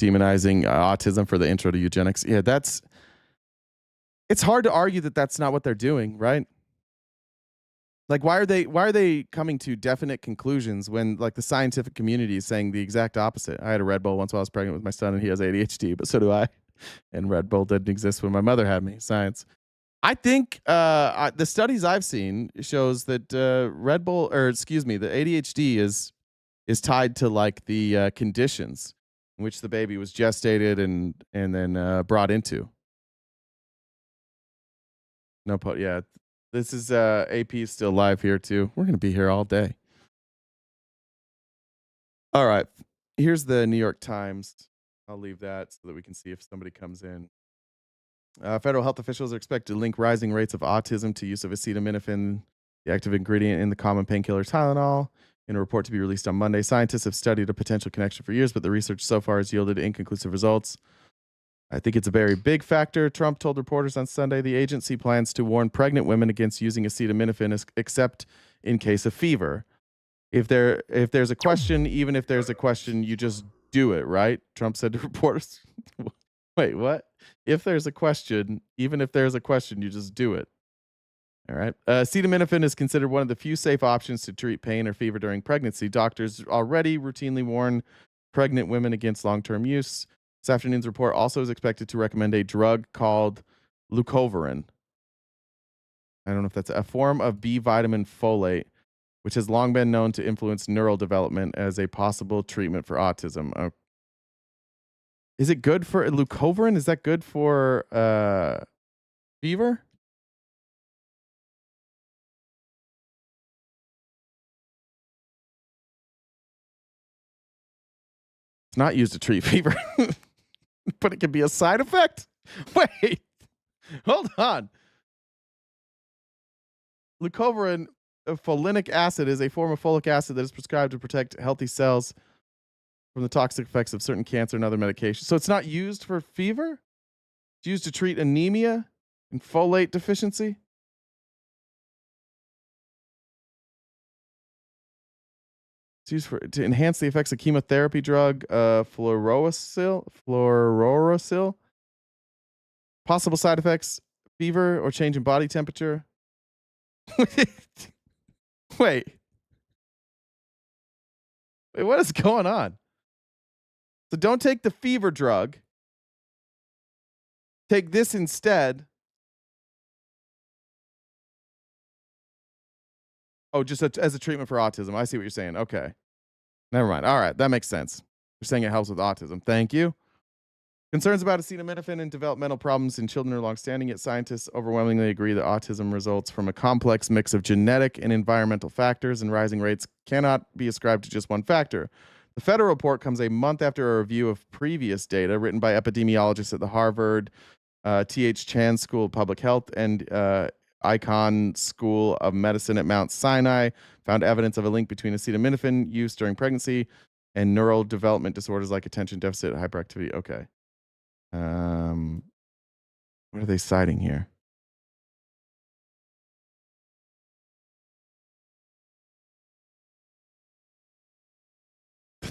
Demonizing autism for the intro to eugenics. Yeah, it's hard to argue that that's not what they're doing, right? Like, why are they coming to definite conclusions when like the scientific community is saying the exact opposite? I had a Red Bull once while I was pregnant with my son, and he has ADHD, but so do I. And Red Bull didn't exist when my mother had me. Science. I think the studies I've seen shows that Red Bull, or excuse me, the ADHD is tied to like the conditions in which the baby was gestated and then brought into. Yeah. This is AP is still live here too. We're gonna be here all day. All right. Here's the New York Times. I'll leave that so that we can see if somebody comes in. Federal health officials are expected to link rising rates of autism to use of acetaminophen, the active ingredient in the common painkiller Tylenol. In a report to be released on Monday, scientists have studied a potential connection for years, but the research so far has yielded inconclusive results. I think it's a very big factor, Trump told reporters on Sunday. The agency plans to warn pregnant women against using acetaminophen except in case of fever. If there's a question, even if there's a question, you just do it, right? Trump said to reporters. Wait, what? If there's a question, even if there's a question, you just do it. All right. Acetaminophen is considered one of the few safe options to treat pain or fever during pregnancy. Doctors already routinely warn pregnant women against long-term use. This afternoon's report also is expected to recommend a drug called leucovorin. I don't know if that's a form of B vitamin folate, which has long been known to influence neural development as a possible treatment for autism. Is it good for leucovorin? Is that good for fever? It's not used to treat fever, but it can be a side effect. Wait, hold on. Leucovorin, folinic acid, is a form of folic acid that is prescribed to protect healthy cells from the toxic effects of certain cancer and other medications. So it's not used for fever? It's used to treat anemia and folate deficiency? It's used to enhance the effects of chemotherapy drug, fluorouracil. Possible side effects, fever or change in body temperature. Wait, what is going on? So don't take the fever drug. Take this instead. Oh, just as a treatment for autism. I see what you're saying. Okay. Never mind. All right. That makes sense. You're saying it helps with autism. Thank you. Concerns about acetaminophen and developmental problems in children are longstanding, yet scientists overwhelmingly agree that autism results from a complex mix of genetic and environmental factors, and rising rates cannot be ascribed to just one factor. The federal report comes a month after a review of previous data written by epidemiologists at the Harvard T.H. Chan School of Public Health and Icahn School of Medicine at Mount Sinai found evidence of a link between acetaminophen use during pregnancy and neural development disorders like attention deficit hyperactivity. Okay. What are they citing here?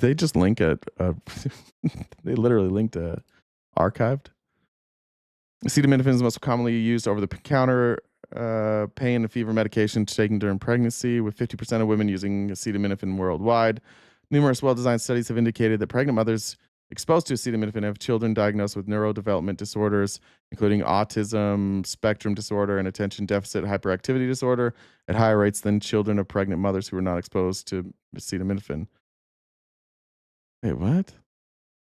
They just link it. They literally linked archived. Acetaminophen is the most commonly used over-the-counter pain and fever medication taken during pregnancy, with 50% of women using acetaminophen worldwide. Numerous well-designed studies have indicated that pregnant mothers exposed to acetaminophen have children diagnosed with neurodevelopment disorders, including autism, spectrum disorder, and attention deficit hyperactivity disorder, at higher rates than children of pregnant mothers who were not exposed to acetaminophen. Wait, what?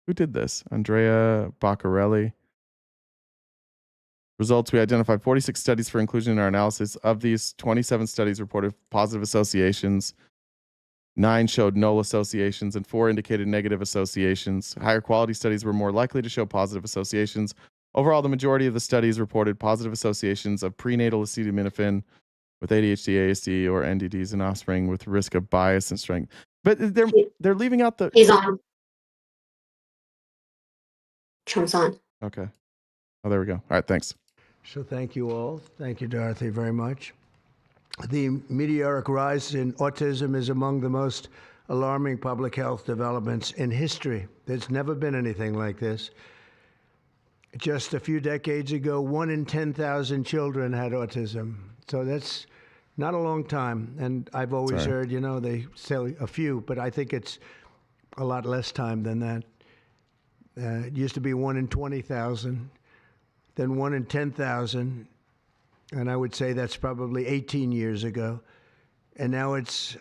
Who did this? Andrea Baccarelli. Results: we identified 46 studies for inclusion in our analysis. Of these, 27 studies reported positive associations. 9 showed null associations, and 4 indicated negative associations. Higher quality studies were more likely to show positive associations. Overall, the majority of the studies reported positive associations of prenatal acetaminophen with ADHD, ASD, or NDDs in offspring with risk of bias and strength. But they're leaving out the... He's on. Trump's on. Okay. Oh, there we go. All right, thanks. So thank you all. Thank you, Dorothy, very much. The meteoric rise in autism is among the most alarming public health developments in history. There's never been anything like this. Just a few decades ago, 1 in 10,000 children had autism. So that's not a long time. And I've always heard, you know, they say a few, but I think it's a lot less time than that. It used to be 1 in 20,000, then 1 in 10,000. And I would say that's probably 18 years ago. And now it's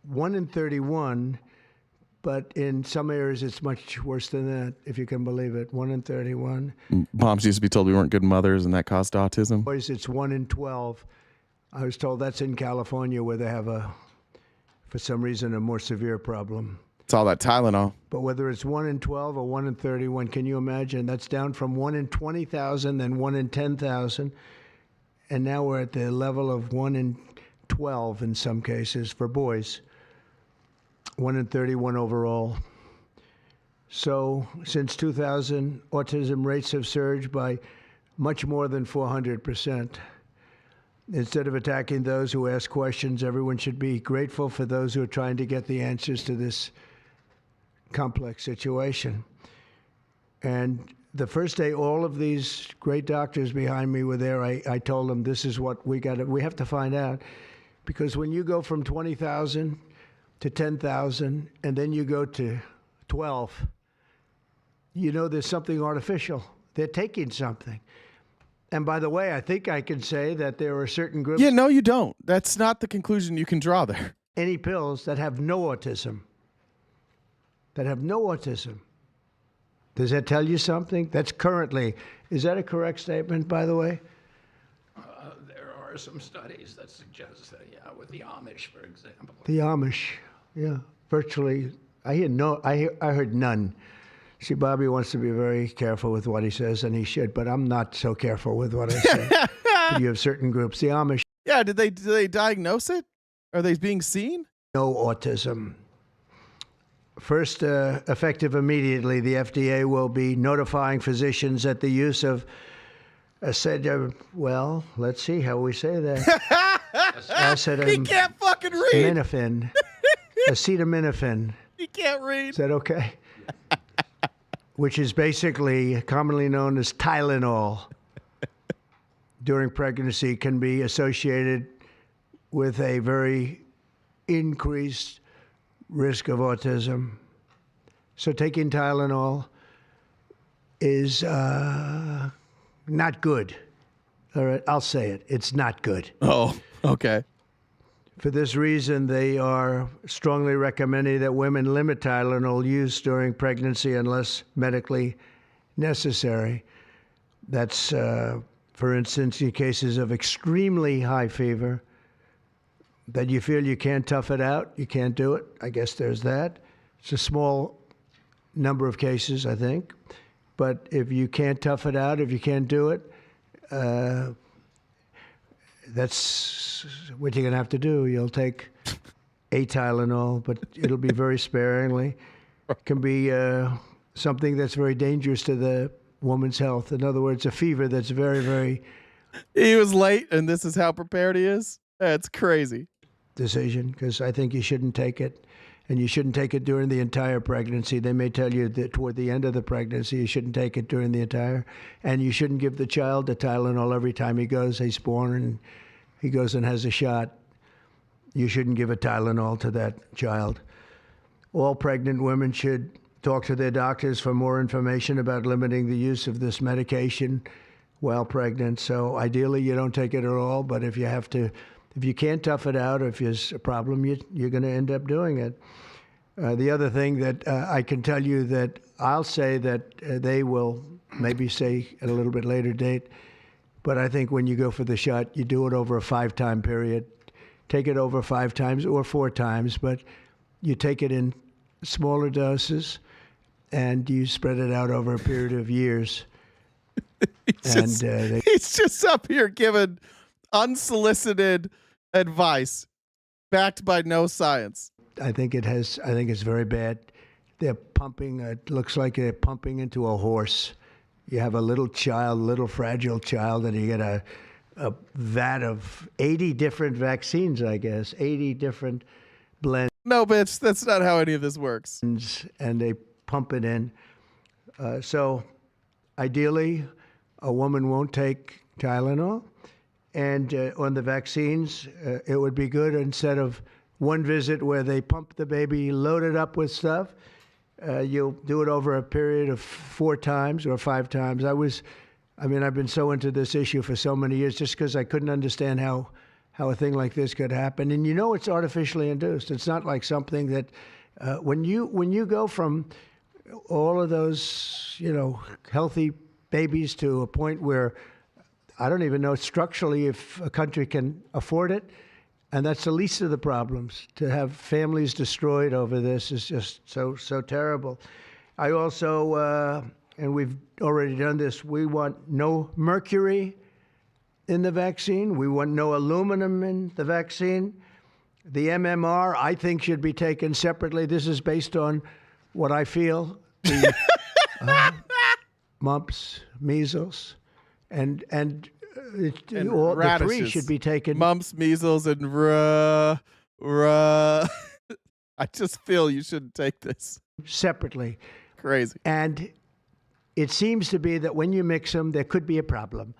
1 in 31, but in some areas it's much worse than that, if you can believe it. 1 in 31. Moms used to be told we weren't good mothers and that caused autism. Boys, it's 1 in 12. I was told that's in California where they have for some reason, a more severe problem. It's all that Tylenol. But whether it's 1 in 12 or 1 in 31, can you imagine? That's down from 1 in 20,000, then 1 in 10,000. And now we're at the level of 1 in 12 in some cases for boys. 1 in 31 overall. So since 2000, autism rates have surged by much more than 400%. Instead of attacking those who ask questions, everyone should be grateful for those who are trying to get the answers to this complex situation. And the first day all of these great doctors behind me were there, I told them this is what we have to find out. Because when you go from 20,000 to 10,000 and then you go to 12, you know there's something artificial. They're taking something. And by the way, I think I can say that there are certain groups. Yeah, no, you don't. That's not the conclusion you can draw there. Any pills that have no autism. That have no autism. Does that tell you something? That's currently. Is that a correct statement, by the way? There are some studies that suggest that, yeah, with the Amish, for example. The Amish, yeah, virtually. I heard none. See, Bobby wants to be very careful with what he says, and he should, but I'm not so careful with what I say. You have certain groups. The Amish. Yeah, did they diagnose it? Are they being seen? No autism. First, effective immediately, the FDA will be notifying physicians that the use of let's see how we say that. He can't fucking read. Acetaminophen. He can't read. Is that okay? Which is basically commonly known as Tylenol, during pregnancy can be associated with a very increased risk of autism. So taking Tylenol is not good. All right, I'll say it. It's not good. Oh, okay. For this reason, they are strongly recommending that women limit Tylenol use during pregnancy unless medically necessary. That's, for instance, in cases of extremely high fever, that you feel you can't tough it out, you can't do it. I guess there's that. It's a small number of cases, I think. But if you can't tough it out, if you can't do it, that's what you're going to have to do. You'll take a Tylenol, but it'll be very sparingly. It can be something that's very dangerous to the woman's health. In other words, a fever that's very, very... He was late, and this is how prepared he is? That's crazy. Decision, because I think you shouldn't take it. And you shouldn't take it during the entire pregnancy. They may tell you that toward the end of the pregnancy, you shouldn't take it during the entire. And you shouldn't give the child the Tylenol every time he's born and he goes and has a shot. You shouldn't give a Tylenol to that child. All pregnant women should talk to their doctors for more information about limiting the use of this medication while pregnant. So ideally, you don't take it at all. But if you can't tough it out, or if there's a problem, you're going to end up doing it. The other thing that I can tell you that I'll say that they will maybe say at a little bit later date, but I think when you go for the shot, you do it over a 5-time period. Take it over 5 times or 4 times, but you take it in smaller doses and you spread it out over a period of years. He's just up here giving unsolicited advice backed by no science. I think it's very bad. They're pumping, it looks like they're pumping into a horse. You have a little fragile child, and you get a vat of 80 different vaccines, I guess, 80 different blends. No, bitch, that's not how any of this works. And they pump it in. So ideally, a woman won't take Tylenol. And on the vaccines, it would be good instead of one visit where they pump the baby, load it up with stuff, you'll do it over a period of 4 times or 5 times. I've been so into this issue for so many years just because I couldn't understand how a thing like this could happen. And it's artificially induced. It's not like something that when you go from all of those, healthy babies to a point where I don't even know structurally if a country can afford it. And that's the least of the problems. To have families destroyed over this is just so terrible. I also, and we've already done this, we want no mercury in the vaccine. We want no aluminum in the vaccine. The MMR, I think, should be taken separately. This is based on what I feel. The, mumps, measles, and all the three should be taken. Mumps, measles, and I just feel you shouldn't take this separately. Crazy. And it seems to be that when you mix them, there could be a problem.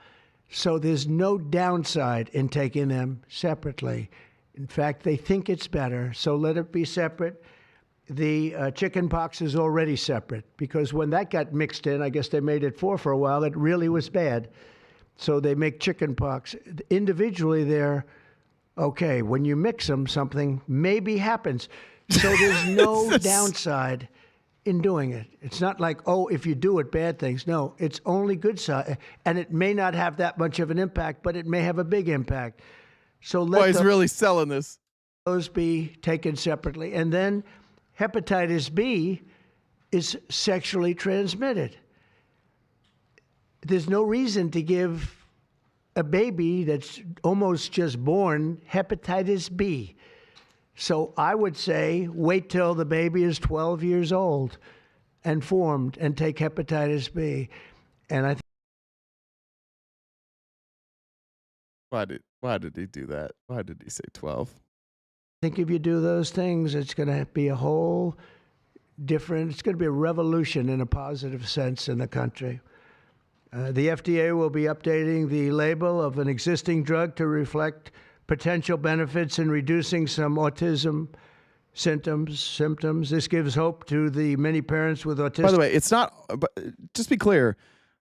So there's no downside in taking them separately. In fact, they think it's better, so let it be separate. The chicken pox is already separate because when that got mixed in, I guess they made it for a while, it really was bad. So they make chicken pox. Individually, they're okay. When you mix them, something maybe happens. So there's no downside in doing it. It's not like, oh, if you do it, bad things. No, it's only good side. And it may not have that much of an impact, but it may have a big impact. So let he's really selling this. Those be taken separately. And then hepatitis B is sexually transmitted. There's no reason to give a baby that's almost just born hepatitis B. So I would say wait till the baby is 12 years old and formed and take hepatitis B. And I think why did he do that? Why did he say 12? if you do those things, it's going to be a whole different, it's going to be a revolution in a positive sense in the country. The FDA will be updating the label of an existing drug to reflect potential benefits in reducing some autism symptoms. This gives hope to the many parents with autism. By the way, it's not, but just be clear,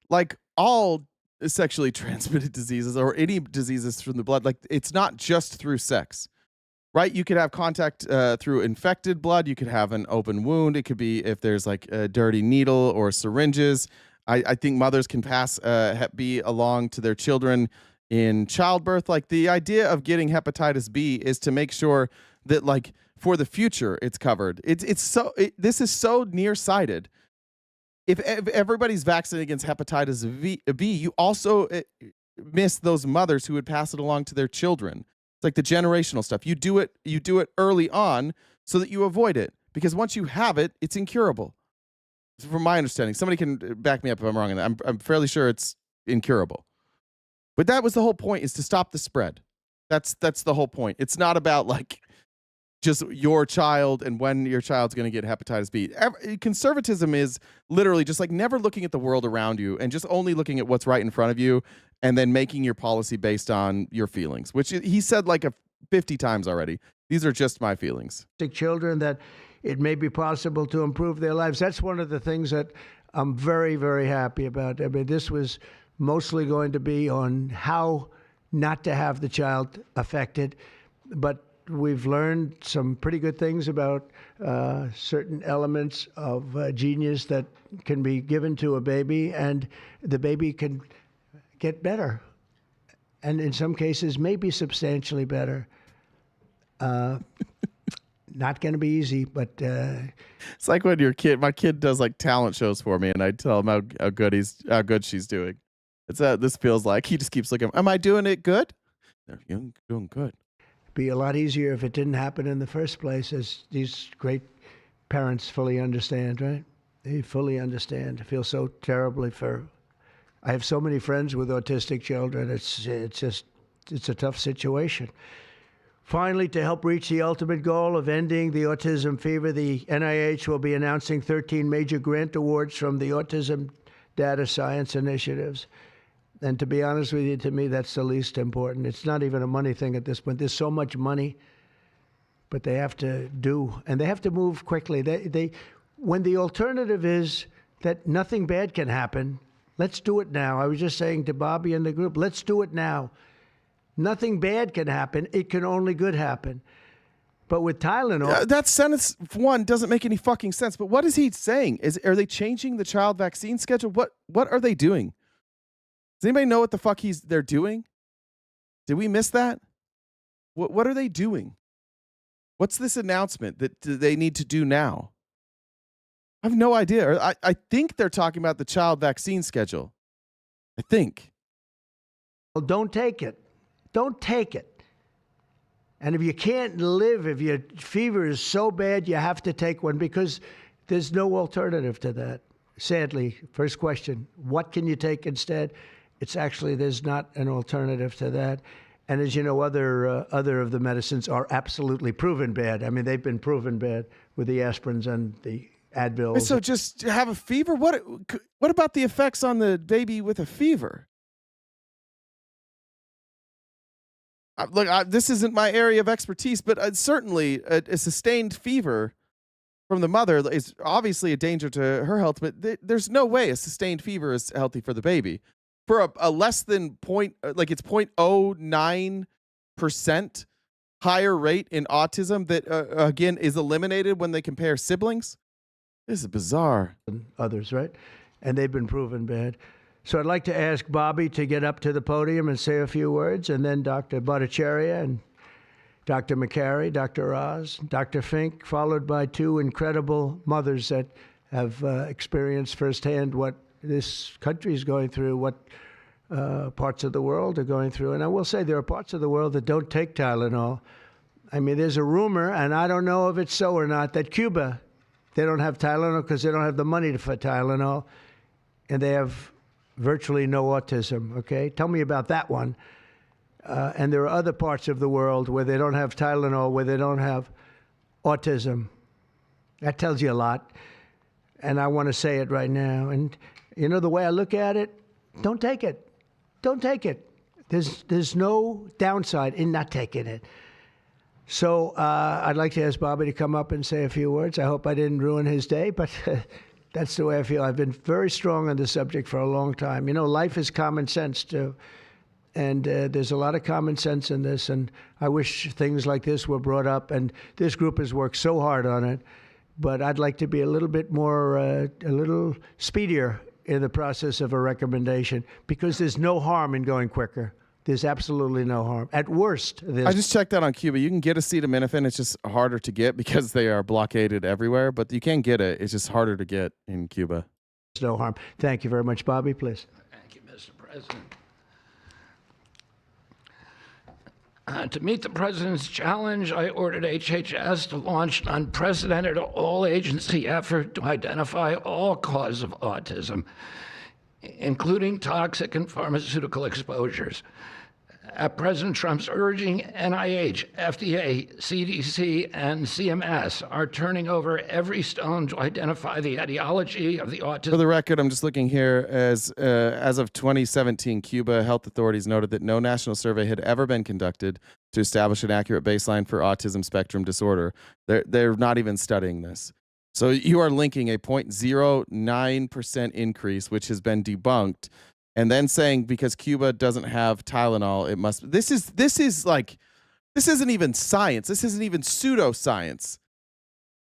like all sexually transmitted diseases or any diseases from the blood, like it's not just through sex, right? You could have contact through infected blood. You could have an open wound. It could be if there's like a dirty needle or syringes. I think mothers can pass Hep B along to their children in childbirth. Like the idea of getting hepatitis B is to make sure that like for the future it's covered. This is so nearsighted. If everybody's vaccinated against hepatitis B, you also miss those mothers who would pass it along to their children. It's like the generational stuff. You do it early on so that you avoid it, because once you have it, it's incurable. From my understanding, somebody can back me up if I'm wrong on that. I'm fairly sure it's incurable. But that was the whole point, is to stop the spread. That's the whole point. It's not about like just your child and when your child's going to get hepatitis B. Conservatism is literally just like never looking at the world around you and just only looking at what's right in front of you and then making your policy based on your feelings, which he said like 50 times already. These are just my feelings. Children that it may be possible to improve their lives. That's one of the things that I'm very, very happy about. I mean, this was mostly going to be on how not to have the child affected, but we've learned some pretty good things about certain elements of genius that can be given to a baby, and the baby can get better, and in some cases maybe substantially better. Not going to be easy, but it's like when my kid does like talent shows for me, and I tell him how good she's doing. It's this feels like he just keeps looking. Am I doing it good? You're doing good. Be a lot easier if it didn't happen in the first place, as these great parents fully understand, right? They fully understand. I feel so terribly I have so many friends with autistic children. It's a tough situation. Finally, to help reach the ultimate goal of ending the autism fever, the NIH will be announcing 13 major grant awards from the Autism Data Science Initiatives. And to be honest with you, to me, that's the least important. It's not even a money thing at this point. There's so much money, but they have to do, and they have to move quickly. When the alternative is that nothing bad can happen, let's do it now. I was just saying to Bobby and the group, let's do it now. Nothing bad can happen. It can only good happen. But with Tylenol... that sentence, one, doesn't make any fucking sense. But what is he saying? Are they changing the child vaccine schedule? What are they doing? Does anybody know what the fuck they're doing? Did we miss that? What are they doing? What's this announcement that they need to do now? I have no idea. I think they're talking about the child vaccine schedule. I think. Well, don't take it. Don't take it. And if you can't live, if your fever is so bad, you have to take one because there's no alternative to that. Sadly, first question, what can you take instead? It's actually, there's not an alternative to that. And as you know, other of the medicines are absolutely proven bad. I mean, they've been proven bad with the aspirins and the Advils. So just have a fever? What about the effects on the baby with a fever? Look, this isn't my area of expertise, but certainly a sustained fever from the mother is obviously a danger to her health, but there's no way a sustained fever is healthy for the baby. For a less than it's 0.09% higher rate in autism that, again, is eliminated when they compare siblings. This is bizarre. Others, right? And they've been proven bad. So I'd like to ask Bobby to get up to the podium and say a few words, and then Dr. Bhattacharya and Dr. McCary, Dr. Oz, Dr. Fink, followed by two incredible mothers that have experienced firsthand what this country is going through, what parts of the world are going through. And I will say there are parts of the world that don't take Tylenol. I mean, there's a rumor, and I don't know if it's so or not, that Cuba, they don't have Tylenol because they don't have the money for Tylenol, and they have virtually no autism, okay? Tell me about that one. And there are other parts of the world where they don't have Tylenol, where they don't have autism. That tells you a lot. And I want to say it right now. And, you know, the way I look at it, don't take it. Don't take it. There's no downside in not taking it. So I'd like to ask Bobby to come up and say a few words. I hope I didn't ruin his day, but that's the way I feel. I've been very strong on the subject for a long time. You know, life is common sense, too. And there's a lot of common sense in this, and I wish things like this were brought up. And this group has worked so hard on it, but I'd like to be a little bit more, a little speedier in the process of a recommendation, because there's no harm in going quicker. There's absolutely no harm. At worst, I just checked out on Cuba. You can get acetaminophen. It's just harder to get because they are blockaded everywhere, but you can get it. It's just harder to get in Cuba. There's no harm. Thank you very much, Bobby, please. Thank you, Mr. President. To meet the president's challenge, I ordered HHS to launch an unprecedented all-agency effort to identify all causes of autism, including toxic and pharmaceutical exposures. At President Trump's urging, NIH, FDA, CDC, and CMS are turning over every stone to identify the etiology of the autism. For the record, I'm just looking here. As of 2017, Cuba health authorities noted that no national survey had ever been conducted to establish an accurate baseline for autism spectrum disorder. They're not even studying this. So you are linking a 0.09% increase, which has been debunked, and then saying because Cuba doesn't have Tylenol, it must. This isn't even science. This isn't even pseudoscience.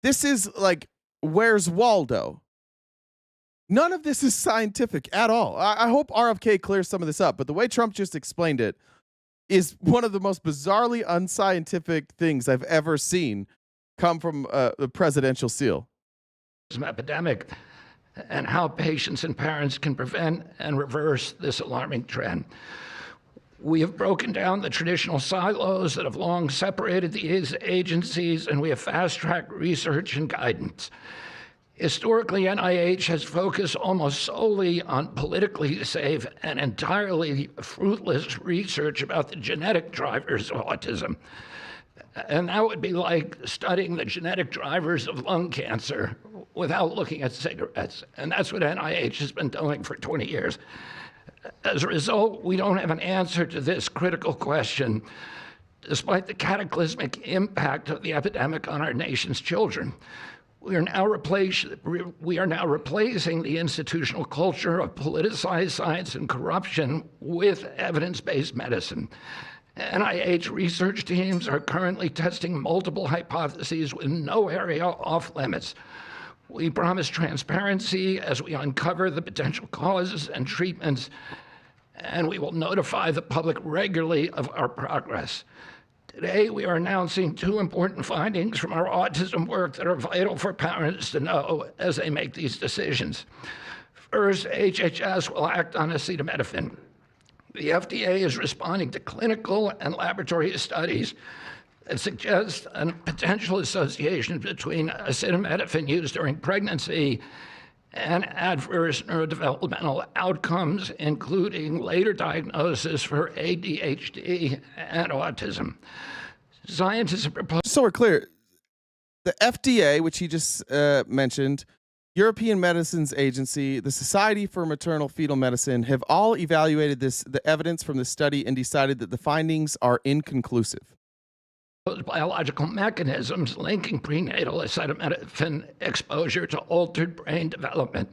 This is like, where's Waldo? None of this is scientific at all. I hope RFK clears some of this up, but the way Trump just explained it is one of the most bizarrely unscientific things I've ever seen come from the presidential seal. Epidemic, and how patients and parents can prevent and reverse this alarming trend. We have broken down the traditional silos that have long separated these agencies, and we have fast-tracked research and guidance. Historically, NIH has focused almost solely on politically safe and entirely fruitless research about the genetic drivers of autism. And that would be like studying the genetic drivers of lung cancer without looking at cigarettes. And that's what NIH has been doing for 20 years. As a result, we don't have an answer to this critical question, despite the cataclysmic impact of the epidemic on our nation's children. We are now replacing the institutional culture of politicized science and corruption with evidence-based medicine. NIH research teams are currently testing multiple hypotheses with no area off limits. We promise transparency as we uncover the potential causes and treatments, and we will notify the public regularly of our progress. Today, we are announcing two important findings from our autism work that are vital for parents to know as they make these decisions. First, HHS will act on acetaminophen. The FDA is responding to clinical and laboratory studies that suggest a potential association between acetaminophen use during pregnancy and adverse neurodevelopmental outcomes, including later diagnosis for ADHD and autism. Scientists have proposed. So we're clear. The FDA, which he just mentioned, European Medicines Agency, the Society for Maternal Fetal Medicine have all evaluated the evidence from the study and decided that the findings are inconclusive. Biological mechanisms linking prenatal acetaminophen exposure to altered brain development.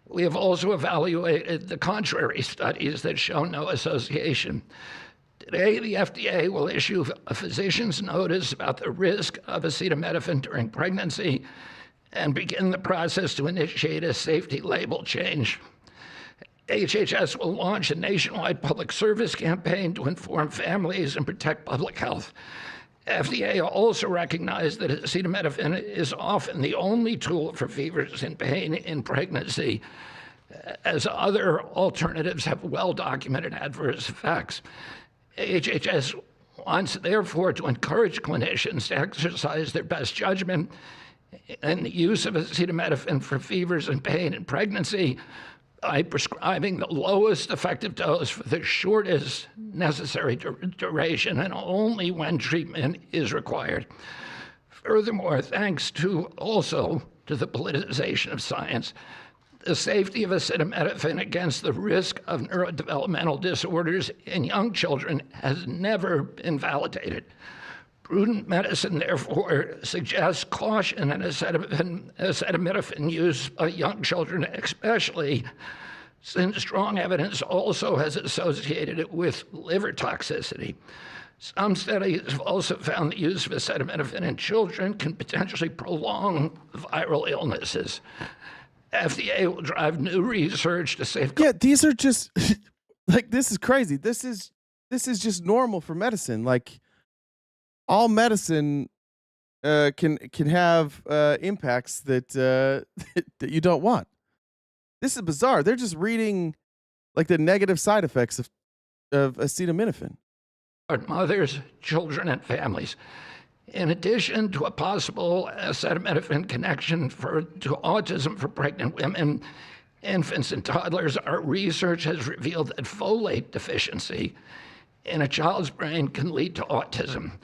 We have also evaluated the contrary studies that show no association. Today, the FDA will issue a physician's notice about the risk of acetaminophen during pregnancy and begin the process to initiate a safety label change. HHS will launch a nationwide public service campaign to inform families and protect public health. FDA also recognized that acetaminophen is often the only tool for fevers and pain in pregnancy, as other alternatives have well-documented adverse effects. HHS wants, therefore, to encourage clinicians to exercise their best judgment in the use of acetaminophen for fevers and pain in pregnancy by prescribing the lowest effective dose for the shortest necessary duration and only when treatment is required. Furthermore, thanks also to the politicization of science, the safety of acetaminophen against the risk of neurodevelopmental disorders in young children has never been validated. Prudent medicine, therefore, suggests caution in acetaminophen use by young children, especially since strong evidence also has associated it with liver toxicity. Some studies have also found the use of acetaminophen in children can potentially prolong viral illnesses. FDA will drive new research to safeguard. Yeah, these are just like, this is crazy. This is just normal for medicine. Like, all medicine can have impacts that that you don't want. This is bizarre. They're just reading like the negative side effects of acetaminophen. Mothers, children, and families. In addition to a possible acetaminophen connection to autism for pregnant women, infants, and toddlers, our research has revealed that folate deficiency in a child's brain can lead to autism.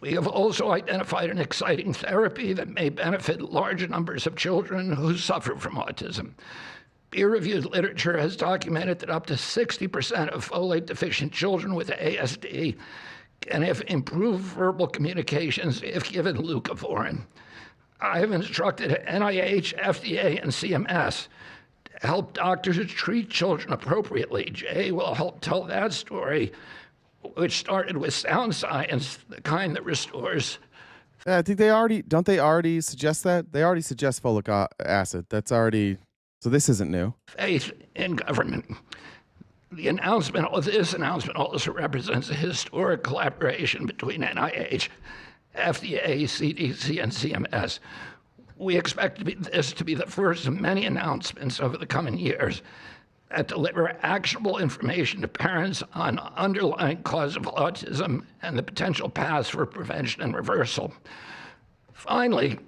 We have also identified an exciting therapy that may benefit large numbers of children who suffer from autism. Peer-reviewed literature has documented that up to 60% of folate-deficient children with ASD can have improved verbal communications if given leucovorin. I have instructed NIH, FDA, and CMS to help doctors treat children appropriately. Jay will help tell that story, which started with sound science, the kind that restores. I think they already suggest that? They already suggest folic acid. That's already, so this isn't new. Faith in government. This announcement also represents a historic collaboration between NIH, FDA, CDC, and CMS. We expect this to be the first of many announcements over the coming years that deliver actionable information to parents on underlying cause of autism and the potential paths for prevention and reversal. Finally,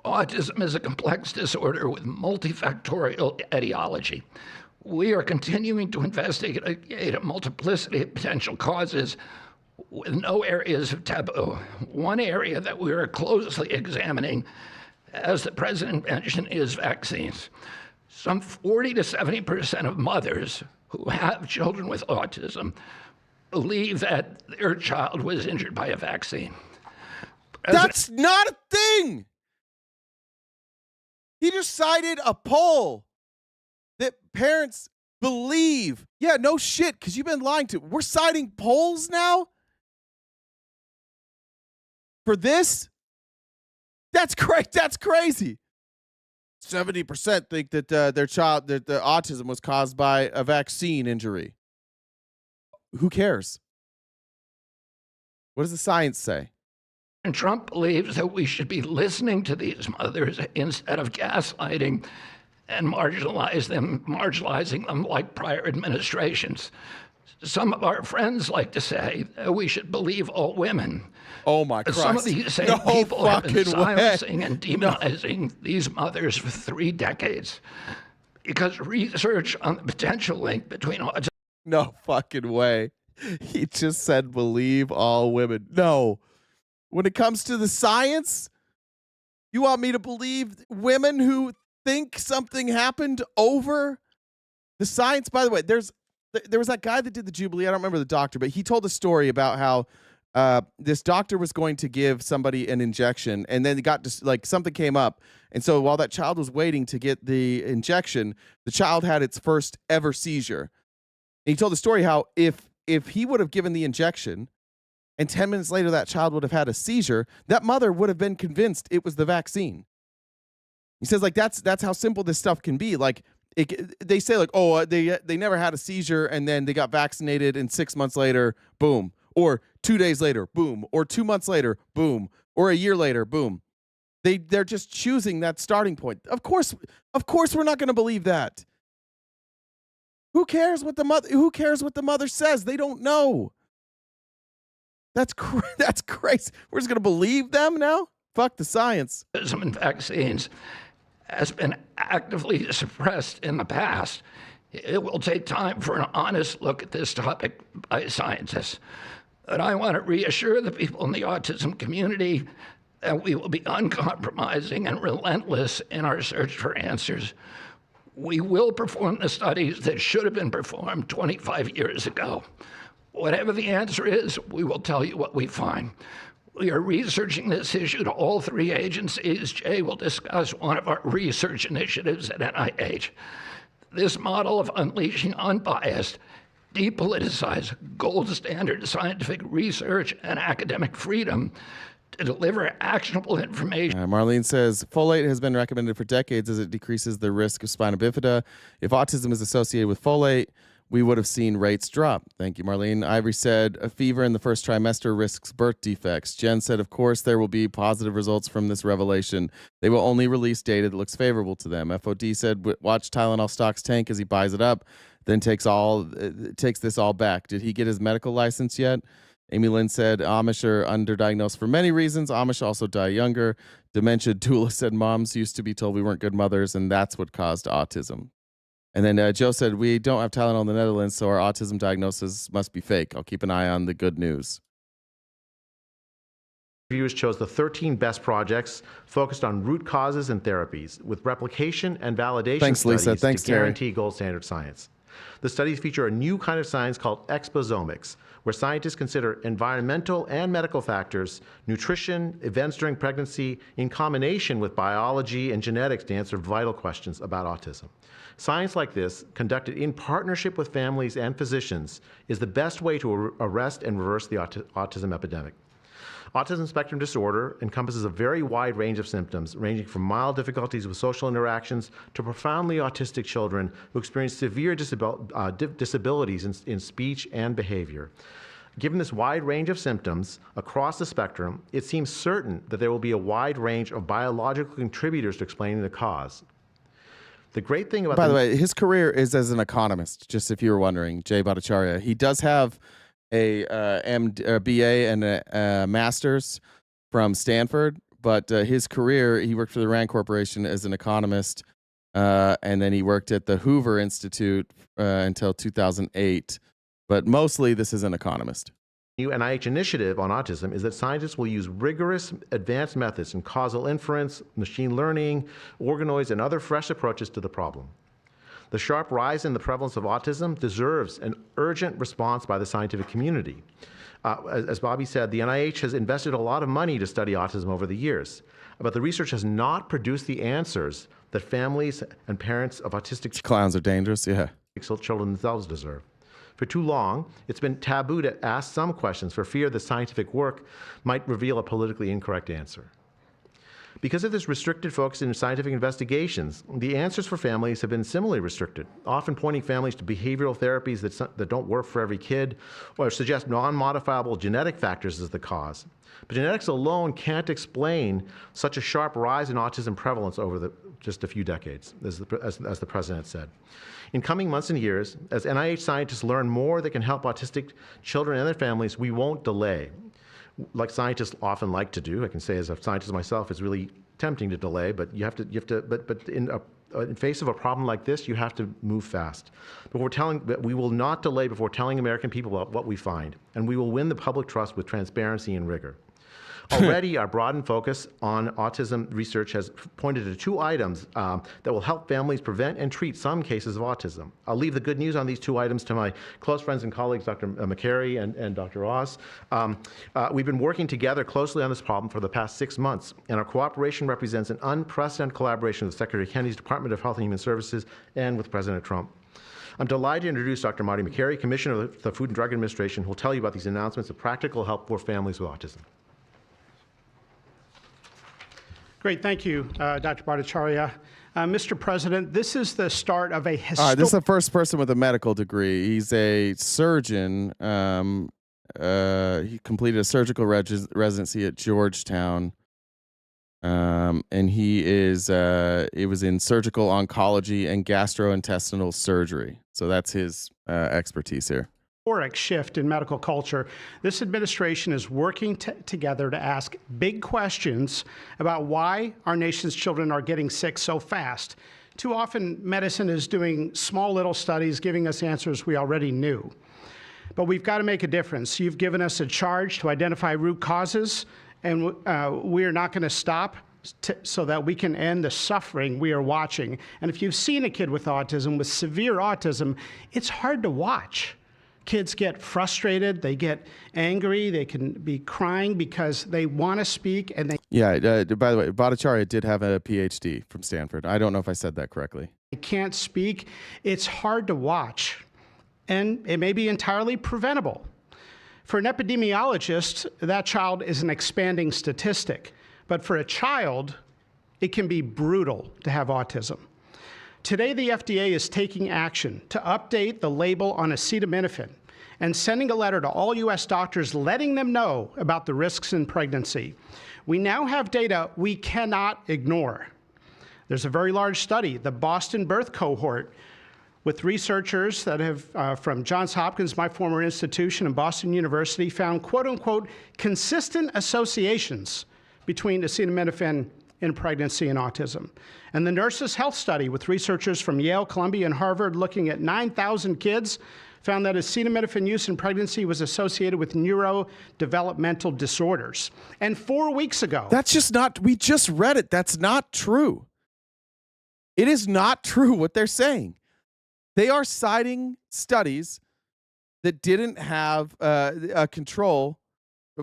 autism is a complex disorder with multifactorial etiology. We are continuing to investigate a multiplicity of potential causes with no areas of taboo. One area that we are closely examining, as the president mentioned, is vaccines. Some 40 to 70% of mothers who have children with autism believe that their child was injured by a vaccine. That's not a thing. He just cited a poll that parents believe. Yeah, no shit, because you've been lying to. We're citing polls now for this? That's great. That's crazy. 70% think that their child, that the autism was caused by a vaccine injury. Who cares? What does the science say? And Trump believes that we should be listening to these mothers instead of gaslighting and marginalizing them like prior administrations. Some of our friends like to say that we should believe all women. Oh my Christ. Some of these same people have been silencing and demonizing these mothers for 3 decades because research on the potential link between autism. No fucking way. He just said believe all women. No. When it comes to the science, you want me to believe women who think something happened over the science? By the way, there was that guy that did the Jubilee. I don't remember the doctor, but he told a story about how this doctor was going to give somebody an injection, and then it got like something came up. And so while that child was waiting to get the injection, the child had its first ever seizure. And he told the story how if he would have given the injection and 10 minutes later that child would have had a seizure, that mother would have been convinced it was the vaccine. He says, like, that's how simple this stuff can be. Like, they say, like, oh, they never had a seizure and then they got vaccinated and 6 months later, boom. Or 2 days later, boom. Or 2 months later, boom. Or a year later, boom. They're just choosing that starting point. Of course we're not going to believe that. Who cares what the mother says? They don't know. That's crazy. We're just going to believe them now? Fuck the science. And vaccines has been actively suppressed in the past. It will take time for an honest look at this topic by scientists. But I want to reassure the people in the autism community that we will be uncompromising and relentless in our search for answers. We will perform the studies that should have been performed 25 years ago. Whatever the answer is, we will tell you what we find. We are researching this issue to all 3 agencies. Jay will discuss one of our research initiatives at NIH. This model of unleashing unbiased, depoliticized, gold standard scientific research and academic freedom to deliver actionable information. Marlene says, folate has been recommended for decades as it decreases the risk of spina bifida. If autism is associated with folate, we would have seen rates drop. Thank you, Marlene. Ivory said, a fever in the first trimester risks birth defects. Jen said, of course, there will be positive results from this revelation. They will only release data that looks favorable to them. FOD said, watch Tylenol stocks tank as he buys it up, then takes this all back. Did he get his medical license yet? Amy Lynn said, Amish are underdiagnosed for many reasons. Amish also die younger. Dementia Doula said, moms used to be told we weren't good mothers, and that's what caused autism. And then Joe said, we don't have Tylenol in the Netherlands, so our autism diagnosis must be fake. I'll keep an eye on the good news. Reviewers chose the 13 best projects focused on root causes and therapies with replication and validation Thanks, Lisa. studies Thanks, to Terry. guarantee gold standard science. The studies feature a new kind of science called exposomics, where scientists consider environmental and medical factors, nutrition, events during pregnancy, in combination with biology and genetics to answer vital questions about autism. Science like this, conducted in partnership with families and physicians, is the best way to arrest and reverse the autism epidemic. Autism spectrum disorder encompasses a very wide range of symptoms, ranging from mild difficulties with social interactions to profoundly autistic children who experience severe disabilities in speech and behavior. Given this wide range of symptoms across the spectrum, it seems certain that there will be a wide range of biological contributors to explaining the cause. The great thing about By the way, his career is as an economist, just if you were wondering, Jay Bhattacharya. He does have a BA and a master's from Stanford, but his career, he worked for the Rand Corporation as an economist, and then he worked at the Hoover Institute until 2008. But mostly, this is an economist. New NIH initiative on autism is that scientists will use rigorous advanced methods in causal inference, machine learning, organoids, and other fresh approaches to the problem. The sharp rise in the prevalence of autism deserves an urgent response by the scientific community. As Bobby said, the NIH has invested a lot of money to study autism over the years, but the research has not produced the answers that families and parents of autistic clowns are dangerous, yeah, children themselves deserve. For too long, it's been taboo to ask some questions for fear the scientific work might reveal a politically incorrect answer. Because of this restricted focus in scientific investigations, the answers for families have been similarly restricted, often pointing families to behavioral therapies that don't work for every kid or suggest non-modifiable genetic factors as the cause. But genetics alone can't explain such a sharp rise in autism prevalence over just a few decades, as the president said. In coming months and years, as NIH scientists learn more that can help autistic children and their families, we won't delay. Like scientists often like to do. I can say as a scientist myself, it's really tempting to delay, but but in face of a problem like this, you have to move fast. But we will not delay before telling American people about what we find, and we will win the public trust with transparency and rigor. Already, our broadened focus on autism research has pointed to 2 items that will help families prevent and treat some cases of autism. I'll leave the good news on these 2 items to my close friends and colleagues, Dr. McCary and Dr. Oz. We've been working together closely on this problem for the past 6 months, and our cooperation represents an unprecedented collaboration with Secretary Kennedy's Department of Health and Human Services and with President Trump. I'm delighted to introduce Dr. Marty McCary, Commissioner of the Food and Drug Administration, who will tell you about these announcements of practical help for families with autism. Great, thank you, Dr. Bhattacharya. Mr. President, this is the start of a historic... This is the first person with a medical degree. He's a surgeon. He completed a surgical residency at Georgetown. And he is, it was in surgical oncology and gastrointestinal surgery. So that's his expertise here. Historic shift in medical culture. This administration is working together to ask big questions about why our nation's children are getting sick so fast. Too often, medicine is doing small little studies, giving us answers we already knew. But we've got to make a difference. You've given us a charge to identify root causes, and we are not going to stop so that we can end the suffering we are watching. And if you've seen a kid with autism, with severe autism, it's hard to watch. Kids get frustrated, they get angry, they can be crying because they want to speak and they... Yeah, by the way, Bhattacharya did have a PhD from Stanford. I don't know if I said that correctly. They can't speak. It's hard to watch, and it may be entirely preventable. For an epidemiologist, that child is an expanding statistic. But for a child, it can be brutal to have autism. Today, the FDA is taking action to update the label on acetaminophen and sending a letter to all U.S. doctors letting them know about the risks in pregnancy. We now have data we cannot ignore. There's a very large study, the Boston Birth Cohort, with researchers that have, from Johns Hopkins, my former institution, and Boston University, found quote-unquote consistent associations between acetaminophen in pregnancy and autism. And the Nurses' Health Study with researchers from Yale, Columbia, and Harvard looking at 9,000 kids found that acetaminophen use in pregnancy was associated with neurodevelopmental disorders. And 4 weeks ago... That's just not... We just read it. That's not true. It is not true what they're saying. They are citing studies that didn't have a control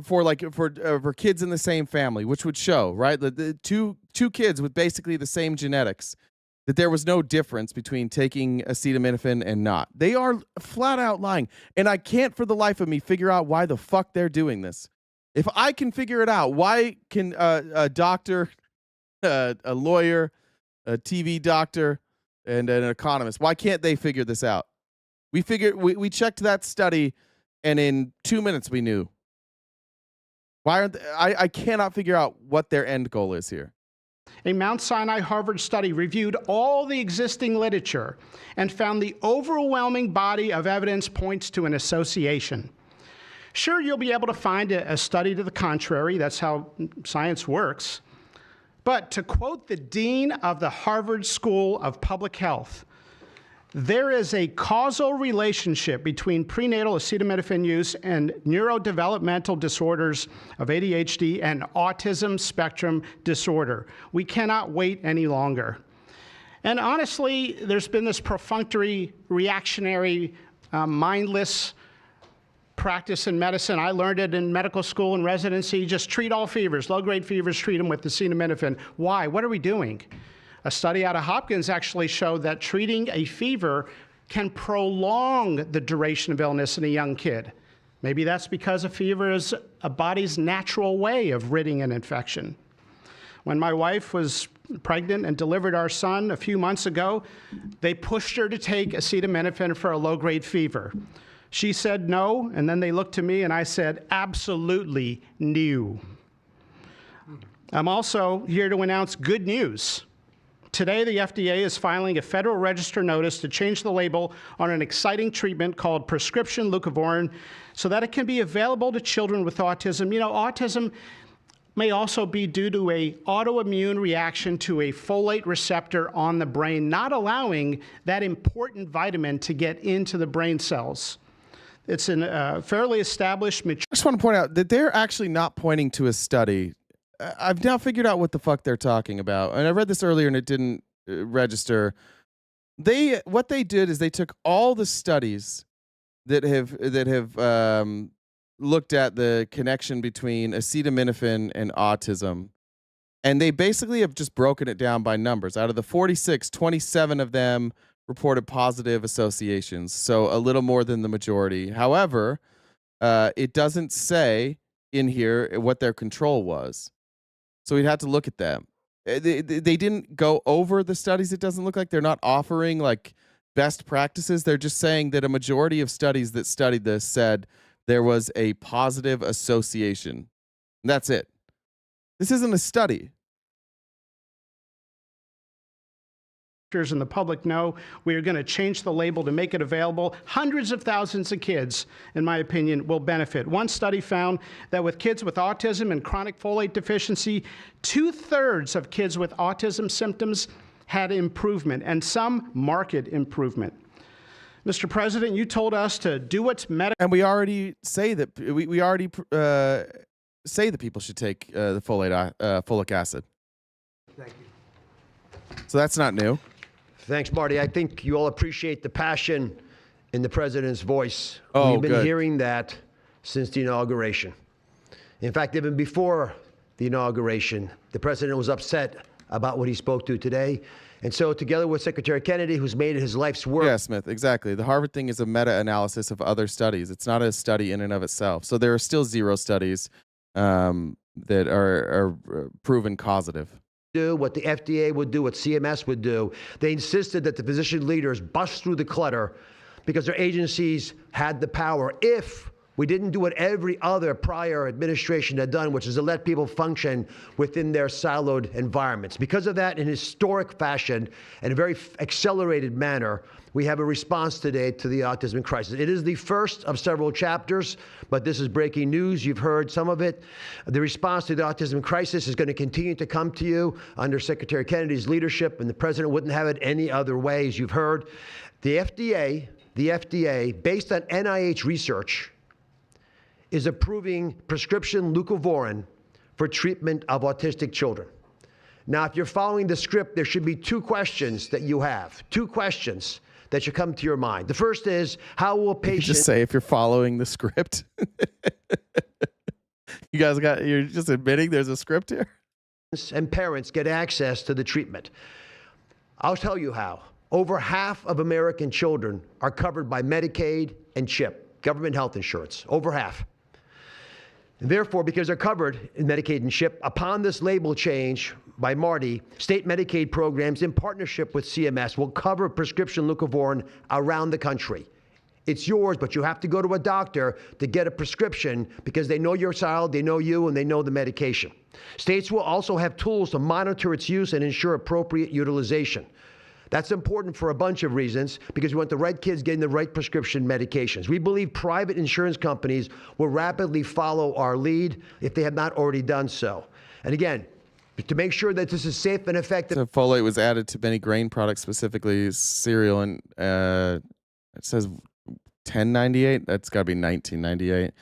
for kids in the same family, which would show, right, the two kids with basically the same genetics, that there was no difference between taking acetaminophen and not. They are flat out lying, and I can't for the life of me figure out why the fuck they're doing this. If I can figure it out, why can a doctor, a lawyer, a TV doctor, and an economist, why can't they figure this out? We checked that study, and in 2 minutes we knew. Why aren't I cannot figure out what their end goal is here. A Mount Sinai Harvard study reviewed all the existing literature and found the overwhelming body of evidence points to an association. Sure, you'll be able to find a study to the contrary. That's how science works. But to quote the dean of the Harvard School of Public Health, there is a causal relationship between prenatal acetaminophen use and neurodevelopmental disorders of ADHD and autism spectrum disorder. We cannot wait any longer. And honestly, there's been this perfunctory, reactionary, mindless practice in medicine. I learned it in medical school and residency. Just treat all fevers, low-grade fevers, treat them with acetaminophen. Why? What are we doing? A study out of Hopkins actually showed that treating a fever can prolong the duration of illness in a young kid. Maybe that's because a fever is a body's natural way of ridding an infection. When my wife was pregnant and delivered our son a few months ago, they pushed her to take acetaminophen for a low-grade fever. She said no, and then they looked to me and I said, absolutely no. I'm also here to announce good news. Today, the FDA is filing a Federal Register notice to change the label on an exciting treatment called prescription leucovorin so that it can be available to children with autism. You know, autism may also be due to an autoimmune reaction to a folate receptor on the brain, not allowing that important vitamin to get into the brain cells. It's a fairly established. I just want to point out that they're actually not pointing to a study. I've now figured out what the fuck they're talking about. And I read this earlier and it didn't register. What they did is they took all the studies that have looked at the connection between acetaminophen and autism. And they basically have just broken it down by numbers. Out of the 46, 27 of them reported positive associations. So a little more than the majority. However, it doesn't say in here what their control was. So we'd have to look at them. They didn't go over the studies. It doesn't look like they're not offering like best practices. They're just saying that a majority of studies that studied this said there was a positive association. And that's it. This isn't a study. And the public know we are going to change the label to make it available. Hundreds of thousands of kids, in my opinion, will benefit. One study found that with kids with autism and chronic folate deficiency, 2/3 of kids with autism symptoms had improvement, and some marked improvement. Mr. President, you told us to do what's medical. And we already say that we already say that people should take the folic acid. Thank you. So that's not new. Thanks, Marty. I think you all appreciate the passion in the president's voice. Oh, We've been good. hearing that since the inauguration. In fact, even before the inauguration, the president was upset about what he spoke to today. And so together with Secretary Kennedy, who's made it his life's work. Yeah, Smith, exactly. The Harvard thing is a meta-analysis of other studies. It's not a study in and of itself. So there are still 0 studies that are proven causative. Do what the FDA would do, what CMS would do. They insisted that the physician leaders bust through the clutter because their agencies had the power. If we didn't do what every other prior administration had done, which is to let people function within their siloed environments. Because of that, in historic fashion and a very accelerated manner, we have a response today to the autism crisis. It is the first of several chapters, but this is breaking news. You've heard some of it. The response to the autism crisis is going to continue to come to you under Secretary Kennedy's leadership, and the president wouldn't have it any other way, as you've heard. The FDA, based on NIH research, is approving prescription leucovorin for treatment of autistic children. Now, if you're following the script, there should be 2 questions that you have. 2 questions that should come to your mind. The first is, how will patients... Just say if you're following the script. You're just admitting there's a script here? And parents get access to the treatment. I'll tell you how. Over half of American children are covered by Medicaid and CHIP, government health insurance. Over half. And therefore, because they're covered in Medicaid and CHIP, upon this label change by Marty, state Medicaid programs in partnership with CMS will cover prescription leucovorin around the country. It's yours, but you have to go to a doctor to get a prescription because they know your child, they know you, and they know the medication. States will also have tools to monitor its use and ensure appropriate utilization. That's important for a bunch of reasons because we want the right kids getting the right prescription medications. We believe private insurance companies will rapidly follow our lead if they have not already done so. And again, to make sure that this is safe and effective. So folate was added to many grain products, specifically cereal, and it says 1098. That's got to be 1998.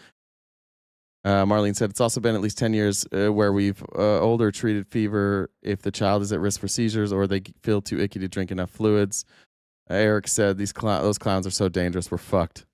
Marlene said it's also been at least 10 years where we've older treated fever if the child is at risk for seizures or they feel too icky to drink enough fluids. Eric said those clowns are so dangerous, we're fucked.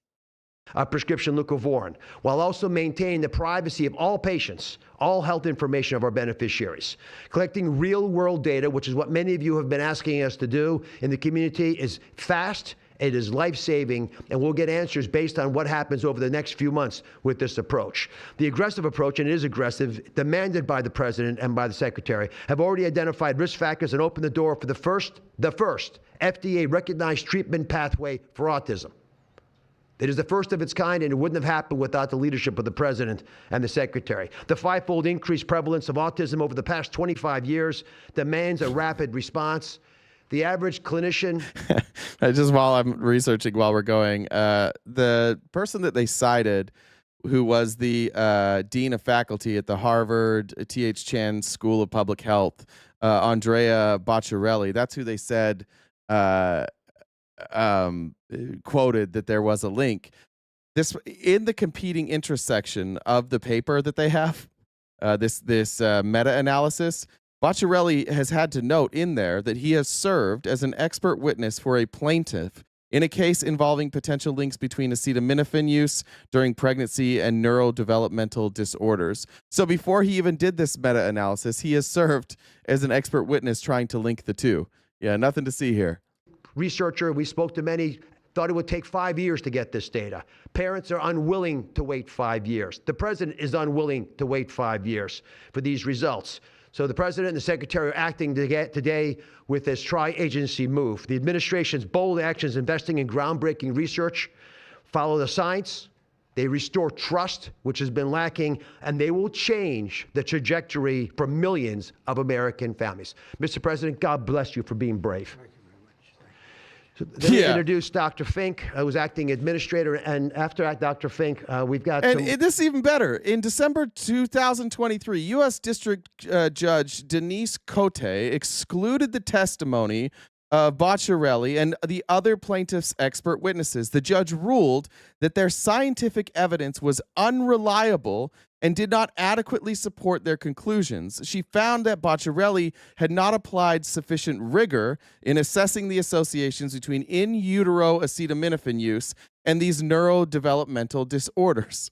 Prescription leucovorin, while also maintaining the privacy of all patients, all health information of our beneficiaries. Collecting real-world data, which is what many of you have been asking us to do in the community, is fast It is life-saving, and we'll get answers based on what happens over the next few months with this approach. The aggressive approach, and it is aggressive, demanded by the president and by the secretary, have already identified risk factors and opened the door for the first FDA-recognized treatment pathway for autism. It is the first of its kind, and it wouldn't have happened without the leadership of the president and the secretary. The fivefold increased prevalence of autism over the past 25 years demands a rapid response. The average clinician... Just while I'm researching, while we're going, the person that they cited, who was the dean of faculty at the Harvard T.H. Chan School of Public Health, Andrea Bocciarelli, that's who they said... quoted that there was a link. This in the competing interest section of the paper that they have, this meta-analysis, Bocciarelli has had to note in there that he has served as an expert witness for a plaintiff in a case involving potential links between acetaminophen use during pregnancy and neurodevelopmental disorders. So before he even did this meta-analysis, he has served as an expert witness trying to link the two. Yeah, nothing to see here. Researcher, we spoke to many, thought it would take 5 years to get this data. Parents are unwilling to wait 5 years. The president is unwilling to wait 5 years for these results. So the president and the secretary are acting today with this tri-agency move. The administration's bold actions investing in groundbreaking research follow the science. They restore trust, which has been lacking, and they will change the trajectory for millions of American families. Mr. President, God bless you for being brave. Then we introduced Dr. Fink, who's acting administrator, and after Dr. Fink, we've got And this is even better. In December 2023, U.S. District Judge Denise Cote excluded the testimony of Bocciarelli and the other plaintiffs' expert witnesses. The judge ruled that their scientific evidence was unreliable and did not adequately support their conclusions. She found that Bocciarelli had not applied sufficient rigor in assessing the associations between in utero acetaminophen use and these neurodevelopmental disorders.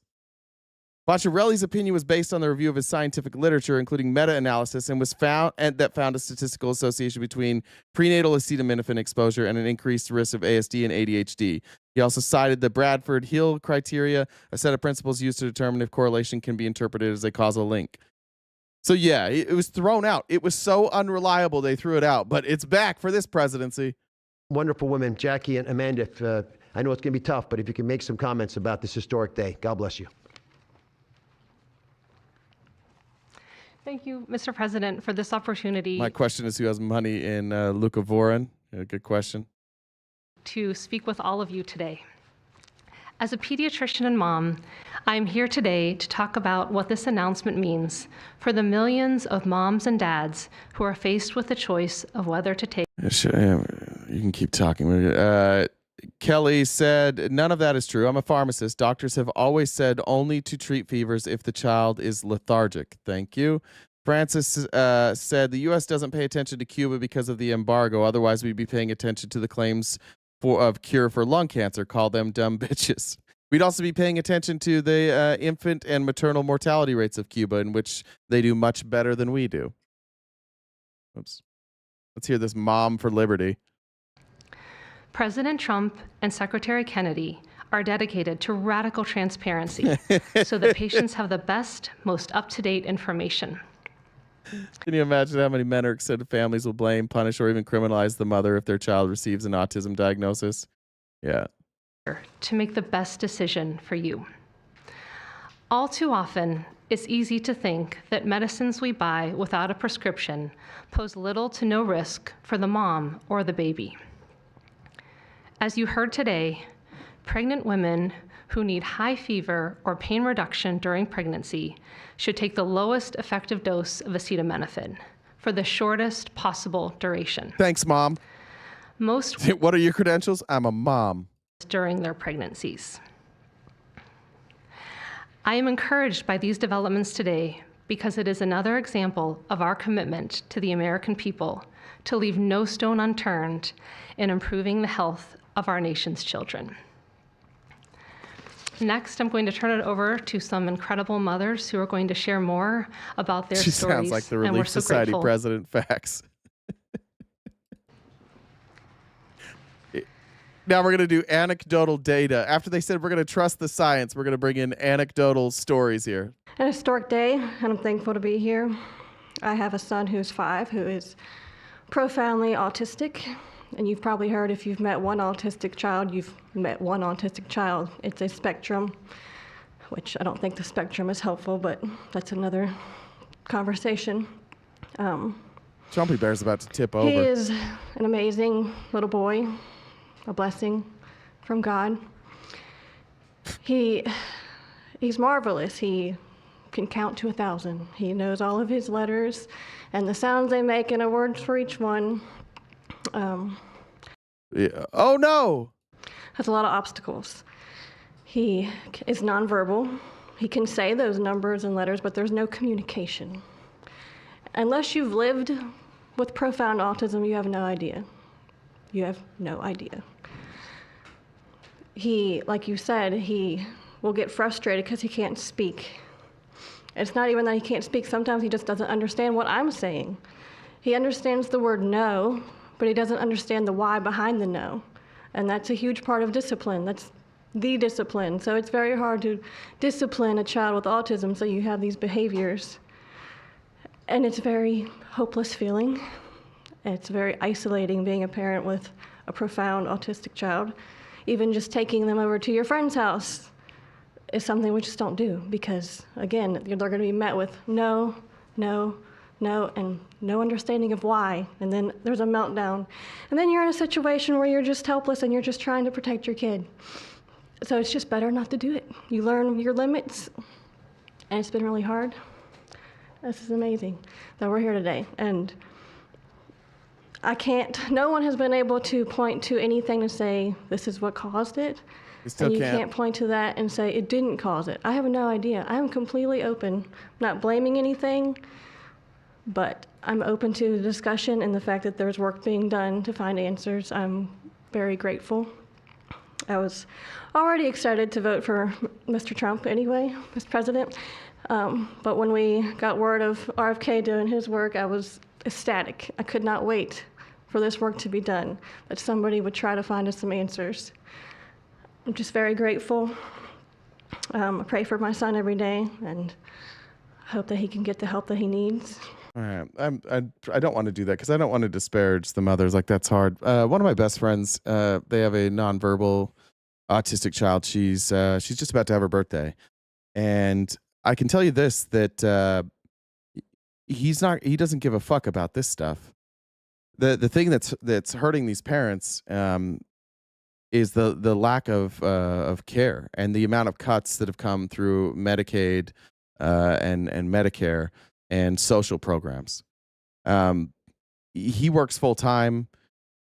Bocciarelli's opinion was based on the review of his scientific literature, including meta-analysis, and found a statistical association between prenatal acetaminophen exposure and an increased risk of ASD and ADHD. He also cited the Bradford-Hill criteria, a set of principles used to determine if correlation can be interpreted as a causal link. So yeah, it was thrown out. It was so unreliable they threw it out, but it's back for this presidency. Wonderful women, Jackie and Amanda. I know it's going to be tough, but if you can make some comments about this historic day, God bless you. Thank you, Mr. President, for this opportunity. My question is, who has money in Leucovorin? Good question. To speak with all of you today. As a pediatrician and mom, I'm here today to talk about what this announcement means for the millions of moms and dads who are faced with the choice of whether to take. You can keep talking. Kelly said, none of that is true. I'm a pharmacist. Doctors have always said only to treat fevers if the child is lethargic. Thank you. Francis said the U.S. doesn't pay attention to Cuba because of the embargo. Otherwise, we'd be paying attention to the claims of cure for lung cancer. Call them dumb bitches. We'd also be paying attention to the infant and maternal mortality rates of Cuba, in which they do much better than we do. Oops. Let's hear this mom for liberty. President Trump and Secretary Kennedy are dedicated to radical transparency so that patients have the best, most up-to-date information. Can you imagine how many men or extended families will blame, punish, or even criminalize the mother if their child receives an autism diagnosis? Yeah. To make the best decision for you. All too often, it's easy to think that medicines we buy without a prescription pose little to no risk for the mom or the baby. As you heard today, pregnant women who need high fever or pain reduction during pregnancy should take the lowest effective dose of acetaminophen for the shortest possible duration. Thanks, Mom. What are your credentials? I'm a mom. During their pregnancies. I am encouraged by these developments today because it is another example of our commitment to the American people to leave no stone unturned in improving the health of our nation's children. Next, I'm going to turn it over to some incredible mothers who are going to share more about their stories. She sounds like the Relief Society president. Facts. Now we're going to do anecdotal data. After they said we're going to trust the science, we're going to bring in anecdotal stories here. An historic day, and I'm thankful to be here. I have a son who's 5 who is profoundly autistic. And you've probably heard, if you've met one autistic child, you've met one autistic child. It's a spectrum, which I don't think the spectrum is helpful, but that's another conversation. Trumpy Bear's about to tip over. He is an amazing little boy, a blessing from God. He's marvelous. He can count to 1,000. He knows all of his letters and the sounds they make and a word for each one. Yeah. Oh no! Has a lot of obstacles. He is nonverbal. He can say those numbers and letters, but there's no communication. Unless you've lived with profound autism, you have no idea. You have no idea. He, like you said, he will get frustrated because he can't speak. It's not even that he can't speak. Sometimes he just doesn't understand what I'm saying. He understands the word no, but he doesn't understand the why behind the no. And that's a huge part of discipline. That's the discipline. So it's very hard to discipline a child with autism, so you have these behaviors. And it's a very hopeless feeling. It's very isolating being a parent with a profound autistic child. Even just taking them over to your friend's house is something we just don't do because, again, they're going to be met with no, no, no, and no understanding of why. And then there's a meltdown. And then you're in a situation where you're just helpless and you're just trying to protect your kid. So it's just better not to do it. You learn your limits, and it's been really hard. This is amazing that we're here today. And no one has been able to point to anything to say this is what caused it. And you can't point to that and say it didn't cause it. I have no idea. I am completely open, not blaming anything, but I'm open to the discussion and the fact that there's work being done to find answers. I'm very grateful. I was already excited to vote for Mr. Trump anyway, Mr. President. But when we got word of RFK doing his work, I was ecstatic. I could not wait for this work to be done, that somebody would try to find us some answers. I'm just very grateful. I pray for my son every day and hope that he can get the help that he needs. All right. I don't want to do that because I don't want to disparage the mothers. Like, that's hard. One of my best friends, they have a nonverbal autistic child. She's just about to have her birthday. And I can tell you this, that he doesn't give a fuck about this stuff. The thing that's hurting these parents is the lack of care and the amount of cuts that have come through Medicaid and Medicare and social programs. He works full time.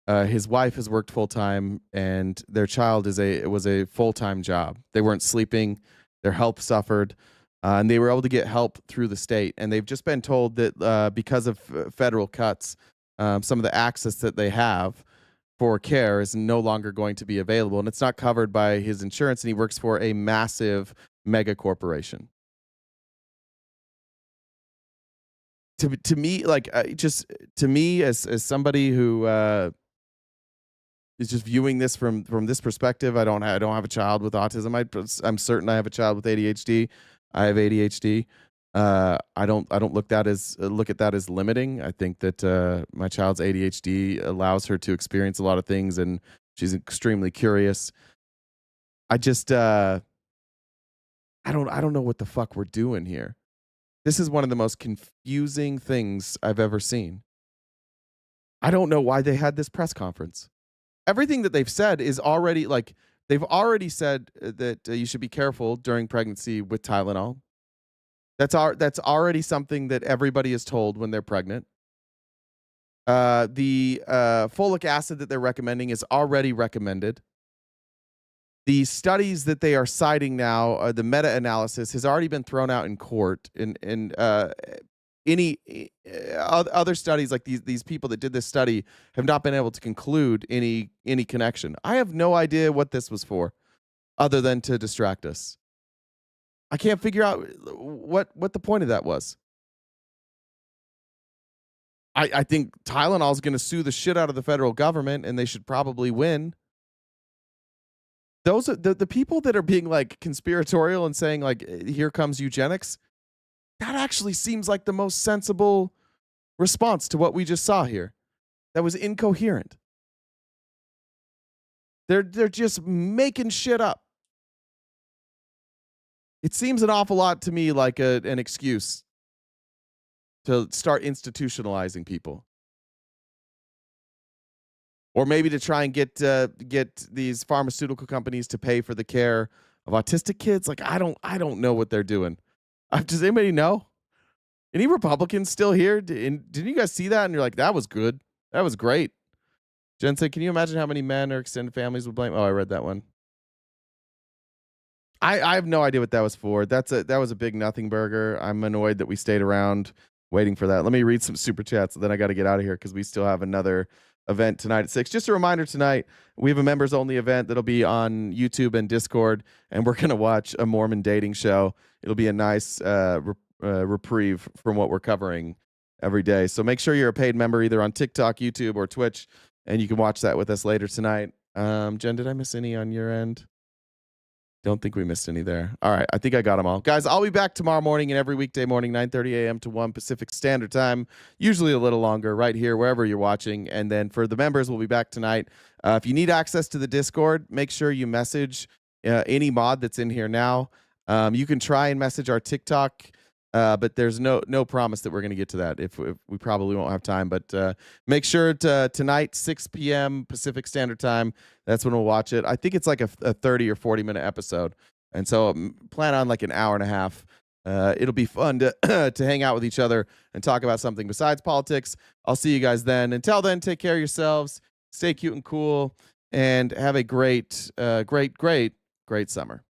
His wife has worked full time, and their child was a full time job. They weren't sleeping. Their health suffered, and they were able to get help through the state. And they've just been told that because of federal cuts, some of the access that they have for care is no longer going to be available, and it's not covered by his insurance. And he works for a massive mega corporation. To me, like, to me as somebody who is just viewing this from this perspective, I don't have a child with autism. I'm certain I have a child with ADHD. I have ADHD. I don't look at that as limiting. I think that my child's ADHD allows her to experience a lot of things, and she's extremely curious. I just I don't know what the fuck we're doing here. This is one of the most confusing things I've ever seen. I don't know why they had this press conference. Everything that they've said is already, like, they've already said that you should be careful during pregnancy with Tylenol. That's already something that everybody is told when they're pregnant. The folic acid that they're recommending is already recommended. The studies that they are citing now, the meta-analysis, has already been thrown out in court. And any other studies, like these people that did this study, have not been able to conclude any connection. I have no idea what this was for, other than to distract us. I can't figure out what the point of that was. I think Tylenol is going to sue the shit out of the federal government, and they should probably win. those are the people that are being like conspiratorial and saying like, here comes eugenics. That actually seems like the most sensible response to what we just saw here. That was incoherent. They're just making shit up. It seems an awful lot to me like an excuse to start institutionalizing people. Or maybe to try and get these pharmaceutical companies to pay for the care of autistic kids. Like I don't know what they're doing. Does anybody know? Any Republicans still here? Didn't you guys see that? And you're like, that was good. That was great. Jen said, can you imagine how many men or extended families would blame? Oh, I read that one. I have no idea what that was for. That was a big nothing burger. I'm annoyed that we stayed around waiting for that. Let me read some super chats, then I got to get out of here because we still have another event tonight at 6. Just a reminder, tonight we have a members only event that'll be on YouTube and Discord, and we're going to watch a Mormon dating show. It'll be a nice reprieve from what we're covering every day. So make sure you're a paid member either on TikTok, YouTube, or Twitch, and you can watch that with us later tonight. Jen, did I miss any on your end? Don't think we missed any there. All right, I think I got them all. Guys, I'll be back tomorrow morning and every weekday morning, 9:30 a.m. to 1 Pacific Standard Time, usually a little longer, right here, wherever you're watching. And then for the members, we'll be back tonight. If you need access to the Discord, make sure you message any mod that's in here now. You can try and message our TikTok, but there's no promise that we're going to get to that. If we probably won't have time, but make sure to tonight, 6 p.m. Pacific Standard Time. That's when we'll watch it. I think it's like a 30 or 40 minute episode, and so plan on like an hour and a half. It'll be fun to to hang out with each other and talk about something besides politics. I'll see you guys then. Until then, take care of yourselves, stay cute and cool, and have a great summer.